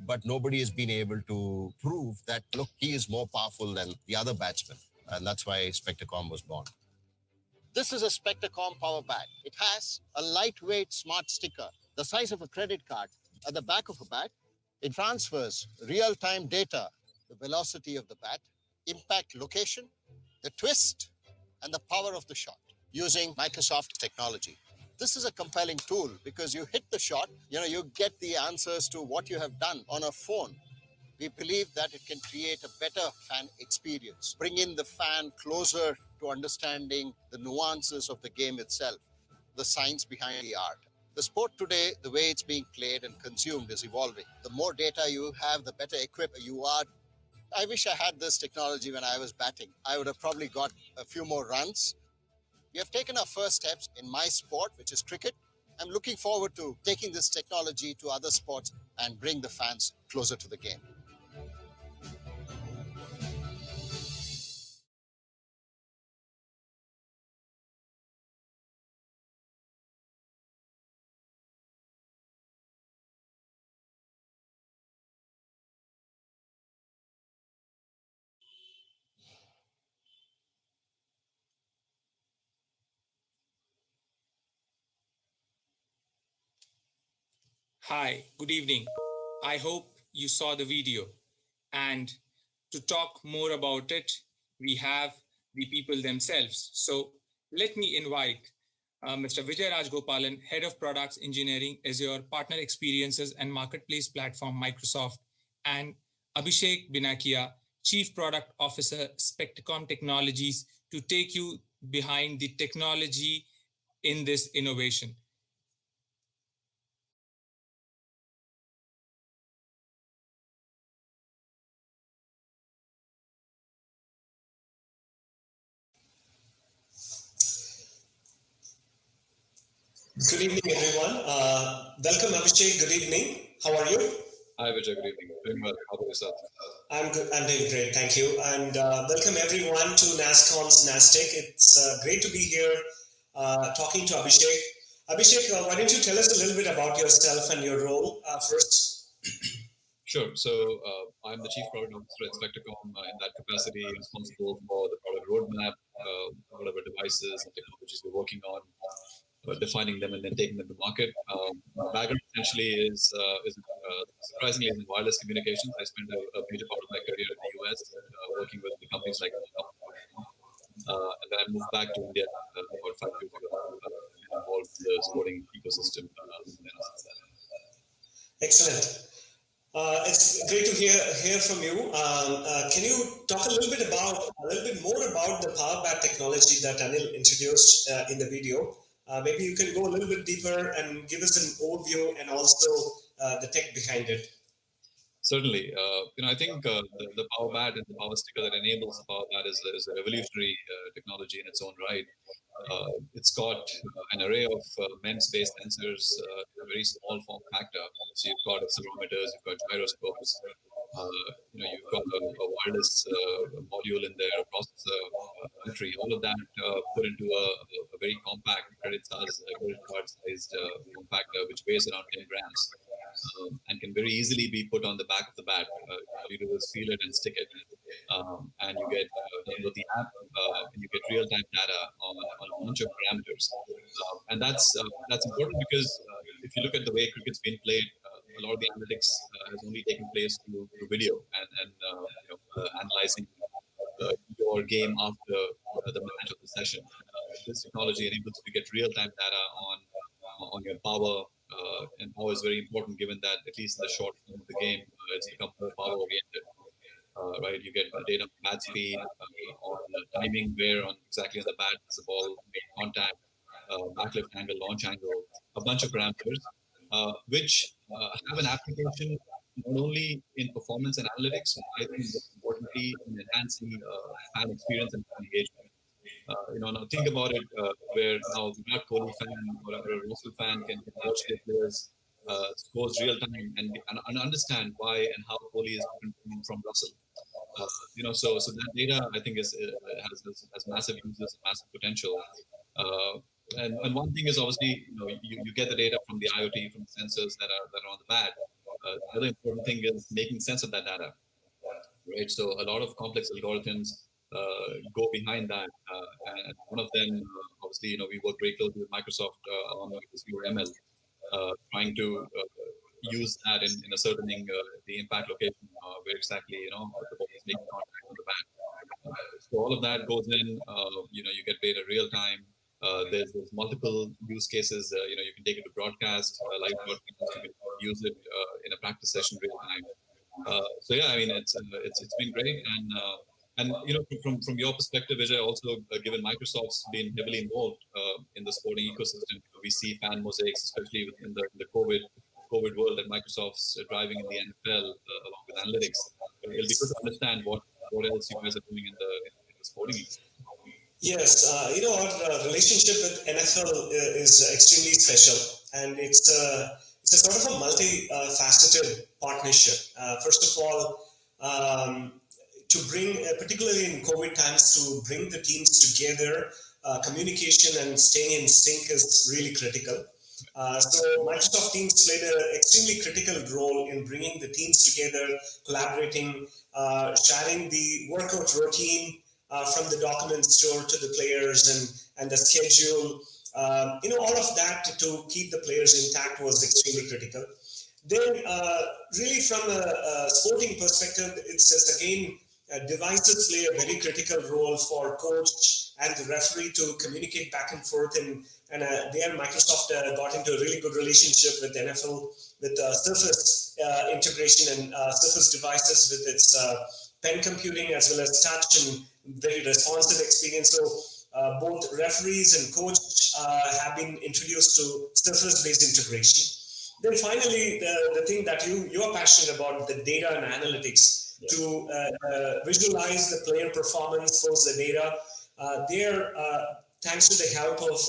but nobody has been able to prove that, look, he is more powerful than the other batsmen. And that's why Spectacom was born. This is a Spectacom power bat. It has a lightweight smart sticker, the size of a credit card, at the back of a bat. It transfers real-time data, the velocity of the bat, impact location, the twist, and the power of the shot using Microsoft technology. This is a compelling tool because you hit the shot, you get the answers to what you have done on a phone. We believe that it can create a better fan experience, bring in the fan closer to understanding the nuances of the game itself, the science behind the art. The sport today, the way it's being played and consumed, is evolving. The more data you have, the better equipped you are. I wish I had this technology when I was batting. I would have probably got a few more runs. We have taken our first steps in my sport, which is cricket. I'm looking forward to taking this technology to other sports and bring the fans closer to the game. Hi, good evening. I hope you saw the video. And to talk more about it, we have the people themselves. So let me invite Mr. Vijay Rajgopalan, Head of Products Engineering, Azure, Partner Experiences and Marketplace Platform, Microsoft, and Abhishek Binakia, Chief Product Officer, Spectacom Technologies, to take you behind the technology in this innovation. Good evening, everyone. Welcome, Abhishek. Good evening. How are you? Hi, Vijay. Good evening. Doing well. How about yourself? I'm good. I'm doing great. Thank you. And welcome, everyone, to NASCOM's NASTech. It's great to be here talking to Abhishek. Abhishek, why don't you tell us a little bit about yourself and your role first? Sure. So I'm the Chief Product Officer at Spectracom. In that capacity, responsible for the product roadmap, whatever devices and technologies we're working on, defining them and then taking them to market. My background essentially is surprisingly in wireless communications. I spent a major part of my career in the US working with the companies like and then I moved back to India about 5 years ago and involved in the sporting ecosystem since then. Excellent. It's great to hear from you. Can you talk a little bit more about the PowerBat technology that Anil introduced in the video? Maybe you can go a little bit deeper and give us an overview and also the tech behind it. Certainly. I think the PowerBat and the power sticker that enables the PowerBat is a revolutionary technology in its own right. It's got an array of MEMS-based sensors in a very small form factor. So you've got accelerometers, you've got gyroscopes, you've got a wireless module in there, a processor, battery, all of that put into a very compact credit card-sized form factor, which weighs around 10 grams. And can very easily be put on the back of the bat. All you do is feel it and stick it. And you get download the app, and you get real-time data on a bunch of parameters. And that's important because if you look at the way cricket's been played, a lot of the analytics has only taken place through video and analyzing your game after the match of the session. This technology enables you to get real-time data on your power, and power is very important given that at least in the short term of the game, it's become more power oriented. Right, you get data on bat speed, on timing, where on exactly on the bat as the ball made contact, backlift angle, launch angle, a bunch of parameters, which have an application not only in performance and analytics, but I think more importantly in enhancing fan experience and fan engagement. Now think about it, where now a Virat Kohli fan or a Russell fan can watch their players scores real time and understand why and how Kohli is different from Russell. So that data I think has massive uses, massive potential. And one thing is obviously you get the data from the IoT, from the sensors that are on the bat. The other important thing is making sense of that data, right? So a lot of complex algorithms go behind that, and one of them, obviously, we work very closely with Microsoft on this UML, trying to use that in ascertaining the impact location where exactly the ball is making contact on the bat. So all of that goes in. You get data real time. There's multiple use cases. You can take it to broadcast, live broadcast. You can use it in a practice session real time. So yeah, I mean it's been great, and from your perspective, Vijay, also given Microsoft's been heavily involved in the sporting ecosystem, we see fan mosaics, especially within the COVID world that Microsoft's driving in the NFL along with analytics. It'll be good to understand what else you guys are doing in the sporting ecosystem. Yes, our relationship with NFL is extremely special, and it's a sort of a multi-faceted partnership. First of all, to bring, particularly in COVID times, to bring the teams together, communication and staying in sync is really critical. So Microsoft Teams played an extremely critical role in bringing the teams together, collaborating, sharing the workout routine from the document store to the players and the schedule. All of that to keep the players intact was extremely critical. Then, really from a sporting perspective, it's just again, devices play a very critical role for coach and the referee to communicate back and forth. And there Microsoft got into a really good relationship with NFL, with Surface integration and Surface devices with its pen computing as well as touch and very responsive experience. So both referees and coach have been introduced to Surface-based integration. Then finally, the thing that you're passionate about, the data and analytics, to visualize the player performance, post the data. Thanks to the help of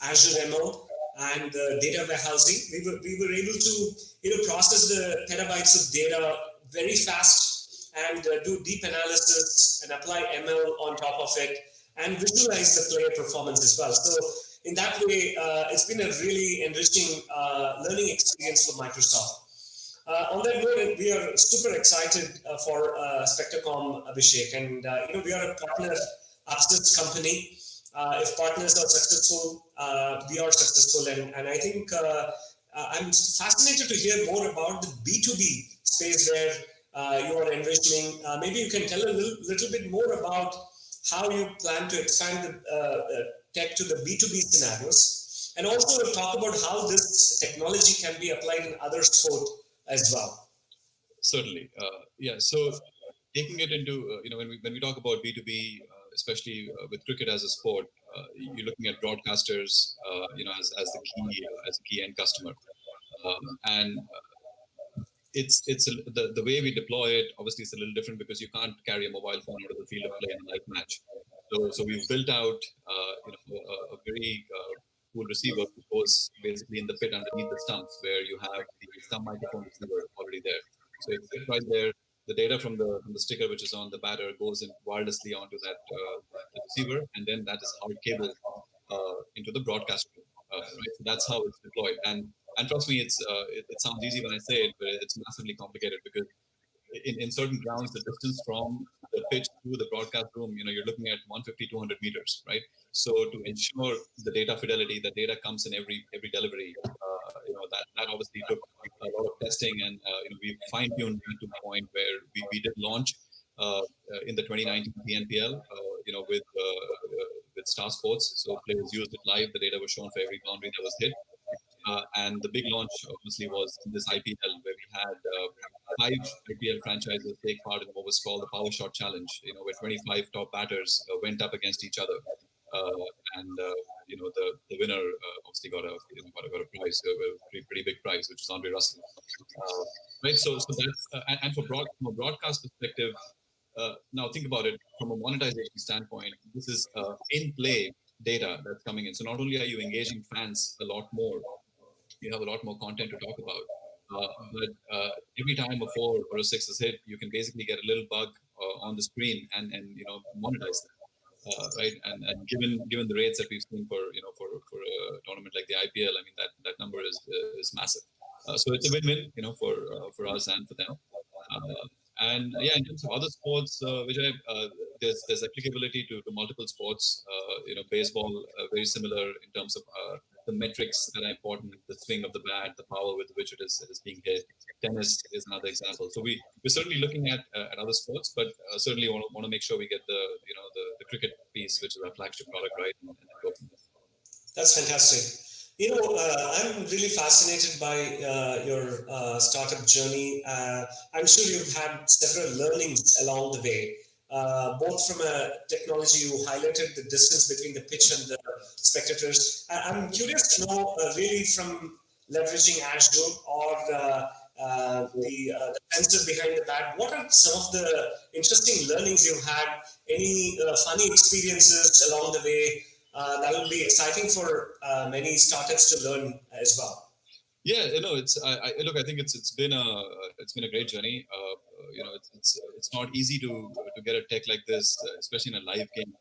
Azure ML, and data warehousing. We were able to process the petabytes of data very fast and do deep analysis and apply ML on top of it and visualize the player performance as well. So in that way, it's been a really enriching learning experience for Microsoft. On that note, we are super excited for Spectracom, Abhishek, and we are a partner access company. If partners are successful, we are successful, and I think I'm fascinated to hear more about the B2B space where you are envisioning. Maybe you can tell a little bit more about how you plan to expand the tech to the B2B scenarios, and also talk about how this technology can be applied in other sport as well. Certainly, yeah. So taking it into when we talk about B2B, especially with cricket as a sport, you're looking at broadcasters, as the key end customer, and the way we deploy it. Obviously, it's a little different because you can't carry a mobile phone out of the field of play in a live match. So we've built out a very cool receiver that goes basically in the pit underneath the stumps, where you have the stump microphone receiver already there. So it's right there. The data from the sticker which is on the batter goes in wirelessly onto that the receiver, and then that is hard cable into the broadcast room. Right, so that's how it's deployed. And trust me, it sounds easy when I say it, but it's massively complicated because in certain grounds, the distance from the pitch to the broadcast room, you're looking at 150, 200 meters, right? So to ensure the data fidelity, the data comes in every delivery. That obviously took a lot of testing, and we fine-tuned that to the point where we did launch in the 2019 PNPL, with Star Sports. So players used it live. The data was shown for every boundary that was hit. And the big launch obviously was in this IPL, where we had 5 IPL franchises take part in what was called the Power Shot Challenge, where 25 top batters went up against each other. The winner obviously got a prize, a pretty big prize, which is Andre Russell. Right. So that's and from a broadcast perspective, now think about it from a monetization standpoint. This is in play data that's coming in. So not only are you engaging fans a lot more, you have a lot more content to talk about. But every time a 4 or a 6 is hit, you can basically get a little bug on the screen and monetize that. Right, and given the rates that we've seen for a tournament like the IPL, I mean that number is massive. So it's a win-win, for us and for them. And yeah, in terms of other sports, Vijay, there's applicability to multiple sports. Baseball very similar in terms of the metrics that are important, the swing of the bat, the power with which it is being hit. Tennis is another example. So we're certainly looking at other sports, but certainly want to make sure we get the cricket piece, which is our flagship product, right, and go from there. That's fantastic. I'm really fascinated by your startup journey. I'm sure you've had several learnings along the way, both from a technology. You highlighted the distance between the pitch and the spectators. I'm curious to know, really, from leveraging Azure or the sensor behind the bat, what are some of the interesting learnings you've had? Any funny experiences along the way? That will be exciting for many startups to learn as well. Yeah, it's look. I think it's been a great journey. It's not easy to get a tech like this, especially in a live game.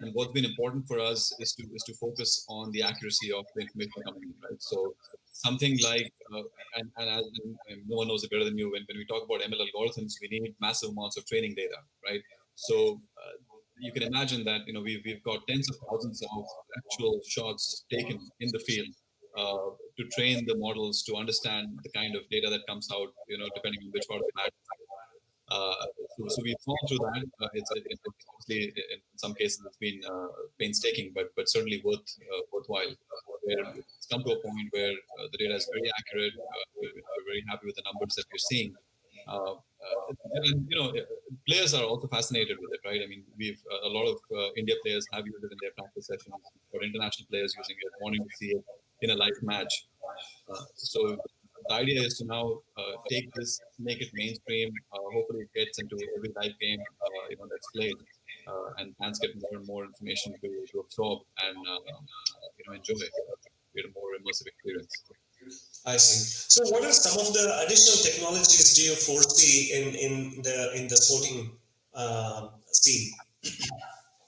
And what's been important for us is to focus on the accuracy of the information coming in, right? So something like and no one knows it better than you. When we talk about ML algorithms, we need massive amounts of training data, right? So you can imagine that we've got tens of thousands of actual shots taken in the field to train the models to understand the kind of data that comes out, depending on which part of the bat. So we've gone through that. It's obviously in some cases it's been painstaking, but certainly worthwhile. Where it's come to a point where the data is very accurate. We're very happy with the numbers that we're seeing. Players are also fascinated with it, right? I mean, we've a lot of India players have used it in their practice sessions, or international players using it, wanting to see it in a live match. So the idea is to now take this, make it mainstream. Hopefully, it gets into every live game, that's played, and fans get more and more information to absorb and enjoy. Create a more immersive experience. I see. So, what are some of the additional technologies do you foresee in the sporting scene?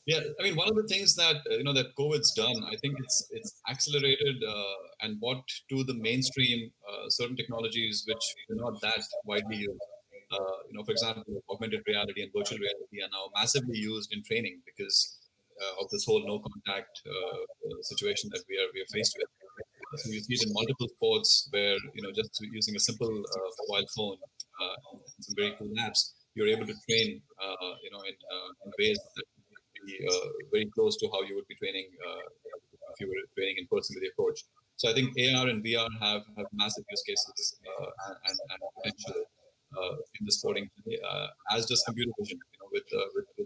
Yeah, I mean, one of the things that that COVID's done, I think it's accelerated and brought to the mainstream certain technologies which were not that widely used. For example, augmented reality and virtual reality are now massively used in training because of this whole no contact situation that we are faced with. So you see it in multiple sports where just using a simple mobile phone and some very cool apps, you're able to train in ways that be very close to how you would be training if you were training in person with your coach. So I think AR and VR have massive use cases and potential in the sporting as does computer vision. With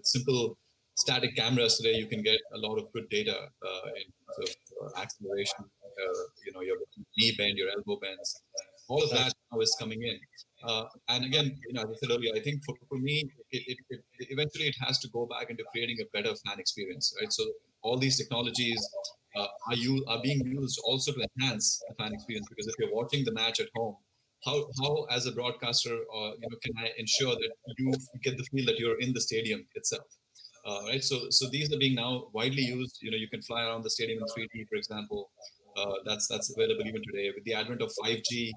simple static cameras today, you can get a lot of good data in terms of acceleration, your knee bend, your elbow bends, all of that now is coming in. And again, as I said earlier, I think for me, eventually it has to go back into creating a better fan experience, right? So all these technologies are being used also to enhance the fan experience, because if you're watching the match at home, how as a broadcaster, can I ensure that you get the feel that you're in the stadium itself? Right. So these are being now widely used. You can fly around the stadium in 3D, for example. That's available even today. With the advent of 5G,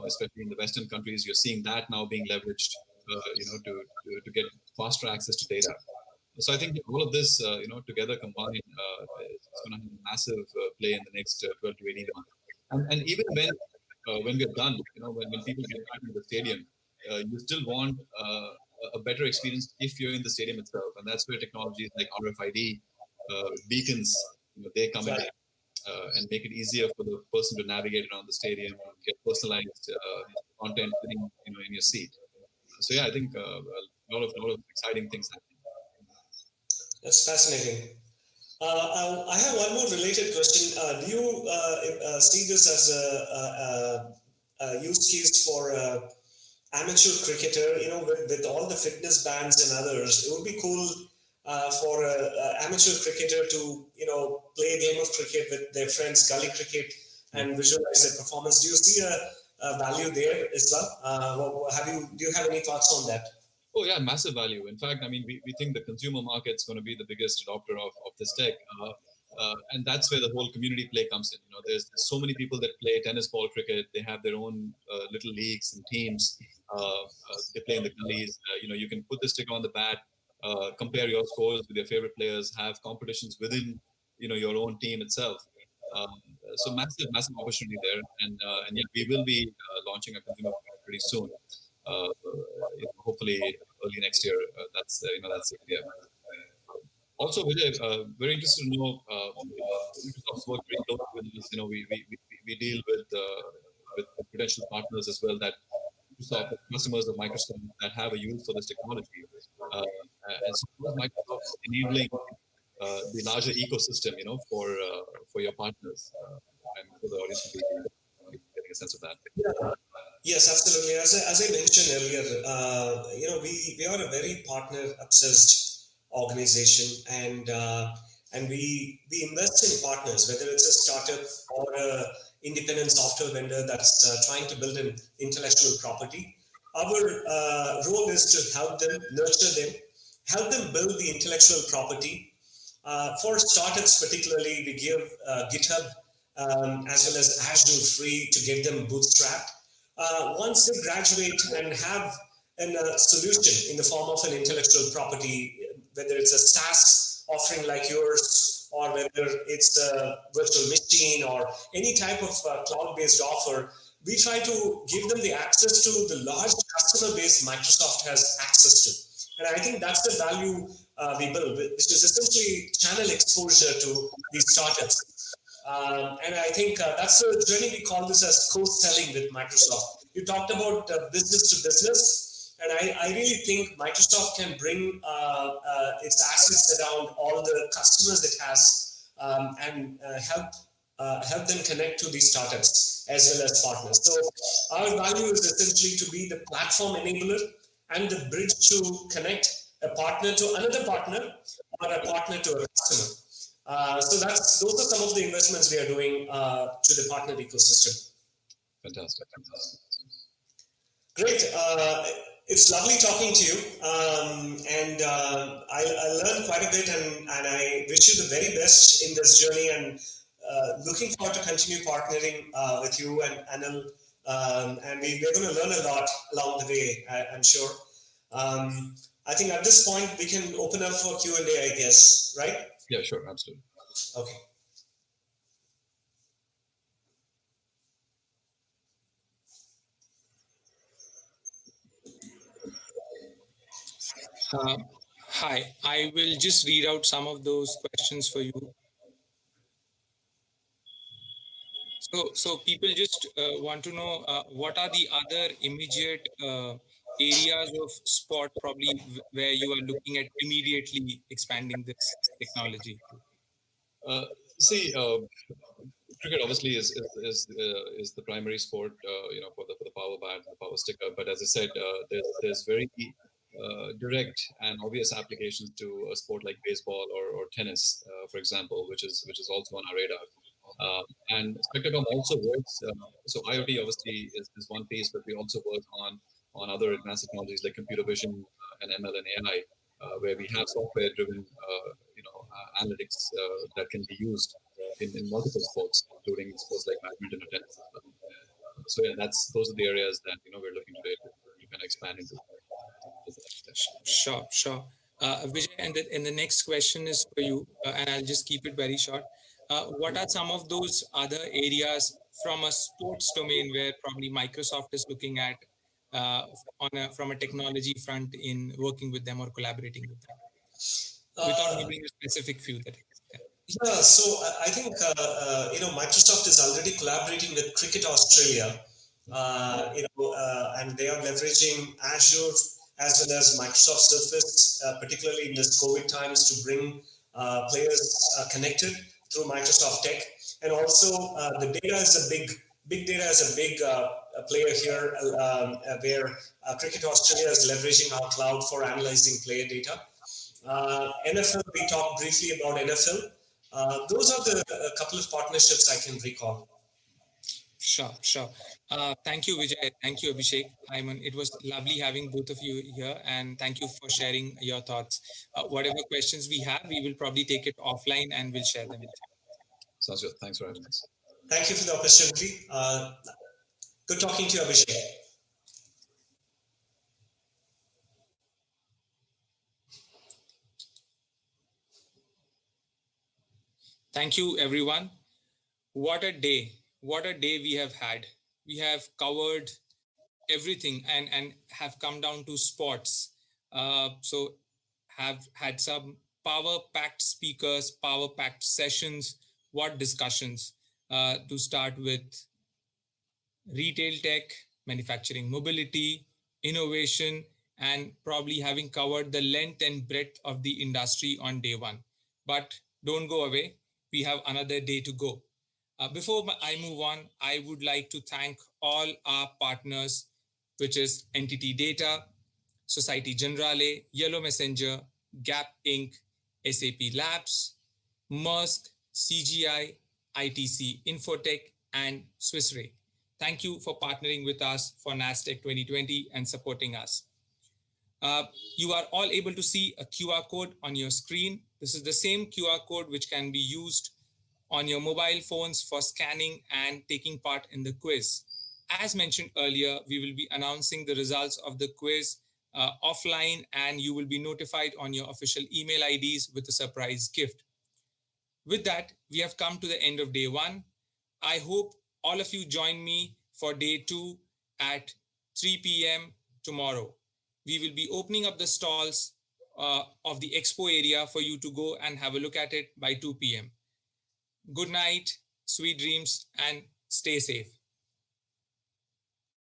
especially in the Western countries, you're seeing that now being leveraged, to get faster access to data. So I think all of this, together combined, is going to have a massive play in the next 12 to 18 months. And even when we're done, when people get back into the stadium, you still want a better experience if you're in the stadium itself, and that's where technologies like RFID beacons, they come in and make it easier for the person to navigate around the stadium, get personalized content sitting, in your seat. So yeah, I think a lot of exciting things happening. That's fascinating. I have one more related question. Do you see this as a use case for amateur cricketer? With all the fitness bands and others, it would be cool for an amateur cricketer to play a game of cricket with their friends, gully cricket, and visualize their performance. Do you see a value there as well? Do you have any thoughts on that? Oh yeah, massive value. In fact, I mean, we think the consumer market's going to be the biggest adopter of this tech, and that's where the whole community play comes in. There's so many people that play tennis ball cricket. They have their own little leagues and teams. They play in the gullies. You can put the stick on the bat, compare your scores with your favorite players, have competitions within your own team itself. So massive opportunity there, and yeah, we will be launching a consumer product pretty soon. Hopefully early next year. That's the idea. Also, Vijay, very interested to know Microsoft's work very closely with us. We deal with potential partners as well, that Microsoft, customers of Microsoft that have a use for this technology, and so Microsoft enabling the larger ecosystem, for your partners, and for the audience to be getting a sense of that. Yes, absolutely. As I mentioned earlier, we are a very partner obsessed organization, and we invest in partners, whether it's a startup or a independent software vendor that's trying to build an intellectual property. Our role is to help them, nurture them, help them build the intellectual property. For startups particularly, we give GitHub as well as Azure free to get them bootstrapped. Once they graduate and have a solution in the form of an intellectual property, whether it's a SaaS offering like yours, or whether it's a virtual machine or any type of cloud-based offer, we try to give them the access to the large customer base Microsoft has access to. And I think that's the value we build, which is essentially channel exposure to these startups. And I think that's the journey. We call this as co-selling with Microsoft. You talked about business to business, and I really think Microsoft can bring its assets around all the customers it has, and help them connect to these startups as well as partners. So our value is essentially to be the platform enabler and the bridge to connect a partner to another partner, or a partner to a customer. So those are some of the investments we are doing to the partner ecosystem. Fantastic. Great. It's lovely talking to you. I learned quite a bit, and I wish you the very best in this journey, and looking forward to continue partnering with you and Anil. And we're going to learn a lot along the way, I'm sure. I think at this point, we can open up for Q&A, I guess, right? Yeah, sure. Absolutely. Okay. Hi, I will just read out some of those questions for you. So people just want to know what are the other immediate areas of sport probably where you are looking at immediately expanding this technology? See, cricket obviously is the primary sport, for the power bat and the power sticker. But as I said, there's very direct and obvious applications to a sport like baseball or tennis, for example, which is also on our radar. And Spectacom also works. So IoT obviously is one piece, but we also work on other advanced technologies like computer vision and ML and AI, where we have software-driven, analytics that can be used in multiple sports, including sports like badminton or tennis as well. So yeah, those are the areas that we're looking today to kind of expand into. Sure. Vijay, and the next question is for you, and I'll just keep it very short. What are some of those other areas from a sports domain where probably Microsoft is looking at from a technology front in working with them or collaborating with them? Without naming a specific few that. Yeah, so I think Microsoft is already collaborating with Cricket Australia, and they are leveraging Azure as well as Microsoft Surface, particularly in this COVID times, to bring players connected through Microsoft Tech. And also, the data is big data is a big player here, where Cricket Australia is leveraging our cloud for analyzing player data. NFL, we talked briefly about NFL. Those are the couple of partnerships I can recall. Sure. Thank you, Vijay. Thank you, Abhishek. It was lovely having both of you here, and thank you for sharing your thoughts. Whatever questions we have, we will probably take it offline and we'll share them with you. Sounds good. Thanks for having us. Thank you for the opportunity. Good talking to you, Abhishek. Thank you, everyone. What a day we have had. We have covered everything and have come down to sports. So have had some power-packed speakers, power-packed sessions. What discussions? To start with retail tech, manufacturing mobility, innovation, and probably having covered the length and breadth of the industry on day one. But don't go away. We have another day to go. Before I move on, I would like to thank all our partners, which is Entity Data, Society Generale, Yellow Messenger, Gap Inc., SAP Labs, Maersk, CGI, ITC Infotech, and Swiss Re. Thank you for partnering with us for NASTech 2020 and supporting us. You are all able to see a QR code on your screen. This is the same QR code which can be used on your mobile phones for scanning and taking part in the quiz. As mentioned earlier, we will be announcing the results of the quiz offline, and you will be notified on your official email IDs with a surprise gift. With that, we have come to the end of day one. I hope all of you join me for day two at 3 p.m. tomorrow. We will be opening up the stalls of the expo area for you to go and have a look at it by 2 p.m. Good night, sweet dreams, and stay safe.